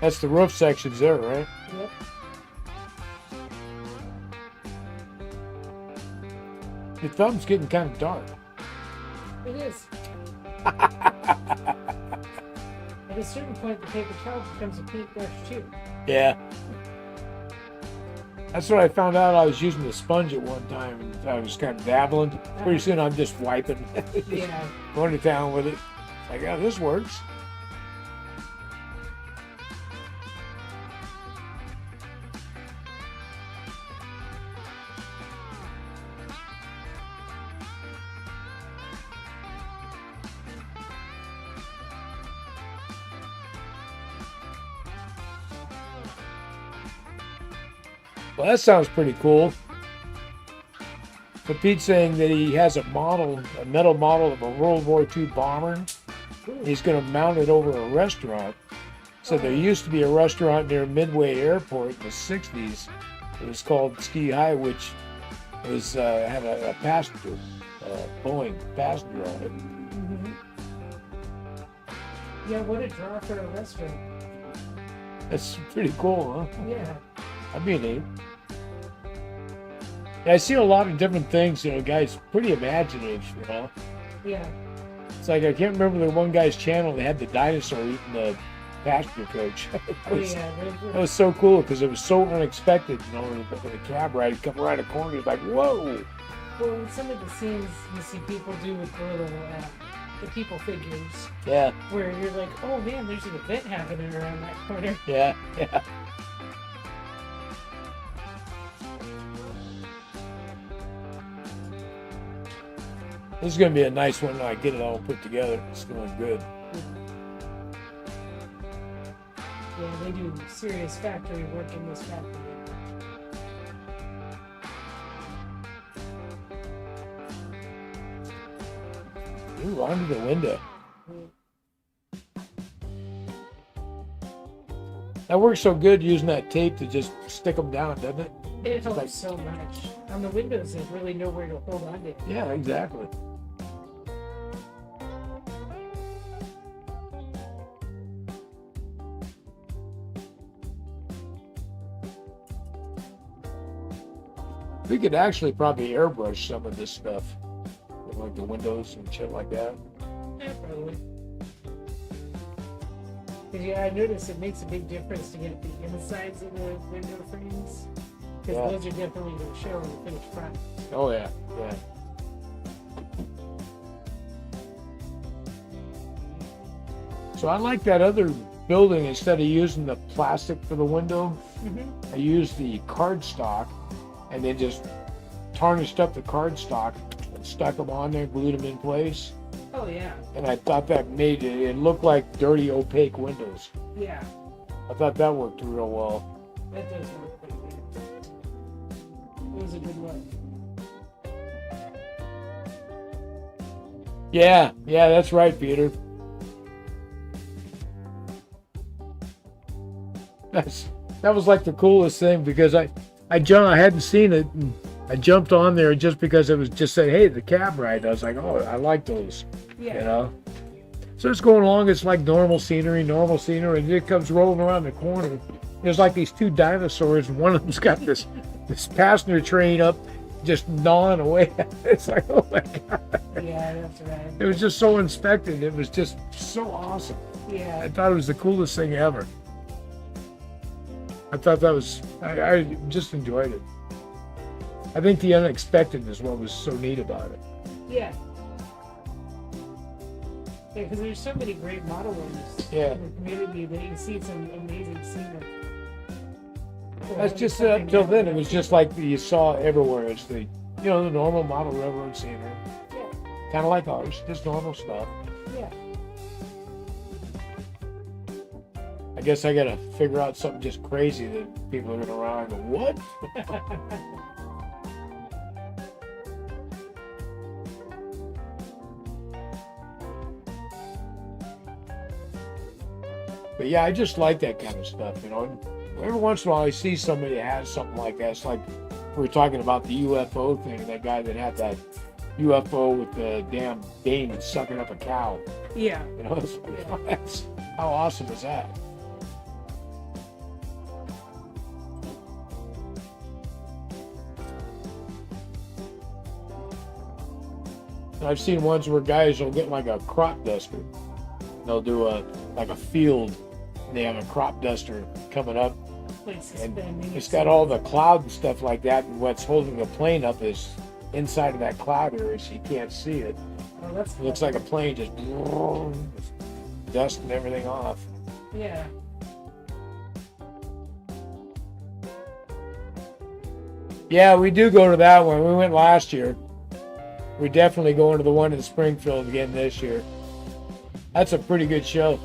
Speaker 2: That's the roof sections there, right?
Speaker 1: Yep.
Speaker 2: Your thumb's getting kind of dark.
Speaker 1: It is. At a certain point, the paper towel becomes a paintbrush too.
Speaker 2: Yeah. That's what I found out. I was using the sponge at one time, and I was kind of dabbling. Pretty soon, I'm just wiping,
Speaker 1: Yeah.
Speaker 2: going to town with it. Like, oh, this works. Well, that sounds pretty cool. So Pete's saying that he has a metal model of a World War II bomber. He's going to mount it over a restaurant. So there used to be a restaurant near Midway Airport in the 60s. It was called Ski High, which was had a passenger, Boeing passenger on it.
Speaker 1: Mm-hmm. Yeah, what a draw for a restaurant.
Speaker 2: That's pretty cool, huh?
Speaker 1: Yeah.
Speaker 2: That'd be neat. Yeah, I see a lot of different things, guys, pretty imaginative,
Speaker 1: Yeah.
Speaker 2: It's like, I can't remember the one guy's channel that had the dinosaur eating the passenger coach. That was so cool because it was so unexpected, the cab ride would come right a corner, it's like, whoa!
Speaker 1: Well, in some of the scenes you see people do with the little, the people figures,
Speaker 2: Yeah,
Speaker 1: where you're like, oh man, there's an event happening around that corner.
Speaker 2: yeah. This is going to be a nice one when I get it all put together. It's going good.
Speaker 1: Yeah, they do serious factory work in this factory.
Speaker 2: Ooh, onto the window. That works so good using that tape to just stick them down, doesn't it?
Speaker 1: It helps so much. On the windows, there's really nowhere to hold on to.
Speaker 2: Yeah, exactly. We could actually probably airbrush some of this stuff, like the windows and shit like that.
Speaker 1: Yeah, probably. Because I noticed it makes a big difference to get the insides of the window frames. Because those are definitely going to show in the finished product.
Speaker 2: Oh yeah, yeah. So I like that other building. Instead of using the plastic for the window, I used the cardstock and then just tarnished up the cardstock and stuck them on there, glued them in place.
Speaker 1: Oh yeah.
Speaker 2: And I thought that made it look like dirty, opaque windows.
Speaker 1: Yeah.
Speaker 2: I thought that worked real well.
Speaker 1: That does work pretty good. It was a good one.
Speaker 2: Yeah, that's right, Peter. That was like the coolest thing because I hadn't seen it, and I jumped on there just because it was just saying, hey, the cab ride. I was like, oh, I like those.
Speaker 1: Yeah.
Speaker 2: So it's going along, it's like normal scenery, and it comes rolling around the corner. There's like these two dinosaurs, and one of them's got this passenger train up, just gnawing away. It's like, oh my God.
Speaker 1: Yeah, that's right.
Speaker 2: It was just so unexpected. It was just so awesome.
Speaker 1: Yeah.
Speaker 2: I thought it was the coolest thing ever. I thought that was, I just enjoyed it. I think the unexpected is what was so neat about it.
Speaker 1: Yeah. Yeah, because there's so many great model ones
Speaker 2: Yeah.
Speaker 1: in the community that you see some amazing scenery.
Speaker 2: That's just up till then. It was just like you saw everywhere. It's the normal model railroad scenery,
Speaker 1: Yeah.
Speaker 2: kind of like ours, just normal stuff.
Speaker 1: Yeah.
Speaker 2: I guess I gotta figure out something just crazy that people are gonna run and go, what? But yeah, I just like that kind of stuff, Every once in a while, I see somebody that has something like that. It's like we were talking about the UFO thing. That guy that had that UFO with the damn beam sucking up a cow.
Speaker 1: Yeah.
Speaker 2: It's like, that's, how awesome is that? And I've seen ones where guys will get like a crop duster. They'll do like a field. They have a crop duster coming up. And it's got all the cloud and stuff like that, and what's holding the plane up is inside of that cloud area, so you can't see it.
Speaker 1: Oh, that's
Speaker 2: It looks like a plane just dusting everything off.
Speaker 1: Yeah.
Speaker 2: Yeah, we do go to that one. We went last year. We're definitely going to the one in Springfield again this year. That's a pretty good show.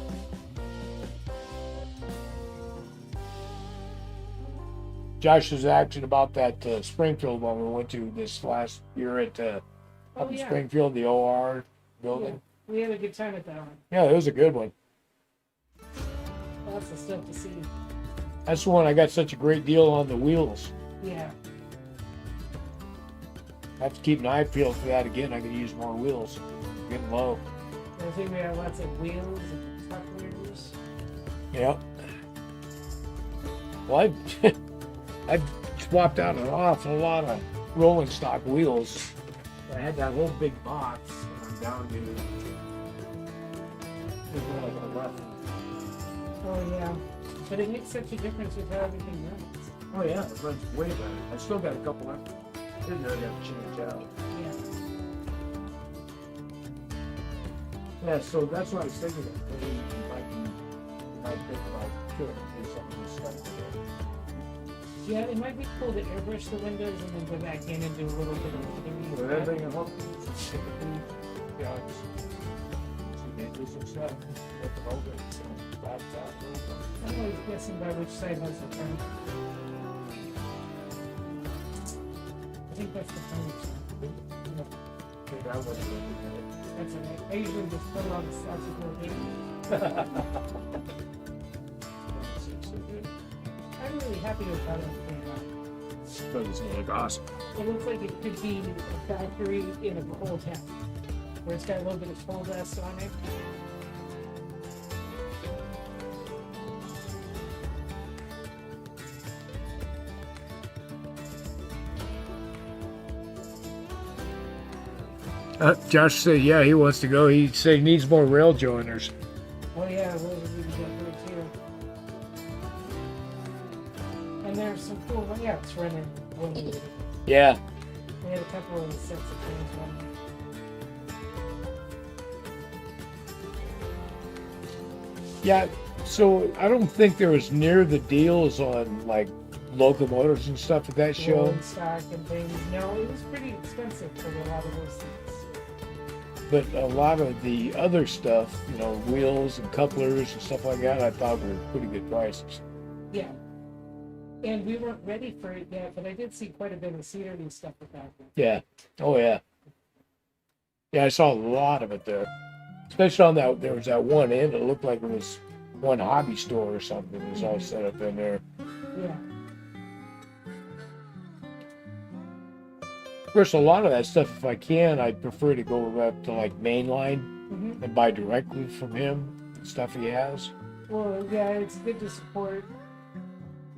Speaker 2: Josh was asking about that Springfield one we went to this last year at up in Springfield, the OR building.
Speaker 1: Yeah. We had a good time at that one.
Speaker 2: Yeah, it was a good one.
Speaker 1: Lots of stuff to see.
Speaker 2: That's the one I got such a great deal on the wheels.
Speaker 1: Yeah.
Speaker 2: I have to keep an eye peeled for that again. I could use more wheels. Getting low.
Speaker 1: I think we have lots of wheels and couplers.
Speaker 2: Yep. Well, I've swapped out an awful lot of rolling stock wheels. I had that whole big box, and I'm down to like a left.
Speaker 1: Oh yeah. But it makes such a difference with how everything runs.
Speaker 2: Oh yeah, it runs way better. I still got a couple of in there I got to change out.
Speaker 1: Yeah.
Speaker 2: Yeah, so that's what I was thinking of. Maybe you might think about doing some of this stuff today.
Speaker 1: Yeah, it might be cool to airbrush the windows and then go back in and do a little bit of
Speaker 2: With everything at home, yeah, they do some stuff. Look it over, laptop.
Speaker 1: I'm always guessing by which side has the front. I think that's the front side.
Speaker 2: Figure out what you're looking at.
Speaker 1: That's okay. I usually just put it on the side of the I'm really happy with how that came out.
Speaker 2: But it's gonna look awesome.
Speaker 1: It looks like it could be a factory in a coal town, where it's got a little bit of coal dust on it.
Speaker 2: Josh said, yeah, he wants to go. He said he needs more rail joiners.
Speaker 1: Oh yeah, we'll need to get through too. And there's some cool layouts running when we
Speaker 2: Yeah.
Speaker 1: had a couple of sets of things running.
Speaker 2: Yeah, so I don't think there was near the deals on like locomotives and stuff at that show.
Speaker 1: Rolling stock and things. No, it was pretty expensive for a lot of those things.
Speaker 2: But a lot of the other stuff, wheels and couplers and stuff like that, I thought were pretty good prices.
Speaker 1: Yeah. And we weren't ready for it yet, but I did see quite a bit of scenery stuff with that.
Speaker 2: Yeah. Oh, yeah. Yeah, I saw a lot of it there. Especially on that, there was that one end. It looked like it was one hobby store or something. It was all set up in there.
Speaker 1: Yeah.
Speaker 2: Of course, a lot of that stuff, if I can, I'd prefer to go up to like mainline. and buy directly from him stuff he has.
Speaker 1: Well, yeah, it's good to support,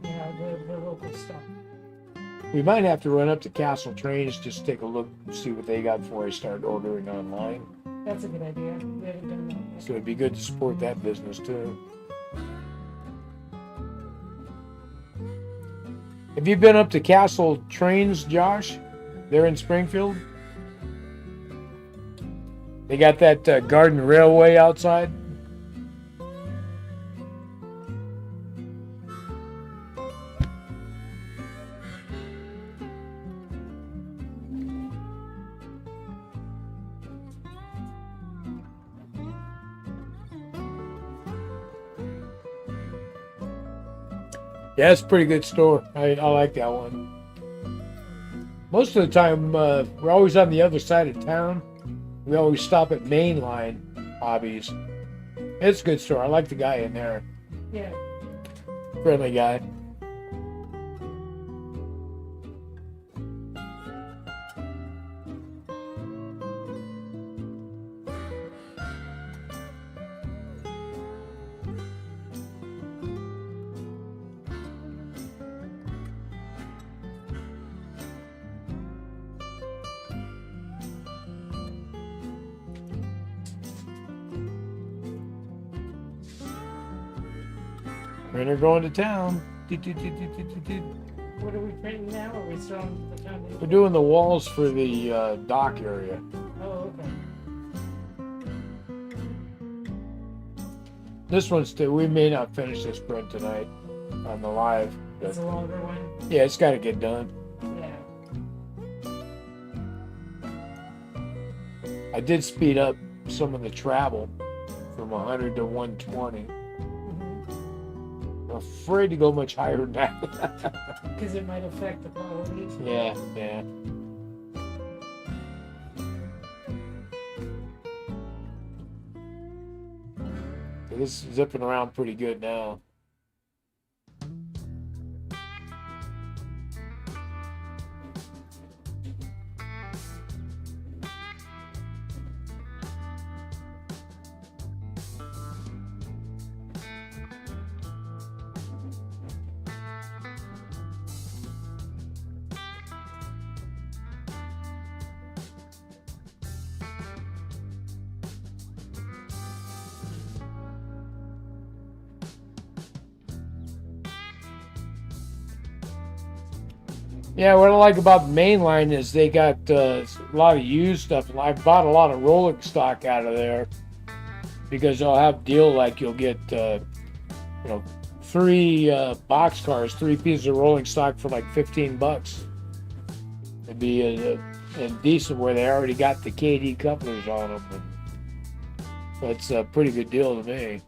Speaker 1: the local stuff.
Speaker 2: We might have to run up to Castle Trains just to take a look and see what they got before I start ordering online.
Speaker 1: That's a good idea. We haven't done that yet.
Speaker 2: So it'd be good to support that business too. Have you been up to Castle Trains, Josh? They're in Springfield. They got that Garden Railway outside. Yeah, it's a pretty good store. I like that one. Most of the time, we're always on the other side of town. We always stop at Mainline Hobbies. It's a good store. I like the guy in there.
Speaker 1: Yeah.
Speaker 2: Friendly guy. Printer going to town.
Speaker 1: What are we printing now? Are we still on the foundation?
Speaker 2: We're doing the walls for the dock area.
Speaker 1: Oh, okay.
Speaker 2: This one's still, we may not finish this print tonight on the live. But
Speaker 1: It's a longer one.
Speaker 2: yeah, it's got to get done.
Speaker 1: Yeah.
Speaker 2: I did speed up some of the travel from 100 to 120. I'm afraid to go much higher than that.
Speaker 1: Because it might affect the quality.
Speaker 2: Yeah, yeah. This is zipping around pretty good now. Yeah, what I like about the main line is they got a lot of used stuff. I bought a lot of rolling stock out of there because they'll have a deal like you'll get, 3 box cars, 3 pieces of rolling stock for like $15. It'd be a decent where they already got the KD couplers on them. And that's a pretty good deal to me.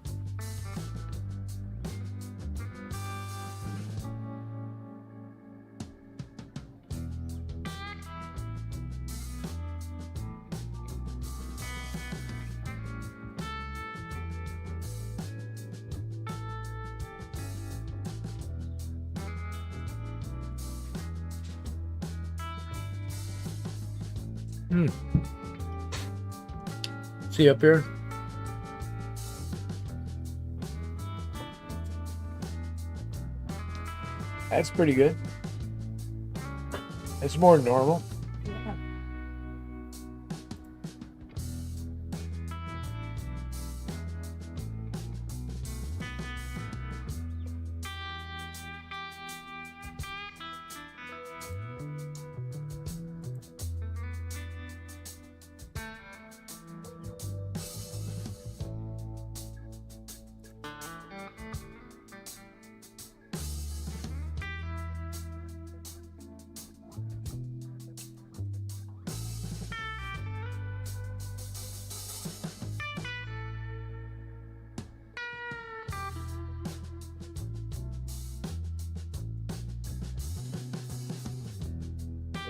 Speaker 2: See up here? That's pretty good. It's more normal.
Speaker 1: Yeah.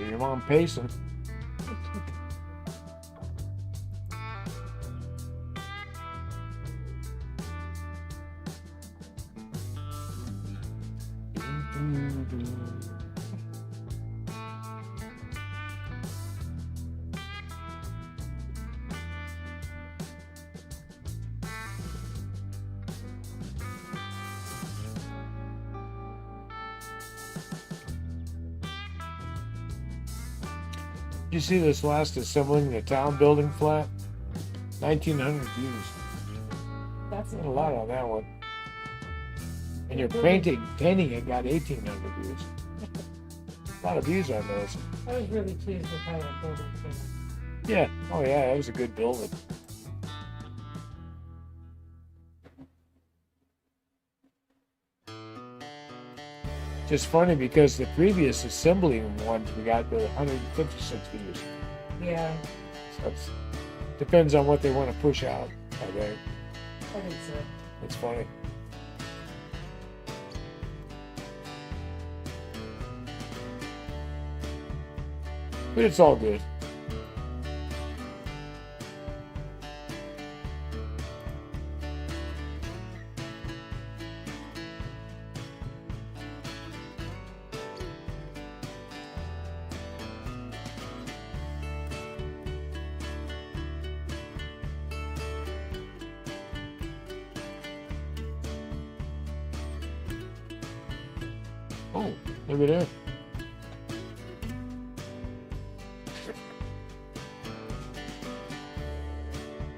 Speaker 2: Your mom pacing. Did you see this last assembling the town building flat? 1,900 views.
Speaker 1: That's
Speaker 2: Not a lot on that one. And you're painting it got 1,800 views. A lot of views on those.
Speaker 1: I was really pleased with how that building came.
Speaker 2: Yeah. Oh yeah, that was a good building. Just funny because the previous assembly one we got the 156 views.
Speaker 1: Yeah,
Speaker 2: So it depends on what they want to push out. I think
Speaker 1: I think so.
Speaker 2: it's funny. But it's all good. Oh, look at that.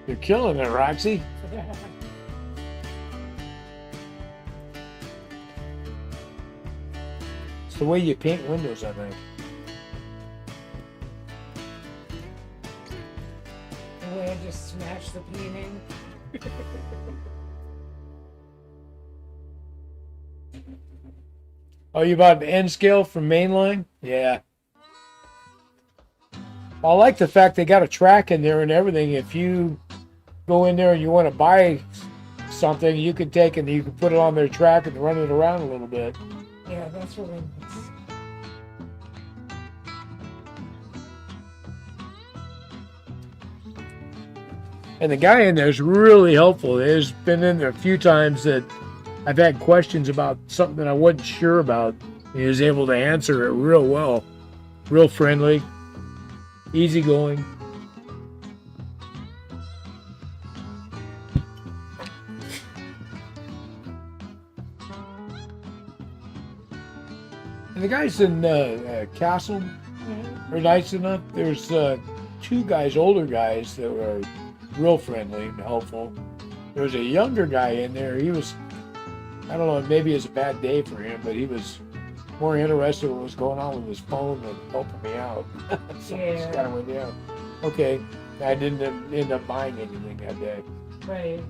Speaker 2: You're killing it, Roxy. It's the way you paint windows, I think.
Speaker 1: The way I just smashed the painting.
Speaker 2: Oh, you bought the N scale from Mainline? Yeah. I like the fact they got a track in there and everything. If you go in there and you want to buy something, you can take it and you can put it on their track and run it around a little bit.
Speaker 1: Yeah, that's really nice.
Speaker 2: And the guy in there is really helpful. There's been in there a few times that I've had questions about something that I wasn't sure about. He was able to answer it real well. Real friendly, easygoing. And the guys in Castle are nice enough. There's two guys, older guys, that were real friendly and helpful. There was a younger guy in there. He was, I don't know, maybe it's a bad day for him, but he was more interested in what was going on with his phone than helping me out. So I just kind of went, yeah, okay. I didn't end up buying anything that day.
Speaker 1: Right.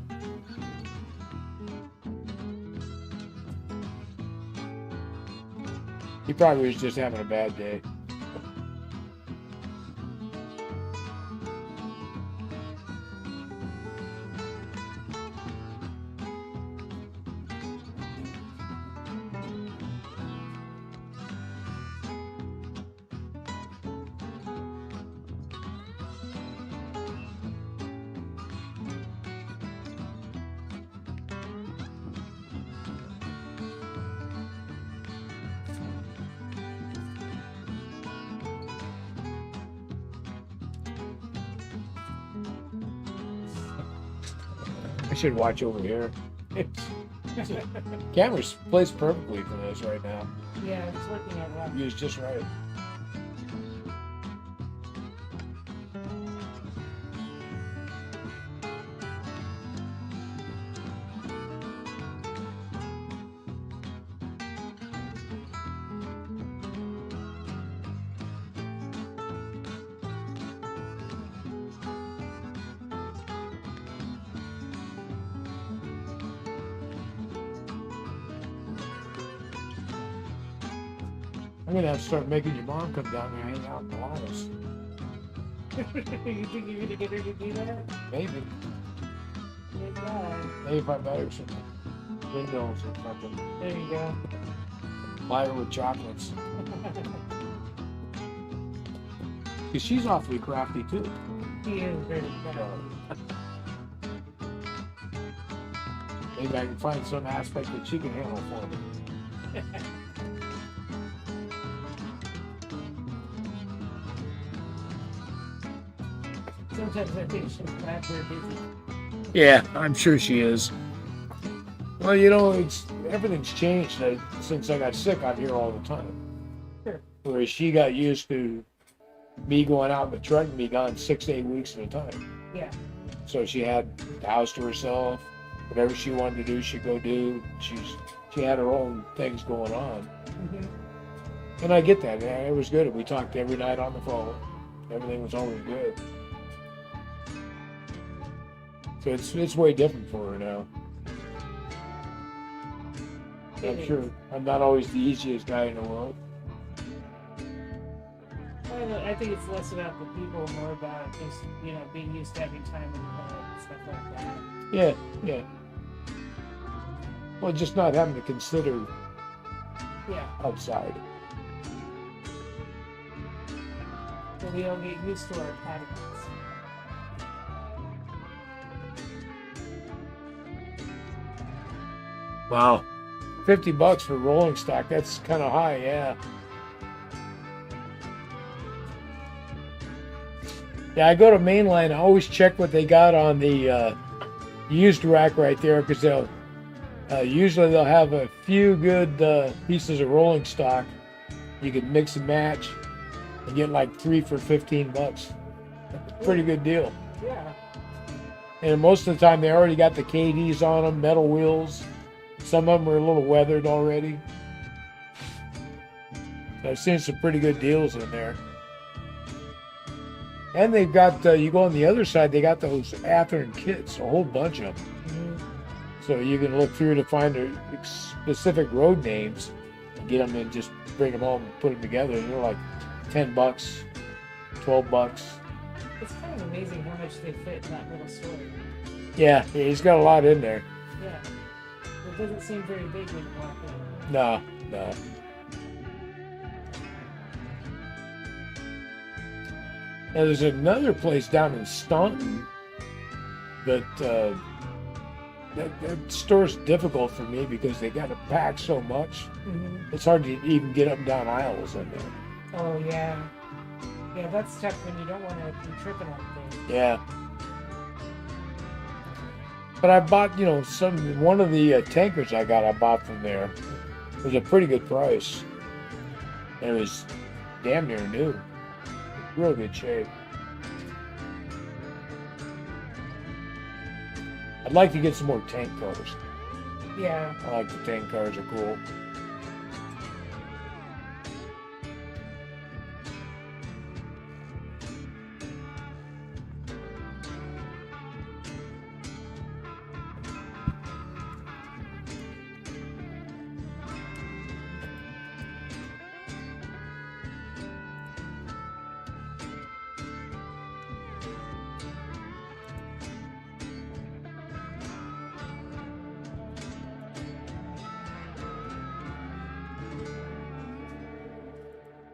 Speaker 2: He probably was just having a bad day. I should watch over here. Camera's placed perfectly for this right now.
Speaker 1: Yeah, it's working out well.
Speaker 2: Used just right. I'm gonna have to start making your mom come down there and hang out in the office.
Speaker 1: You think you're gonna get her to do that?
Speaker 2: Maybe.
Speaker 1: Yeah.
Speaker 2: Maybe if I buy her some windows or something.
Speaker 1: There you go.
Speaker 2: Buy her with chocolates. Because she's awfully crafty too.
Speaker 1: He is very proud.
Speaker 2: Maybe I can find some aspect that she can handle for me.
Speaker 1: Sometimes I think she's glad we're busy.
Speaker 2: Yeah, I'm sure she is. Well, you know, everything's changed since I got sick. I'm here all the time.
Speaker 1: Sure.
Speaker 2: Whereas she got used to me going out in the truck and be gone 6 to 8 weeks at a time.
Speaker 1: Yeah.
Speaker 2: So she had the house to herself. Whatever she wanted to do, she'd go do. She had her own things going on.
Speaker 1: Mm-hmm.
Speaker 2: And I get that. Yeah, it was good. We talked every night on the phone. Everything was always good. So it's way different for her now. I'm sure I'm not always the easiest guy in the world.
Speaker 1: I think it's less about the people, more about just, you know, being used to having time in the home and stuff like that.
Speaker 2: Yeah, yeah. Well, just not having to consider outside.
Speaker 1: So we all get used to our patterns.
Speaker 2: Wow. $50 for rolling stock, that's kind of high, yeah. Yeah, I go to Mainline, I always check what they got on the used rack right there, because usually they'll have a few good pieces of rolling stock. You can mix and match and get like 3 for $15. Pretty good deal.
Speaker 1: Yeah.
Speaker 2: And most of the time they already got the KDs on them, metal wheels. Some of them are a little weathered already. So I've seen some pretty good deals in there. And they've got, you go on the other side, they got those Athearn kits, a whole bunch of them.
Speaker 1: Mm-hmm.
Speaker 2: So you can look through to find the specific road names and get them and just bring them home and put them together. And they're like $10, $12.
Speaker 1: It's kind of amazing how much they fit in that little store.
Speaker 2: Yeah, he's got a lot in there.
Speaker 1: Yeah. It doesn't seem very big when you walk in.
Speaker 2: No. Now there's another place down in Staunton that that store's difficult for me because they got to pack so much.
Speaker 1: Mm-hmm.
Speaker 2: It's hard to even get up and down aisles in there.
Speaker 1: Oh, yeah. Yeah, that's tough when you don't want to be tripping on things.
Speaker 2: Yeah. But I bought, one of the tankers I bought from there. It was a pretty good price. And it was damn near new. Real good shape. I'd like to get some more tank cars.
Speaker 1: Yeah.
Speaker 2: I like the tank cars, are cool.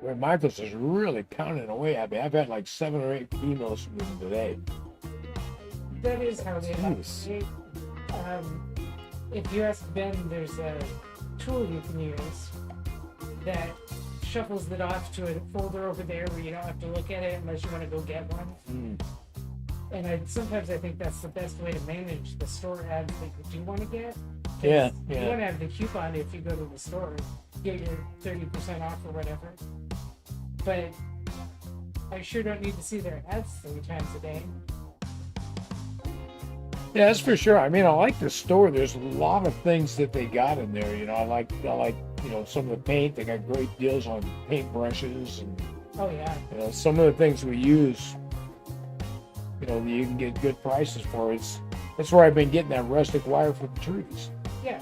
Speaker 2: Where Michael's is really pounding away at me. I've had like 7 or 8 emails from him today.
Speaker 1: That is how they
Speaker 2: Jeez.
Speaker 1: If you ask Ben, there's a tool you can use that shuffles it off to a folder over there where you don't have to look at it unless you want to go get one. And sometimes I think that's the best way to manage the store ads that you do want to get.
Speaker 2: Yeah.
Speaker 1: You want to have the coupon if you go to the store, get your 30% off or whatever. But I sure don't need to see their ads 3 times a day.
Speaker 2: Yeah, that's for sure. I mean, I like the store. There's a lot of things that they got in there. I like some of the paint. They got great deals on paint brushes and
Speaker 1: Oh yeah.
Speaker 2: Some of the things we use. You can get good prices for. That's where I've been getting that rustic wire for the trees.
Speaker 1: Yeah.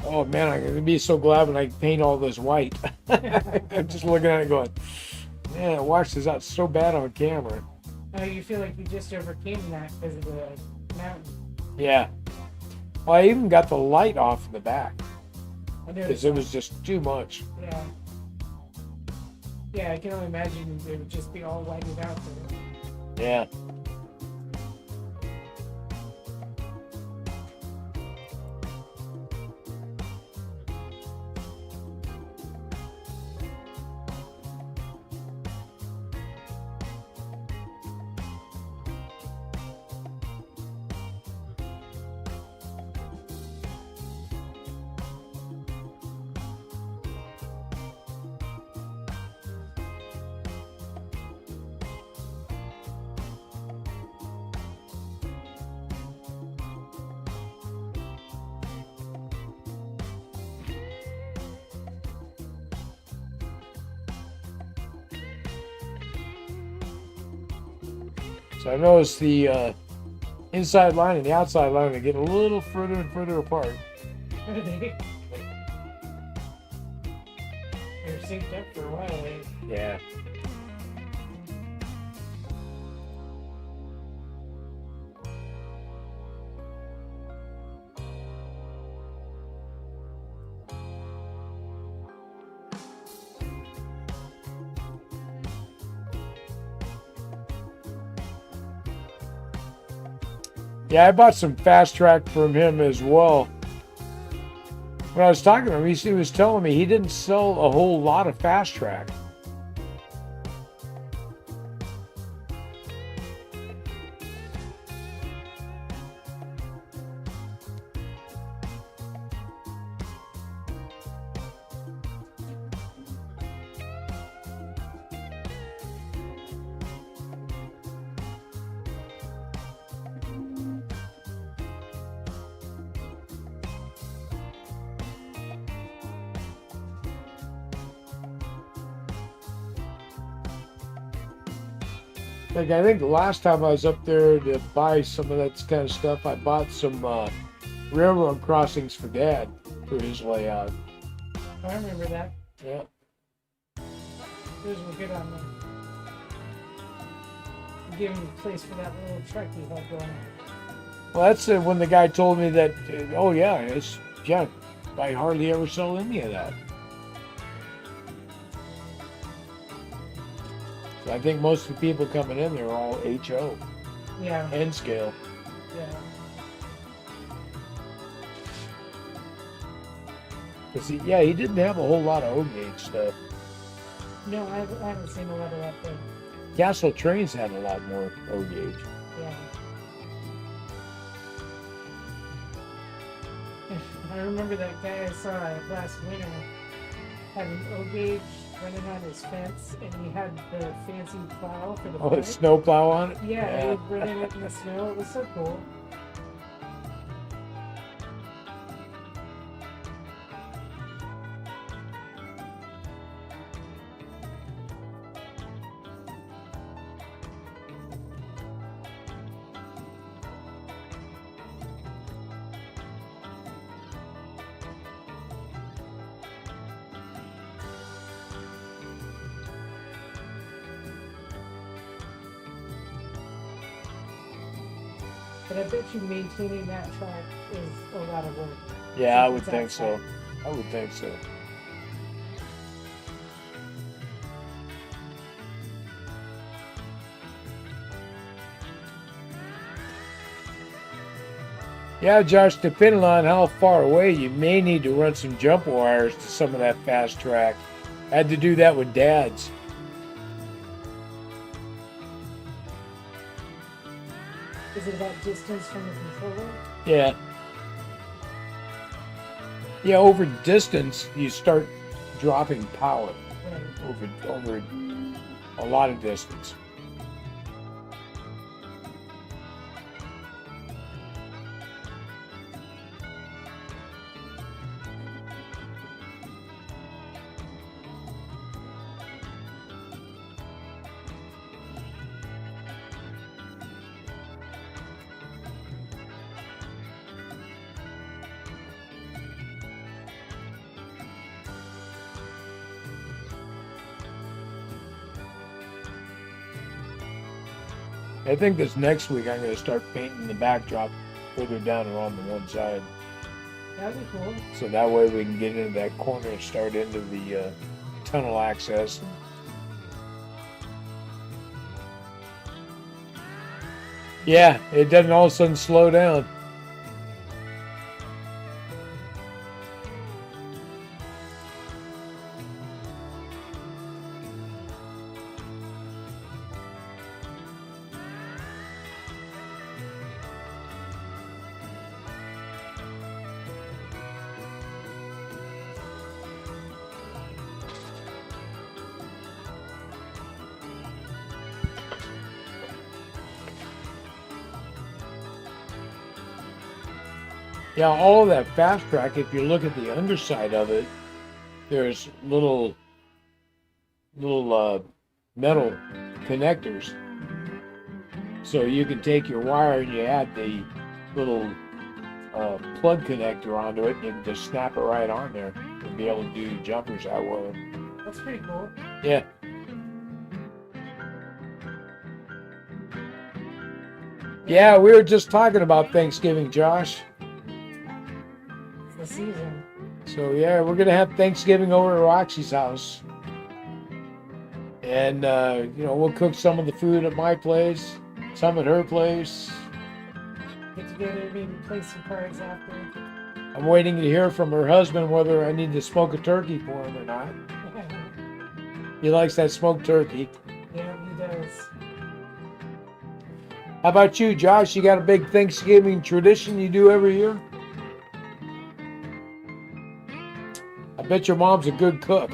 Speaker 2: Oh man, I'm gonna be so glad when I paint all this white. I'm just looking at it going, man, I watched this out so bad on camera.
Speaker 1: Oh, you feel like you just overcame that because of the mountain.
Speaker 2: Yeah. Well, I even got the light off in the back
Speaker 1: I
Speaker 2: because it was just too much.
Speaker 1: Yeah. Yeah, I can only imagine it would just be all whited out there.
Speaker 2: Yeah. So I noticed the inside line and the outside line are getting a little further and further apart.
Speaker 1: Are they? They're synced up for a while, eh?
Speaker 2: Yeah. Yeah, I bought some fast track from him as well. When I was talking to him, he was telling me he didn't sell a whole lot of fast track. Like, I think the last time I was up there to buy some of that kind of stuff, I bought some railroad crossings for Dad for his layout.
Speaker 1: I remember that.
Speaker 2: Yeah.
Speaker 1: Those were good on them. Give him a place for that little truck he had going on.
Speaker 2: Well, that's when the guy told me that, oh yeah, I hardly ever sell any of that. So I think most of the people coming in there are all HO.
Speaker 1: Yeah.
Speaker 2: N scale.
Speaker 1: Yeah.
Speaker 2: Cause he didn't have a whole lot of O-gauge stuff.
Speaker 1: No, I haven't seen a lot of that there.
Speaker 2: Castle Trains had a lot more O-gauge.
Speaker 1: Yeah. I remember that guy I saw last winter had an O-gauge running on his fence, and he had the fancy plow for the
Speaker 2: a snow plow on it?
Speaker 1: Yeah, he was running it in the snow. It was so cool. But I bet you maintaining that track is a lot of work.
Speaker 2: Yeah, I would think so. I would think so. Yeah, Josh, depending on how far away, you may need to run some jump wires to some of that fast track. I had to do that with Dad's.
Speaker 1: Is it about distance from the controller?
Speaker 2: Yeah. Yeah, over distance, you start dropping power.
Speaker 1: Right.
Speaker 2: Over a lot of distance. I think this next week I'm going to start painting the backdrop further down around the one side.
Speaker 1: That'd be cool.
Speaker 2: So that way we can get into that corner and start into the tunnel access. Yeah, it doesn't all of a sudden slow down. Yeah, all of that fast track, if you look at the underside of it, there's little metal connectors. So you can take your wire and you add the little plug connector onto it and you can just snap it right on there and be able to do jumpers that way.
Speaker 1: That's pretty cool.
Speaker 2: Yeah. Yeah, we were just talking about Thanksgiving, Josh.
Speaker 1: It's the season.
Speaker 2: So yeah, we're gonna have Thanksgiving over at Roxy's house, and we'll cook some of the food at my place, some at her place.
Speaker 1: Get together, maybe play some cards after.
Speaker 2: I'm waiting to hear from her husband whether I need to smoke a turkey for him or not. He likes that smoked turkey.
Speaker 1: Yeah, he does.
Speaker 2: How about you, Josh? You got a big Thanksgiving tradition you do every year? I bet your mom's a good cook.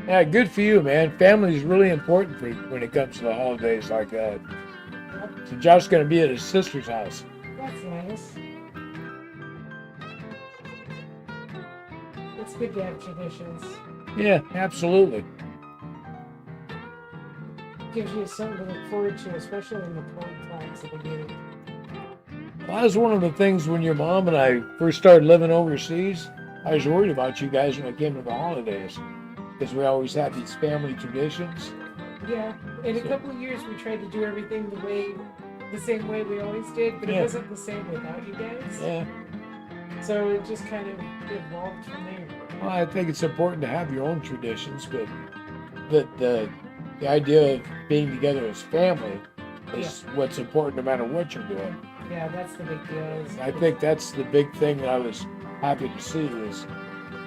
Speaker 2: Yeah, good for you, man. Family is really important for you when it comes to the holidays like that. So Josh's going to be at his sister's house.
Speaker 1: That's nice. It's good to have traditions.
Speaker 2: Yeah, absolutely.
Speaker 1: Gives you something to look forward to, especially in the cold times of the year.
Speaker 2: Well, that was one of the things when your mom and I first started living overseas. I was worried about you guys when it came to the holidays, because we always had these family traditions.
Speaker 1: Yeah, in a couple of years we tried to do everything the same way we always did, but it wasn't the same without you guys.
Speaker 2: Yeah.
Speaker 1: So it just kind of evolved from there.
Speaker 2: Well, I think it's important to have your own traditions, but the idea of being together as family is what's important no matter what you're doing.
Speaker 1: Yeah, that's the big deal.
Speaker 2: I think that's the big thing that I was happy to see is,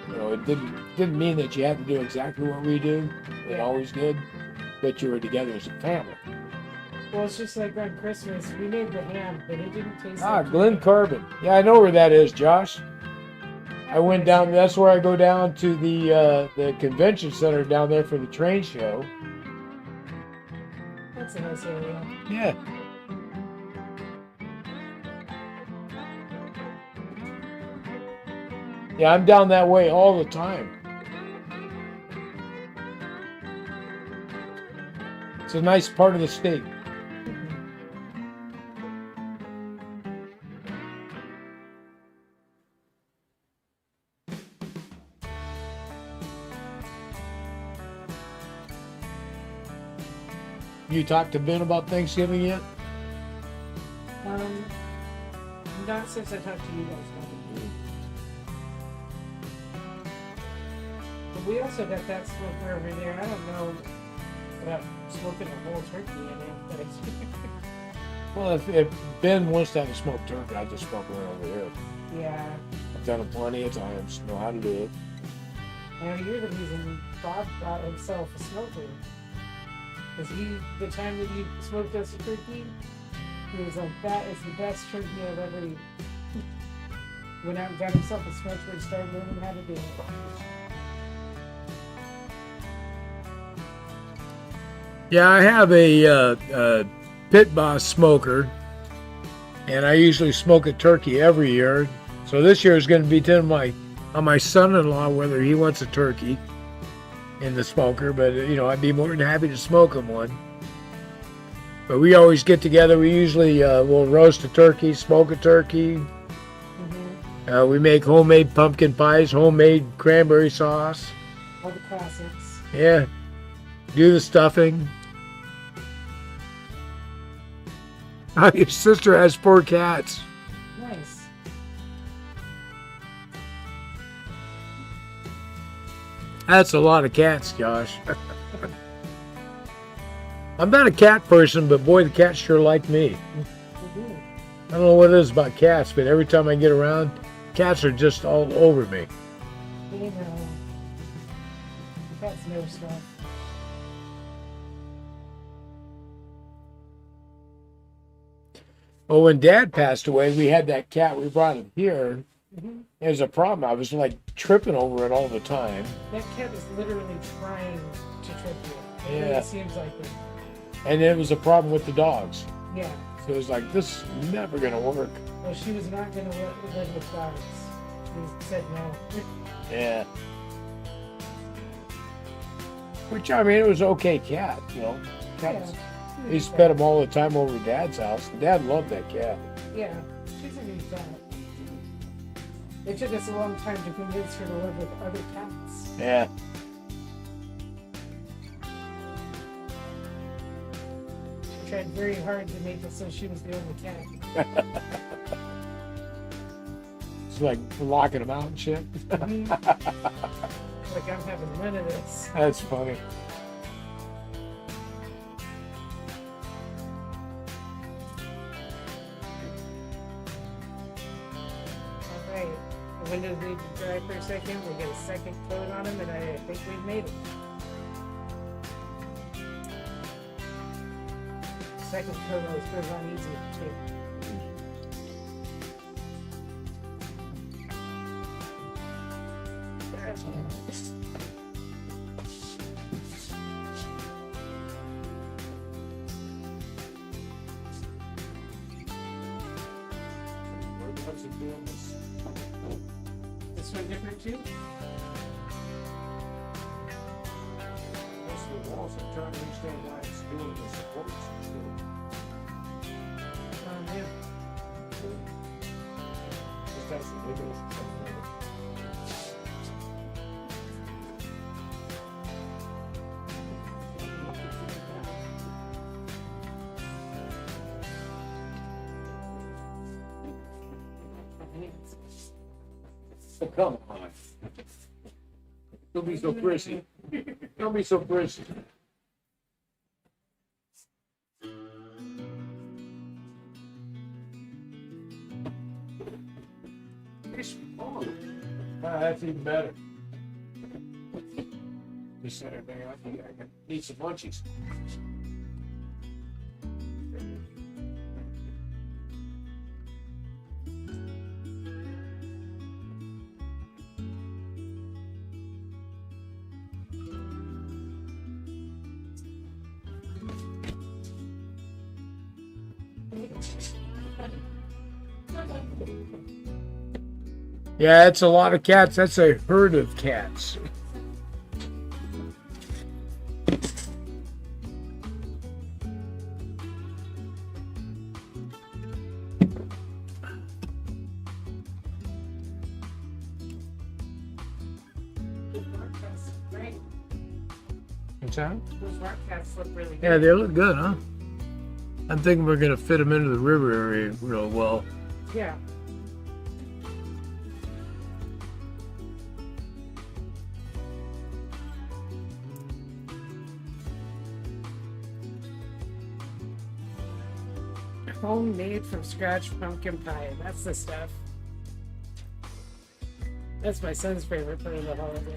Speaker 2: it didn't mean that you had to do exactly what we do. It always did, but you were together as a family.
Speaker 1: Well, it's just like on Christmas, we made the ham, but it didn't taste
Speaker 2: like Glen Carbon. Yeah, I know where that is, Josh. I went down, that's where I go down to the convention center down there for the train show.
Speaker 1: That's a nice area.
Speaker 2: Yeah. Yeah, I'm down that way all the time. It's a nice part of the state. You talked to Ben about Thanksgiving yet?
Speaker 1: Not since I talked to you guys. But we also got that smoker over there. I don't know about smoking a whole turkey in it, but
Speaker 2: well, if Ben wants to have a smoked turkey, I'll just smoke one over here.
Speaker 1: Yeah.
Speaker 2: I've done it plenty of times. Know how to do it.
Speaker 1: Now you're the reason Bob got himself a smoker. Because the time that you smoked us a turkey, he was like, that is the best turkey I've ever eaten. Went out and got himself a smoker and started learning how to do it.
Speaker 2: Yeah, I have a Pit Boss smoker, and I usually smoke a turkey every year. So this year is going to be on my son-in-law whether he wants a turkey in the smoker, but I'd be more than happy to smoke him one. But we always get together. We usually will roast a turkey, smoke a turkey. We make homemade pumpkin pies, homemade cranberry sauce.
Speaker 1: All the classics.
Speaker 2: Yeah. Do the stuffing. Oh, your sister has 4 cats.
Speaker 1: Nice.
Speaker 2: That's a lot of cats, Josh. I'm not a cat person, but boy, the cats sure like me. I don't know what it is about cats, but every time I get around, cats are just all over me.
Speaker 1: You know, that's no stuff.
Speaker 2: Well, when Dad passed away, we had that cat. We brought him here. There was a problem. I was like tripping over it all the time.
Speaker 1: That cat is literally trying to trip you.
Speaker 2: Yeah.
Speaker 1: It seems like it.
Speaker 2: And it was a problem with the dogs.
Speaker 1: Yeah.
Speaker 2: So it was like, this is never going to work.
Speaker 1: Well, she was not going to live with dogs. She said no.
Speaker 2: Yeah. Which, I mean, it was okay cat, you know. Cats.
Speaker 1: Yeah.
Speaker 2: He used to pet him all the time over at Dad's house. Dad loved that cat.
Speaker 1: Yeah. She's a good cat. It took us a long time to convince her to live with other cats.
Speaker 2: Yeah.
Speaker 1: She tried very hard to make it so she was the only cat.
Speaker 2: It's like locking him out and shit.
Speaker 1: Like, I'm having none of this.
Speaker 2: That's funny.
Speaker 1: Alright. The windows need to dry for a second. We'll get a second coat on them, and I think we've made it. Second coat always goes on easy too. This one different too?
Speaker 2: Most of the walls are trying to understand why it's doing the supports and stuff.
Speaker 1: Yeah.
Speaker 2: Just has some windows or something like that. Oh, come on. Don't be so prissy. Don't be so prissy. Oh, that's even better. Just set everything up. I can eat some munchies. Yeah, that's a lot of cats. That's a herd of cats. What's that?
Speaker 1: Those rock cats look really good.
Speaker 2: Yeah, they look good, huh? I'm thinking we're going to fit them into the river area real well.
Speaker 1: Yeah. Homemade from scratch pumpkin pie. That's the stuff. That's my son's favorite part of the holiday.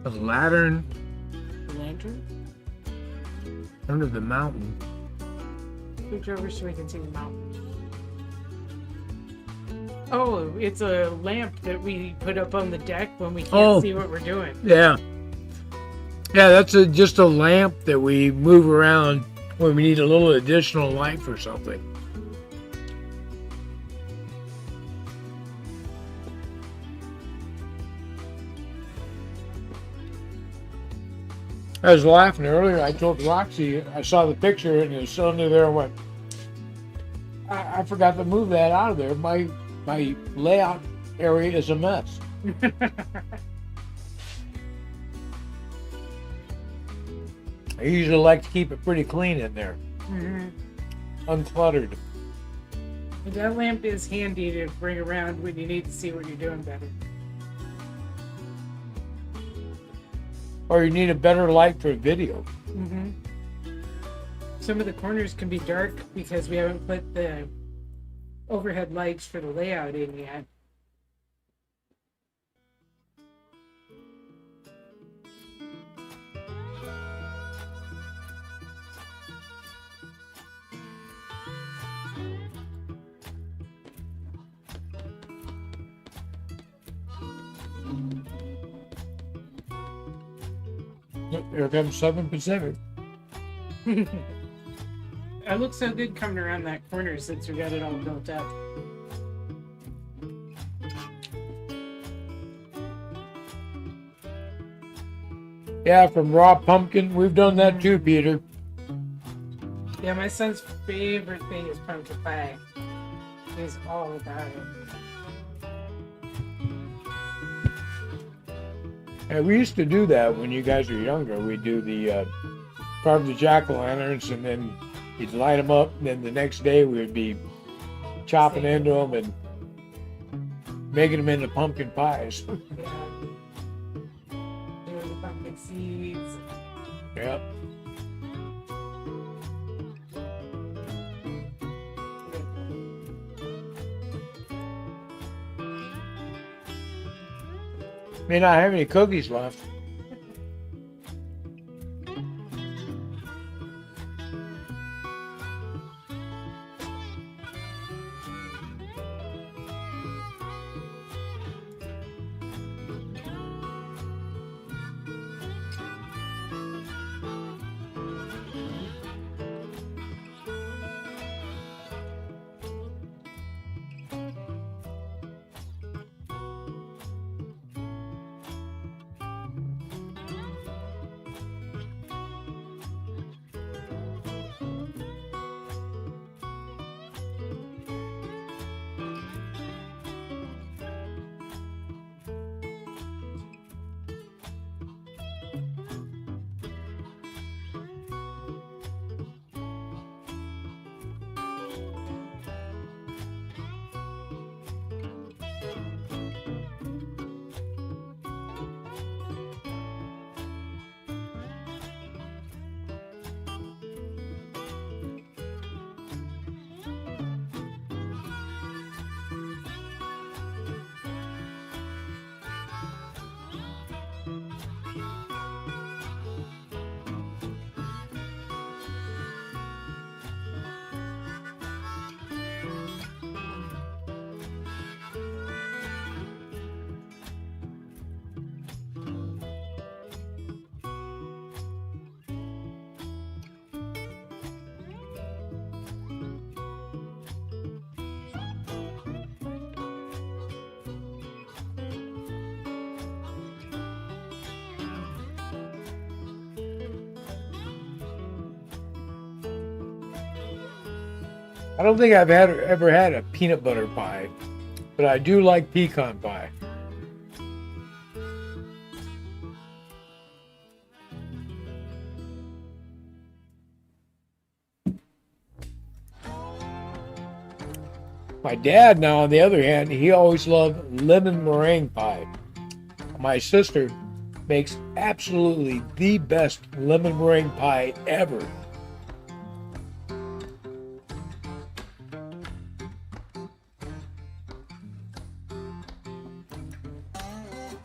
Speaker 2: A lantern
Speaker 1: The lantern?
Speaker 2: under the mountain.
Speaker 1: Reach over so we can see the mountain. Oh, it's a lamp that we put up on the deck when we can't see what we're doing.
Speaker 2: Yeah. Yeah, that's just a lamp that we move around when we need a little additional light for something. I was laughing earlier. I told Roxy, I saw the picture and it was under there and went, I forgot to move that out of there. My layout area is a mess. I usually like to keep it pretty clean in there.
Speaker 1: Mm-hmm.
Speaker 2: Uncluttered.
Speaker 1: But that lamp is handy to bring around when you need to see what you're doing better.
Speaker 2: Or you need a better light for video.
Speaker 1: Mm-hmm. Some of the corners can be dark because we haven't put the overhead lights for the layout in yet.
Speaker 2: Yep, here comes 7 Pacific.
Speaker 1: It looks so good coming around that corner since we got it all built up.
Speaker 2: Yeah, from raw pumpkin. We've done that too, Peter.
Speaker 1: Yeah, my son's favorite thing is pumpkin pie. He's all about it.
Speaker 2: Yeah, we used to do that when you guys were younger. We'd do the carve the jack-o'-lanterns and then you'd light them up. And then the next day we would be chopping into them and making them into pumpkin pies.
Speaker 1: Yeah. Doing the pumpkin seeds.
Speaker 2: Yep. May not have any cookies left. I don't think I've ever had a peanut butter pie, but I do like pecan pie. My dad, now on the other hand, he always loved lemon meringue pie. My sister makes absolutely the best lemon meringue pie ever.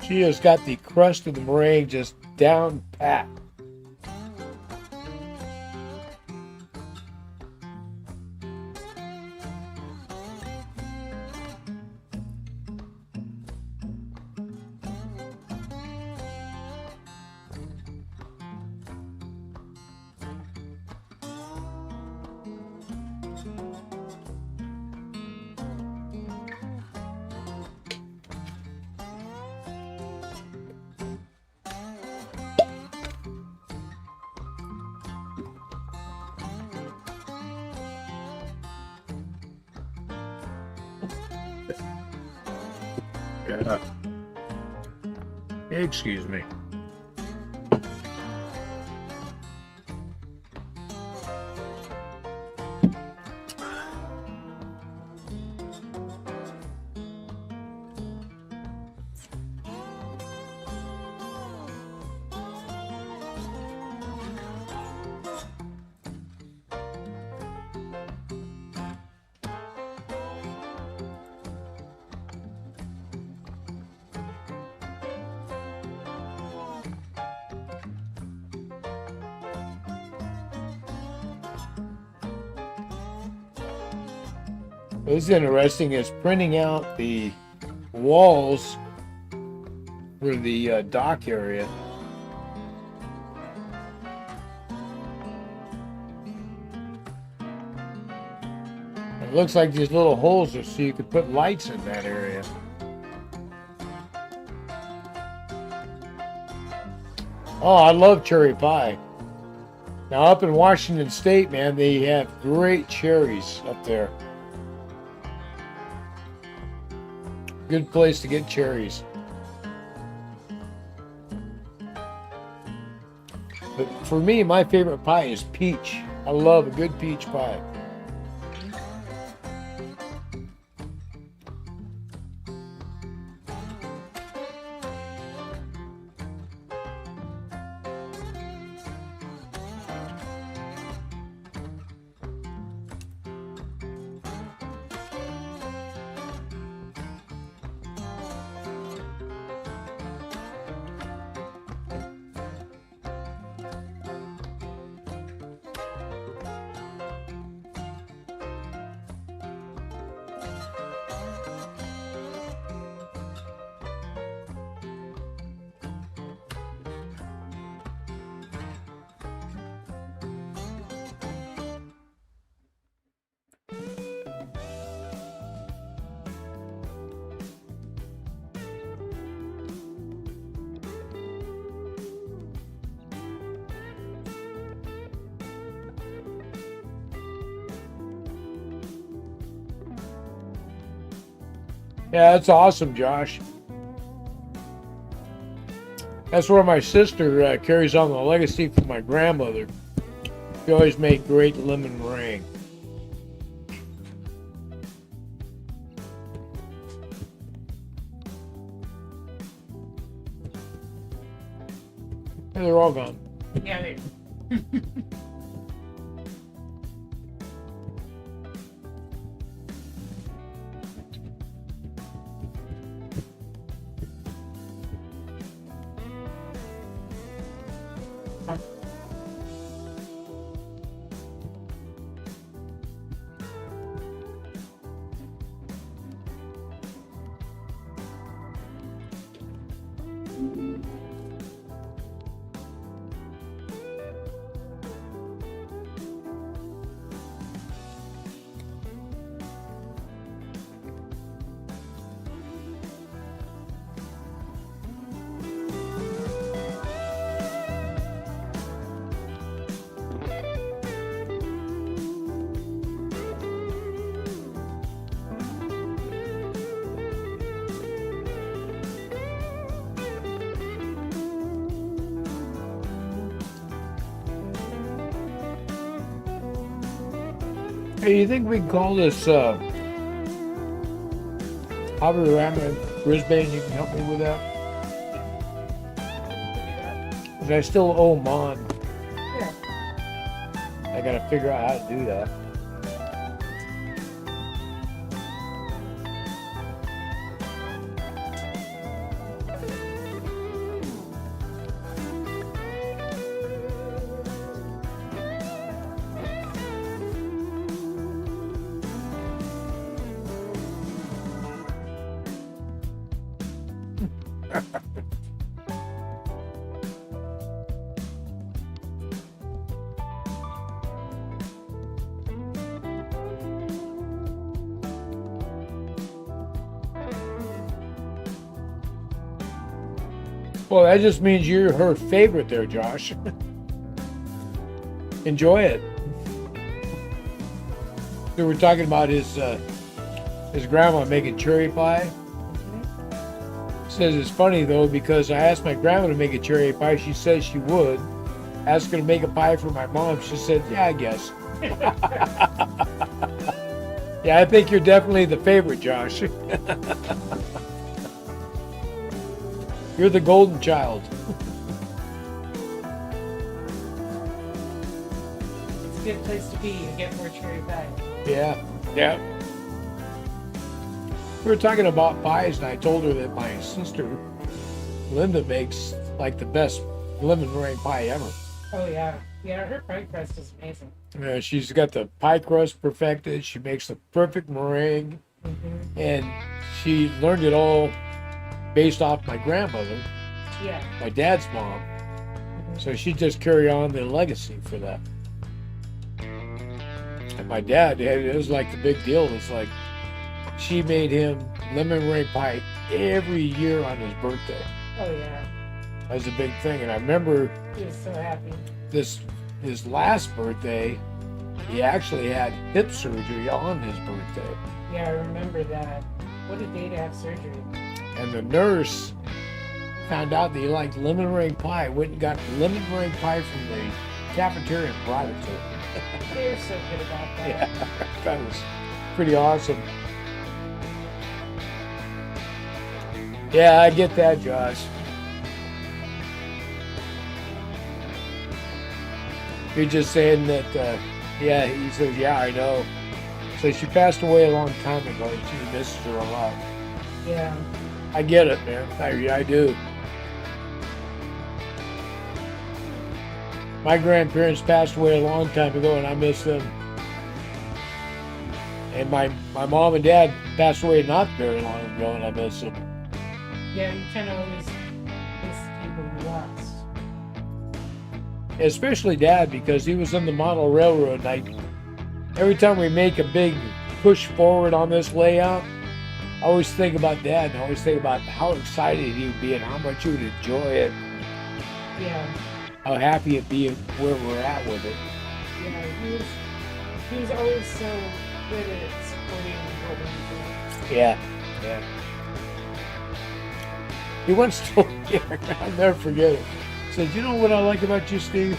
Speaker 2: She has got the crust of the meringue just down pat. Yeah. Excuse me. What's interesting is printing out the walls for the dock area. It looks like these little holes are so you could put lights in that area. Oh, I love cherry pie. Now up in Washington State, man, they have great cherries up there. Good place to get cherries. But for me, my favorite pie is peach. I love a good peach pie. Yeah, that's awesome, Josh. That's where my sister carries on the legacy from my grandmother. She always made great lemon meringue. Yeah, they're all gone.
Speaker 1: Yeah, they.
Speaker 2: Hey, you think we can call this Hobby Rama Brisbane? You can help me with that? Because I still owe Mon.
Speaker 1: Yeah.
Speaker 2: I gotta figure out how to do that. Well, that just means you're her favorite there, Josh. Enjoy it. We were talking about his his grandma making cherry pie. Says it's funny though because I asked my grandma to make a cherry pie. She said she would. Asked her to make a pie for my mom. She said, "Yeah, I guess." Yeah, I think you're definitely the favorite, Josh. You're the golden child.
Speaker 1: It's a good place to be to get more cherry pie.
Speaker 2: Yeah, yeah. We were talking about pies, and I told her that my sister, Linda, makes like the best lemon meringue pie ever.
Speaker 1: Oh yeah, yeah. Her pie crust is amazing.
Speaker 2: Yeah, she's got the pie crust perfected. She makes the perfect meringue, and she learned it all based off my grandmother,
Speaker 1: Yeah.
Speaker 2: my dad's mom. So she just carried on the legacy for that. And my dad, it was like the big deal. It's like she made him lemon meringue pie every year on his birthday.
Speaker 1: Oh yeah.
Speaker 2: That was a big thing. And I remember
Speaker 1: He was so happy.
Speaker 2: his last birthday, he actually had hip surgery on his birthday.
Speaker 1: Yeah, I remember that. What a day to have surgery.
Speaker 2: And the nurse found out that he liked lemon meringue pie, went and got lemon meringue pie from the cafeteria and brought it to him.
Speaker 1: They're so good about that.
Speaker 2: Yeah, that was pretty awesome. Yeah, I get that, Josh. You're just saying that, yeah, he says, yeah, I know. So she passed away a long time ago and she misses her a lot.
Speaker 1: Yeah.
Speaker 2: I get it, man. I do. My grandparents passed away a long time ago and I miss them. And my mom and dad passed away not very long ago and I miss them.
Speaker 1: Yeah, you kind of always miss people you lost.
Speaker 2: Especially Dad, because he was in the model railroad. And every time we make a big push forward on this layout, I always think about Dad and I always think about how excited he would be and how much he would enjoy it.
Speaker 1: Yeah.
Speaker 2: How happy he'd be where we're at with it.
Speaker 1: Yeah, he was always so good at supporting what we do.
Speaker 2: Yeah, yeah. He once told me, I'll never forget it. He said, "You know what I like about you, Steve?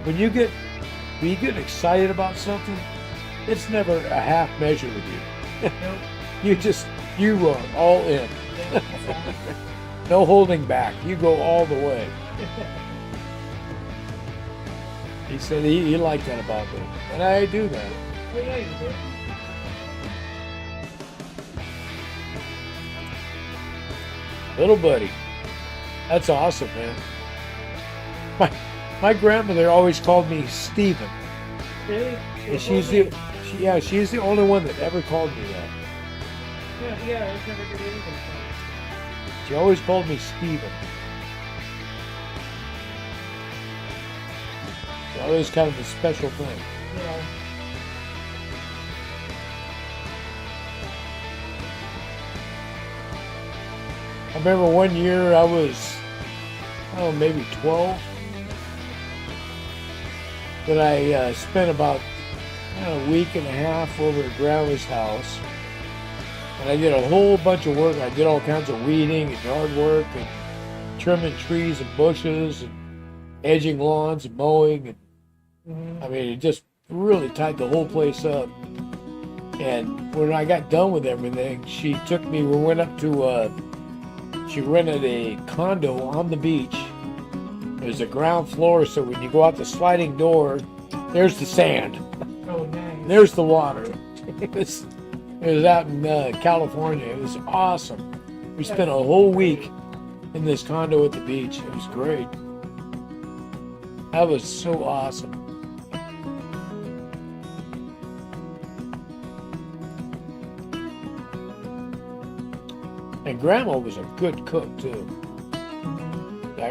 Speaker 2: When you get excited about something, it's never a half measure with you.
Speaker 1: Nope.
Speaker 2: You are all in.
Speaker 1: Yeah, exactly.
Speaker 2: No holding back. You go all the way." He said he liked that about me. And I do that.
Speaker 1: Oh, yeah, you do.
Speaker 2: Little buddy. That's awesome, man. My grandmother always called me Stephen.
Speaker 1: Really?
Speaker 2: And she's the only one that ever called me that.
Speaker 1: Yeah, I was never good at anything from
Speaker 2: She always called me Stephen. It's always kind of a special thing.
Speaker 1: Yeah.
Speaker 2: I remember one year I was, maybe 12. That I spent about a week and a half over at Grandma's house. And I did a whole bunch of work. I did all kinds of weeding and yard work and trimming trees and bushes and edging lawns and mowing. And I mean, it just really tied the whole place up. And when I got done with everything, she took me, we went up to, she rented a condo on the beach. There's a ground floor, so when you go out the sliding door, there's the sand.
Speaker 1: Oh, nice.
Speaker 2: There's the water. It was out in California. It was awesome. We spent a whole week in this condo at the beach. It was great. That was so awesome. And Grandma was a good cook, too. I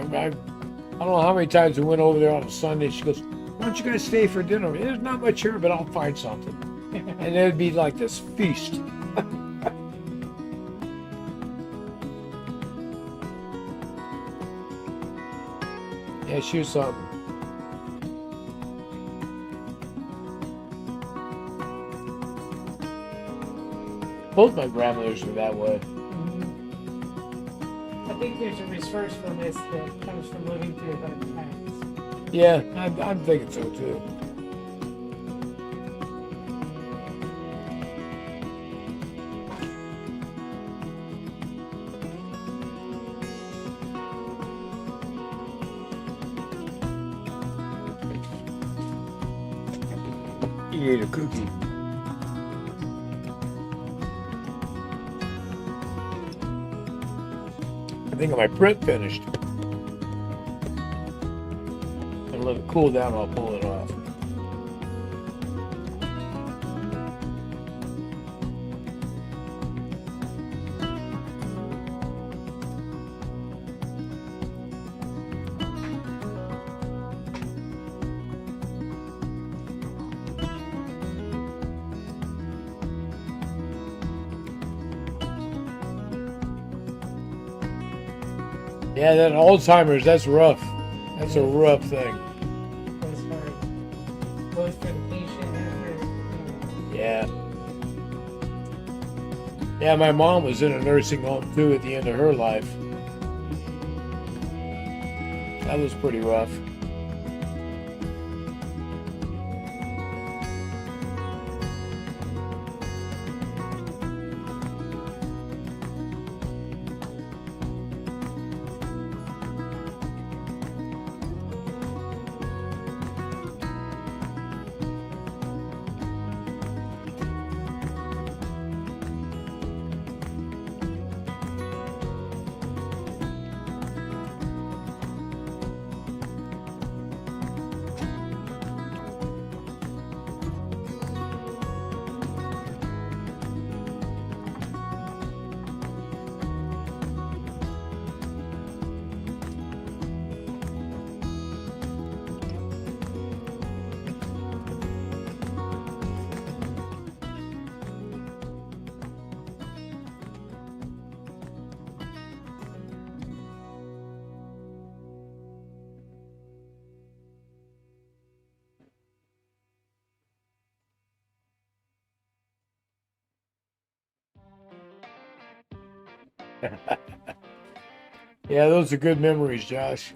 Speaker 2: don't know how many times we went over there on a Sunday. She goes, "Why don't you guys stay for dinner? There's not much here, but I'll find something." And it'd be like this feast. Yeah, she was something. Both my grandmothers were that way.
Speaker 1: I think there's a resourcefulness that comes from living through hard times.
Speaker 2: Yeah, I'm thinking so too. You ate a cookie. I think my print finished. And let it cool down, I'll pull it off. Yeah, that Alzheimer's, that's rough. That's a rough thing.
Speaker 1: That's hard. Both for the patient and for.
Speaker 2: Yeah. Yeah, my mom was in a nursing home too at the end of her life. That was pretty rough. Yeah, those are good memories, Josh.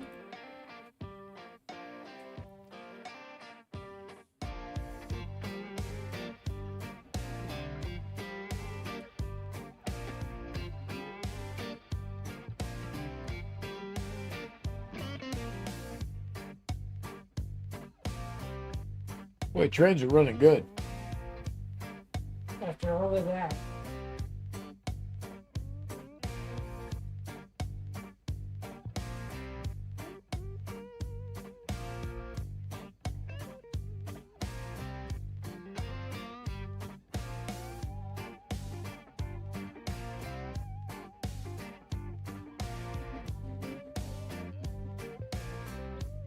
Speaker 2: Boy, trains are running good.
Speaker 1: After all of that.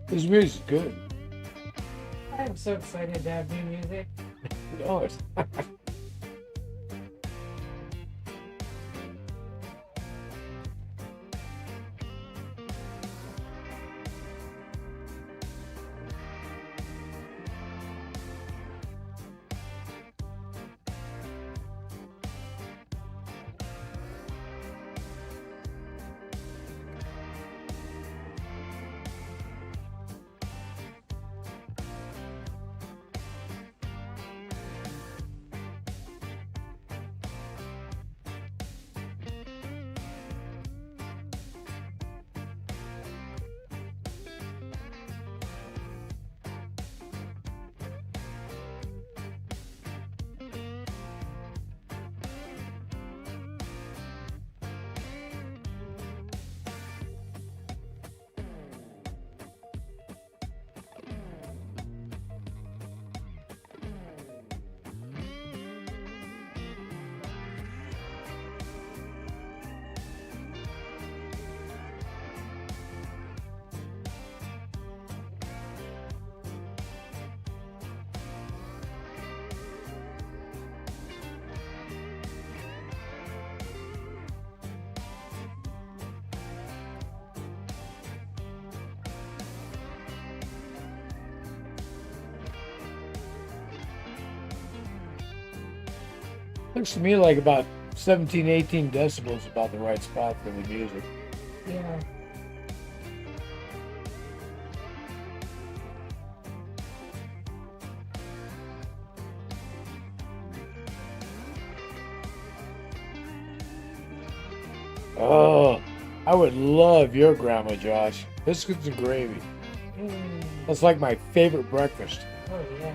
Speaker 2: This music's good.
Speaker 1: I'm so excited to have new music.
Speaker 2: Oh, it's looks to me like about 17, 18 decibels is about the right spot for the music.
Speaker 1: Yeah.
Speaker 2: Oh, I would love your grandma, Josh. Biscuits and gravy.
Speaker 1: Mm.
Speaker 2: That's like my favorite breakfast.
Speaker 1: Oh, yeah.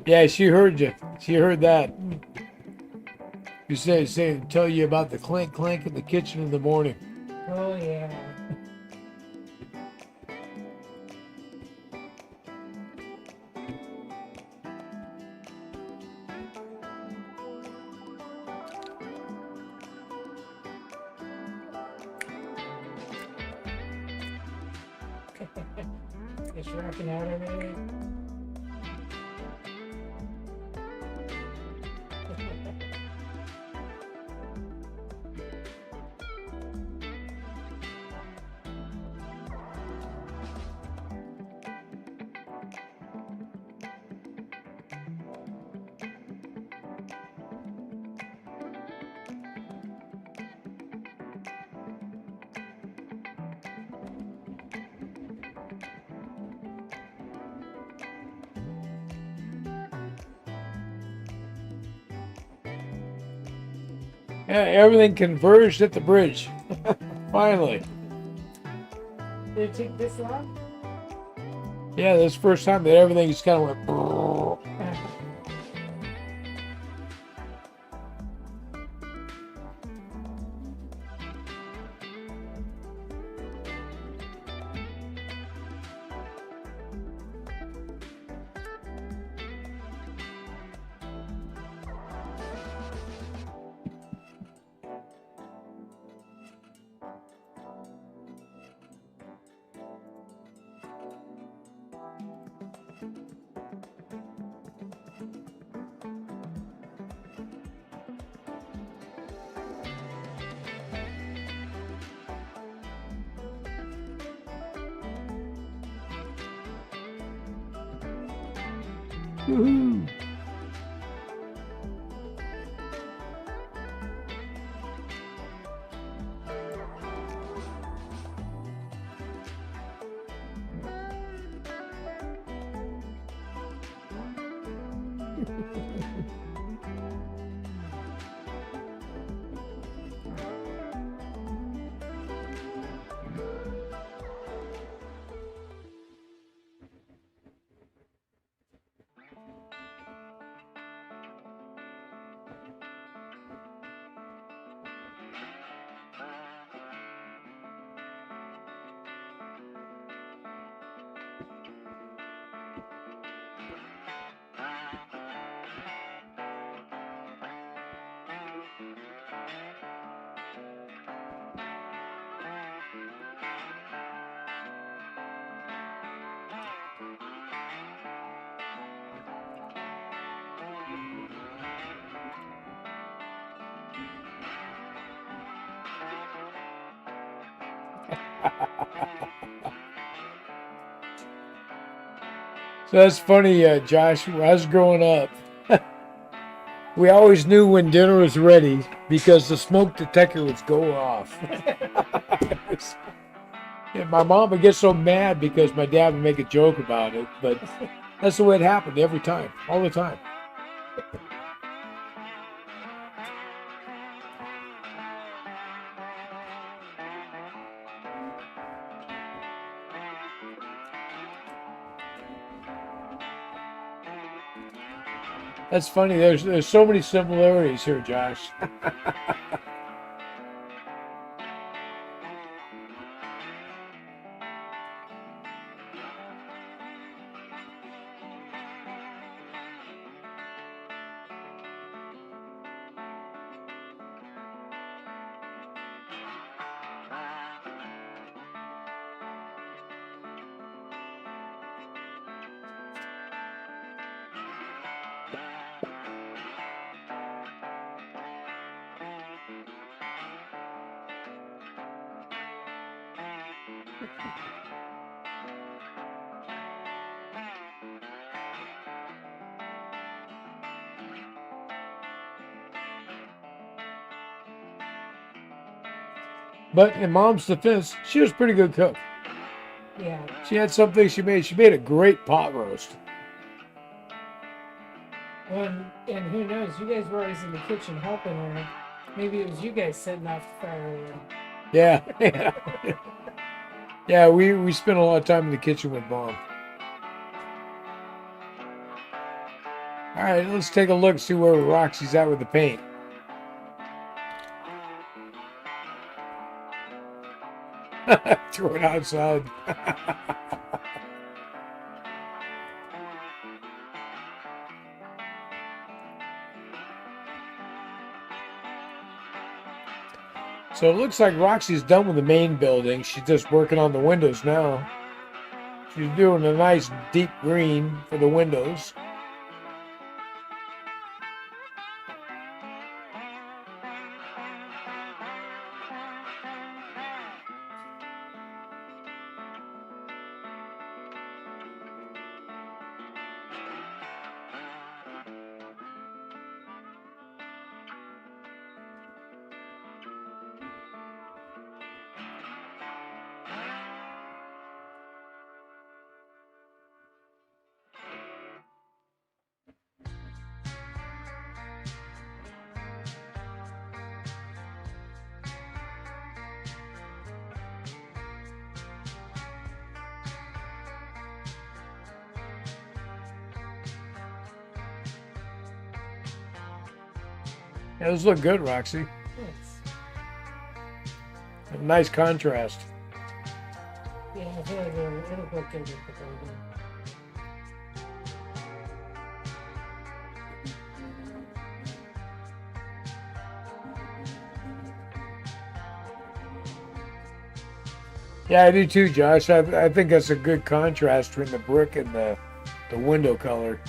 Speaker 2: Yeah, she heard you. She heard that. You say tell you about the clink clink in the kitchen in the morning.
Speaker 1: Oh, yeah. It's rocking out already.
Speaker 2: Yeah, everything converged at the bridge. Finally.
Speaker 1: Did it take this long?
Speaker 2: Yeah, this is the first time that everything just kind of went. Woohoo! So that's funny, Josh. When I was growing up, We always knew when dinner was ready because the smoke detector would go off. And my mom would get so mad because my dad would make a joke about it, but that's the way it happened every time, all the time. That's funny. There's so many similarities here, Josh. But in Mom's defense, she was a pretty good cook.
Speaker 1: Yeah.
Speaker 2: She had something she made. She made a great pot roast.
Speaker 1: And who knows? You guys were always in the kitchen helping her. Maybe it was you guys setting off the firewood.
Speaker 2: Yeah, yeah. Yeah, we spent a lot of time in the kitchen with Mom. All right, let's take a look, see where Roxy's at with the paint. Throw it outside. So it looks like Roxy's done with the main building. She's just working on the windows now. She's doing a nice deep green for the windows. Yeah, those look good, Roxy.
Speaker 1: Yes.
Speaker 2: A nice contrast.
Speaker 1: Yeah, I feel like it'll look good with the building.
Speaker 2: Yeah, I do too, Josh. I think that's a good contrast between the brick and the window color.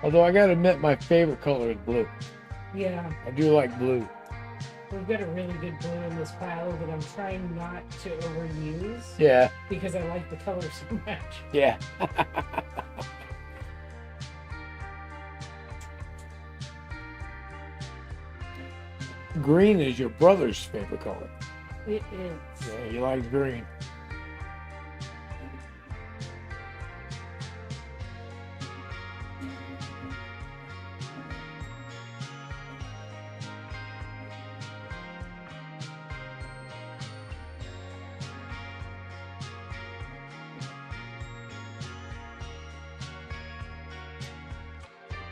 Speaker 2: Although I gotta admit, my favorite color is blue.
Speaker 1: Yeah,
Speaker 2: I do like blue.
Speaker 1: we've got a really good blue in this pile that I'm trying not to overuse
Speaker 2: Yeah,
Speaker 1: because I like the color so much.
Speaker 2: yeah. Green is your brother's favorite color.
Speaker 1: It is.
Speaker 2: Yeah, he likes green.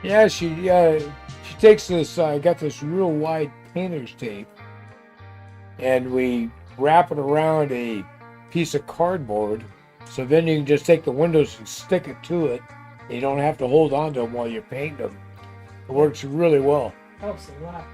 Speaker 2: Yeah, she takes this. Got this real wide painter's tape, and we wrap it around a piece of cardboard. So then you can just take the windows and stick it to it. You don't have to hold on to them while you're painting them. It works really well.
Speaker 1: Helps a lot.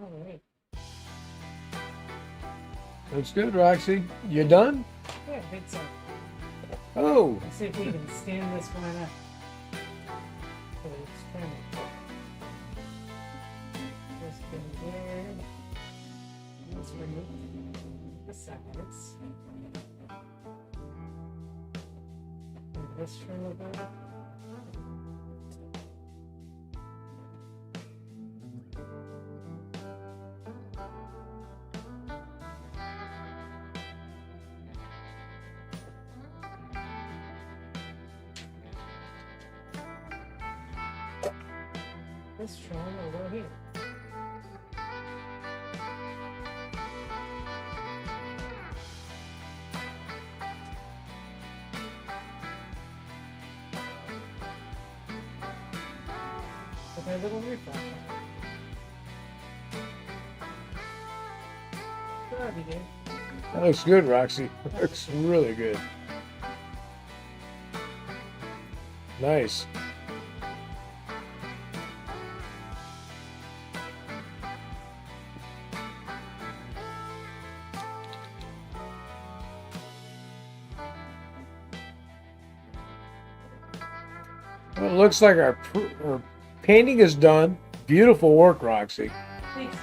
Speaker 1: All right.
Speaker 2: That's good, Roxy. You done?
Speaker 1: Yeah, I think so.
Speaker 2: Oh,
Speaker 1: Let's see if we can stand this one up. So it's kind of just in there. Let's remove the sides. And this from the back. This trim over here. With our little roof on it. That'll be good.
Speaker 2: that looks good, Roxy. That looks really good. Nice. Well, it looks like our painting is done. Beautiful work, Roxy.
Speaker 1: Thanks.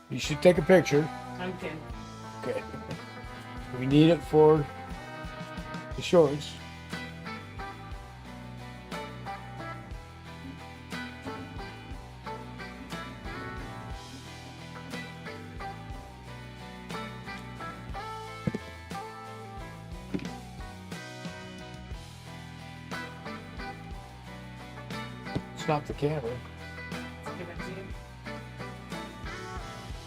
Speaker 2: You should take a picture.
Speaker 1: I'm kidding.
Speaker 2: Okay. We need it for the shorts. Stop the camera.
Speaker 1: Let's give it to you.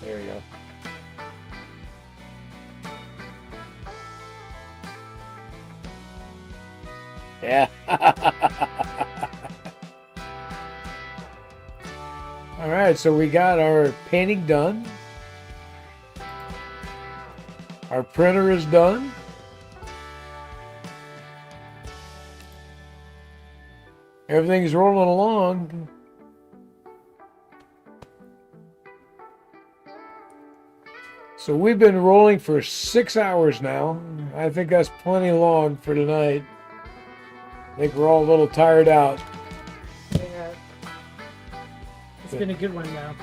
Speaker 2: There you go. Yeah. All right, so we got our painting done. Our printer is done. Everything's rolling along. So we've been rolling for 6 hours now. I think that's plenty long for tonight. I think we're all a little tired out.
Speaker 1: Yeah. It's been a good one now.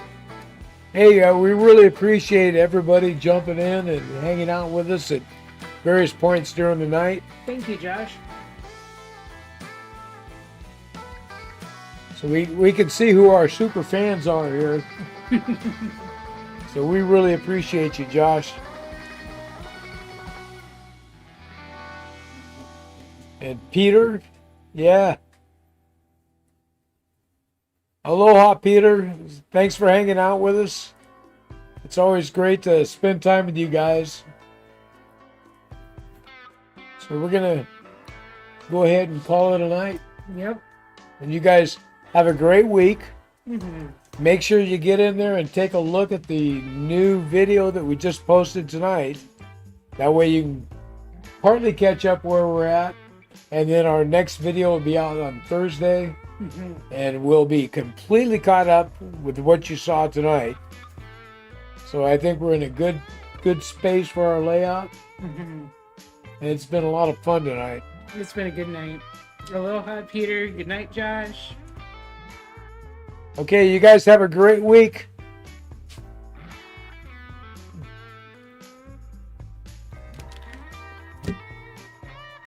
Speaker 2: Hey, we really appreciate everybody jumping in and hanging out with us at various points during the night.
Speaker 1: Thank you, Josh.
Speaker 2: So we can see who our super fans are here. So we really appreciate you, Josh. And Peter, yeah. Aloha, Peter. Thanks for hanging out with us. It's always great to spend time with you guys. So we're going to go ahead and call it a night.
Speaker 1: Yep.
Speaker 2: And you guys have a great week.
Speaker 1: Mm-hmm.
Speaker 2: Make sure you get in there and take a look at the new video that we just posted tonight. That way you can partly catch up where we're at. And then our next video will be out on Thursday.
Speaker 1: Mm-hmm.
Speaker 2: And we'll be completely caught up with what you saw tonight. So I think we're in a good space for our layout.
Speaker 1: Mm-hmm.
Speaker 2: And it's been a lot of fun tonight.
Speaker 1: It's been a good night. Aloha, Peter. Good night, Josh.
Speaker 2: Okay, you guys have a great week.